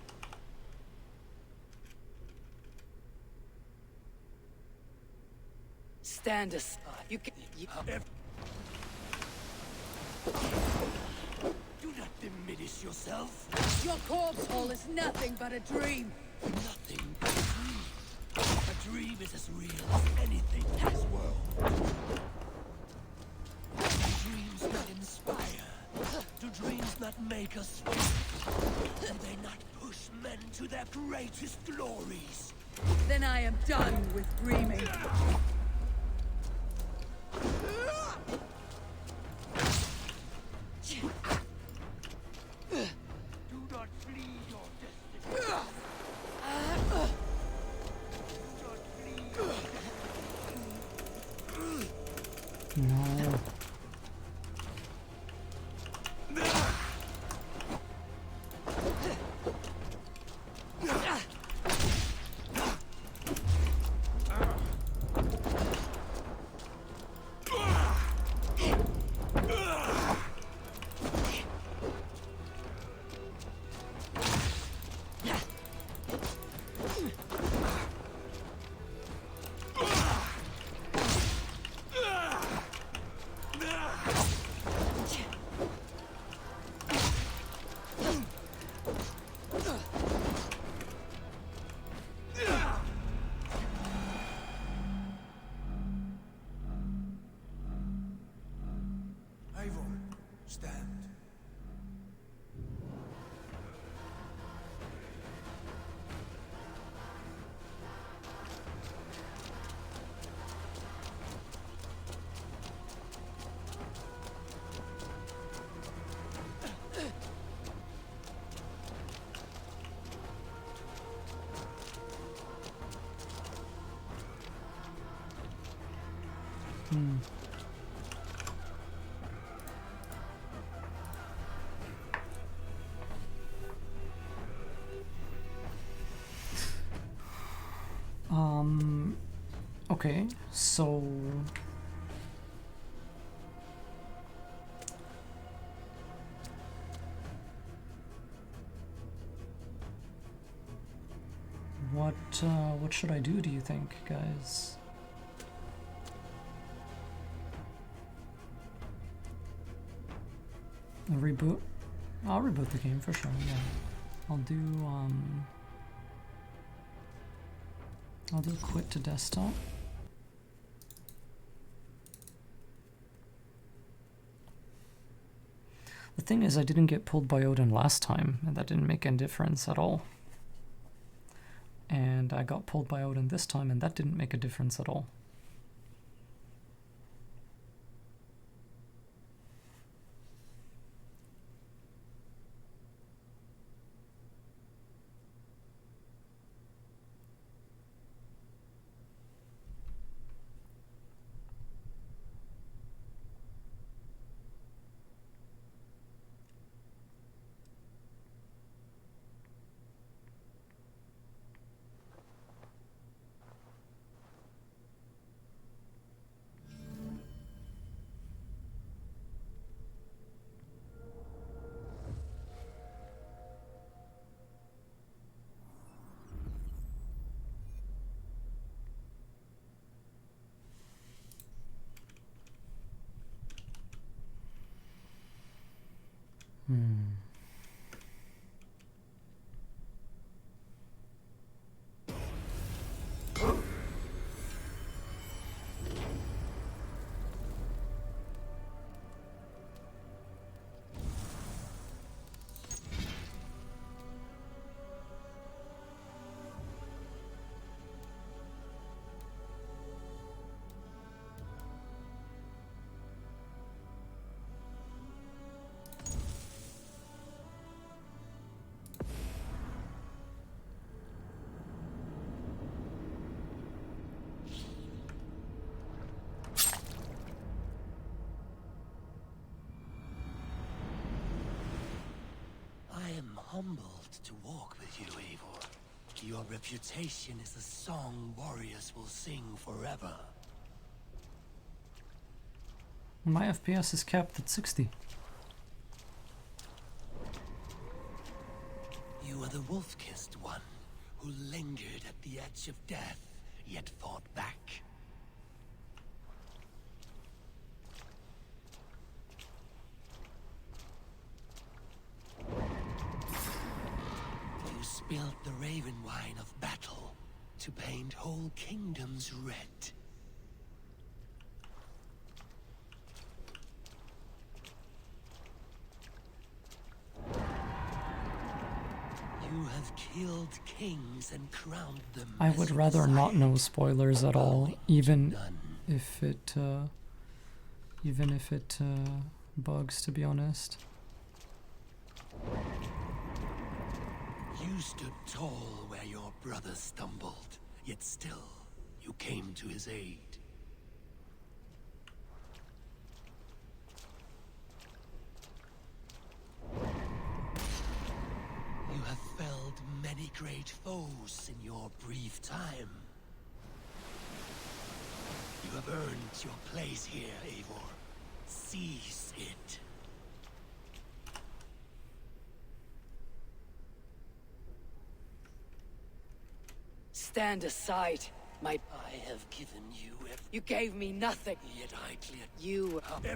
Stand aside. You can. Do not diminish yourself. Your corpse hole is nothing but a dream. Nothing but a dream. A dream is as real as anything in this world. Do dreams not inspire? Do dreams not make us feel? Do they not push men to their greatest glories? Then I am done with dreaming. No. Eivor, stand. Okay, so what should I do, do you think, guys? A reboot? I'll reboot the game for sure, yeah. I'll do quit to desktop. The thing is, I didn't get pulled by Odin last time, and that didn't make any difference at all. And I got pulled by Odin this time, and that didn't make a difference at all. Humbled to walk with you, Eivor. Your reputation is a song warriors will sing forever. My FPS is capped at 60. You are the wolf-kissed one, who lingered at the edge of death, yet fought back. Spilled the raven wine of battle to paint whole kingdoms red. You have killed kings and crowned them. I would rather not know spoilers at all, even if it bugs, to be honest. You stood tall where your brother stumbled, yet still, you came to his aid. great foes in your brief time. You have earned your place here, Eivor. Seize it. Stand aside, my... I have given you everything. You gave me nothing. Yet I cleared... You... Do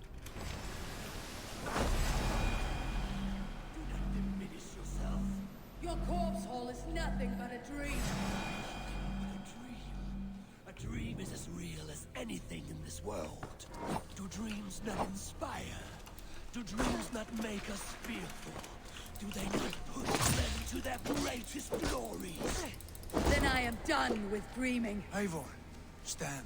not diminish yourself. Your corpse hole is nothing but a dream. A dream is as real as anything in this world. Do dreams not inspire? Do dreams not make us fearful? Do they not push men to their greatest glories? Then I am done with dreaming. Eivor, stand.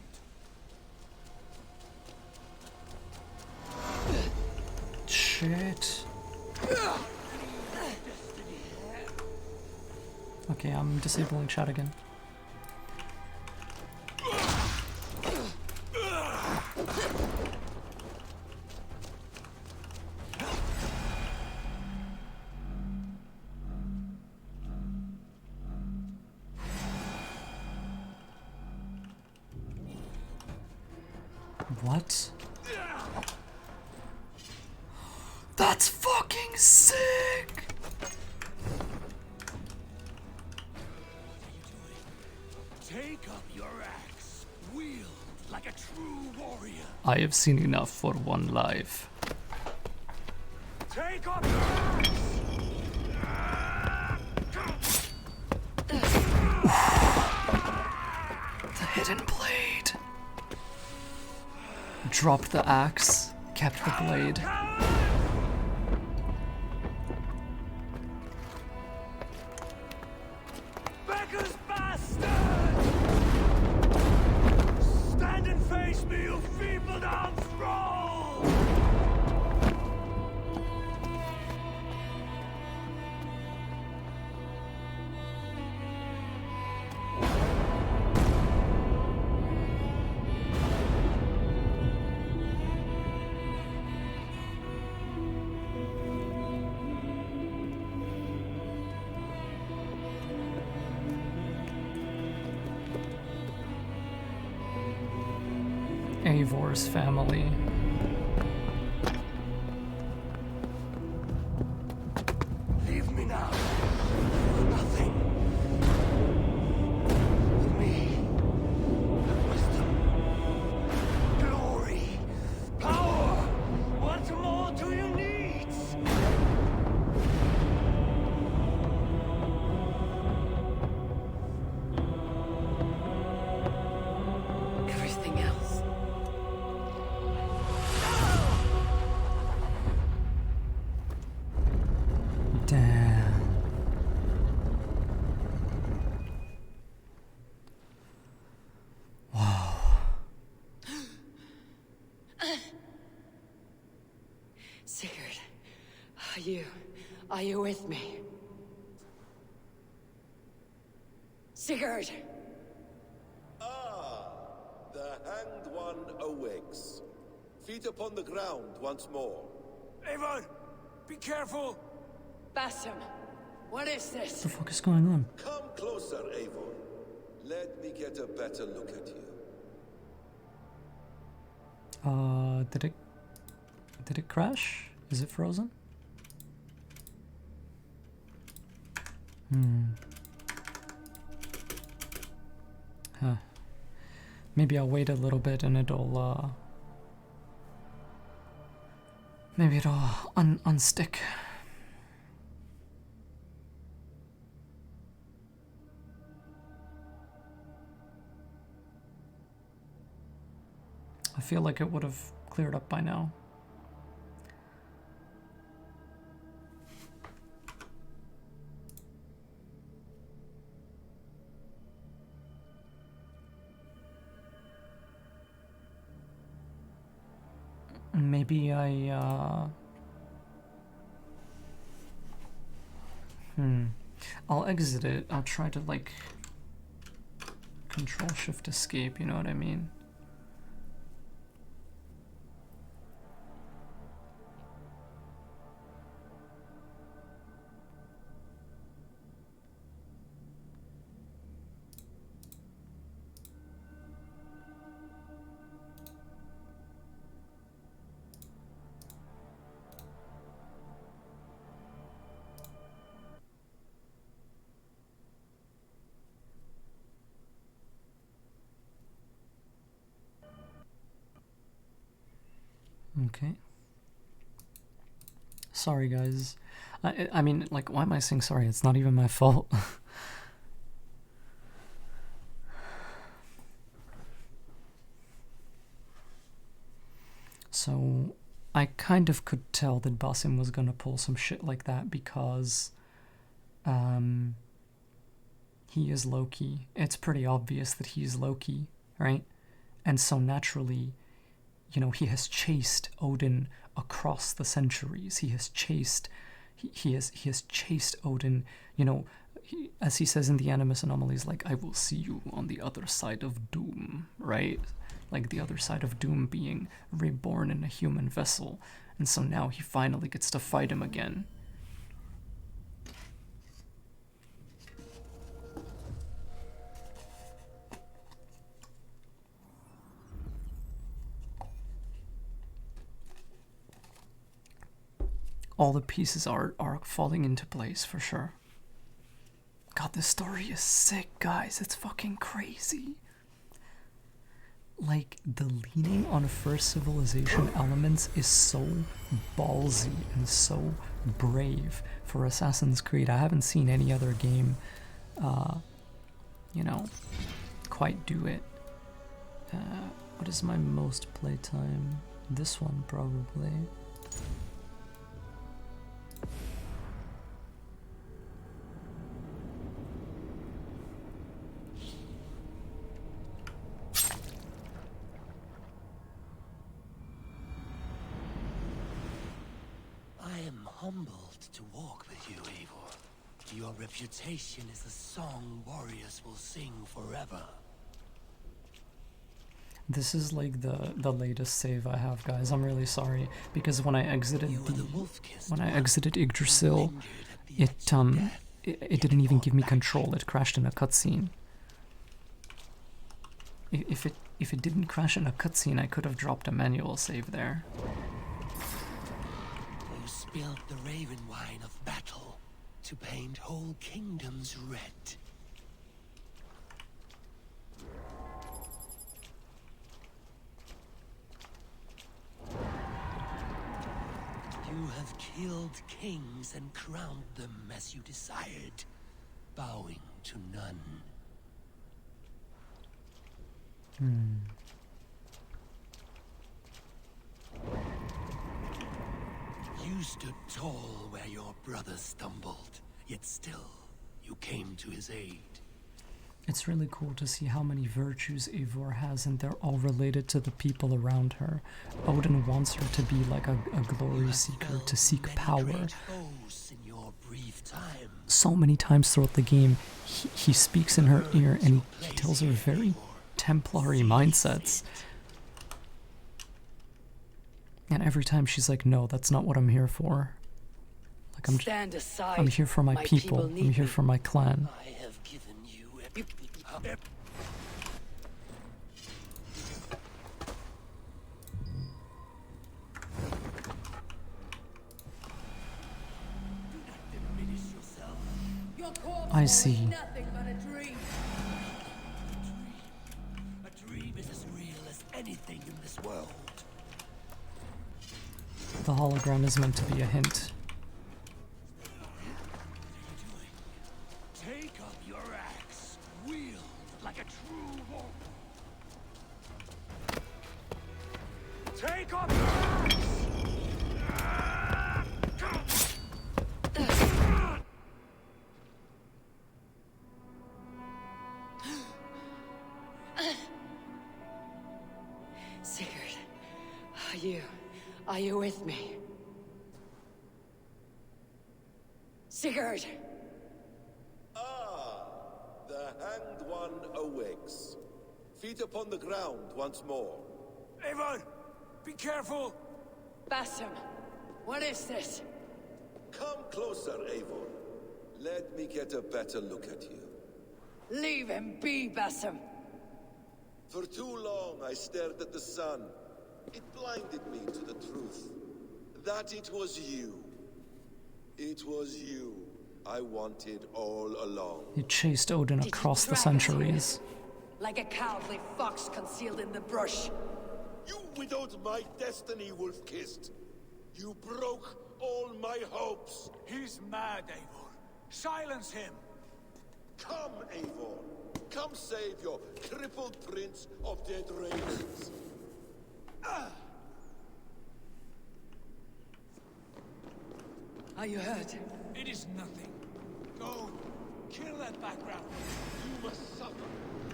Shit. Okay, I'm disabling chat again. What? That's fucking sick! Take up your axe. Wield like a true warrior. I have seen enough for one life. Take up your axe! The hidden blade. Dropped the axe, kept the blade. Beggar's bastard! Stand and face me, you feeble down thrall! Eivor's family. Leave me now. Nothing. With me. Wisdom. Glory. Power. What more do you need? Everything else. Damn. Wow. Sigurd, are you with me? Sigurd! The hanged one awakes. Feet upon the ground once more. Eivor, be careful. Basim, what is this? What the fuck is going on? Come closer, Eivor. Let me get a better look at you. Did it crash? Is it frozen? Huh. Maybe I'll wait a little bit and it'll maybe it'll unstick. I feel like it would have cleared up by now. Maybe I'll exit it. I'll try to like Control Shift Escape, you know what I mean? Okay. Sorry, guys. I mean, like, why am I saying sorry? It's not even my fault. So, I kind of could tell that Basim was gonna pull some shit like that because, he is Loki. It's pretty obvious that he is Loki, right? And so naturally, you know, he has chased Odin across the centuries. He has chased Odin, you know, as he says in the Animus Anomalies, like, I will see you on the other side of doom, right? Like the other side of doom being reborn in a human vessel. And so now he finally gets to fight him again. All the pieces are falling into place for sure. God, this story is sick, guys. It's fucking crazy. Like, the leaning on first civilization elements is so ballsy and so brave for Assassin's Creed. I haven't seen any other game, you know, quite do it. What is my most playtime? This one, probably. Humbled to walk with you, Eivor. Your reputation is a song warriors will sing forever. This is like the latest save I have, guys. I'm really sorry because when I exited Yggdrasil, it didn't even give me control. It crashed in a cutscene. If it didn't crash in a cutscene, I could have dropped a manual save there. Spilled the raven wine of battle to paint whole kingdoms red. You have killed kings and crowned them as you desired, bowing to none. You stood tall where your brother stumbled, yet still, you came to his aid. It's really cool to see how many virtues Eivor has, and they're all related to the people around her. Odin wants her to be like a glory seeker, to seek power. So many times throughout the game, he speaks in her ear, and he tells her very Templary mindsets. And every time she's like, no, that's not what I'm here for. Like, I'm here for my people. I'm here for my clan. I have given you I see. nothing but a dream. A dream is as real as anything in this world. The hologram is meant to be a hint. Take up your axe, wield like a true warrior. Take up your axe! Sigurd, are you with me? Sigurd! Ah, the Hanged One awakes. Feet upon the ground once more. Eivor, be careful! Basim, what is this? Come closer, Eivor. Let me get a better look at you. Leave him be, Basim. For too long I stared at the sun. It blinded me to the truth. That it was you. It was you I wanted all along. He chased Odin across the centuries. Like a cowardly fox concealed in the brush. You widowed my destiny, Wolf-Kissed. You broke all my hopes. He's mad, Eivor. Silence him! Come, Eivor. Come save your crippled prince of dead ravens. Are you hurt? It is nothing. Go. Kill that background. You must suffer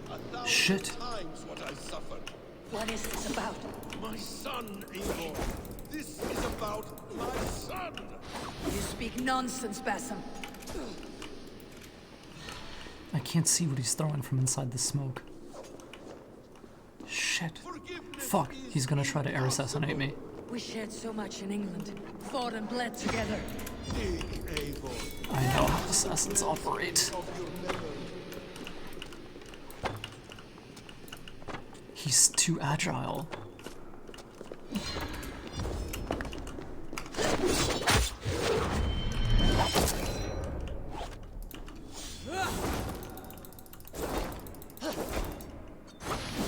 1,000 Shit. times what I suffered. What is this about? My son, Eivor. This is about my son. You speak nonsense, Basim. I can't see what he's throwing from inside the smoke. Shit. Fuck, he's gonna try to air assassinate me. We shared so much in England. Fought and bled together. I know how assassins operate. He's too agile.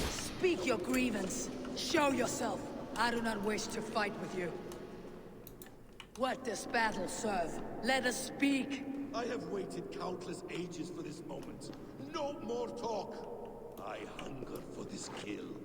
Speak your grievance. Show yourself. I do not wish to fight with you. What does battle serve? Let us speak. I have waited countless ages for this moment. No more talk. I hunger for this kill.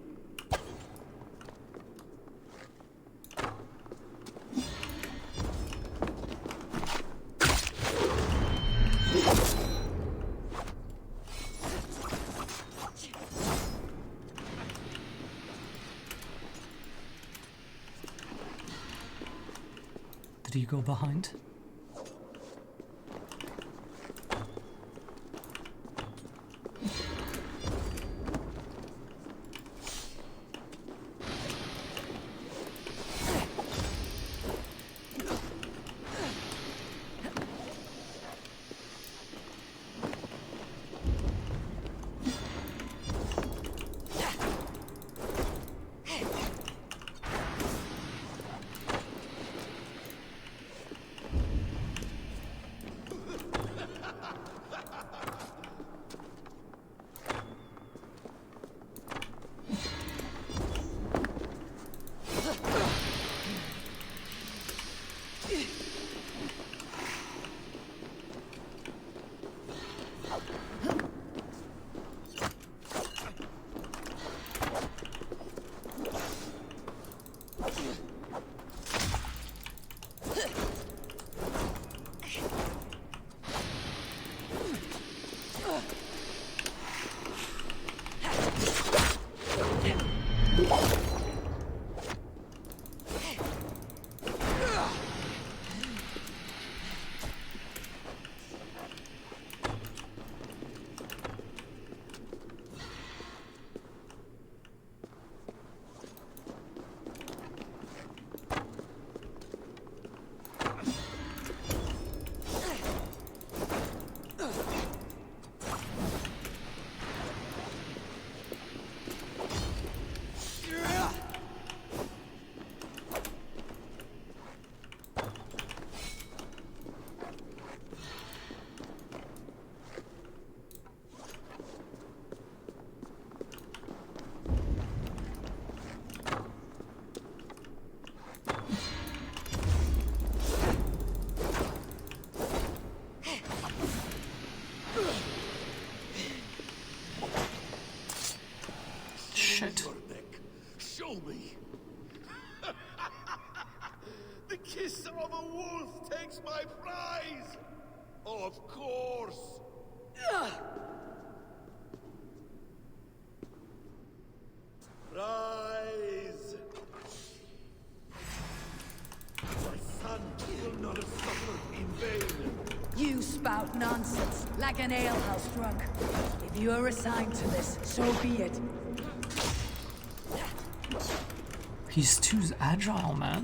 Did he go behind? Shit. Show me. The kiss of a wolf takes my prize. Of course. Rise. My son will not have suffered in vain. You spout nonsense, like an alehouse drunk. If you are assigned to this, so be it. He's too agile, man.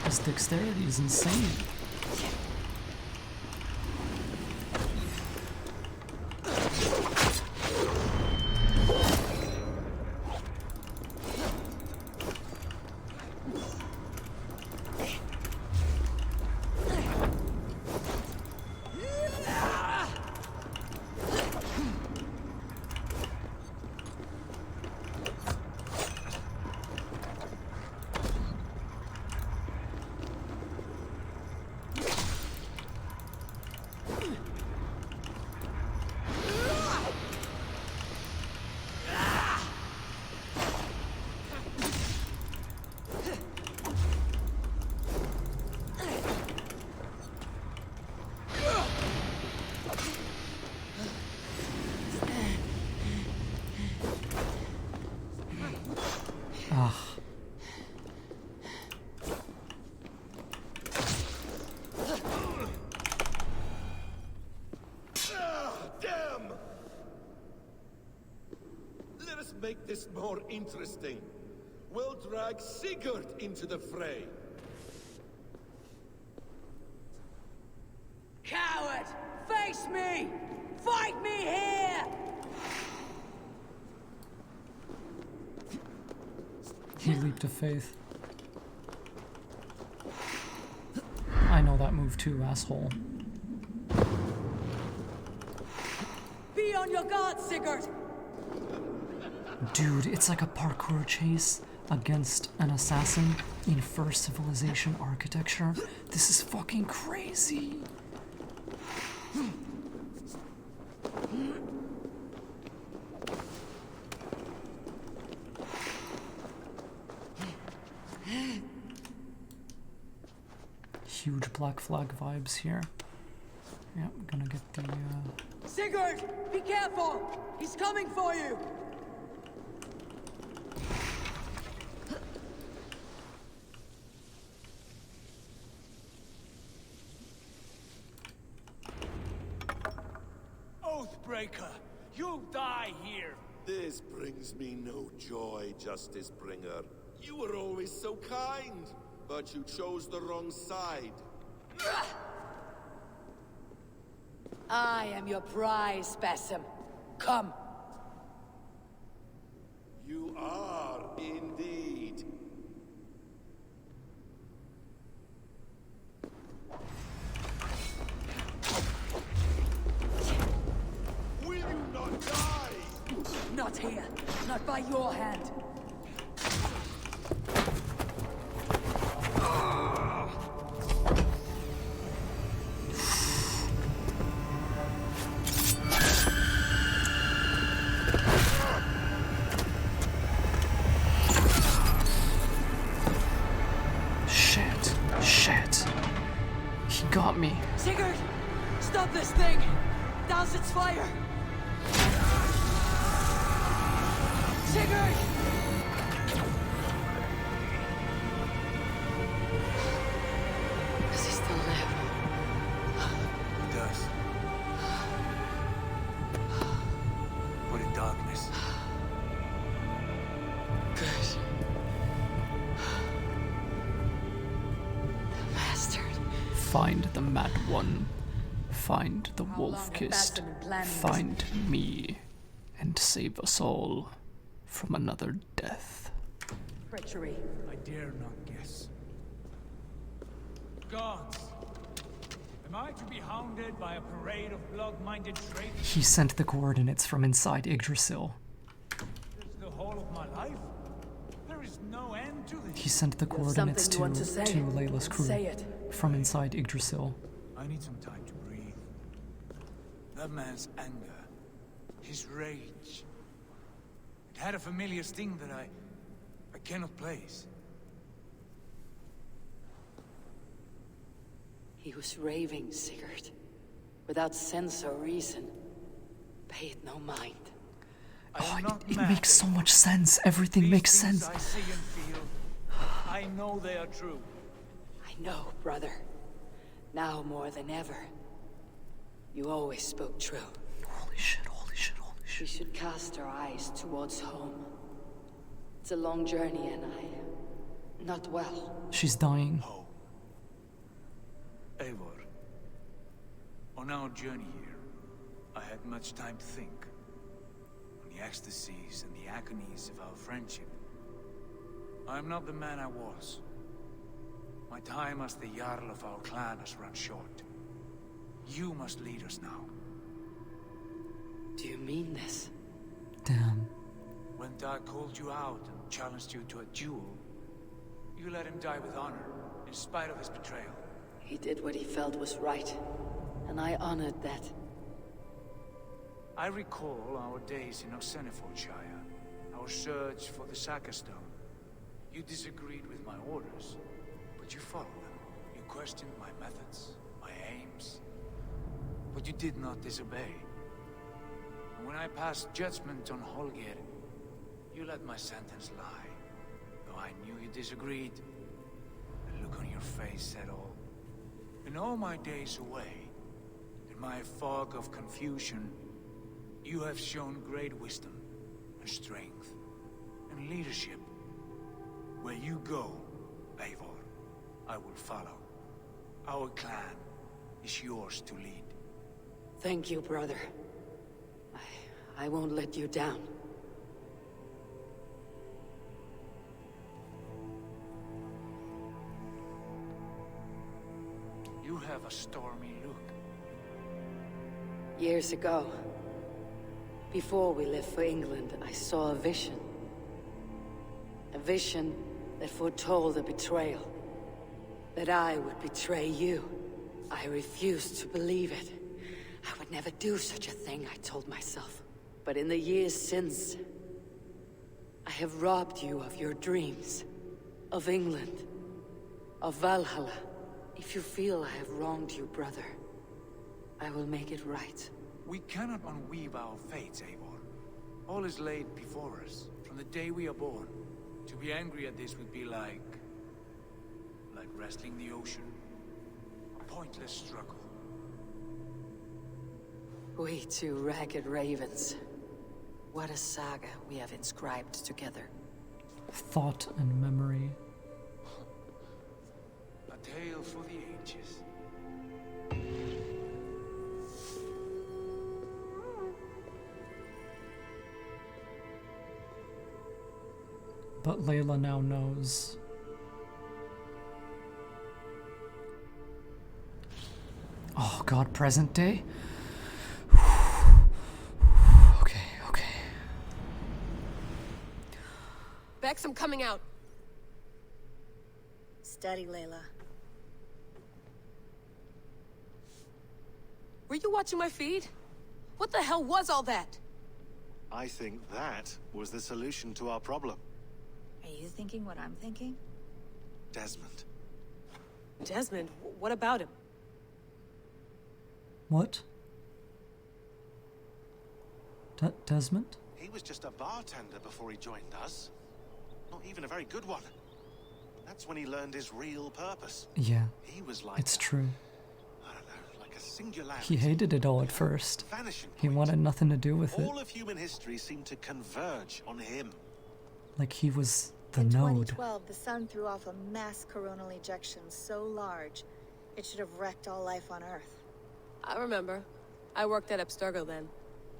His dexterity is insane. Ugh. Damn! Let us make this more interesting. We'll drag Sigurd into the fray. Coward! Face me! Fight me here! He leaped of faith. I know that move too, asshole. Be on your guard, Sigurd! Dude, it's like a parkour chase against an assassin in First Civilization architecture. This is fucking crazy. Huge Black Flag vibes here. Yeah, I'm gonna get the Sigurd! Be careful! He's coming for you! Oathbreaker! You'll die here! This brings me no joy, Justice Bringer. You were always so kind, but you chose the wrong side. I am your prize, Basim. Come. You are indeed. Will you not die? Not here. Not by your hand. Shit. He got me. Sigurd! Stop this thing! Douse its fire! Sigurd! Does he still live? He does. But in darkness. Good. The bastard. Find the Mad One. Find the How long Wolf have Kissed. Basim been planning this? Find me. And save us all from another death. Treachery. I dare not guess. Gods! Am I to be hounded by a parade of blood-minded traitors? He sent the coordinates from inside Yggdrasil. This is the whole of my life? There is no end to this. He sent the coordinates something you want to say? to Layla's crew Say it. from inside Yggdrasil. I need some time to breathe. That man's anger, his rage, it had a familiar sting that I cannot place. He was raving, Sigurd. Without sense or reason. Pay it no mind. Oh, it makes so much sense. Everything makes sense. I see and feel, I know they are true. I know, brother. Now more than ever. You always spoke true. Holy shit, holy shit, holy shit. We should cast our eyes towards home. It's a long journey and not well. She's dying. Eivor, on our journey here, I had much time to think. On the ecstasies and the agonies of our friendship. I am not the man I was. My time as the Jarl of our clan has run short. You must lead us now. Do you mean this? Damn. When Dag called you out and challenged you to a duel, you let him die with honor, in spite of his betrayal. He did what he felt was right, and I honored that. I recall our days in Oxenifordshire, our search for the Saga Stone. You disagreed with my orders, but you followed them. You questioned my methods, my aims, but you did not disobey. And when I passed judgment on Holger, you let my sentence lie. though I knew you disagreed. The look on your face said all. In all my days away, in my fog of confusion, you have shown great wisdom and strength and leadership. Where you go, Eivor, I will follow. Our clan is yours to lead. Thank you, brother. I won't let you down. You have a stormy look. Years ago, before we left for England, I saw a vision. A vision that foretold a betrayal. That I would betray you. I refused to believe it. I would never do such a thing, I told myself. But in the years since, I have robbed you of your dreams. Of England. Of Valhalla. If you feel I have wronged you, brother, I will make it right. We cannot unweave our fates, Eivor. All is laid before us, from the day we are born. To be angry at this would be like wrestling the ocean. A pointless struggle. We two ragged ravens. What a saga we have inscribed together. Thought and memory. A tale for the ages. But Layla now knows. Oh god, present day? Okay. Bex, I'm coming out. Steady, Layla. Were you watching my feed? What the hell was all that? I think that was the solution to our problem. Are you thinking what I'm thinking? Desmond. Desmond? What about him? What? Desmond? He was just a bartender before he joined us. Not even a very good one. That's when he learned his real purpose. Yeah, He was like it's true. I don't know, like a singularity. He hated it all at first. Vanishing He wanted nothing to do with it. All of human history seemed to converge on him. Like he was the In node. 2012, the sun threw off a mass coronal ejection so large, it should have wrecked all life on Earth. I remember. I worked at Abstergo then.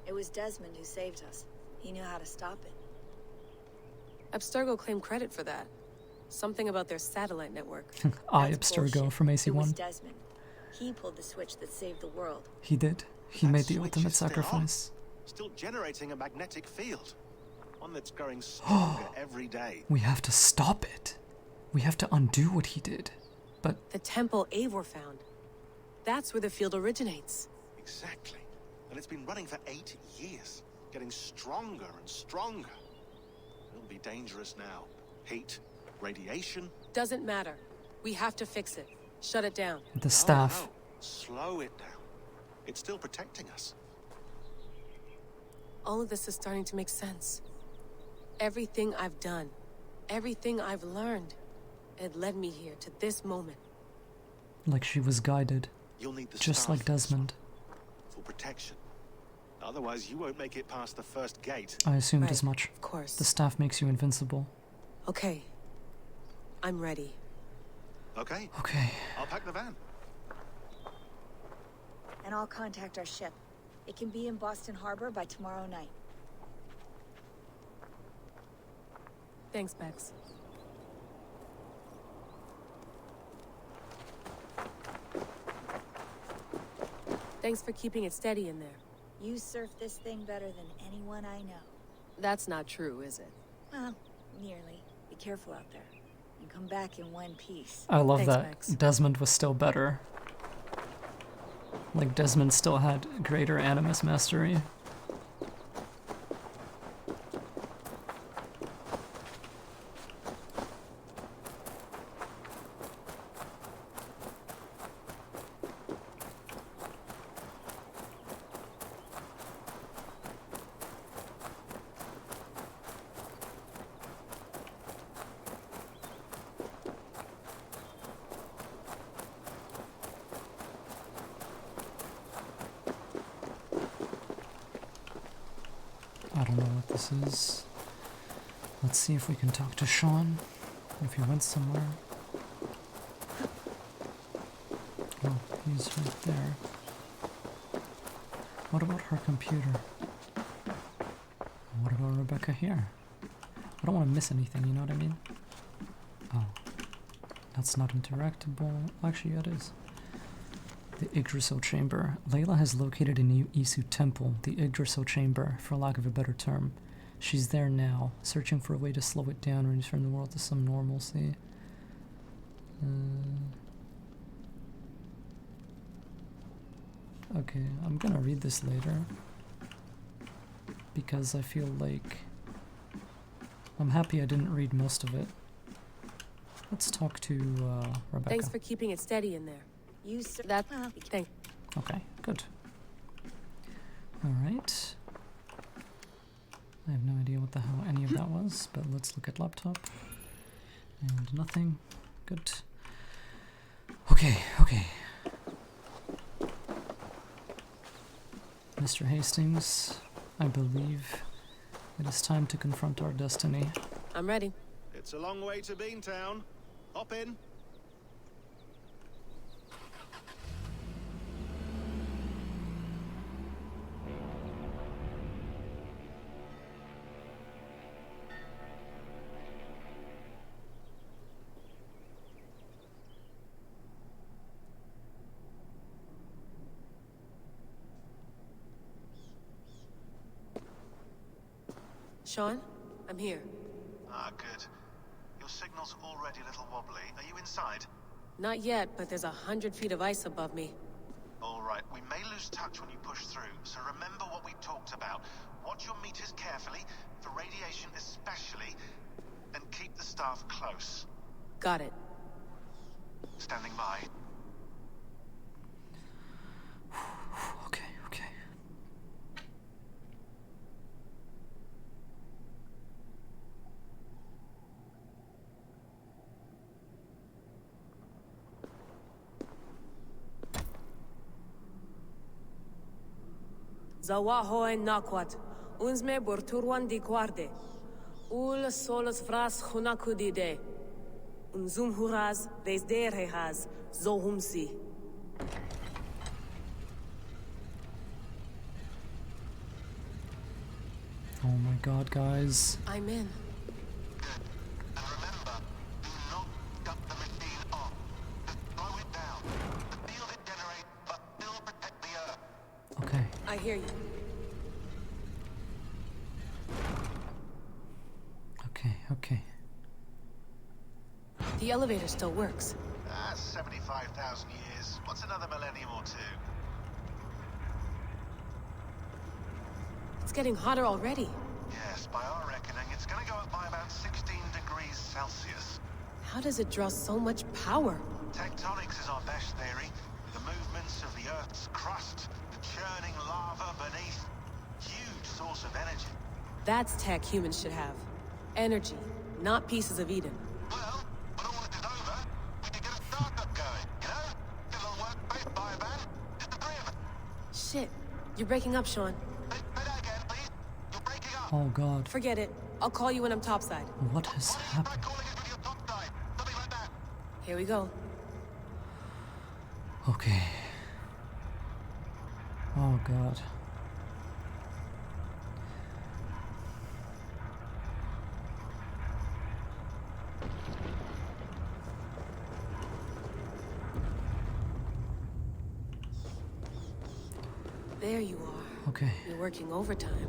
It was Desmond who saved us. He knew how to stop it. Abstergo claimed credit for that. Something about their satellite network. Abstergo from It was AC1. Desmond. He pulled the switch that saved the world. He did. He made the switch ultimate is still on. sacrifice. Still generating a magnetic field. One that's growing stronger every day. We have to stop it. We have to undo what he did. But The temple Eivor found. That's where the field originates. Exactly. And it's been running for 8 years. Getting stronger and stronger. It'll be dangerous now. Heat, radiation. Doesn't matter. We have to fix it. Shut it down. the staff. No. Slow it down. It's still protecting us. All of this is starting to make sense. Everything I've done, everything I've learned, it led me here to this moment. Like she was guided. You'll need the Just staff like Desmond. for protection. Otherwise, you won't make it past the first gate. I assumed as much. Of course. The staff makes you invincible. Okay. I'm ready. Okay. Okay. I'll pack the van. And I'll contact our ship. It can be in Boston Harbor by tomorrow night. Thanks, Bex. Thanks for keeping it steady in there. You surf this thing better than anyone I know. That's not true, is it? Well, nearly. Be careful out there. And come back in one piece. I love Thanks, that Bex. Desmond was still better. Like Desmond still had greater animus mastery. this is. Let's see if we can talk to Sean, if he went somewhere. Oh, he's right there. What about her computer? What about Rebecca here? I don't want to miss anything, you know what I mean? Oh, that's not interactable. Actually, yeah, it is. The Yggdrasil chamber. Layla has located a new Isu temple, the Yggdrasil chamber, for lack of a better term. She's there now, searching for a way to slow it down and return the world to some normalcy. Okay, I'm gonna read this later because I feel like I'm happy I didn't read most of it. Let's talk to Rebecca. Thanks for keeping it steady in there. You that thing. Okay, good. All right. I have no idea what the hell any of that was, but let's look at laptop. And nothing. Good. Okay, okay. Mr. Hastings, I believe it is time to confront our destiny. I'm ready. It's a long way to Beantown. Hop in. Sean, I'm here. Ah, good. Your signal's already a little wobbly. Are you inside? Not yet, but there's 100 feet of ice above me. All right, we may lose touch when you push through, so remember what we talked about. Watch your meters carefully, for radiation especially, and keep the staff close. Got it. Standing by. Okay, okay. Zawaho en nakwat. Unsme borturwan di guarde. Ul solos vras hunakudide. Unzum huraz, des derehaz, zohumsi. Oh my god, guys. I'm in. Okay. I hear you. Okay, okay. The elevator still works. That's 75,000 years. What's another millennium or two? It's getting hotter already. Yes, by our reckoning, it's gonna go up by about 16 degrees Celsius. How does it draw so much power? Tectonics is our best theory. The movements of the Earth's crust, the churning lava beneath. Huge source of energy. That's tech humans should have. Energy, not pieces of Eden. Well, when all this is over, we can get a startup going, you know? Get a little workspace, buy a van, just the three of us. Shit, you're breaking up, Sean. Oh god. Forget it. I'll call you when I'm topside. What has happened? Here we go. Okay. Oh god. There you are. Okay. You're working overtime.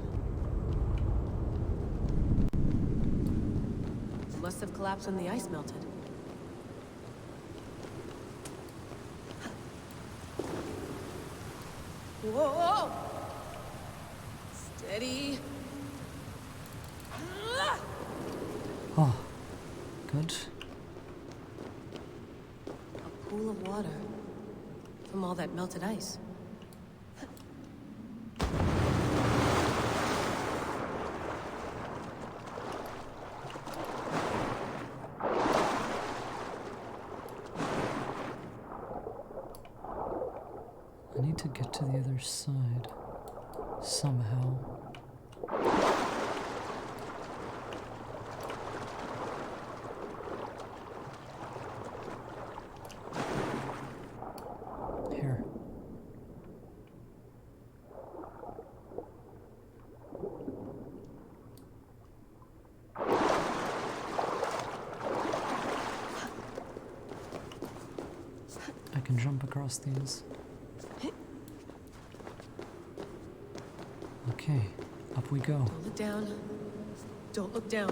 Must have collapsed when the ice melted. Whoa! Steady. Oh, good. A pool of water from all that melted ice. I need to get to the other side somehow. can jump across these. Okay, up we go. Don't look down. Don't look down.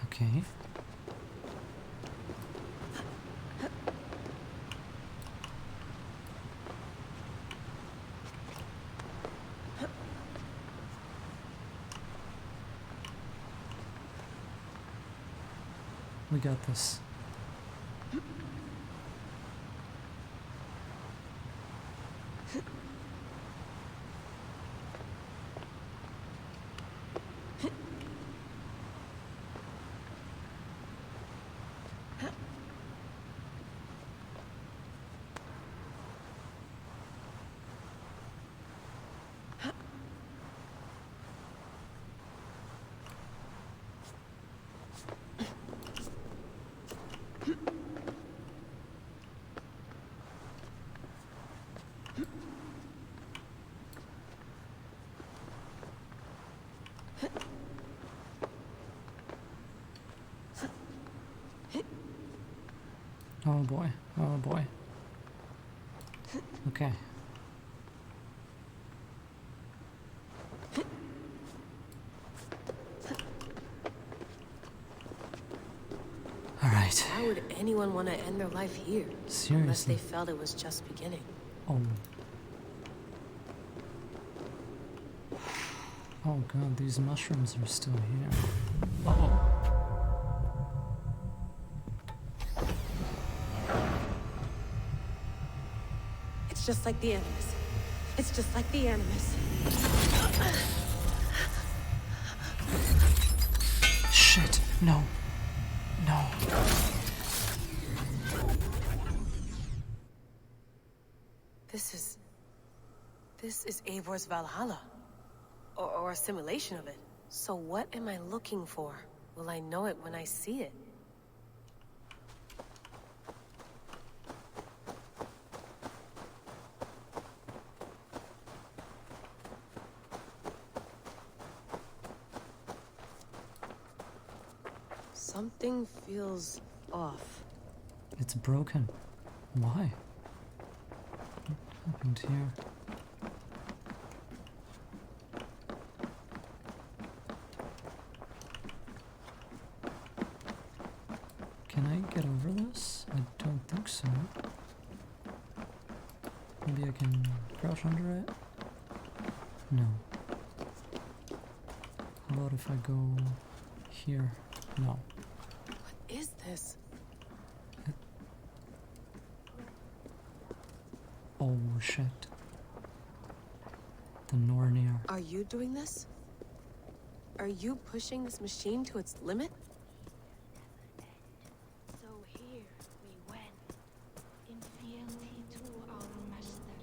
Okay. We got this. Oh boy, oh boy. Okay. Alright. Why would anyone want to end their life here? Seriously. Unless they felt it was just beginning. Oh. Oh god, these mushrooms are still here. Uh-oh. It's just like the Animus. It's just like the Animus. Shit, no. No. This is Eivor's Valhalla. Or a simulation of it. So what am I looking for? Will I know it when I see it? Something feels off. It's broken. Why? What happened here? Can I get over this? I don't think so. Maybe I can crouch under it? No. How about if I go here? No. What is this? Oh shit. The Nornir. Are you doing this? Are you pushing this machine to its limit? So here we went, in fealty to our master.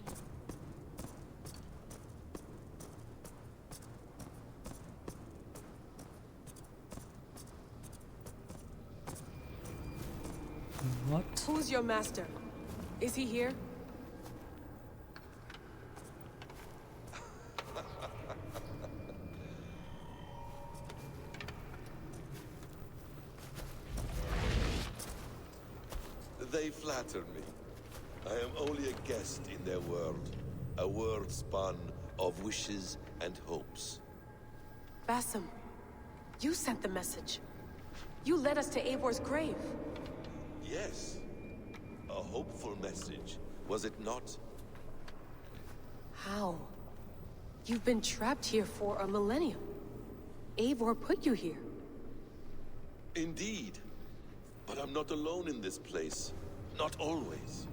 What? Who's your master? Is he here? They flatter me. I am only a guest in their world. A world spun of wishes and hopes. Basim, you sent the message. You led us to Eivor's grave. Yes. A hopeful message, was it not? How? You've been trapped here for a millennium. Eivor put you here. Indeed. But I'm not alone in this place. Not always.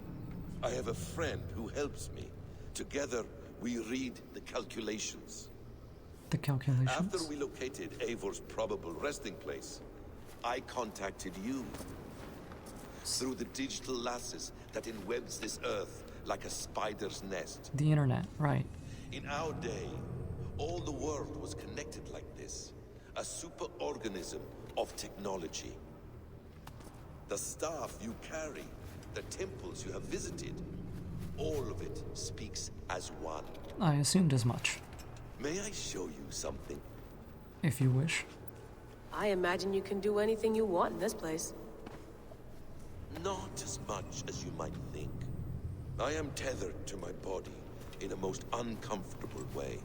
I have a friend who helps me. Together, we read the calculations. The calculations? After we located Eivor's probable resting place, I contacted you. Through the digital lasses that enwebs this earth like a spider's nest. The internet, right. In our day, all the world was connected like this. A superorganism of technology. The staff you carry, the temples you have visited, All of it speaks as one. I assumed as much. May I show you something? If you wish. I imagine you can do anything you want in this place. Not as much as you might think. I am tethered to my body in a most uncomfortable way.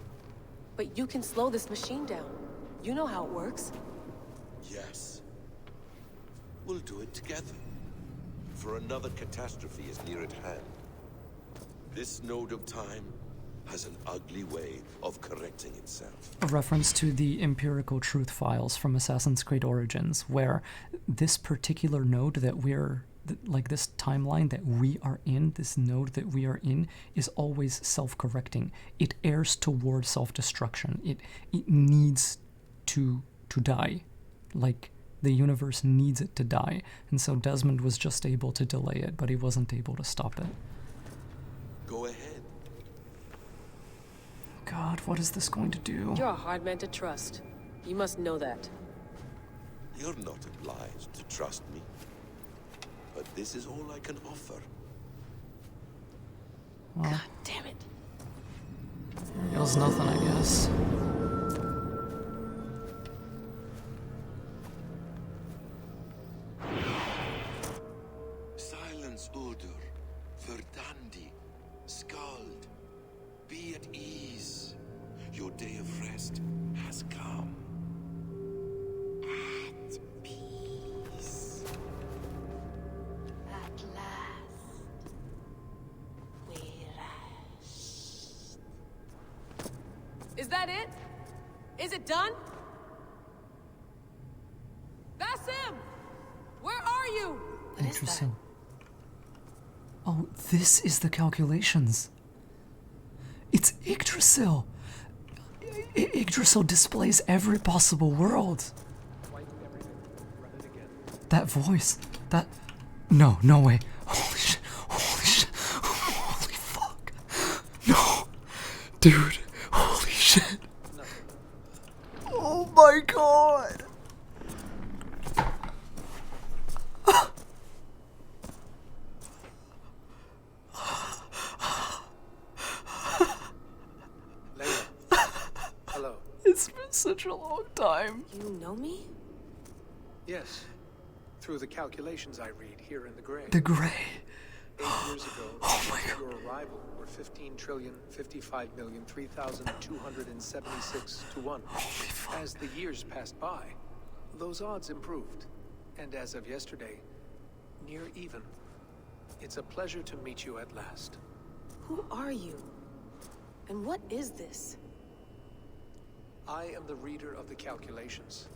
But you can slow this machine down. You know how it works. Yes. We'll do it together. For another catastrophe is near at hand. This node of time has an ugly way of correcting itself. A reference to the empirical truth files from Assassin's Creed Origins, where this particular node that we're, like this timeline that we are in, this node that we are in, is always self-correcting. It errs towards self-destruction. It needs to die. Like, the universe needs it to die. And so Desmond was just able to delay it, but he wasn't able to stop it. Go ahead. God, what is this going to do? You're a hard man to trust. You must know that. You're not obliged to trust me. But this is all I can offer. Well, God damn it. feels nothing, I guess. Silence, Udur. Verdandi. Skald. Be at ease. Your day of rest has come. At peace. At last, we rest. Is that it? Is it done? That's him! Where are you? Interesting. Oh, this is the calculations. It's Yggdrasil. Yggdrasil displays every possible world. That voice. That... No, no way. Holy shit. Holy shit. Holy fuck. No. Dude. Holy shit. Oh my god. It's been such a long time. You know me? Yes. Through the calculations I read here in the Grey. The Grey. 8 years ago, your arrival were 15,055,003,276 to 1. As the years passed by, those odds improved. And as of yesterday, near even. It's a pleasure to meet you at last. Who are you? And what is this? I am the reader of the calculations.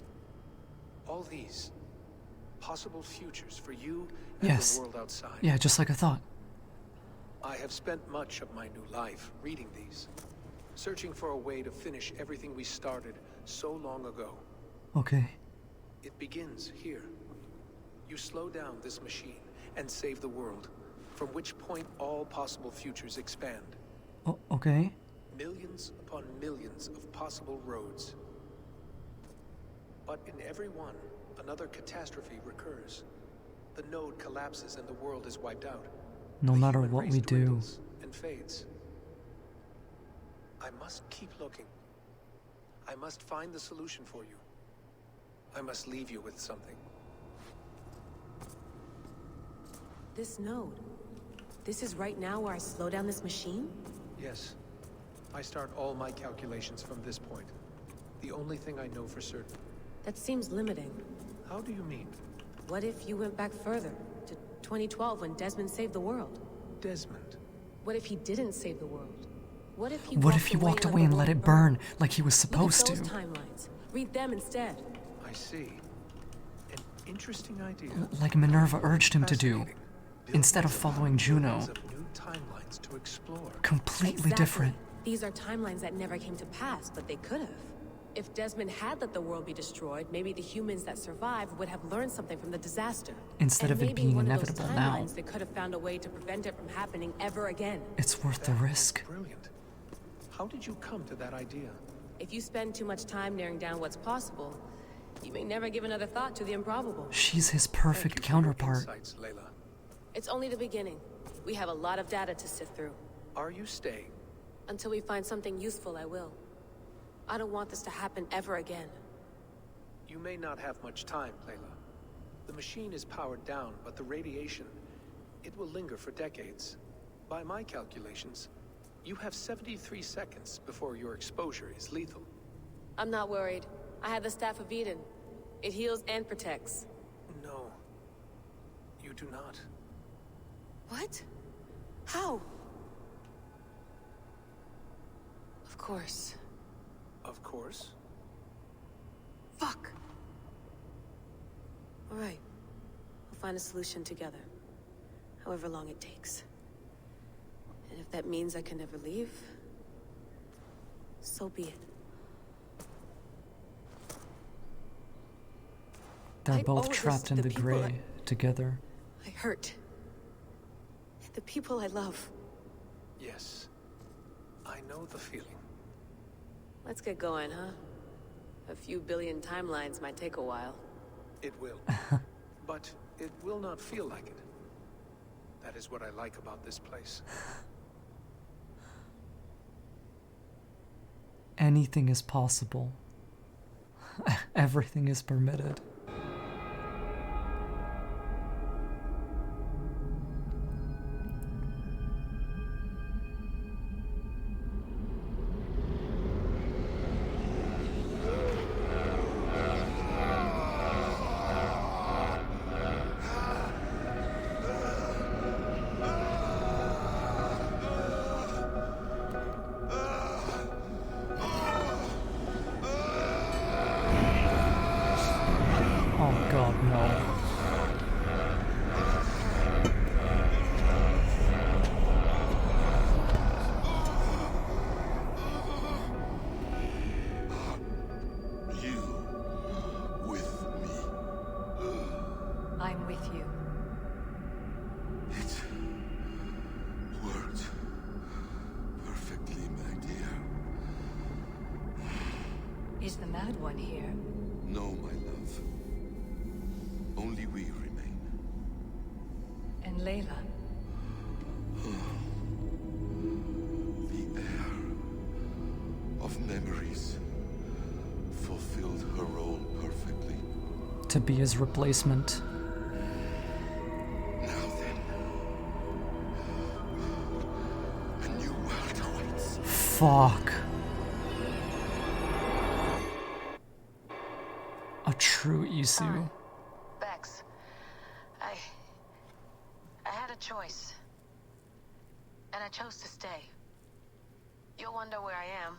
All these possible futures for you and the world outside. Yeah, just like I thought. I have spent much of my new life reading these, searching for a way to finish everything we started so long ago. Okay. It begins here. You slow down this machine and save the world, from which point all possible futures expand. Oh, okay. Millions upon millions of possible roads. But in every one, another catastrophe recurs. The node collapses and the world is wiped out. No matter what we do. And fades. I must keep looking. I must find the solution for you. I must leave you with something. This node. This is right now where I slow down this machine? Yes. I start all my calculations from this point. The only thing I know for certain. That seems limiting. How do you mean? What if you went back further, to 2012 when Desmond saved the world? Desmond? What if he didn't save the world? What if he walked away and let it burn like he was supposed to? Look at those timelines. Read them instead. I see. An interesting idea. Like Minerva urged him to do. Instead of following Juno. New timelines to explore. Completely different. These are timelines that never came to pass, but they could have. If Desmond had let the world be destroyed, maybe the humans that survived would have learned something from the disaster. Instead of it being inevitable now. They could have found a way to prevent it from happening ever again. It's worth the risk. Brilliant. How did you come to that idea? If you spend too much time narrowing down what's possible, you may never give another thought to the improbable. She's his perfect counterpart. Insights, Layla. It's only the beginning. We have a lot of data to sift through. Are you staying? Until we find something useful, I will. I don't want this to happen ever again. You may not have much time, Layla. The machine is powered down, but the radiation, it will linger for decades. By my calculations, you have 73 seconds before your exposure is lethal. I'm not worried. I have the Staff of Eden. It heals and protects. No. You do not. What? How? Of course. Of course. Fuck! Alright. We'll find a solution together. However long it takes. And if that means I can never leave, so be it. They're I both owe this trapped to in the the people gray together. I hurt. And the people I love. Yes. I know the feeling. Let's get going, huh? A few billion timelines might take a while. It will. But it will not feel like it. That is what I like about this place. Anything is possible. Everything is permitted. Oh god, no. You with me. I'm with you. It worked perfectly, my dear. Is the mad one here? No, my love. Only we remain. And Layla? The air of memories fulfilled her role perfectly. To be his replacement. Now then, a new world awaits. Fuck. A true Isu. Bex, I had a choice. And I chose to stay. You'll wonder where I am.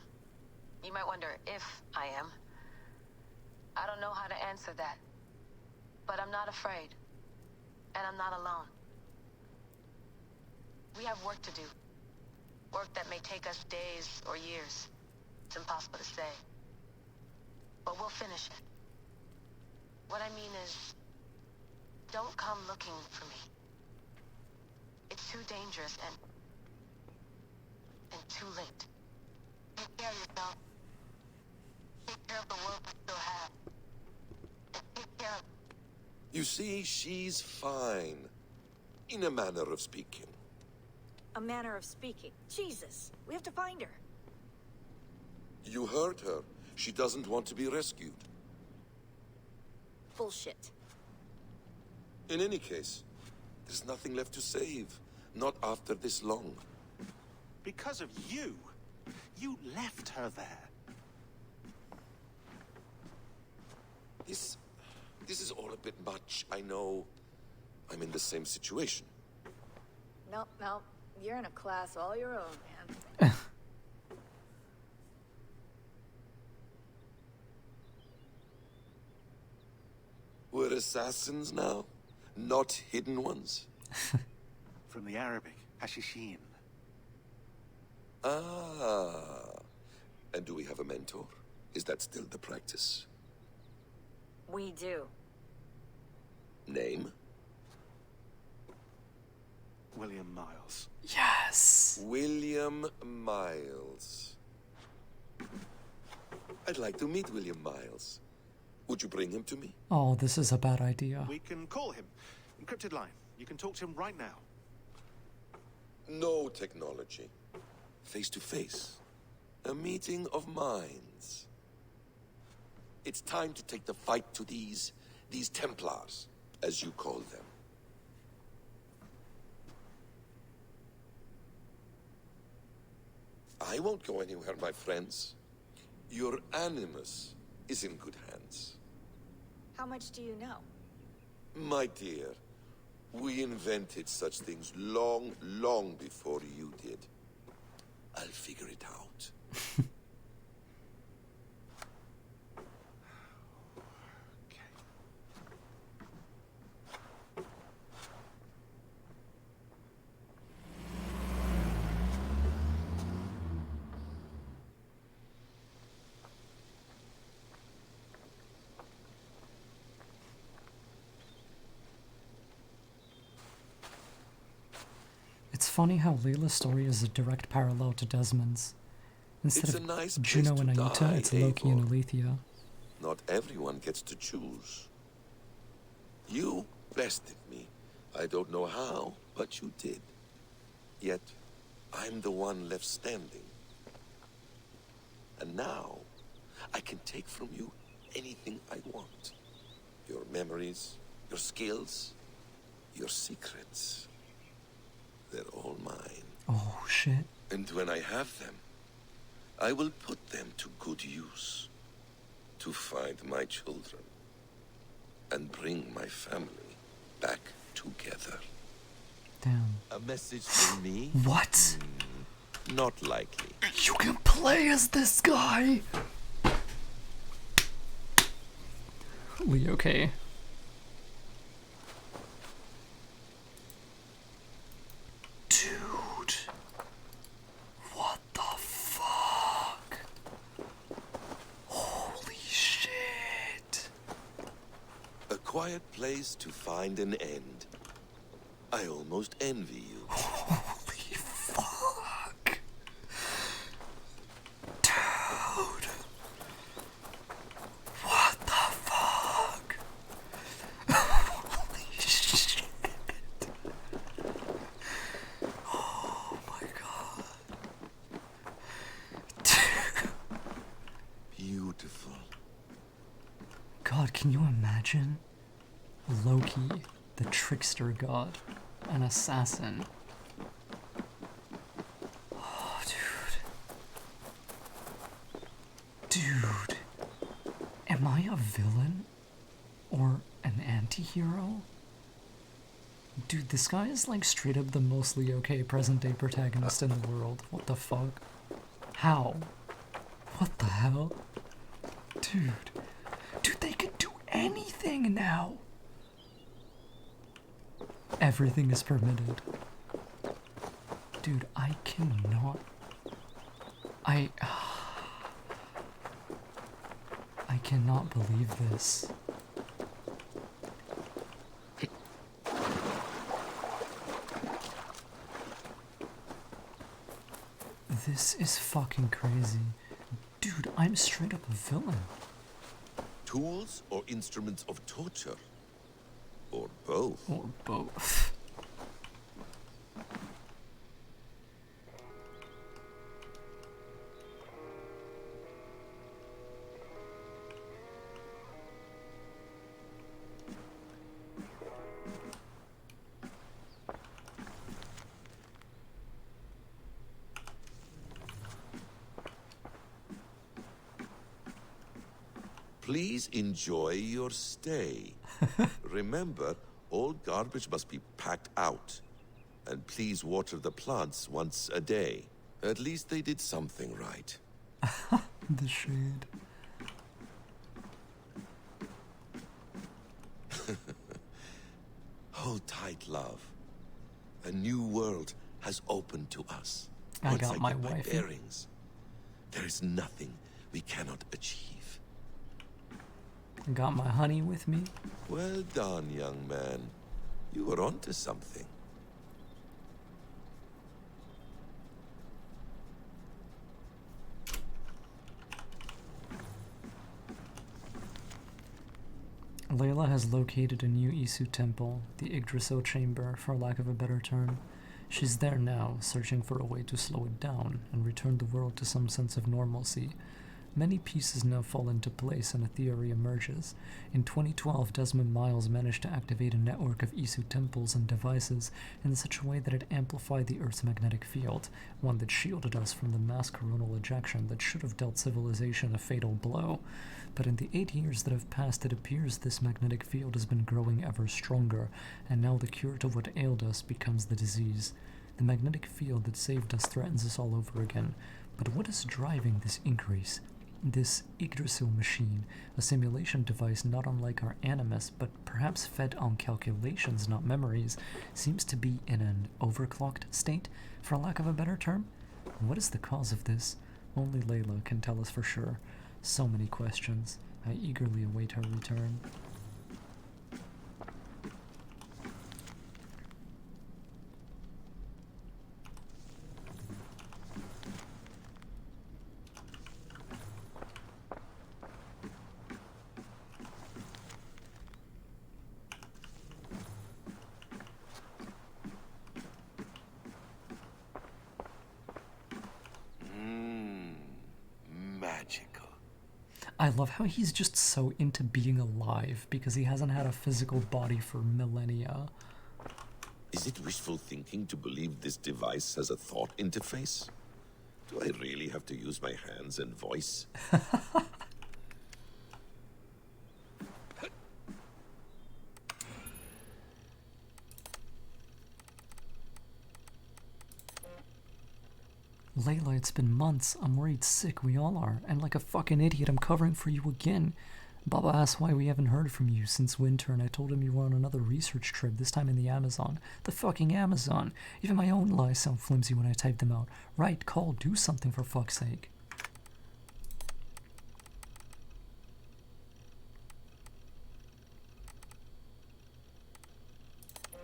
You might wonder if I am. I don't know how to answer that. But I'm not afraid. And I'm not alone. We have work to do. Work that may take us days or years. It's impossible to say. But we'll finish it. What I mean is, don't come looking for me. It's too dangerous and too late. Take care of yourself. Take care of the world we still have. And take care of... You see, she's fine. In a manner of speaking. A manner of speaking. Jesus, we have to find her. You heard her. She doesn't want to be rescued. Bullshit. In any case, there's nothing left to save. Not after this long. Because of you. You left her there. This is all a bit much. I know. I'm in the same situation. Nope. You're in a class all your own, man. We're assassins now, not hidden ones. From the Arabic, Hashishin. Ah. And do we have a mentor? Is that still the practice? We do. Name? William Miles. Yes. William Miles. I'd like to meet William Miles. Would you bring him to me? Oh, this is a bad idea. We can call him. Encrypted line. You can talk to him right now. No technology. Face to face. A meeting of minds. It's time to take the fight to these Templars, as you call them. I won't go anywhere, my friends. Your animus is in good hands. How much do you know? My dear, we invented such things long, long before you did. I'll figure it out. It's funny how Layla's story is a direct parallel to Desmond's. Instead of Juno and Aita, it's Loki and Alethea. Not everyone gets to choose. You bested me. I don't know how, but you did. Yet, I'm the one left standing. And now, I can take from you anything I want. Your memories, your skills, your secrets. They're all mine. Oh, shit. And when I have them, I will put them to good use. To find my children. And bring my family back together. Damn. A message from me? What? Not likely. You can play as this guy! Lee, okay. Dude. What the fuck? Holy shit. A quiet place to find an end. I almost envy you. Holy fuck. Dude. What the fuck? Holy shit. Oh my god. Beautiful. God, can you imagine? Loki, the trickster god, an assassin. Oh, dude. Dude. Am I a villain? Or an anti-hero? Dude, this guy is like straight up the mostly okay present-day protagonist in the world. What the fuck? How? What the hell? Dude. Dude, they can do anything now! Everything is permitted. Dude, I cannot... I cannot believe this. This is fucking crazy. Dude, I'm straight up a villain. Tools or instruments of torture? Or both? Or both. Please enjoy your stay. Remember, all garbage must be packed out. And please water the plants once a day. At least they did something right. The shade. Hold tight, love. A new world has opened to us. I Once got my get wifey. bearings, there is nothing we cannot achieve. Got my honey with me. Well done, young man. You were onto something. Layla has located a new Isu temple, the Yggdrasil chamber, for lack of a better term. She's there now, searching for a way to slow it down and return the world to some sense of normalcy. Many pieces now fall into place and a theory emerges. In 2012, Desmond Miles managed to activate a network of Isu temples and devices in such a way that it amplified the Earth's magnetic field, one that shielded us from the mass coronal ejection that should have dealt civilization a fatal blow. But in the 8 years that have passed, it appears this magnetic field has been growing ever stronger, and now the cure to what ailed us becomes the disease. The magnetic field that saved us threatens us all over again. But what is driving this increase? This Yggdrasil machine, a simulation device not unlike our Animus, but perhaps fed on calculations, not memories, seems to be in an overclocked state, for lack of a better term. What is the cause of this? Only Layla can tell us for sure. So many questions. I eagerly await her return. Magical. I love how he's just so into being alive because he hasn't had a physical body for millennia. Is it wishful thinking to believe this device has a thought interface? Do I really have to use my hands and voice? Layla, it's been months. I'm worried sick, we all are. And like a fucking idiot, I'm covering for you again. Baba asked why we haven't heard from you since winter, and I told him you were on another research trip, this time in the Amazon. The fucking Amazon! Even my own lies sound flimsy when I type them out. Right, call, do something for fuck's sake.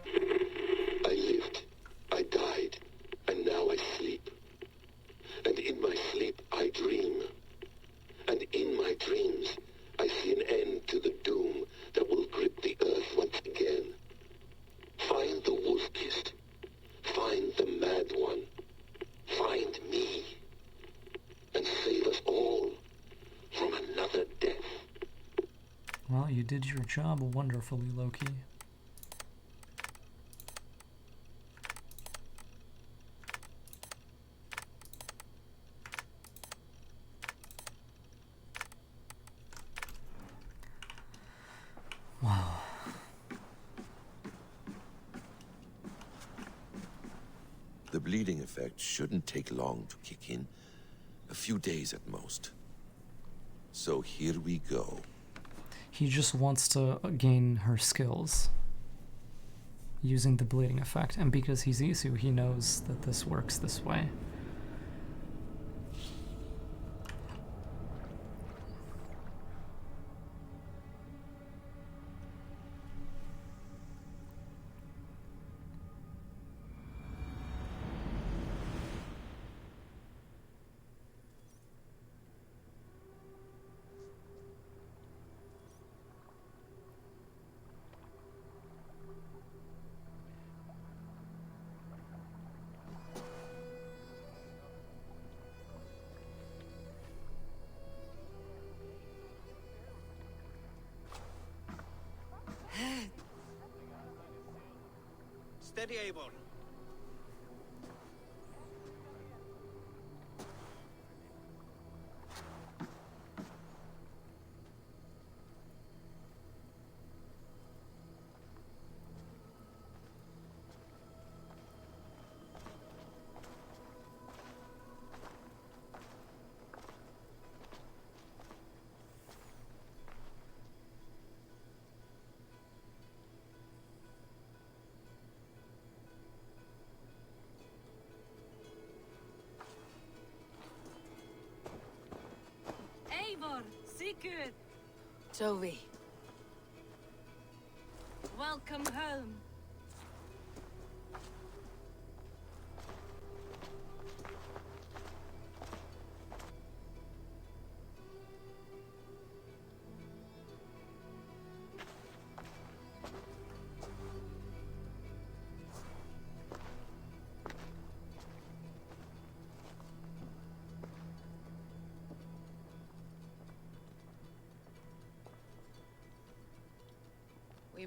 I lived, I died, and now I sleep. And in my sleep I dream. And in my dreams I see an end to the doom that will grip the earth once again. Find the wolf-kissed. Find the mad one. Find me. And save us all from another death. Well, you did your job wonderfully, Loki. Wow. The bleeding effect shouldn't take long to kick in. A few days at most. So here we go. He just wants to gain her skills using the bleeding effect, and because he's Isu, he knows that this works this way. Steady, Eivor. Eivor, Sigurd, Toby. welcome home.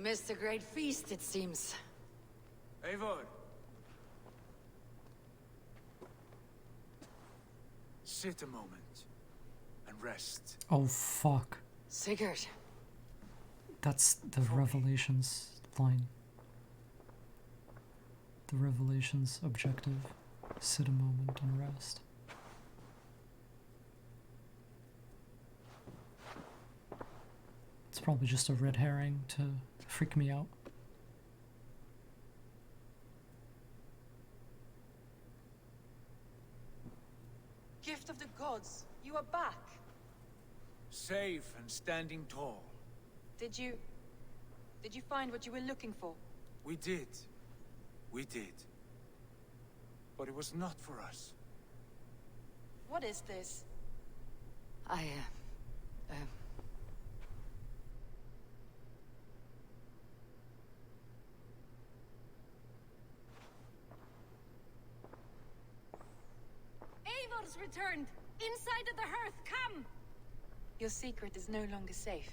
missed a great feast, it seems. Eivor! Sit a moment and rest. Oh fuck. Sigurd. That's the Revelations line. The Revelations objective. Sit a moment and rest. It's probably just a red herring to freak me out. Gift of the gods, you are back. Safe and standing tall. Did you find what you were looking for? We did. We did. But it was not for us. What is this? Eivor's returned! Inside of the hearth, come! Your secret is no longer safe.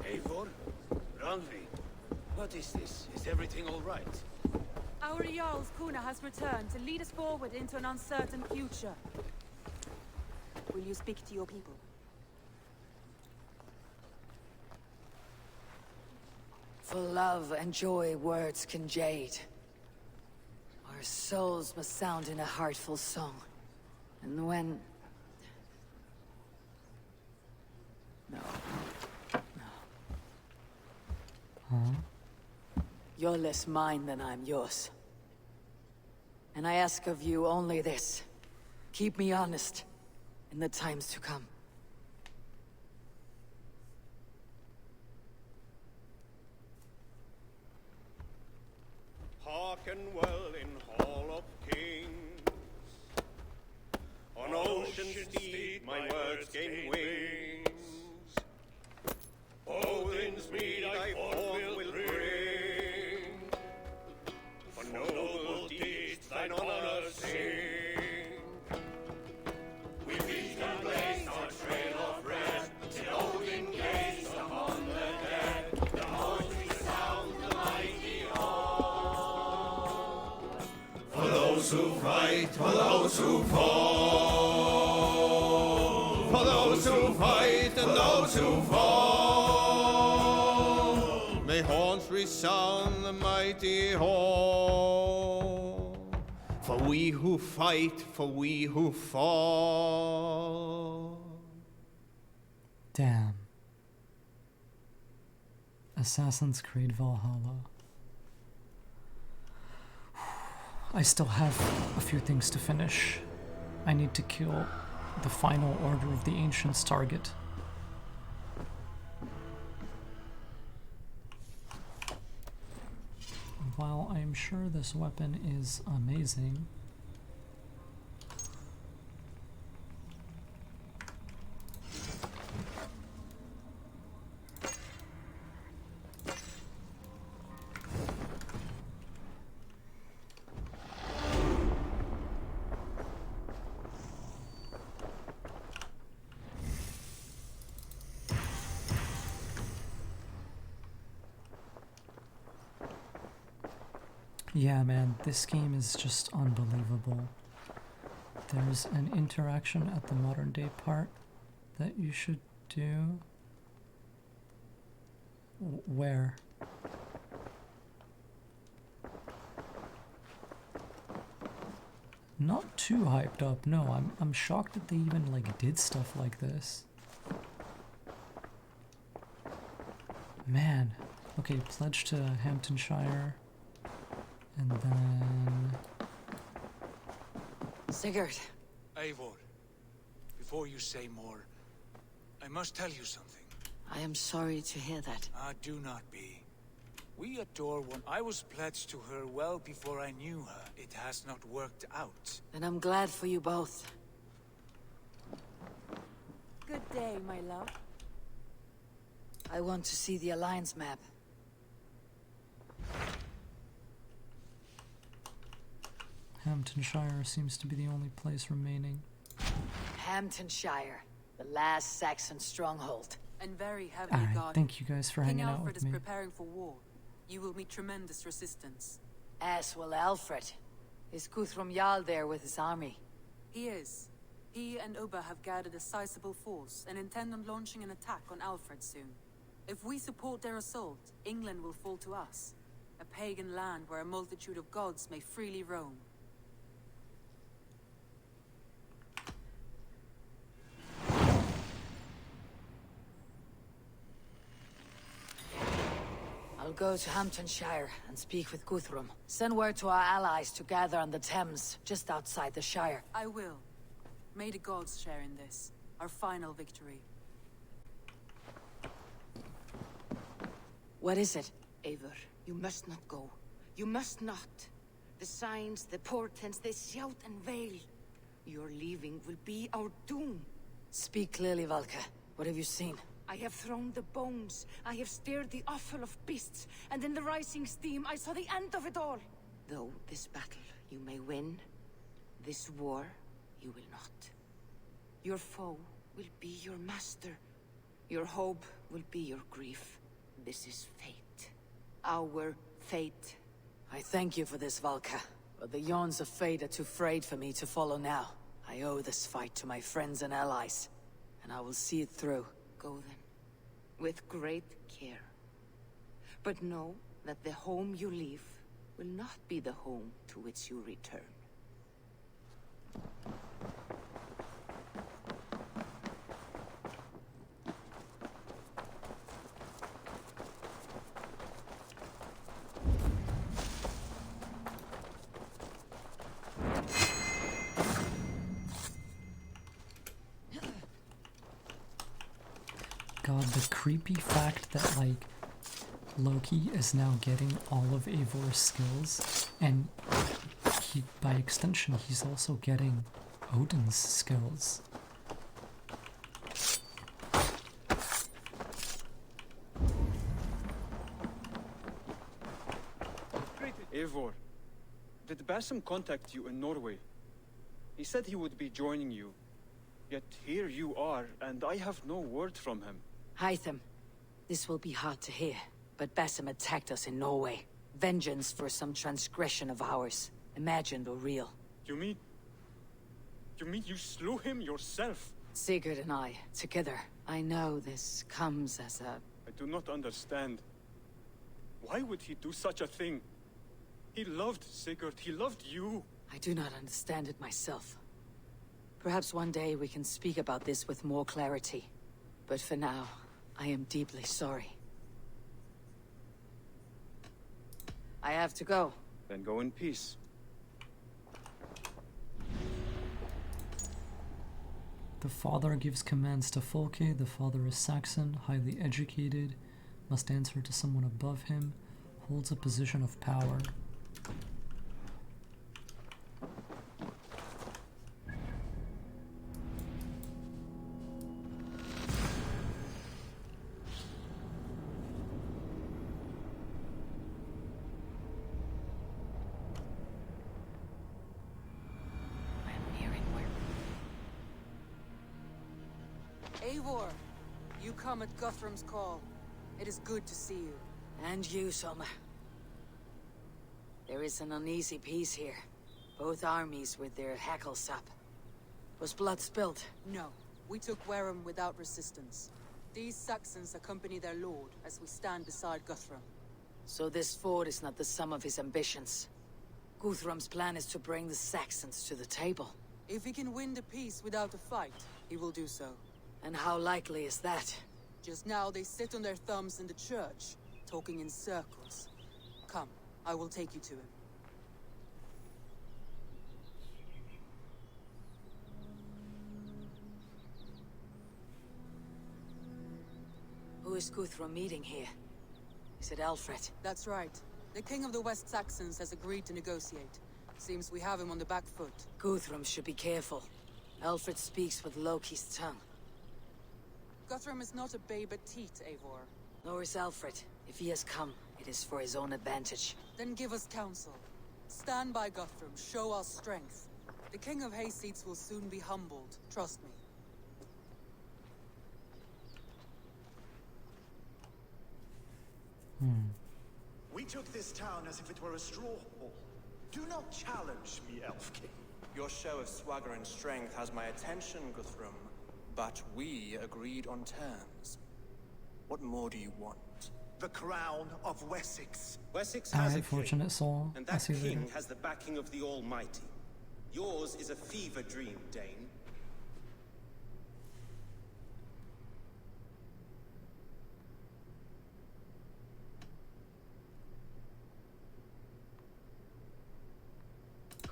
Eivor? Randvi? What is this? Is everything all right? Our Jarl's Kuna has returned to lead us forward into an uncertain future. Will you speak to your people? For love and joy, words can jade. Our souls must sound in a heartful song. And when... No. You're less mine than I'm yours. And I ask of you only this. Keep me honest in the times to come. Hearken well in Hall of Kings. On ocean steed my words gain wings. Odin's mead I forth will bring. For noble deeds thine honor sing. We beat and blaze our trail of red, till Odin gaze upon the dead. The host we sound the mighty horn. For those who fight, for those who fall. For those who fight and those who fall. May horns resound the mighty hall. For we who fight, for we who fall. Damn. Assassin's Creed Valhalla. I still have a few things to finish. I need to kill the final Order of the Ancients target. While I am sure this weapon is amazing, yeah, man, this game is just unbelievable. There's an interaction at the modern day part that you should do. Where? Not too hyped up, no. I'm shocked that they even like did stuff like this. Man. Okay, pledge to Hamptonshire. And then... Sigurd. Eivor, before you say more, I must tell you something. I am sorry to hear that. Do not be. We adore one. I was pledged to her well before I knew her. It has not worked out. And I'm glad for you both. Good day, my love. I want to see the Alliance map. Hamptonshire seems to be the only place remaining. Hamptonshire, the last Saxon stronghold. and very heavily Alright, guarded. thank you guys for King hanging out Alfred with is me. preparing for war. You will meet tremendous resistance. As will Alfred. Is Guthrum Jarl there with his army? He is. He and Ubba have gathered a sizable force and intend on launching an attack on Alfred soon. If we support their assault, England will fall to us. A pagan land where a multitude of gods may freely roam. I'll go to Hamptonshire and speak with Guthrum. Send word to our allies to gather on the Thames, just outside the Shire. I will. May the gods share in this, our final victory. What is it? Eivor, you must not go. You must not. The signs, the portents, they shout and wail. Your leaving will be our doom. Speak clearly, Valka. What have you seen? I have thrown the bones. I have stirred the offal of beasts. And in the rising steam, I saw the end of it all. Though this battle you may win, this war you will not. Your foe will be your master. Your hope will be your grief. This is fate. Our fate. I thank you for this, Valka. But the yawns of fate are too frayed for me to follow now. I owe this fight to my friends and allies. And I will see it through. Go then, with great care. But know that the home you leave will not be the home to which you return. God, the creepy fact that, like, Loki is now getting all of Eivor's skills, and he, by extension, he's also getting Odin's skills. Eivor, did Basim contact you in Norway? He said he would be joining you. Yet here you are, and I have no word from him. Hytham, this will be hard to hear, but Basim attacked us in Norway. Vengeance for some transgression of ours, imagined or real. You mean you slew him yourself? Sigurd and I, together. I know this comes as a... I do not understand. Why would he do such a thing? He loved Sigurd, he loved you. I do not understand it myself. Perhaps one day we can speak about this with more clarity. But for now, I am deeply sorry. I have to go. Then go in peace. The father gives commands to Folke. The father is Saxon, highly educated, must answer to someone above him, holds a position of power. Eivor, you come at Guthrum's call. It is good to see you. And you, Soma. There is an uneasy peace here. Both armies with their hackles up. Was blood spilled? No, we took Wareham without resistance. These Saxons accompany their lord as we stand beside Guthrum. So this fort is not the sum of his ambitions. Guthrum's plan is to bring the Saxons to the table. If he can win the peace without a fight, he will do so. And how likely is that? Just now they sit on their thumbs in the church, talking in circles. Come, I will take you to him. Who is Guthrum meeting here? Is it Alfred? That's right. The king of the West Saxons has agreed to negotiate. Seems we have him on the back foot. Guthrum should be careful. Alfred speaks with Loki's tongue. Guthrum is not a babe at teat, Eivor. Nor is Alfred. If he has come, it is for his own advantage. Then give us counsel. Stand by Guthrum, show our strength. The king of Hayseeds will soon be humbled, trust me. took this town as if it were a straw hall. Do not challenge me, Elf King. Your show of swagger and strength has my attention, Guthrum. But we agreed on terms. What more do you want? The crown of Wessex. Wessex has a king, Unfortunate soul. and I that see you later. king has the backing of the Almighty. Yours is a fever dream, Dane.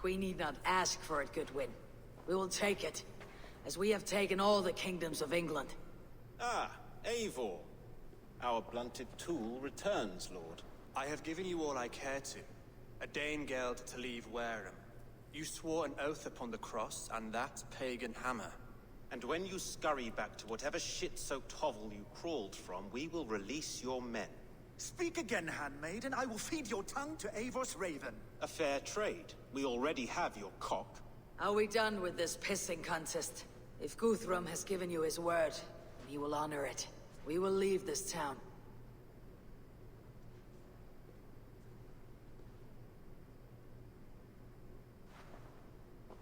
We need not ask for it, Goodwin. We will take it, as we have taken all the kingdoms of England. Ah, Eivor. Our blunted tool returns, Lord. I have given you all I care to. A Danegeld to leave Wareham. You swore an oath upon the cross, and that pagan hammer. And when you scurry back to whatever shit-soaked hovel you crawled from, we will release your men. Speak again, handmaid, and I will feed your tongue to Eivor's raven. A fair trade. We already have your cock. Are we done with this pissing contest? If Guthrum has given you his word, he will honor it. We will leave this town.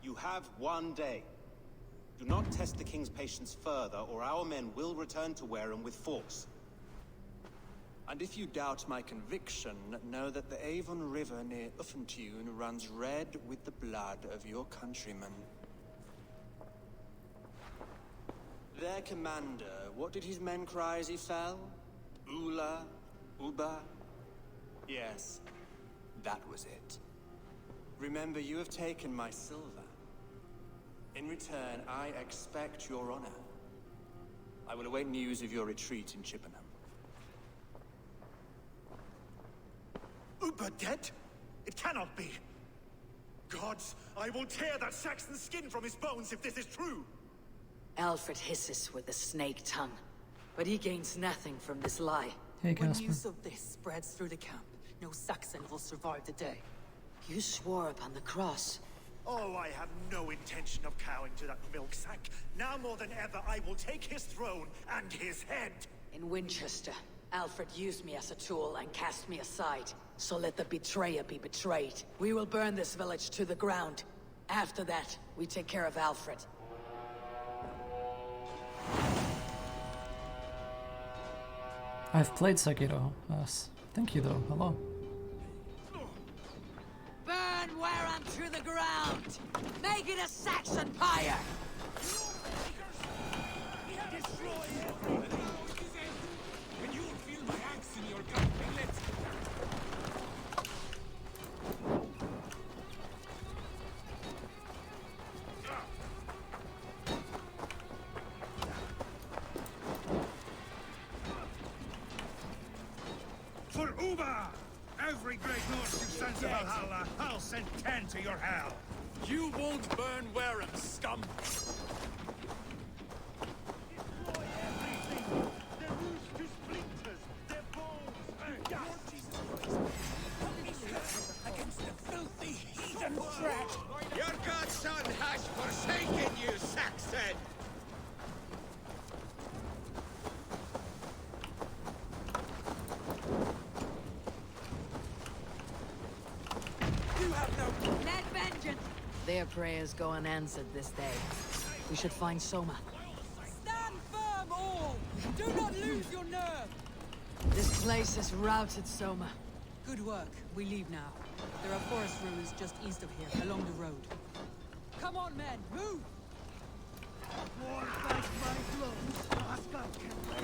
You have 1 day. Do not test the king's patience further, or our men will return to Wareham with force. And if you doubt my conviction, know that the Avon River near Uffentune runs red with the blood of your countrymen. Their commander, what did his men cry as he fell? Ula? Uba? Yes, that was it. Remember, you have taken my silver. In return, I expect your honor. I will await news of your retreat in Chippenham. Uber dead? It cannot be. Gods, I will tear that Saxon's skin from his bones if this is true. Alfred hisses with the snake tongue, but he gains nothing from this lie. Hey, When Casper. news of this spreads through the camp, no Saxon will survive the day. You swore upon the cross. Oh, I have no intention of cowing to that milk sack. Now more than ever, I will take his throne and his head. In Winchester, Alfred used me as a tool and cast me aside. So let the betrayer be betrayed. We will burn this village to the ground. After that, we take care of Alfred. I've played Sekiro. Thank you though. Hello. Burn Wareham to the ground! Make it a Saxon pyre! Destroy everything! And you will feel my axe in your gut. Let's For Uba! Every great Norse who sends to Valhalla, I'll send 10 to your hell! You won't burn Wareham, scum! Destroy everything! Their roofs to splinters! Their bones and dust! Against the filthy heathen threat! Your godson has forsaken you, Saxon! Let vengeance! Their prayers go unanswered this day. We should find Soma. Stand firm, all! Do not lose your nerve! This place is routed, Soma. Good work. We leave now. There are forest ruins just east of here, along the road. Come on, men! Move! More like my blows! Asgard can wait!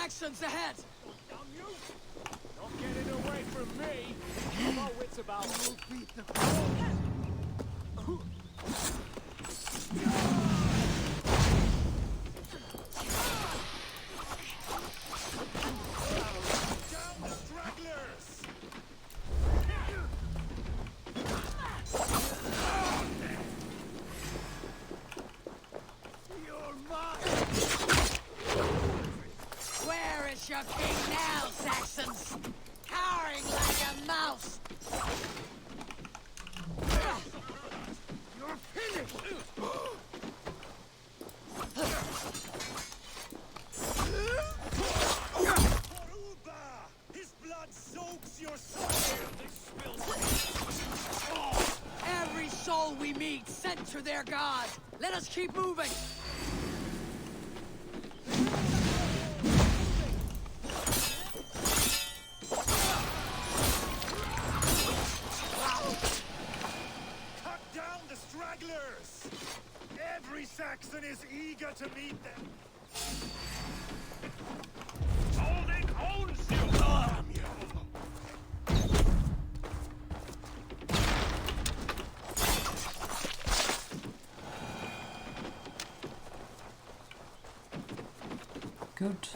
Saxons ahead! Damn you! Not getting away from me! Keep our wits about us. We'll beat the down the stragglers! You're mine! Where is your king now, Saxons? Cowering like a mouse! You're finished! Uba! His blood soaks your soul! Every soul we meet sent to their god! Let us keep moving! Cut down the stragglers! Every Saxon is eager to meet them. Holding owns you! Damn you! Good.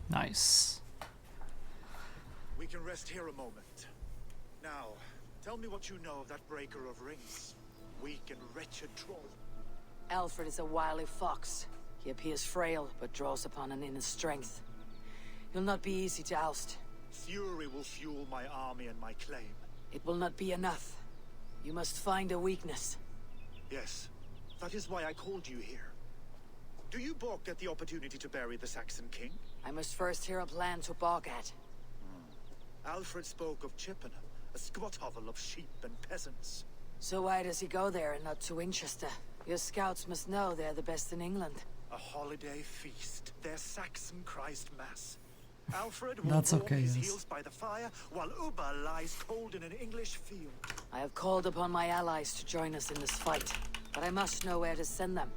Nice. We can rest here a moment. Now, tell me what you know of that breaker of rings. Weak and wretched troll. Alfred is a wily fox. He appears frail, but draws upon an inner strength. He'll not be easy to oust. Fury will fuel my army and my claim. It will not be enough. You must find a weakness. Yes, that is why I called you here. Do you balk at the opportunity to bury the Saxon king? I must first hear a plan to balk at. Alfred spoke of Chippenham, a squat hovel of sheep and peasants. So why does he go there and not to Winchester? Your scouts must know they're the best in England. A holiday feast, their Saxon Christ Mass. Alfred will That's warm okay, his yes. heels by the fire, while Uba lies cold in an English field. I have called upon my allies to join us in this fight, but I must know where to send them.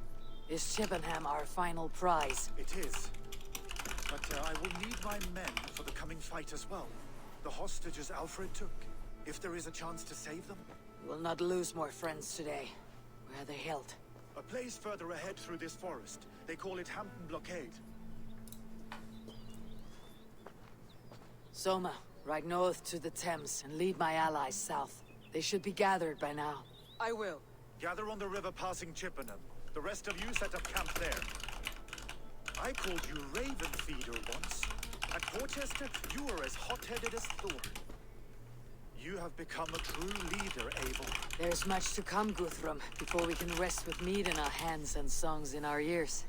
Is Chippenham our final prize? It is. But I will need my men for the coming fight as well. The hostages Alfred took. If there is a chance to save them. We will not lose more friends today. Where are they held? A place further ahead through this forest. They call it Hampton Blockade. Soma, ride north to the Thames and lead my allies south. They should be gathered by now. I will. Gather on the river passing Chippenham. The rest of you set up camp there. I called you Raven Feeder once. At Porchester, you were as hot-headed as Thor. You have become a true leader, Abel. There's much to come, Guthrum, before we can rest with meat in our hands and songs in our ears.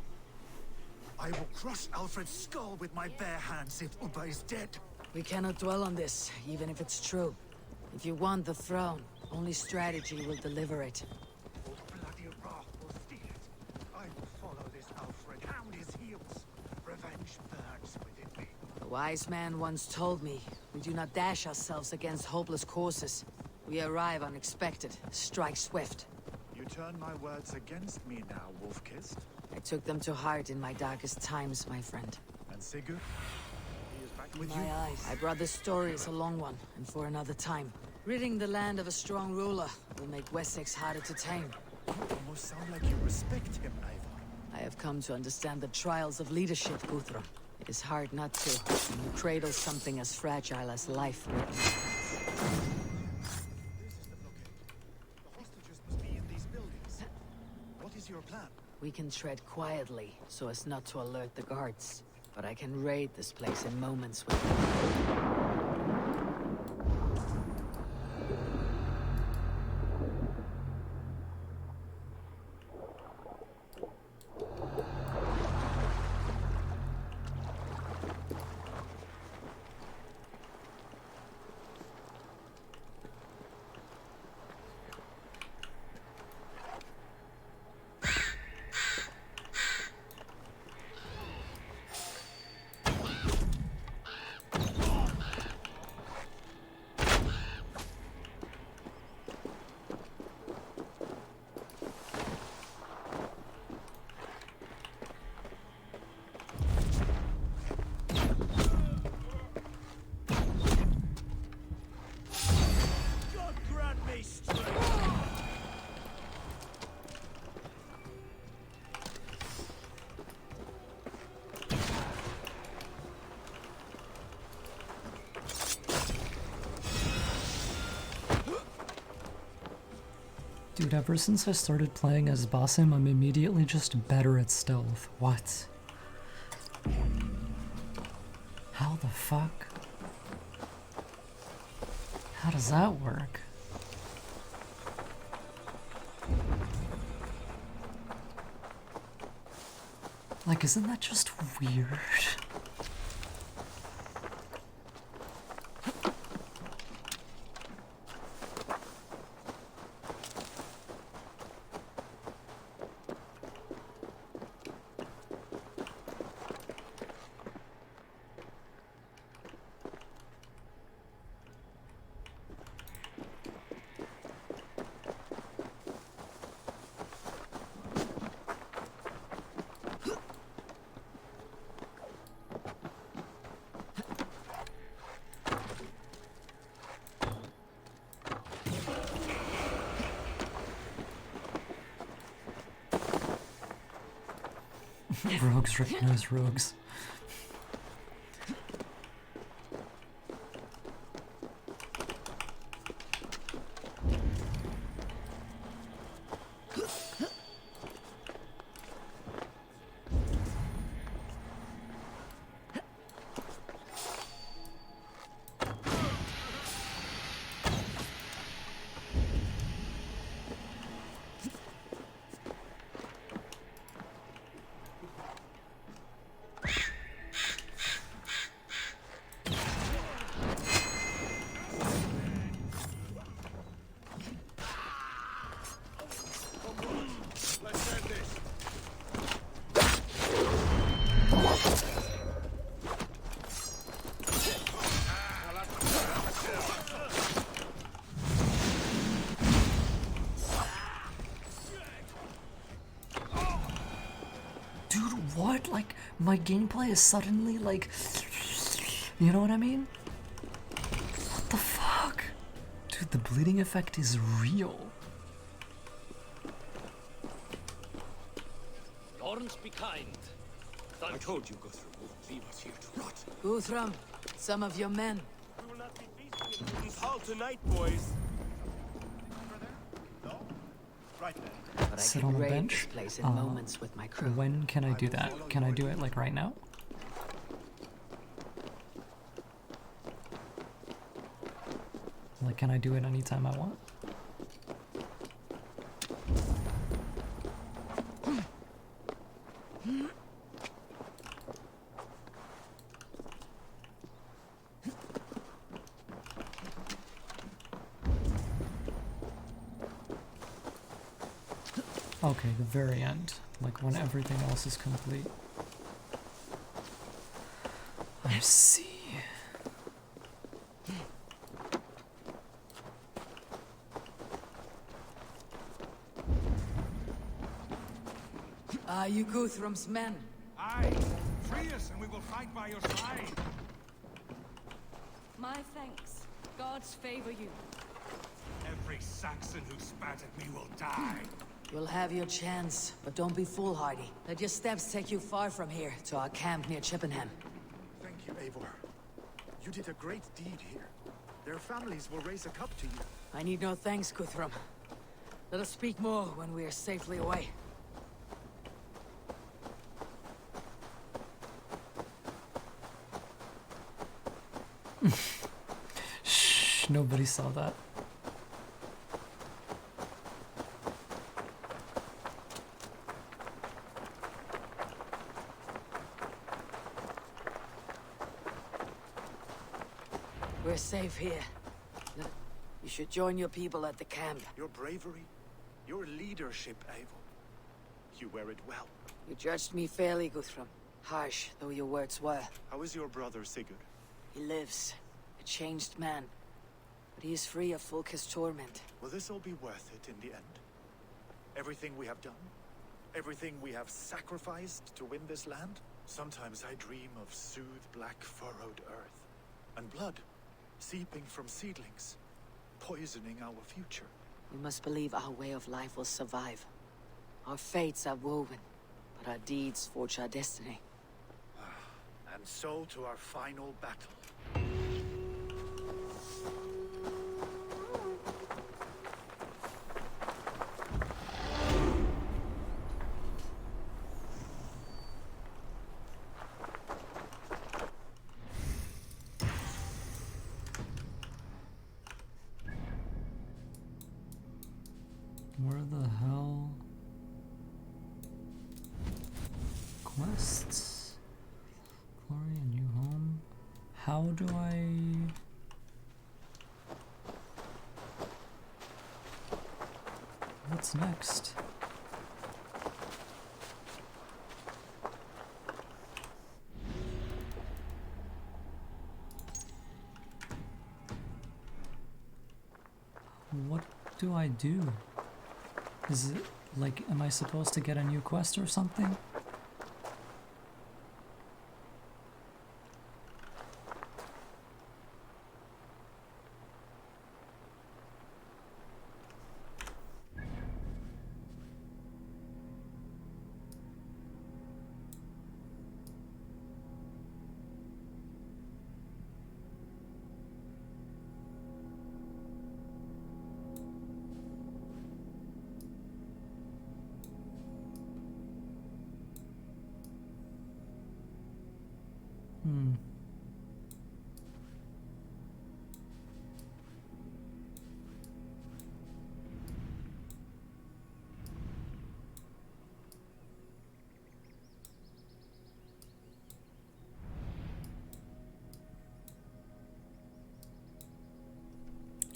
I will crush Alfred's skull with my bare hands if Uba is dead. We cannot dwell on this, even if it's true. If you want the throne, only strategy will deliver it. Bloody wrath will steal it. I will follow this Alfred, hound his heels. Revenge burns within me. A wise man once told me, we do not dash ourselves against hopeless courses. We arrive unexpected, strike swift. You turn my words against me now, Wolf-Kissed. I took them to heart in my darkest times, my friend. And Sigurd? He is back with My you? eyes. I brought this story as a long one, and for another time. Ridding the land of a strong ruler will make Wessex harder to tame. You almost sound like you respect him, Eivor. I have come to understand the trials of leadership, Guthrum. It is hard not to, when you cradle something as fragile as life. This is the blockade. The hostages must be in these buildings. What is your plan? We can tread quietly, so as not to alert the guards. But I can raid this place in moments with Dude, ever since I started playing as Basim, I'm immediately just better at stealth. What? How the fuck? How does that work? Like, isn't that just weird? Rogues recognize rogues. What? Like, my gameplay is suddenly like... You know what I mean? What the fuck? Dude, the bleeding effect is real. Lawrence, be kind. I told you, Guthrum, won't leave us here to rot. Guthrum, some of your men. We will not be feasting in Putin's hall tonight, boys. No? Right then. But Sit I on can a raid bench. this place in moments with my crew. When can I do that? Can I do it like right now? Like, can I do it anytime I want? Okay, the very end. Like when everything else is complete. I see. Are you Guthrum's men? Aye. Free us and we will fight by your side. My thanks. Gods favor you. Every Saxon who spat at me will die. You'll have your chance, but don't be foolhardy. Let your steps take you far from here, to our camp near Chippenham. Thank you, Eivor. You did a great deed here. Their families will raise a cup to you. I need no thanks, Guthrum. Let us speak more when we are safely away. Shh, nobody saw that. We're safe here. You should join your people at the camp. Your bravery, your leadership, Eivor. You wear it well. You judged me fairly, Guthrum. Harsh though your words were. How is your brother, Sigurd? He lives. A changed man. But he is free of Fulka's torment. Will this all be worth it in the end? Everything we have done? Everything we have sacrificed to win this land? Sometimes I dream of soothed black furrowed earth. And blood seeping from seedlings, poisoning our future. We must believe our way of life will survive. Our fates are woven, but our deeds forge our destiny. And so to our final battle. Where the hell? Quests? Glory, a new home? How do I... What's next? What do I do? Is it like, am I supposed to get a new quest or something?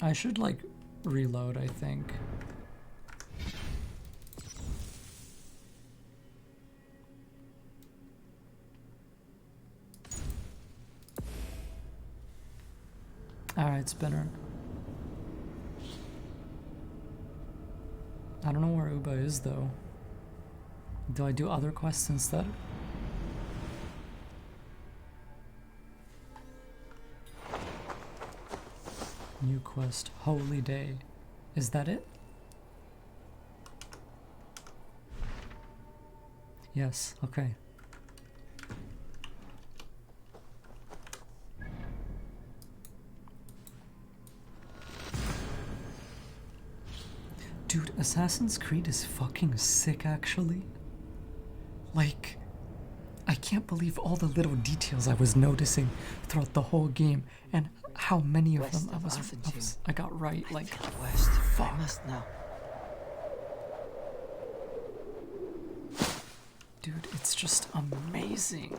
I should like reload, I think. Alright, spinner. I don't know where Uba is though. Do I do other quests instead? New quest, Holy Day. Is that it? Yes, okay. Dude, Assassin's Creed is fucking sick actually. Like, I can't believe all the little details I was noticing throughout the whole game and how many of them I got right. Like, west. Fuck. I must know. Dude, it's just amazing.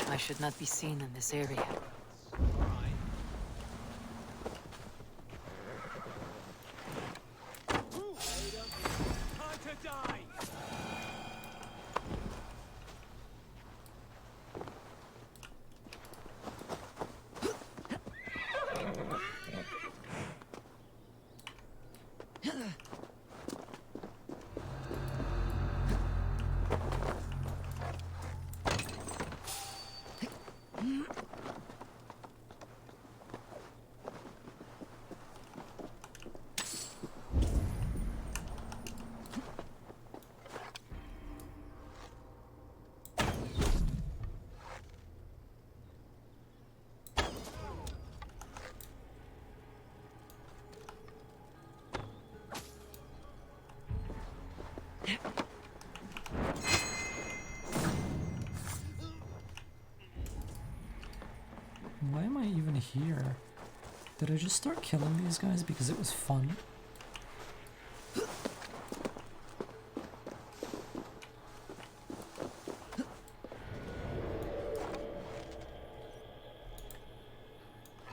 I should not be seen in this area. Why am I even here? Did I just start killing these guys because it was fun?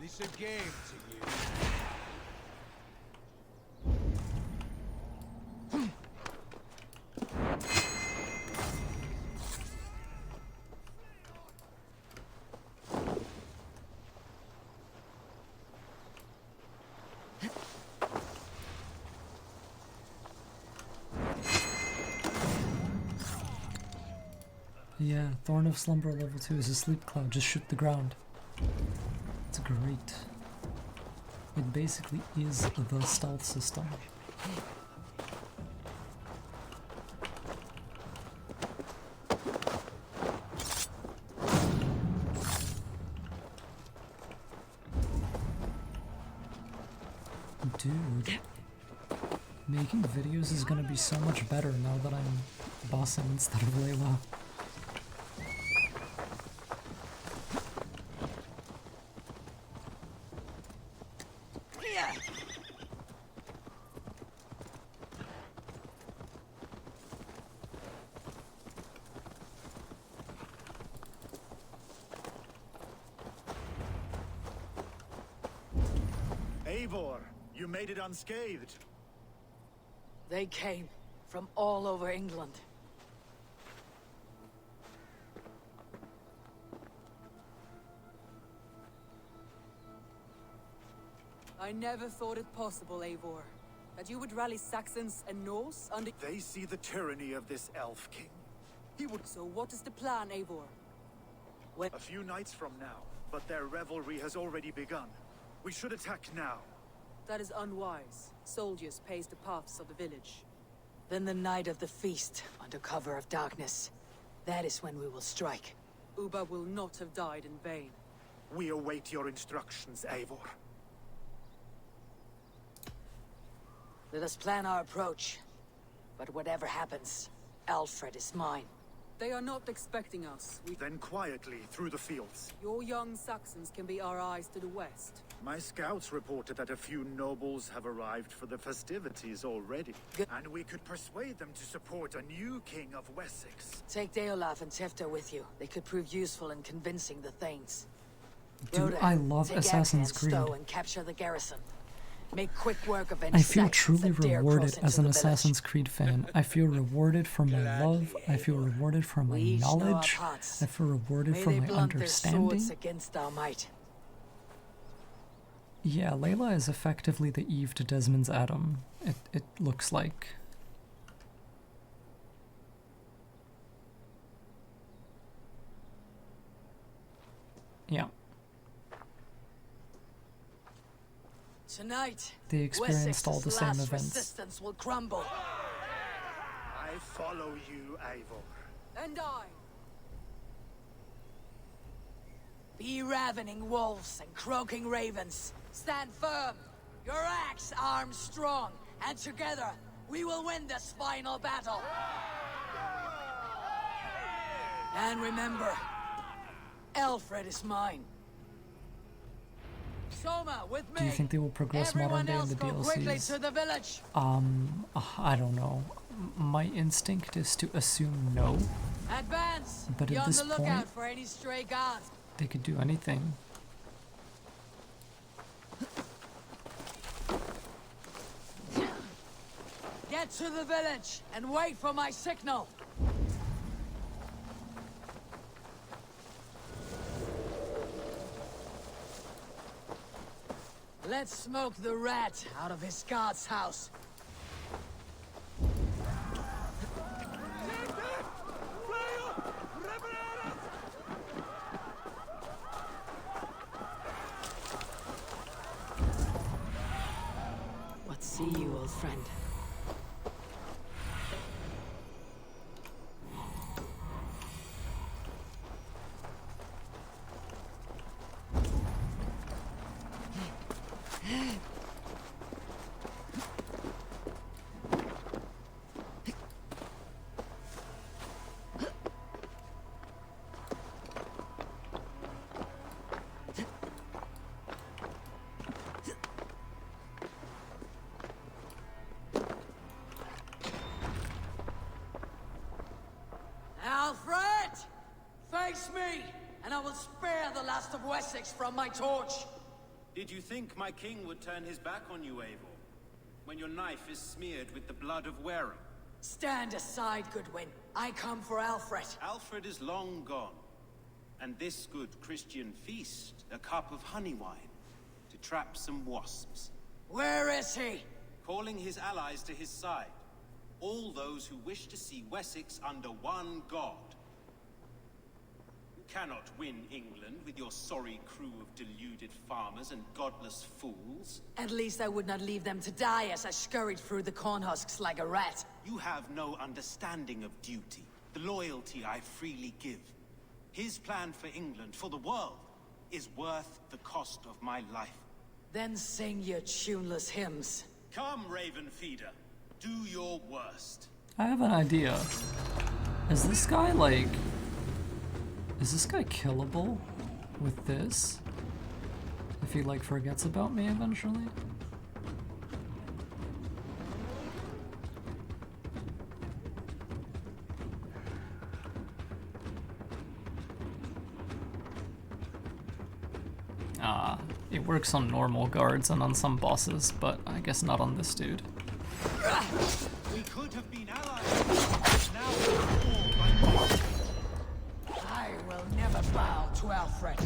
This a game to you. Yeah, Thorn of Slumber level 2 is a sleep cloud, just shoot the ground. It's great. It basically is the stealth system. Dude, making videos is gonna be so much better now that I'm bossing instead of Layla. Eivor, you made it unscathed. They came from all over England. I never thought it possible, Eivor, that you would rally Saxons and Norse under— They see the tyranny of this elf king. He would— So what is the plan, Eivor? A few nights from now, but their revelry has already begun. We should attack now. That is unwise. Soldiers pace the paths of the village. Then the night of the feast, under cover of darkness. That is when we will strike. Uba will not have died in vain. We await your instructions, Eivor. Let us plan our approach. But whatever happens, Alfred is mine. They are not expecting us. Then quietly through the fields. Your young Saxons can be our eyes to the west. My scouts reported that a few nobles have arrived for the festivities already. And we could persuade them to support a new king of Wessex. Take Deolaf and Tefta with you. They could prove useful in convincing the Thanes. Dude, Rhoda, I love take Assassin's Axe Creed. and Stowe and capture the garrison. Make quick work of any I feel Saxons truly that dare rewarded cross as into an the Assassin's Creed fan. I feel rewarded for my love. I feel rewarded for my We each know our knowledge. parts. I feel rewarded May for they my blunt their understanding. swords against our might. Yeah, Layla is effectively the Eve to Desmond's Adam. It looks like. Yeah. Tonight, They experienced all the Wessex's same last events. resistance will crumble. I follow you, Eivor. And I. Be ravening wolves and croaking ravens. Stand firm. Your axe arms strong. And together, we will win this final battle. And remember, Alfred is mine. Soma, with me. Do you think they will progress modern Everyone day in else the go quickly DLCs? to the village. I don't know. My instinct is to assume no. Advance. But Be at on this the lookout point, for any stray guards. they could do anything. Get to the village and wait for my signal. Let's smoke the rat out of his guard's house. What see you, old friend? Alfred! Face me, and I will spare the last of Wessex from my torch. Did you think my king would turn his back on you, Eivor? When your knife is smeared with the blood of wearer? Stand aside, Goodwin. I come for Alfred. Alfred is long gone. And this good Christian feast, a cup of honey wine, to trap some wasps. Where is he? Calling his allies to his side. All those who wish to see Wessex under one god. cannot win England with your sorry crew of deluded farmers and godless fools. At least I would not leave them to die as I scurried through the corn husks like a rat. You have no understanding of duty, the loyalty I freely give. His plan for England, for the world, is worth the cost of my life. Then sing your tuneless hymns. Come, Raven Feeder. Do your worst. I have an idea. Is this guy like... Is this guy killable with this? If he like forgets about me eventually? It works on normal guards and on some bosses, but I guess not on this dude. We could have been allies. Now we're all by I will never bow to Alfred.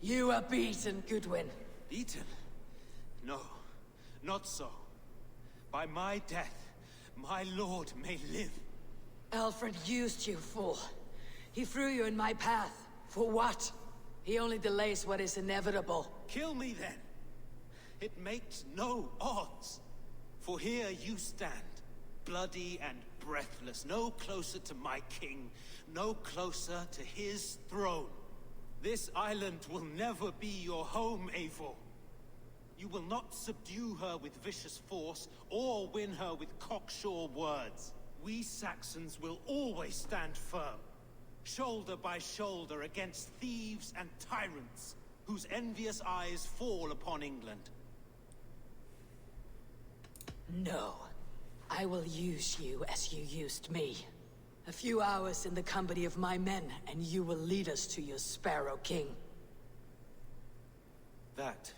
You are beaten, Goodwin. Beaten? No, not so. By my death, my lord may live. Alfred used you, fool. He threw you in my path. For what? He only delays what is inevitable. Kill me then. It makes no odds. For here you stand, bloody and breathless, no closer to my king, no closer to his throne. This island will never be your home, Eivor. You will not subdue her with vicious force, or win her with cocksure words. We Saxons will always stand firm, shoulder by shoulder against thieves and tyrants, whose envious eyes fall upon England. No. I will use you as you used me. A few hours in the company of my men, and you will lead us to your Sparrow King. That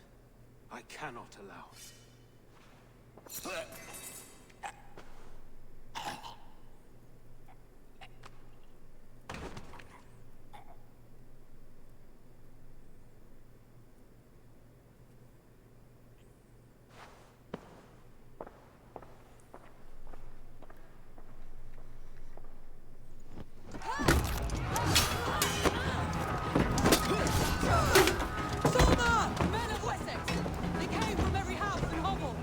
I cannot allow. Men of Essex! They came from every house and hovel!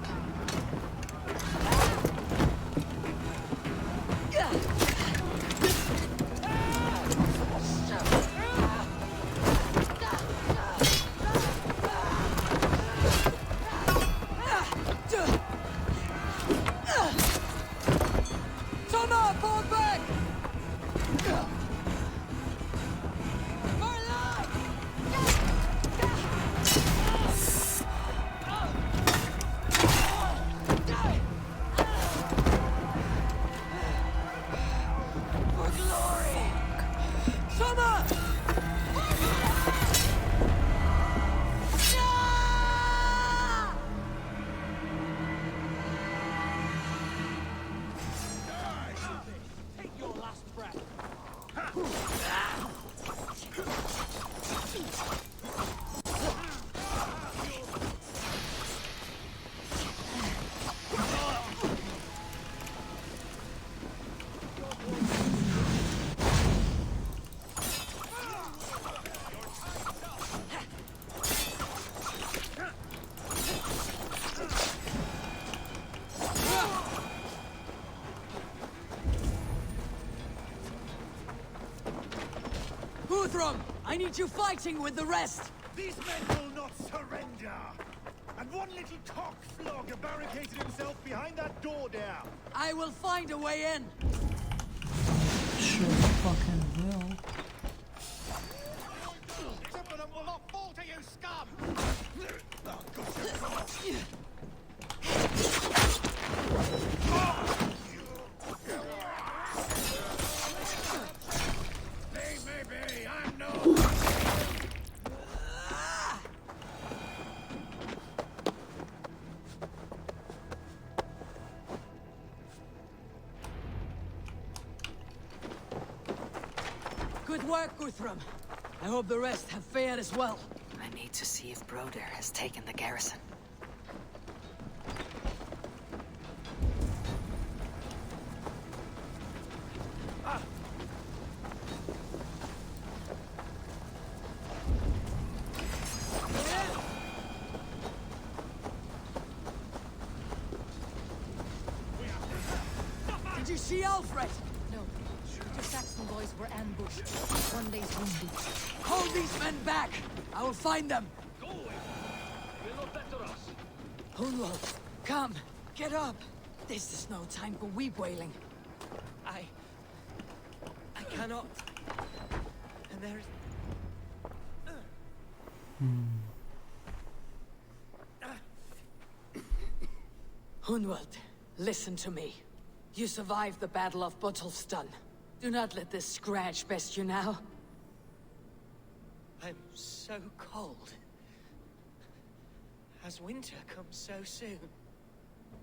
Guthrum, I need you fighting with the rest! These men will not surrender! And one little cockflogger barricaded himself behind that door there! I will find a way in! Sure fucking will. Chippenham will not fall to you, scum! Leave me be, I'm no... Good work, Guthrum. I hope the rest have fared as well. I need to see if Broder has taken the garrison. Did you see Alfred? No. The Saxon boys were ambushed. One day's wounded. Hold these men back! I will find them! Hunwald, come! Get up! This is no time for weep wailing. I cannot. And there is... Hunwald, listen to me. You survived the Battle of Bottleston. Do not let this scratch best you now. I'm so cold. Has winter come so soon?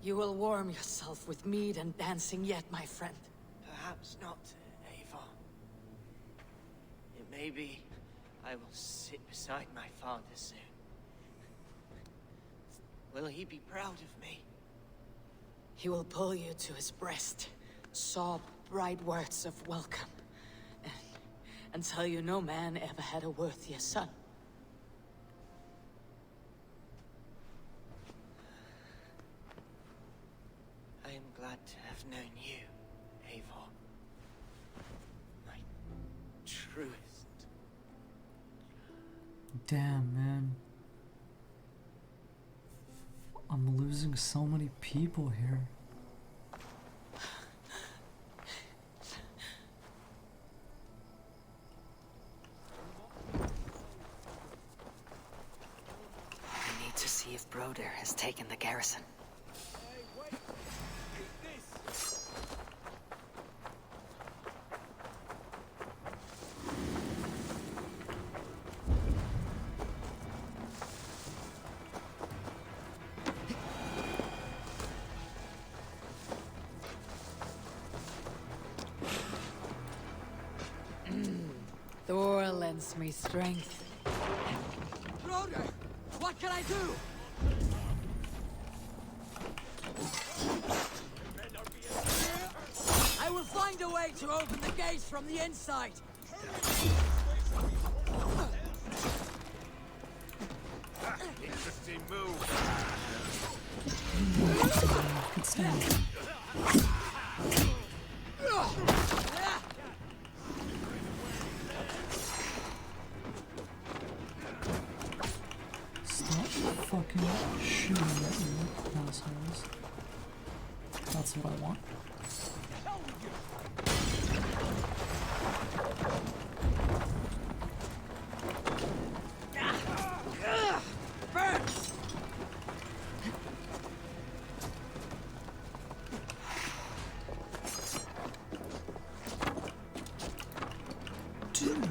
You will warm yourself with mead and dancing yet, my friend. Perhaps not, Eivor. It may be I will sit beside my father soon. Will he be proud of me? He will pull you to his breast, sob bright words of welcome, and tell you no man ever had a worthier son. I am glad to have known you, Eivor. My truest. Damn, man. I'm losing so many people here. I need to see if Broder has taken the garrison. Thor lends me strength. Broder, what can I do? I will find a way to open the gates from the inside. Interesting move. Good stand. Fucking shooting at me, assholes. That's what I want. Dude.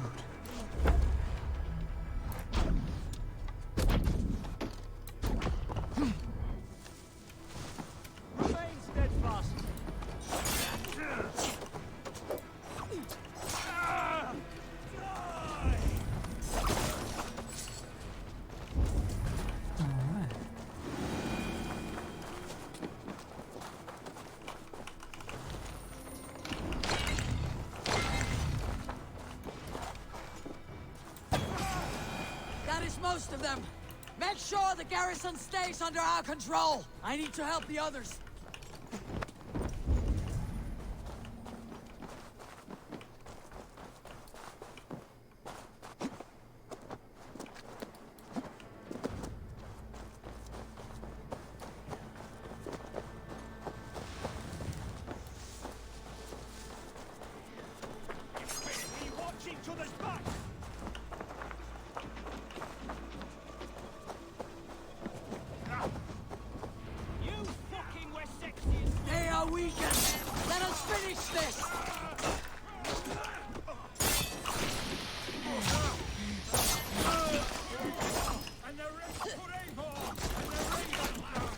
Most of them. Make sure the garrison stays under our control. I need to help the others. finish this! And the rest for Eivor! And the Raven Land!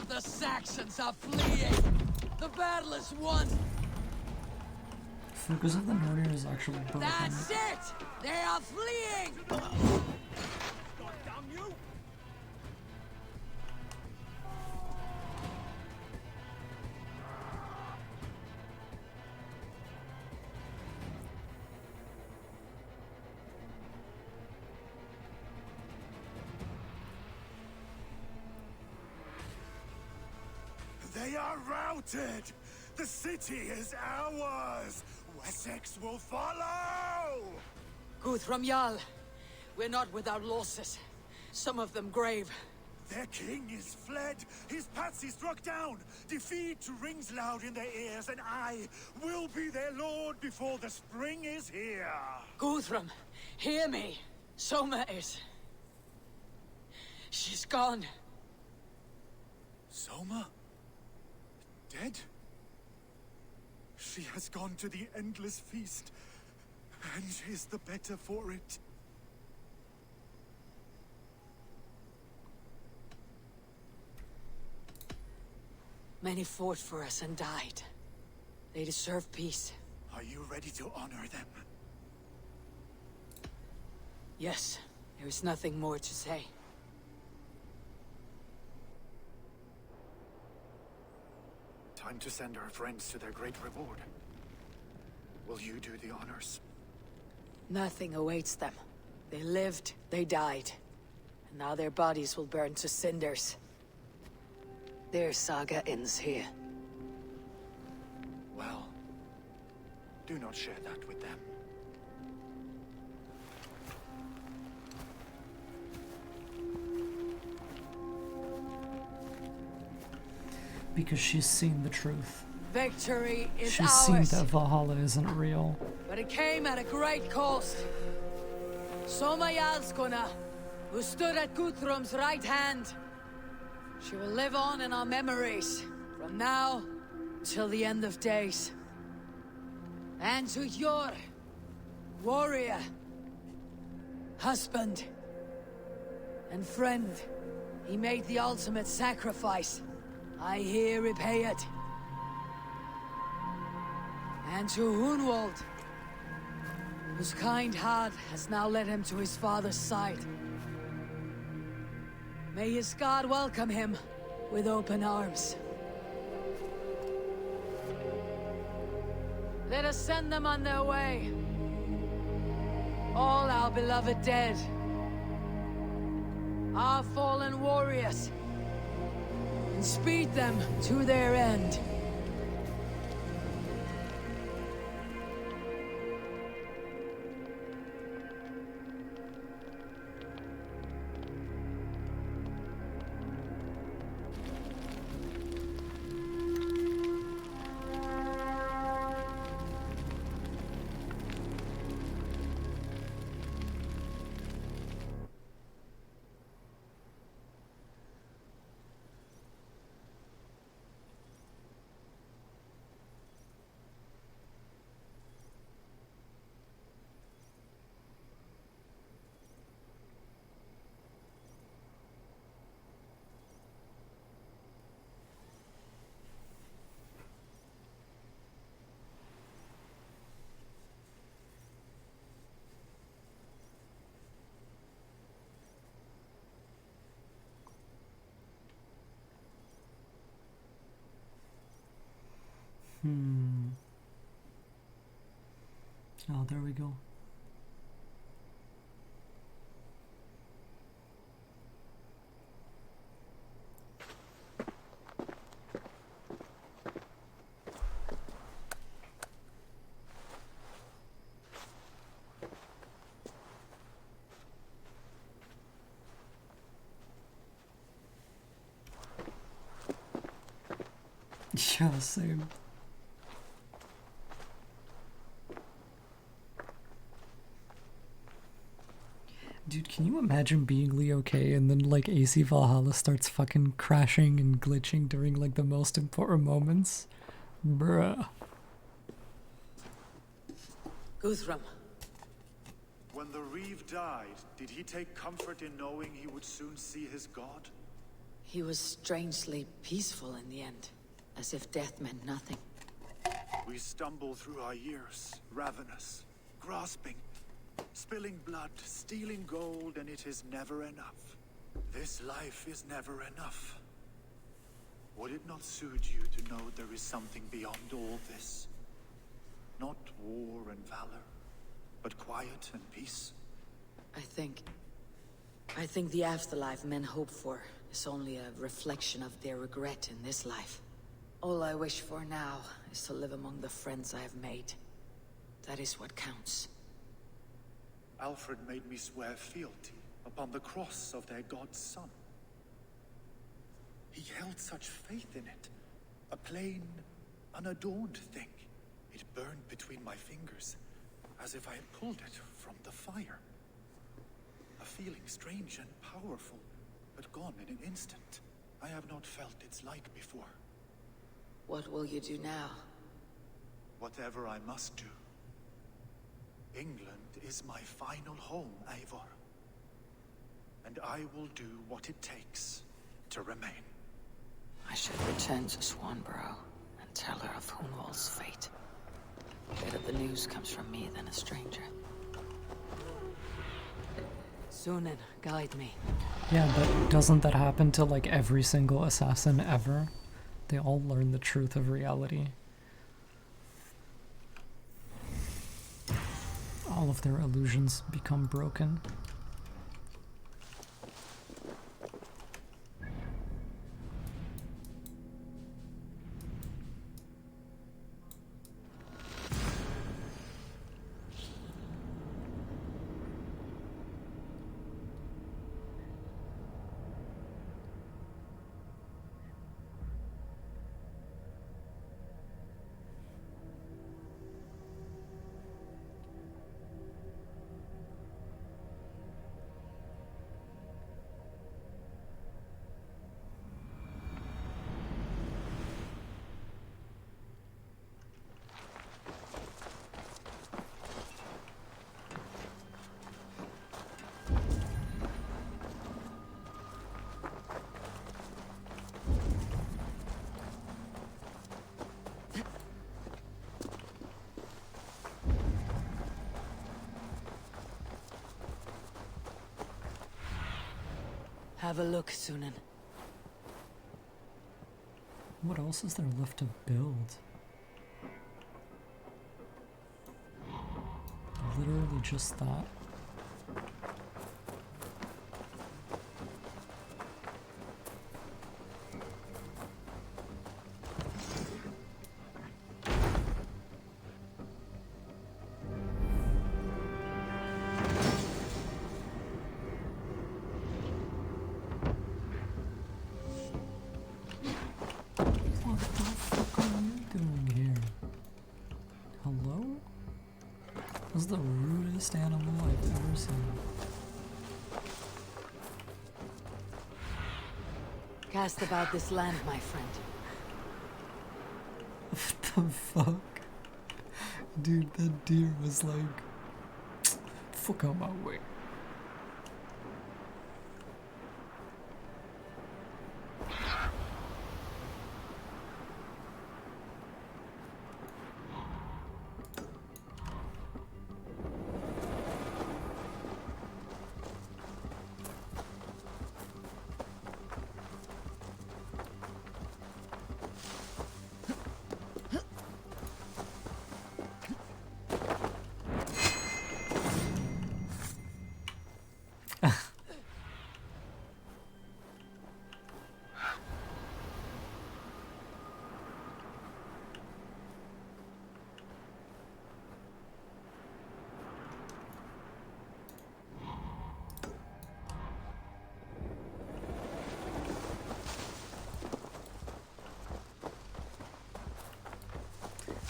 The Saxons are fleeing! The battle is won! Focus of the Nordic is actually broken. That's it! They are fleeing! Damn you! They are routed! The city is ours! Essex will follow! Guthrum Jarl, we're not without losses. Some of them grave. Their king is fled! His patsy struck down! Defeat rings loud in their ears, and I will be their lord before the spring is here! Guthrum, hear me. Soma is... she's gone. Soma? Dead? She has gone to the endless feast, and is the better for it. Many fought for us and died. They deserve peace. Are you ready to honor them? Yes, there is nothing more to say. Time to send our friends to their great reward. Will you do the honors? Nothing awaits them. They lived, they died. And now their bodies will burn to cinders. Their saga ends here. Well, do not share that with them. Because she's seen the truth. Victory is She's ours. seen that Valhalla isn't real. But it came at a great cost. Soma Jarlskona, who stood at Guthrum's right hand. She will live on in our memories, from now till the end of days. And to your warrior, husband, and friend, he made the ultimate sacrifice. I here repay it. And to Hunwald, whose kind heart has now led him to his father's side. May his god welcome him with open arms. Let us send them on their way. All our beloved dead. Our fallen warriors. And speed them to their end. Oh, there we go. Yeah, same. Dude, can you imagine being Leo K and then like AC Valhalla starts fucking crashing and glitching during like the most important moments? Bruh. Guthrum. When the Reeve died, did he take comfort in knowing he would soon see his god? He was strangely peaceful in the end, as if death meant nothing. We stumble through our years, ravenous, grasping, spilling blood, stealing gold, and it is never enough. This life is never enough. Would it not suit you to know there is something beyond all this? Not war and valor, but quiet and peace? I think the afterlife men hope for is only a reflection of their regret in this life. All I wish for now is to live among the friends I have made. That is what counts. Alfred made me swear fealty upon the cross of their god's son. He held such faith in it. A plain, unadorned thing. It burned between my fingers, as if I had pulled it from the fire. A feeling strange and powerful, but gone in an instant. I have not felt its like before. What will you do now? Whatever I must do. England is my final home, Eivor. And I will do what it takes to remain. I should return to Swanborough and tell her of Hunwald's fate. Better the news comes from me than a stranger. Sunan, guide me. Yeah, but doesn't that happen to like every single assassin ever? They all learn the truth of reality. All of their illusions become broken. Have a look, Sunan. What else is there left to build? Literally just that. Animal I've ever seen. Cast about this land, my friend. What the fuck? Dude, that deer was like, fuck out my way.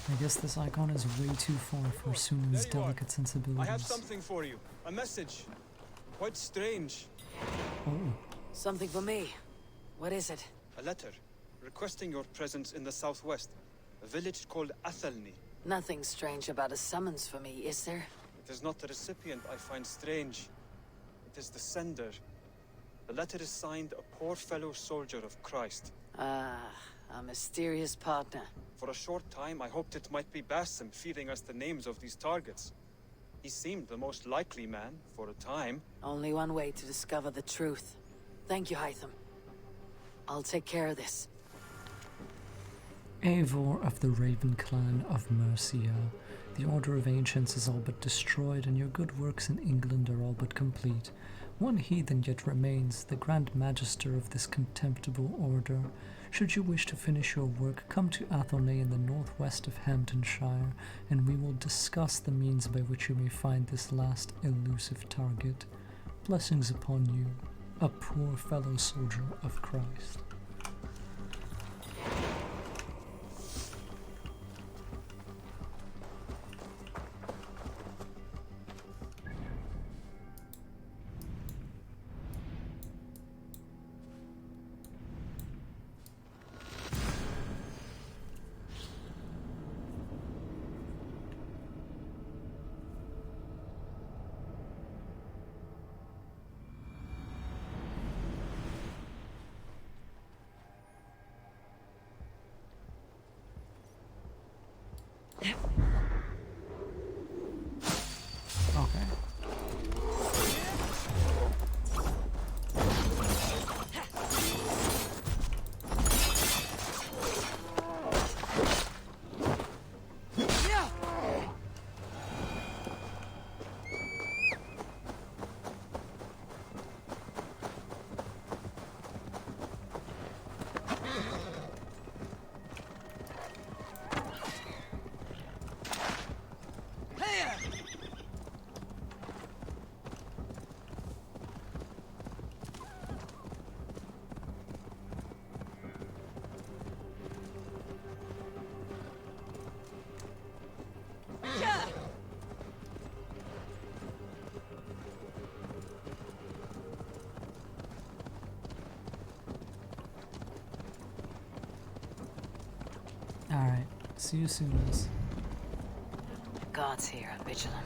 I guess this icon is way too far for Sunan's delicate sensibilities. I have something for you. A message. Quite strange. Oh. Something for me. What is it? A letter requesting your presence in the southwest. A village called Athelney. Nothing strange about a summons for me, is there? It is not the recipient I find strange. It is the sender. The letter is signed a poor fellow soldier of Christ. Ah, a mysterious partner. For a short time, I hoped it might be Basim feeding us the names of these targets. He seemed the most likely man, for a time. Only one way to discover the truth. Thank you, Hytham. I'll take care of this. Eivor of the Raven clan of Mercia. The Order of Ancients is all but destroyed, and your good works in England are all but complete. One heathen yet remains, the Grand Magister of this contemptible order. Should you wish to finish your work, come to Athelney in the northwest of Hamptonshire, and we will discuss the means by which you may find this last elusive target. Blessings upon you, a poor fellow soldier of Christ. Alright, see you soon, Liz. God's here and vigilant.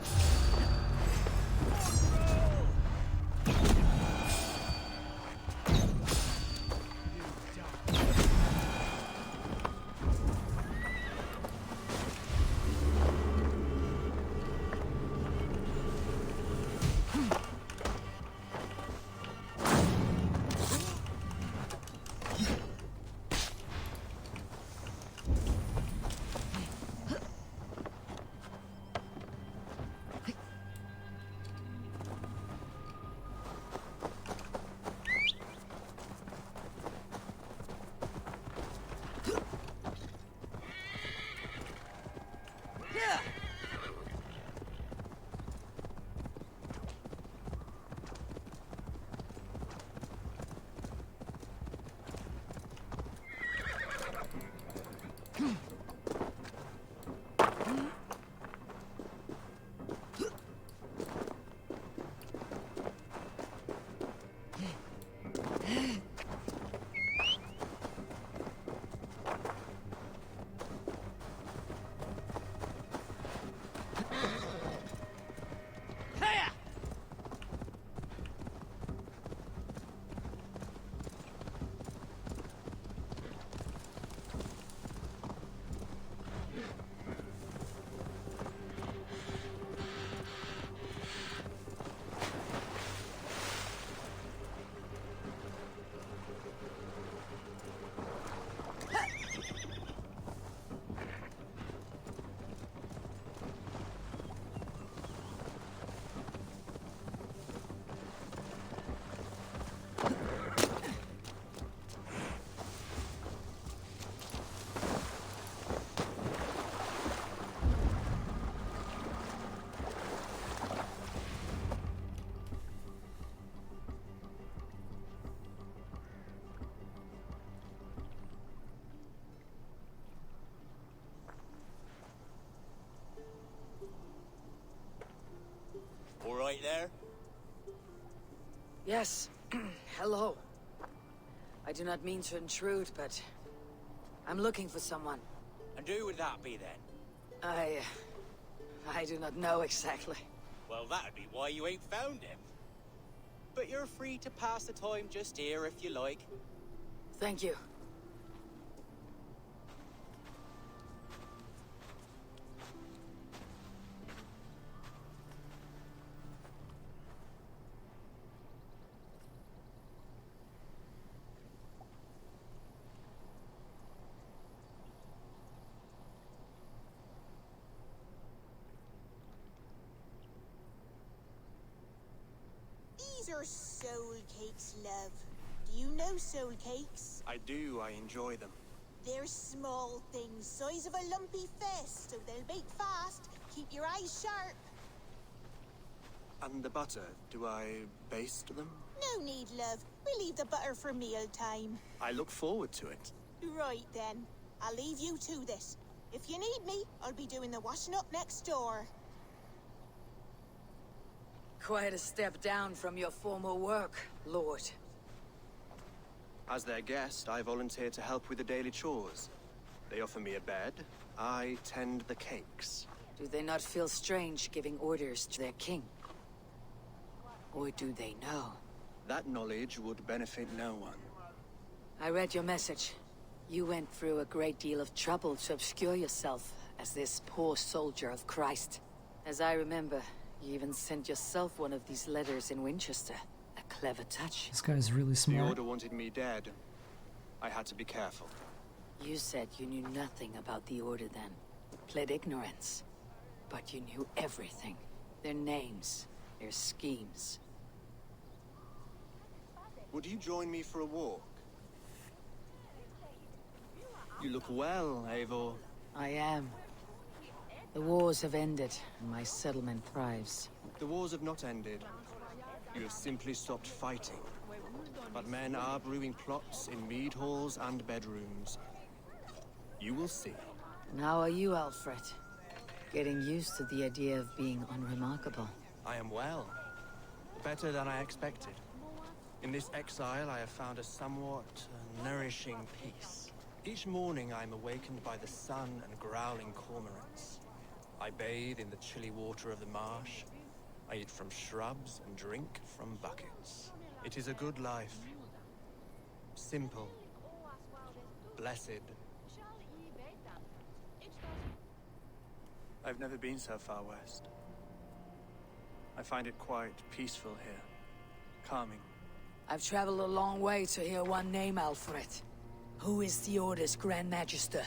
Yes. Hello. I do not mean to intrude, but I'm looking for someone. And who would that be then? I do not know exactly. Well, that'd be why you ain't found him. But you're free to pass the time just here if you like. Thank you. These are soul cakes, love. Do you know soul cakes? I do. I enjoy them. They're small things, size of a lumpy fist, so they'll bake fast. Keep your eyes sharp. And the butter, do I baste them? No need, love. We leave the butter for meal time. I look forward to it. Right then. I'll leave you to this. If you need me, I'll be doing the washing up next door. Quite a step down from your former work, Lord. As their guest, I volunteer to help with the daily chores. They offer me a bed. I tend the cakes. Do they not feel strange giving orders to their king? Or do they know? That knowledge would benefit no one. I read your message. You went through a great deal of trouble to obscure yourself as this poor soldier of Christ. As I remember, you even sent yourself one of these letters in Winchester. A clever touch. This guy's really The smart. Order wanted me dead. I had to be careful. You said you knew nothing about the Order then. Pled ignorance. But you knew everything. Their names, their schemes. Would you join me for a walk? You look well, Eivor. I am. The wars have ended, and my settlement thrives. The wars have not ended. You have simply stopped fighting. But men are brewing plots in mead halls and bedrooms. You will see. And how are you, Alfred? Getting used to the idea of being unremarkable. I am well. Better than I expected. In this exile, I have found a somewhat nourishing peace. Each morning, I am awakened by the sun and growling cormorants. I bathe in the chilly water of the marsh. I eat from shrubs and drink from buckets. It is a good life. Simple. Blessed. I've never been so far west. I find it quite peaceful here. Calming. I've traveled a long way to hear one name, Alfred. Who is the Order's Grand Magister?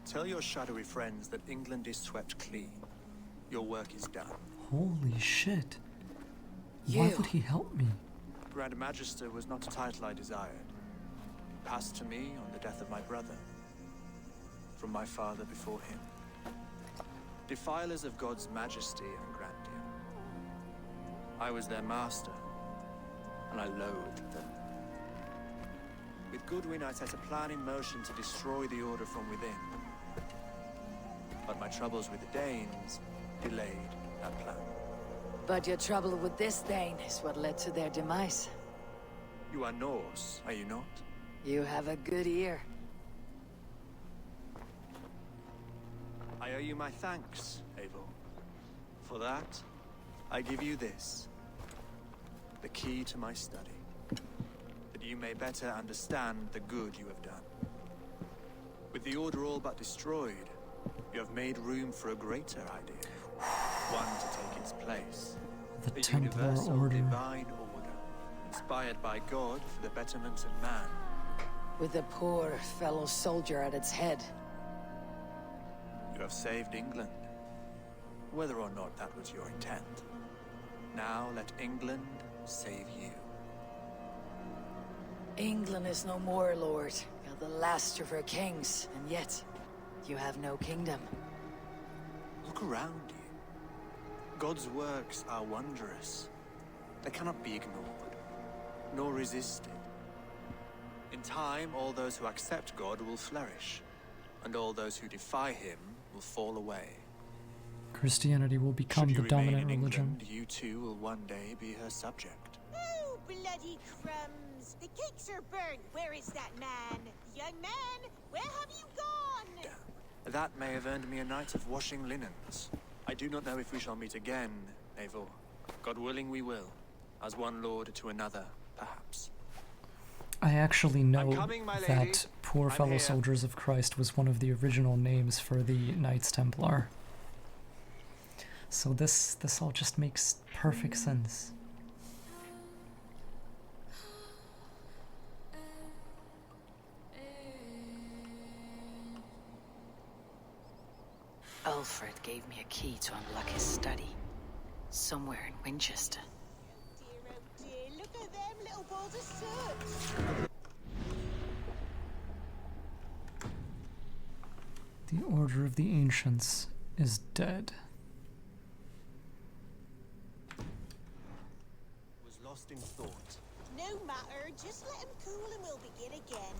Tell your shadowy friends that England is swept clean. Your work is done. Holy shit. Why would he help me? Grand Magister was not a title I desired. It passed to me on the death of my brother. From my father before him. Defilers of God's majesty and grandeur. I was their master, and I loathed them. With Goodwin, I set a plan in motion to destroy the Order from within. But my troubles with the Danes delayed that plan. But your trouble with this Dane is what led to their demise. You are Norse, are you not? You have a good ear. I owe you my thanks, Eivor. For that, I give you this. The key to my study. That you may better understand the good you have done. With the Order all but destroyed, you have made room for a greater idea. One to take its place. The a Templar universal Order. divine order. Inspired by God for the betterment of man. With a poor fellow soldier at its head. You have saved England. Whether or not that was your intent. Now let England save you. England is no more, Lord. You're the last of her kings, and yet you have no kingdom. Look around you. God's works are wondrous. They cannot be ignored, nor resisted. In time, all those who accept God will flourish, and all those who defy him will fall away. Christianity will become Should the you remain dominant in religion. England, you too will one day be her subject. Oh, bloody crumbs. The cakes are burnt. Where is that man? Young man, where have you gone? That may have earned me a night of washing linens. I do not know if we shall meet again, Eivor. God willing we will. As one lord to another, perhaps. I actually know coming, my lady. that Poor I'm Fellow here. Soldiers of Christ was one of the original names for the Knights Templar. So this all just makes perfect sense. Alfred gave me a key to unlock his study. Somewhere in Winchester. Dear, oh dear, look at them little balls of soot. The Order of the Ancients is dead. Was lost in thought. No matter, just let him cool and we'll begin again.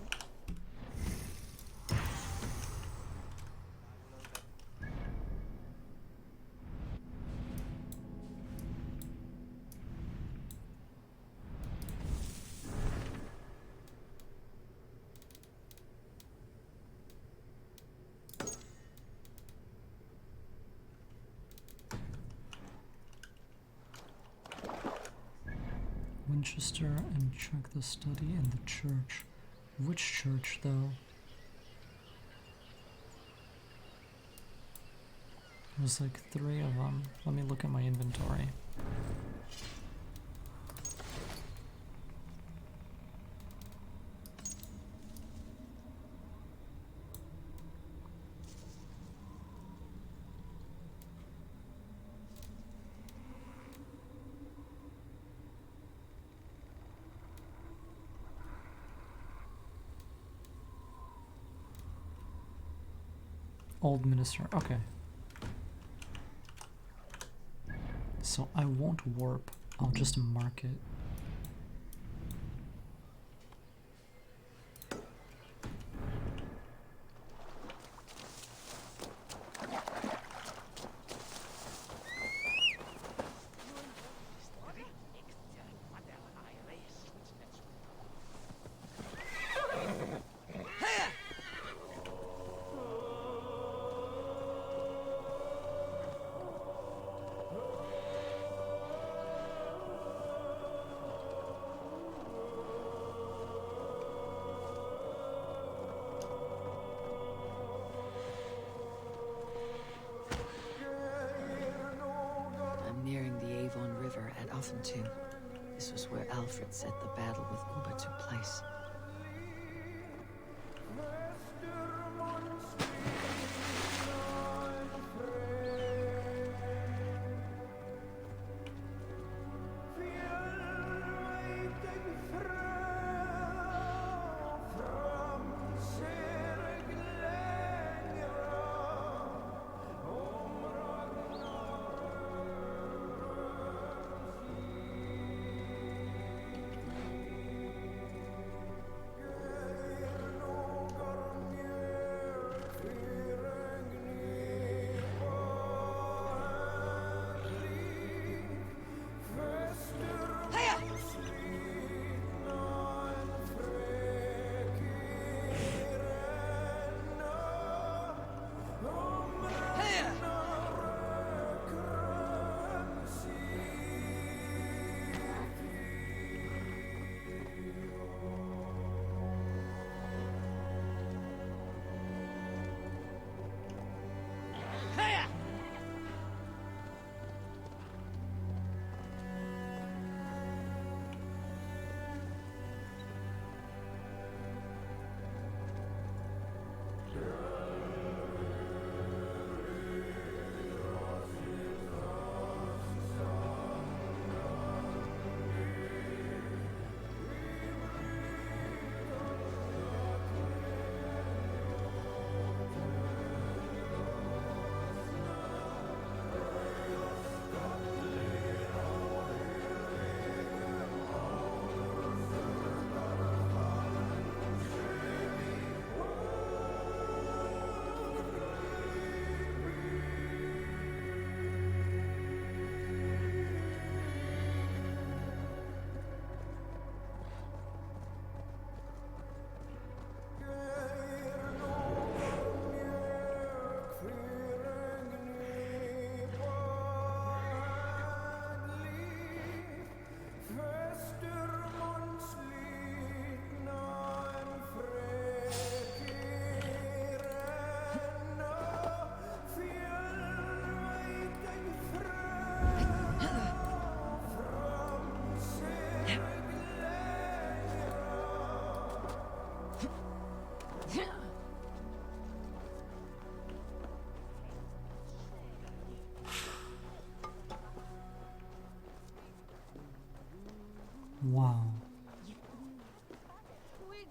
Winchester and check the study and the church. Which church, though? There's like 3 of them. Let me look at my inventory. Old Minister, okay. So I won't warp, I'll just mark it. This was where Alfred said the battle with Uba took place.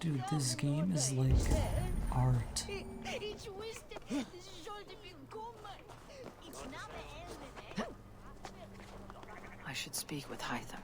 Dude, this game is like art. I should speak with Halfdan.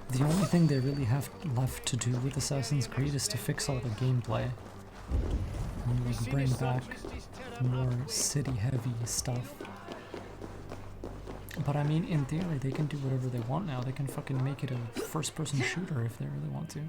The only thing they really have left to do with Assassin's Creed is to fix all the gameplay. And like bring back more city-heavy stuff. But I mean, in theory, they can do whatever they want now. They can fucking make it a first-person shooter if they really want to.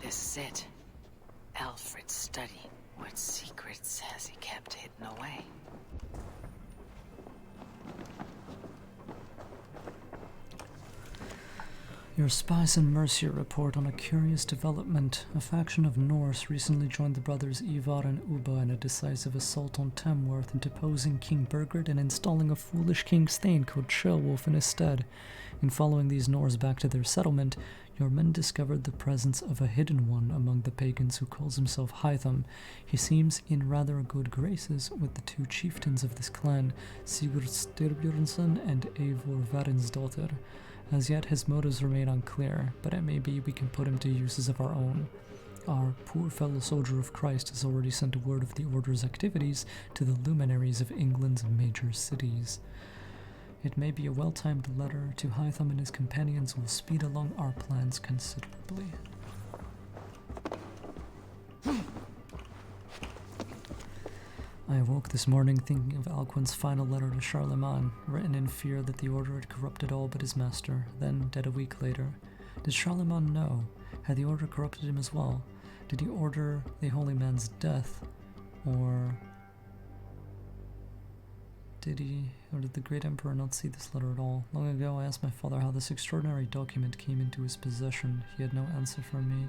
This is it. Alfred's study. What secrets has he kept hidden away? Your spies in Mercia report on a curious development. A faction of Norse recently joined the brothers Ivar and Ubba in a decisive assault on Tamworth, deposing King Burgred and installing a foolish King Thane called Ceolwulf in his stead. In following these Norse back to their settlement, your men discovered the presence of a hidden one among the pagans who calls himself Halfdan. He seems in rather good graces with the two chieftains of this clan, Sigurd Styrbjörnsson and Eivor Varinsdottir. As yet, his motives remain unclear, but it may be we can put him to uses of our own. Our poor fellow soldier of Christ has already sent word of the Order's activities to the luminaries of England's major cities. It may be a well-timed letter to Halfdan and his companions will speed along our plans considerably. I awoke this morning thinking of Alcuin's final letter to Charlemagne, written in fear that the Order had corrupted all but his master, then dead a week later. Did Charlemagne know? Had the Order corrupted him as well? Did he order the holy man's death? Or did the great emperor not see this letter at all? Long ago I asked my father how this extraordinary document came into his possession. He had no answer for me.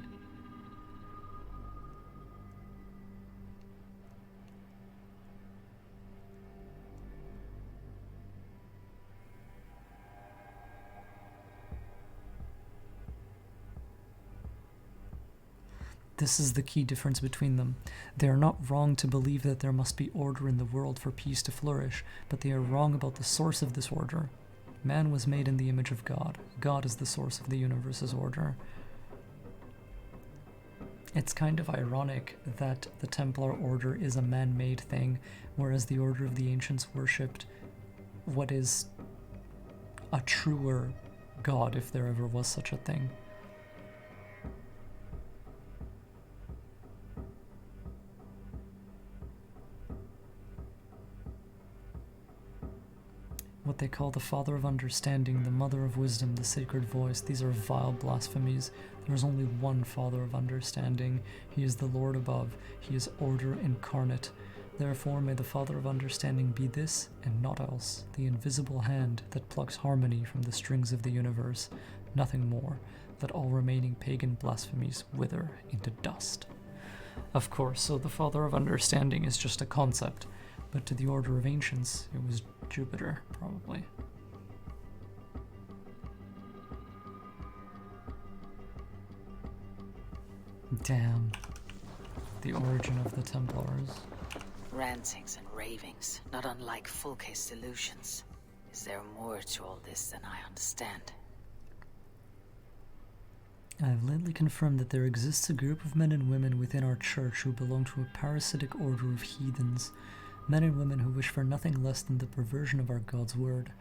This is the key difference between them. They are not wrong to believe that there must be order in the world for peace to flourish, but they are wrong about the source of this order. Man was made in the image of God. God is the source of the universe's order. It's kind of ironic that the Templar Order is a man-made thing, whereas the Order of the Ancients worshipped what is a truer God, if there ever was such a thing. What they call the Father of Understanding, the Mother of Wisdom, the Sacred Voice, these are vile blasphemies. There is only one Father of Understanding. He is the Lord above. He is order incarnate. Therefore may the Father of Understanding be this, and not else, the invisible hand that plucks harmony from the strings of the universe. Nothing more. that all remaining pagan blasphemies wither into dust. Of course, so the Father of Understanding is just a concept, but to the Order of Ancients, it was Jupiter, probably. Damn. The origin of the Templars. Rantings and ravings, not unlike full-case delusions. Is there more to all this than I understand? I have lately confirmed that there exists a group of men and women within our church who belong to a parasitic order of heathens, men and women who wish for nothing less than the perversion of our God's word.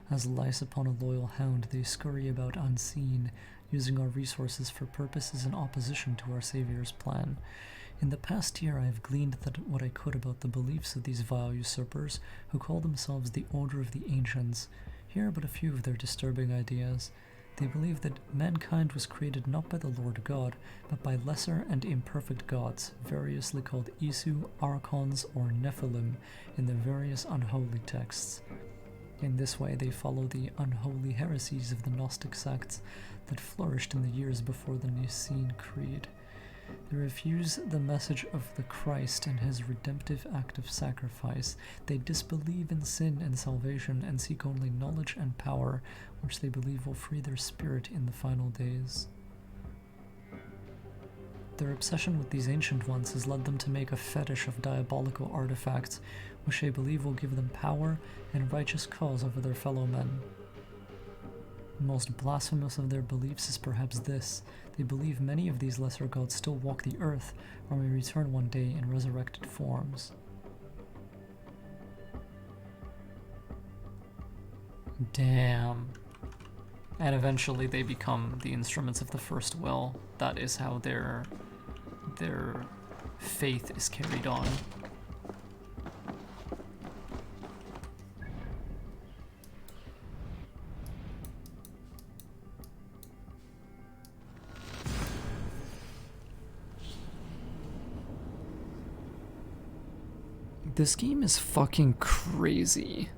As lice upon a loyal hound, they scurry about unseen, using our resources for purposes in opposition to our Savior's plan. In the past year, I have gleaned what I could about the beliefs of these vile usurpers, who call themselves the Order of the Ancients. Here are but a few of their disturbing ideas. They believe that mankind was created not by the Lord God, but by lesser and imperfect gods, variously called Isu, Archons, or Nephilim in the various unholy texts. In this way, they follow the unholy heresies of the Gnostic sects that flourished in the years before the Nicene Creed. They refuse the message of the Christ and his redemptive act of sacrifice. They disbelieve in sin and salvation and seek only knowledge and power, which they believe will free their spirit in the final days. Their obsession with these ancient ones has led them to make a fetish of diabolical artifacts, which they believe will give them power and righteous cause over their fellow men. The most blasphemous of their beliefs is perhaps this: they believe many of these lesser gods still walk the earth, or may return one day in resurrected forms. Damn. And eventually they become the instruments of the first will. That is how their faith is carried on. This game is fucking crazy.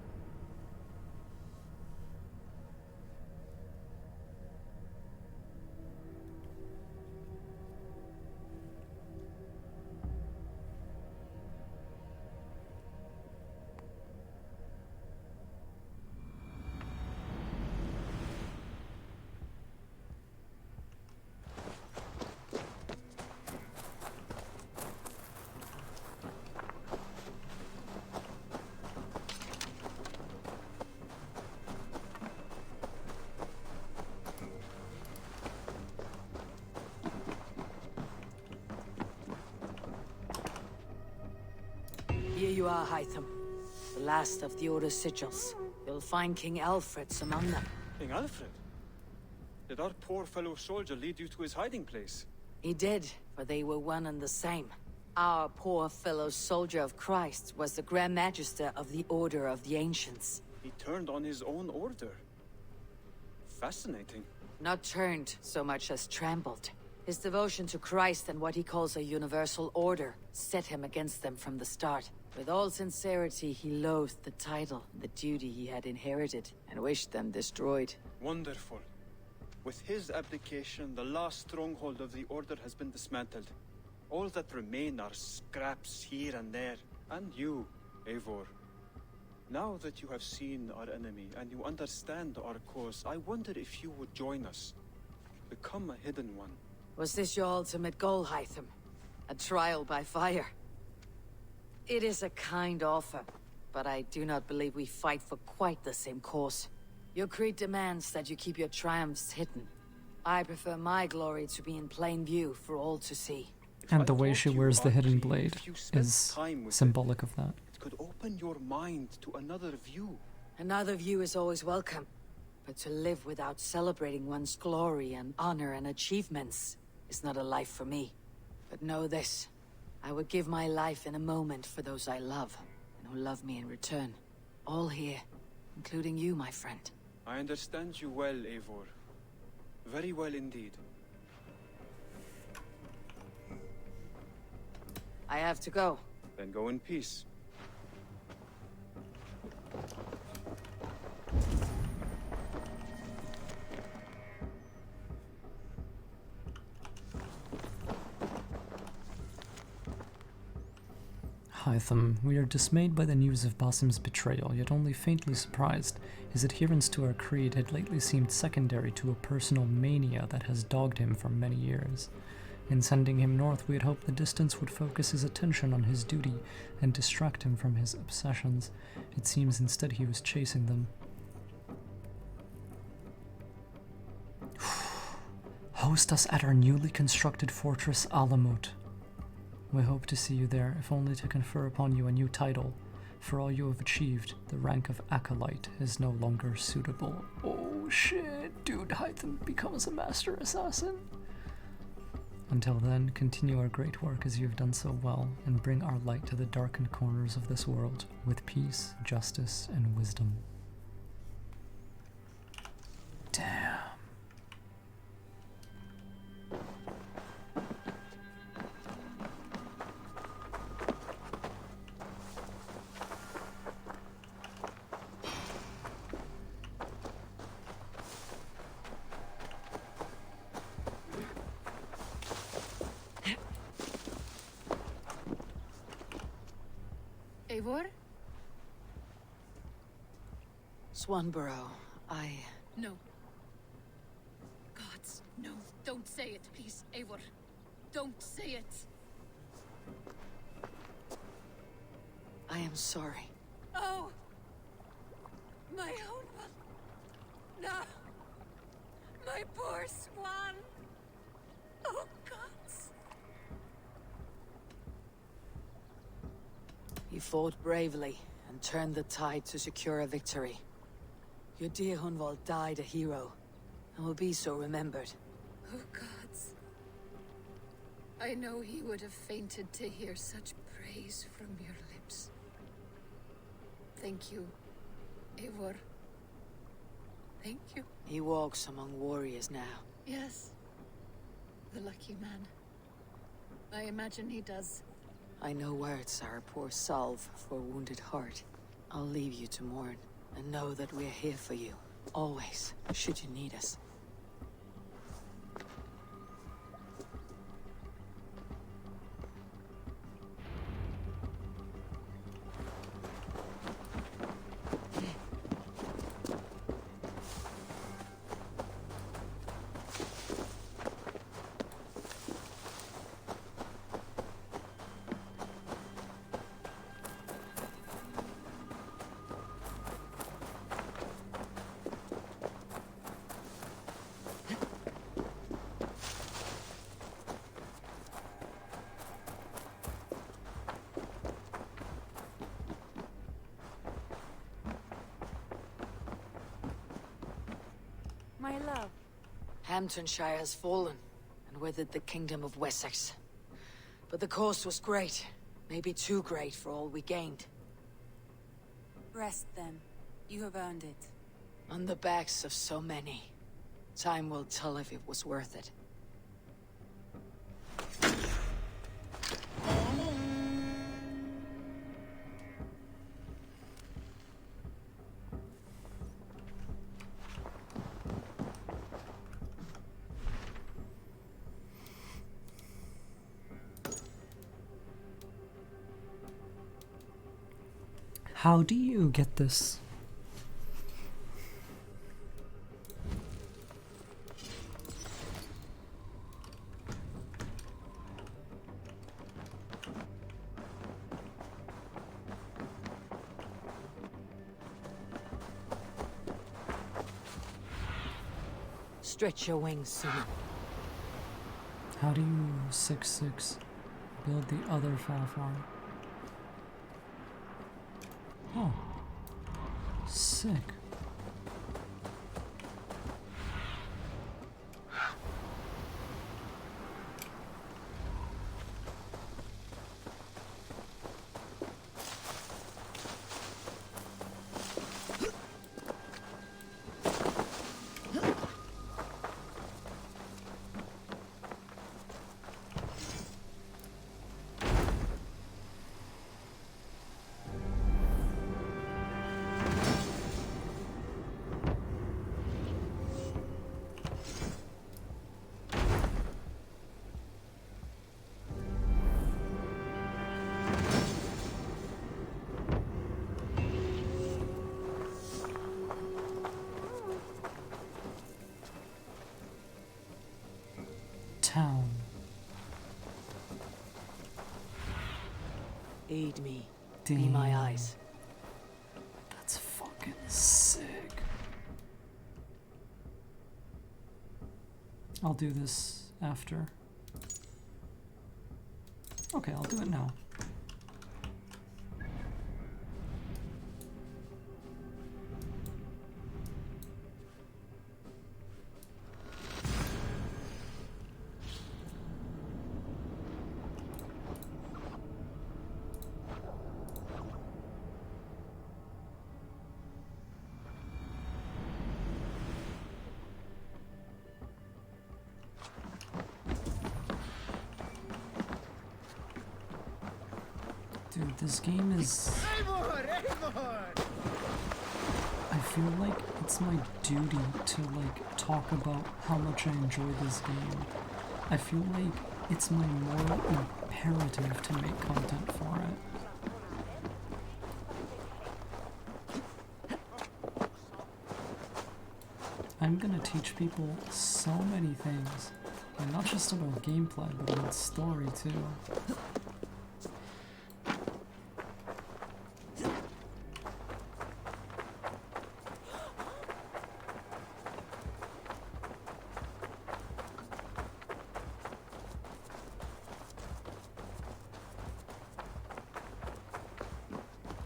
Here you are, Hytham. The last of the Order's sigils. You'll find King Alfred's among them. King Alfred? Did our poor fellow soldier lead you to his hiding place? He did, for they were one and the same. Our poor fellow soldier of Christ was the Grand Magister of the Order of the Ancients. He turned on his own order. Fascinating. Not turned so much as trampled. His devotion to Christ and what he calls a universal order set him against them from the start. With all sincerity, he loathed the title, the duty he had inherited, and wished them destroyed. Wonderful. With his abdication, the last stronghold of the Order has been dismantled. All that remain are scraps here and there. And you, Eivor. Now that you have seen our enemy and you understand our cause, I wonder if you would join us. Become a hidden one. Was this your ultimate goal, Hytham? A trial by fire? It is a kind offer, but I do not believe we fight for quite the same cause. Your creed demands that you keep your triumphs hidden. I prefer my glory to be in plain view for all to see. And the way she wears the hidden blade is symbolic of that. It could open your mind to another view. Another view is always welcome, but to live without celebrating one's glory and honor and achievements is not a life for me. But know this, I would give my life in a moment for those I love, and who love me in return. All here, including you, my friend. I understand you well, Eivor. Very well indeed. I have to go. Then go in peace. Hytham, we are dismayed by the news of Basim's betrayal, yet only faintly surprised. His adherence to our creed had lately seemed secondary to a personal mania that has dogged him for many years. In sending him north, we had hoped the distance would focus his attention on his duty and distract him from his obsessions. It seems instead he was chasing them. Host us at our newly constructed fortress Alamut. We hope to see you there, if only to confer upon you a new title. For all you have achieved, the rank of Acolyte is no longer suitable. Oh shit, dude, Hytham becomes a master assassin. Until then, continue our great work as you have done so well, and bring our light to the darkened corners of this world, with peace, justice, and wisdom. Damn. Eivor? Swanborough, No. Gods, no. Don't say it, please, Eivor. Don't say it. I am sorry. Oh! My own one. No! My poor swan! Oh, gods! You fought bravely and turned the tide to secure a victory. Your dear Hunvald died a hero, and will be so remembered. Oh, gods. I know he would have fainted to hear such praise from your lips. Thank you, Eivor. Thank you. He walks among warriors now. Yes. The lucky man. I imagine he does. I know words are a poor salve for a wounded heart. I'll leave you to mourn, and know that we're here for you, always, should you need us. My love. Hamptonshire has fallen, and with it the kingdom of Wessex. But the cost was great, maybe too great for all we gained. Rest then. You have earned it. On the backs of so many. Time will tell if it was worth it. How do you get this? Stretch your wings, Suman. How do you 6-6 build the other Falfarm? Oh, sick. Aid me. Be my eyes. That's fucking sick. I'll do this after. Okay, I'll do it now. Dude, this game is... I feel like it's my duty to, like, talk about how much I enjoy this game. I feel like it's my moral imperative to make content for it. I'm gonna teach people so many things. And not just about gameplay, but about story, too.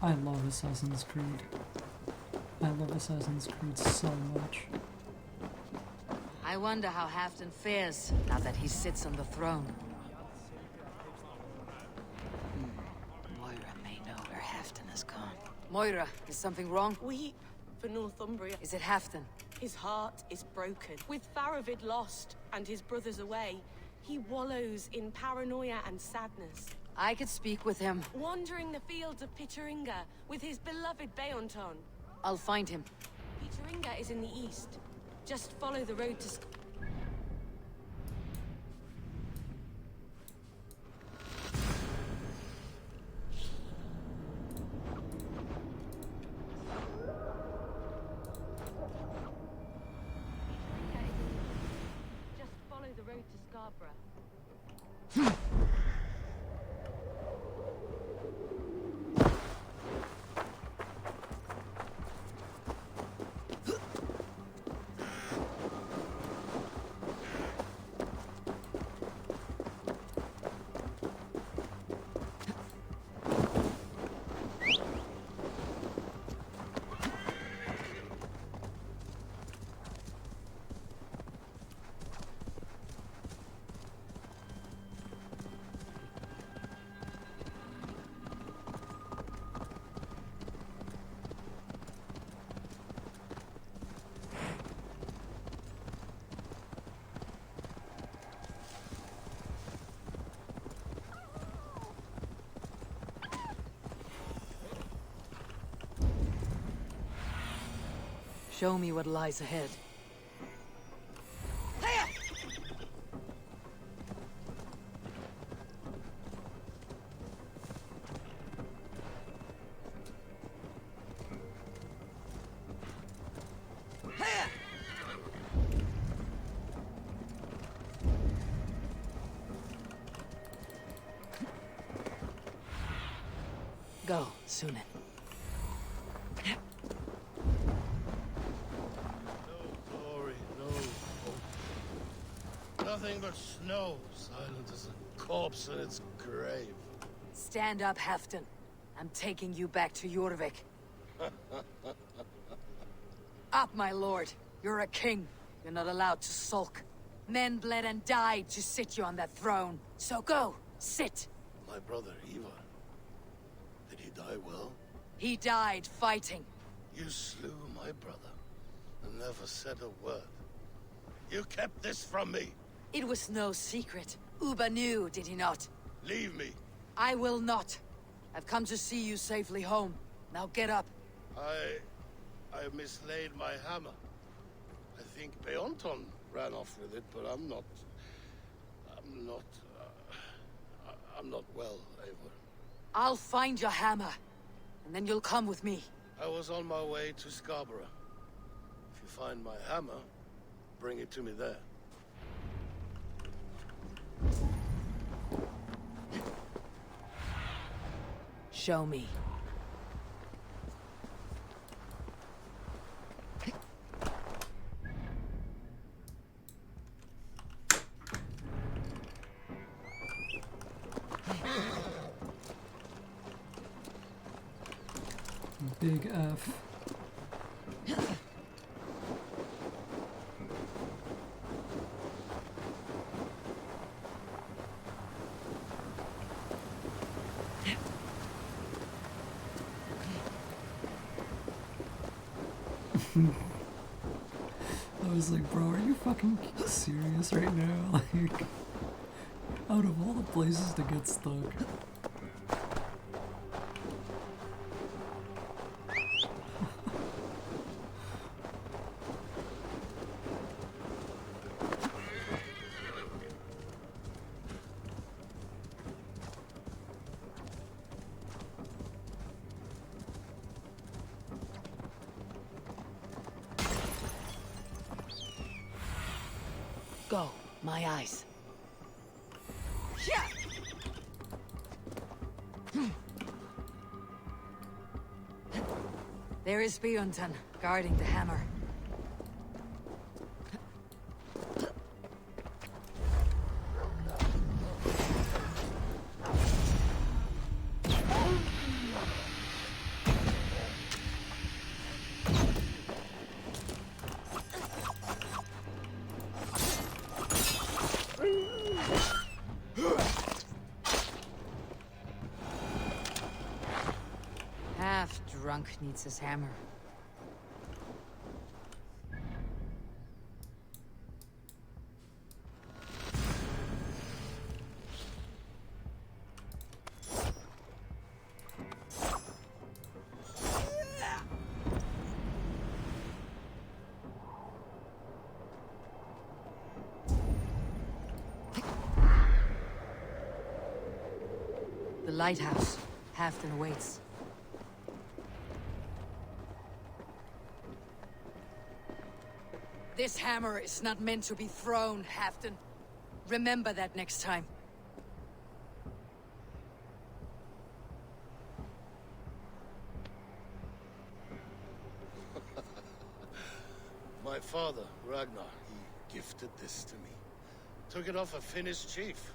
I love Assassin's Creed. I love Assassin's Creed so much. I wonder how Halfdan fares now that he sits on the throne. Moira may know where Halfdan has gone. Moira, is something wrong? Weep for Northumbria. Is it Halfdan? His heart is broken. With Faravid lost and his brothers away, he wallows in paranoia and sadness. I could speak with him. Wandering the fields of Pitaringa with his beloved Beonton. I'll find him. Pitaringa is in the east. Just follow the road to... Just follow the road to Scarborough. Show me what lies ahead. Go, Sunan. Nothing but snow, silent as a corpse in its grave. Stand up, Halfdan. I'm taking you back to Eurvik. Up, my lord. You're a king. You're not allowed to sulk. Men bled and died to sit you on that throne. So go, sit. My brother, Ivar. Did he die well? He died fighting. You slew my brother and never said a word. You kept this from me. It was no secret. Uba knew, did he not? Leave me. I will not. I've come to see you safely home. Now get up. I mislaid my hammer. I think Beonton ran off with it, but I'm not well, Eivor. I'll find your hammer, and then you'll come with me. I was on my way to Scarborough. If you find my hammer, bring it to me there. Show me. Big F. I was like, bro, are you fucking serious right now? Like, out of all the places to get stuck. Go, my eyes. There is Bjornton, guarding the hammer. Drunk needs his hammer. The lighthouse. Halfdan awaits. This hammer is not meant to be thrown, Halfdan. Remember that next time. My father, Ragnar, he gifted this to me. Took it off a Finnish chief.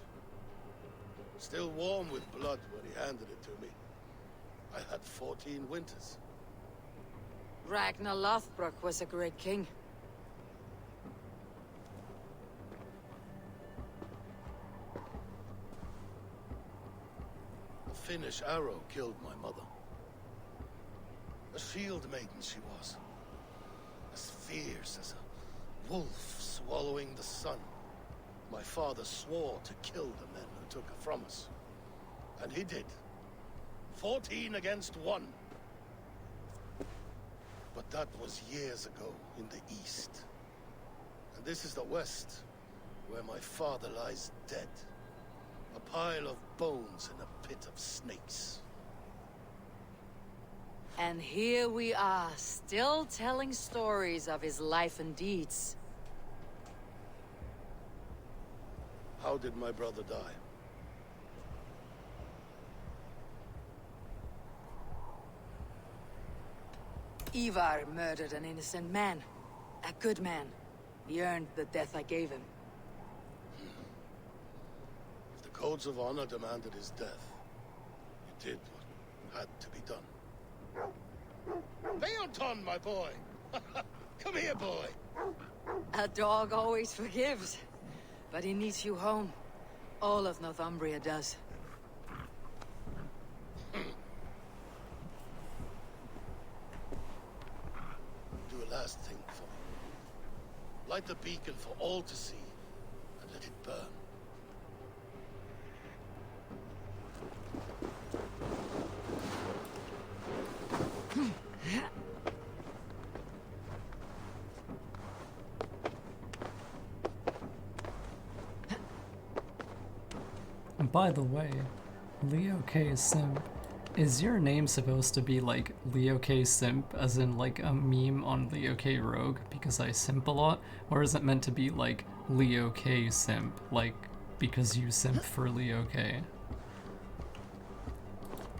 Still warm with blood when he handed it to me. I had 14 winters. Ragnar Lothbrok was a great king. A Finnish arrow killed my mother. A shield maiden she was. As fierce as a wolf swallowing the sun. My father swore to kill the men who took her from us. And he did. 14 against 1. But that was years ago in the east. And this is the west, where my father lies dead. A pile of bones in a pit of snakes. And here we are, still telling stories of his life and deeds. How did my brother die? Ivar murdered an innocent man. A good man. He earned the death I gave him. If the codes of honor demanded his death, you did what had to be done. Beonton, my boy! Come here, boy! A dog always forgives. But he needs you home. All of Northumbria does. Do a last thing for me. Light the beacon for all to see, and let it burn. By the way, Leo K. Simp, is your name supposed to be like Leo K. Simp, as in like a meme on Leo K. Rogue, because I simp a lot? Or is it meant to be like Leo K. Simp, like because you simp for Leo K?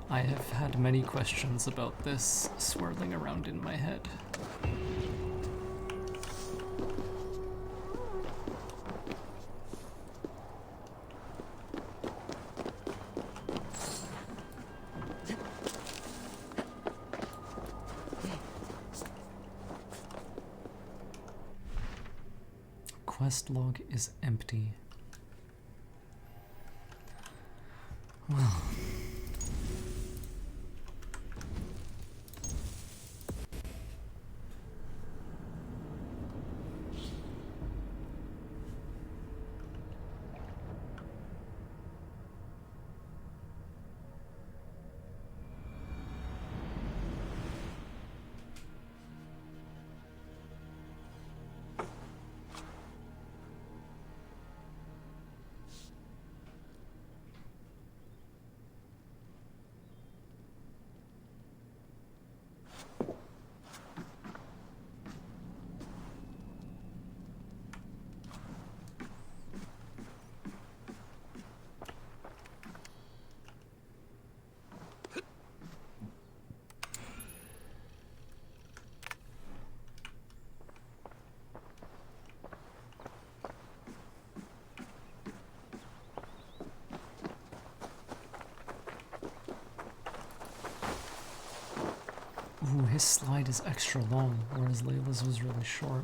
I have had many questions about this swirling around in my head. Quest log is empty. Well. Ooh, his slide is extra long, whereas Layla's was really short.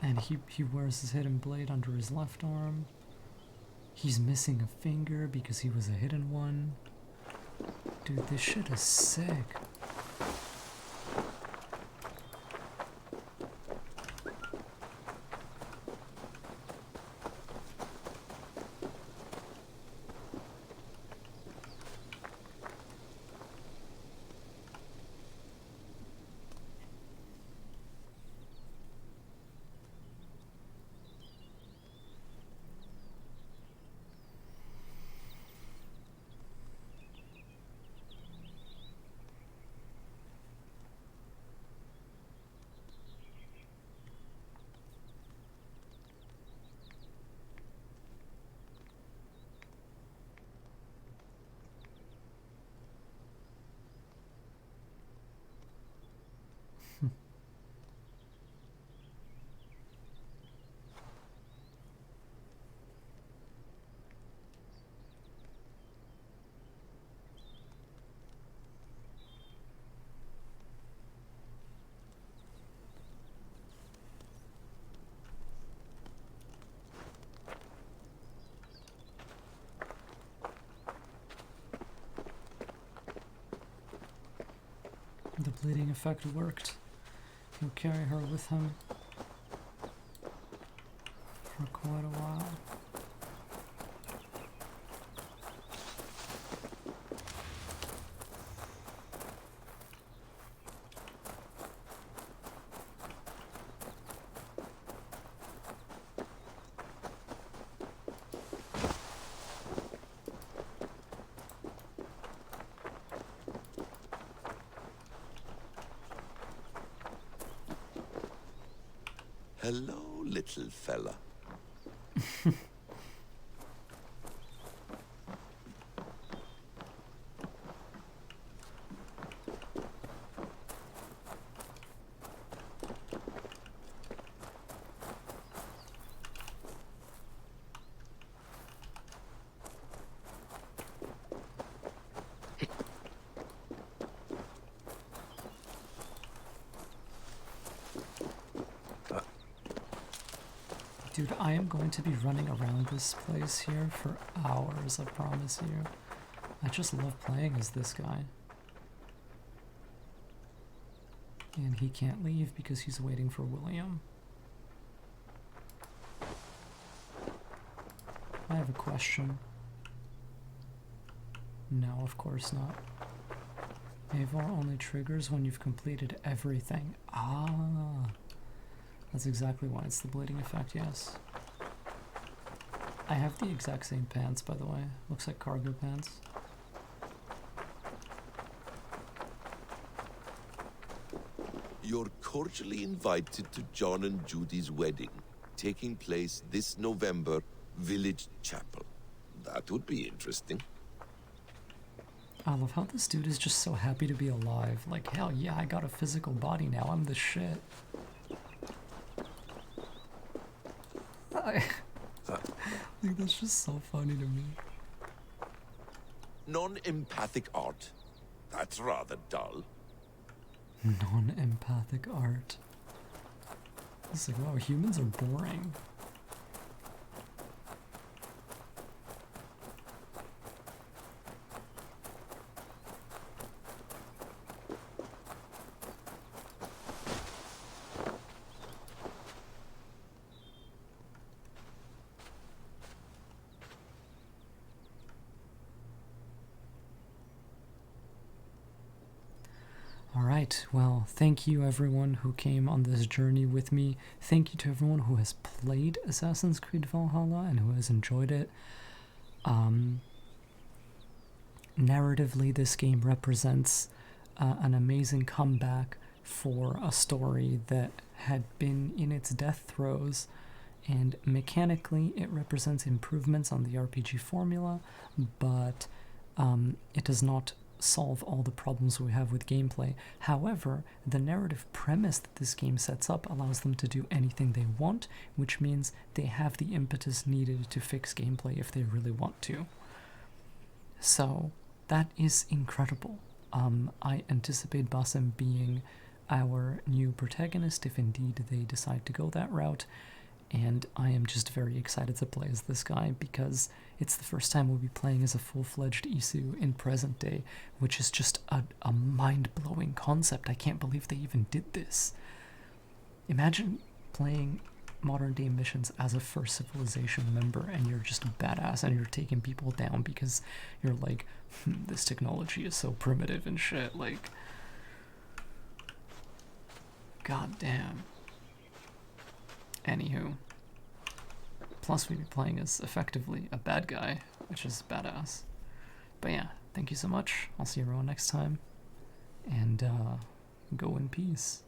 And he wears his hidden blade under his left arm. He's missing a finger because he was a hidden one. Dude, this shit is sick. The bleeding effect worked. He'll carry her with him for quite a while. Hello, little fella. Dude, I am going to be running around this place here for hours, I promise you. I just love playing as this guy. And he can't leave because he's waiting for William. I have a question. No, of course not. Eivor only triggers when you've completed everything. Ah. That's exactly why it's the bleeding effect, yes. I have the exact same pants, by the way. Looks like cargo pants. You're cordially invited to John and Judy's wedding. taking place this November, Village Chapel. That would be interesting. I love how this dude is just so happy to be alive. Like, hell yeah, I got a physical body now. I'm the shit. Like, that's just so funny to me. Non-empathic art. That's rather dull. Non-empathic art. It's like, wow, humans are boring. Alright, well, thank you everyone who came on this journey with me. Thank you to everyone who has played Assassin's Creed Valhalla and who has enjoyed it. Narratively, this game represents an amazing comeback for a story that had been in its death throes, and mechanically it represents improvements on the RPG formula, but it does not solve all the problems we have with gameplay. However, the narrative premise that this game sets up allows them to do anything they want, which means they have the impetus needed to fix gameplay if they really want to. So that is incredible. I anticipate Basim being our new protagonist if indeed they decide to go that route, and I am just very excited to play as this guy because it's the first time we'll be playing as a full-fledged Isu in present day, which is just a mind-blowing concept. I can't believe they even did this. Imagine playing modern-day missions as a First Civilization member and you're just badass and you're taking people down because you're like, this technology is so primitive and shit, like, god damn. Anywho, plus we'd be playing as effectively a bad guy, which is badass. But yeah, thank you so much. I'll see everyone next time, and go in peace.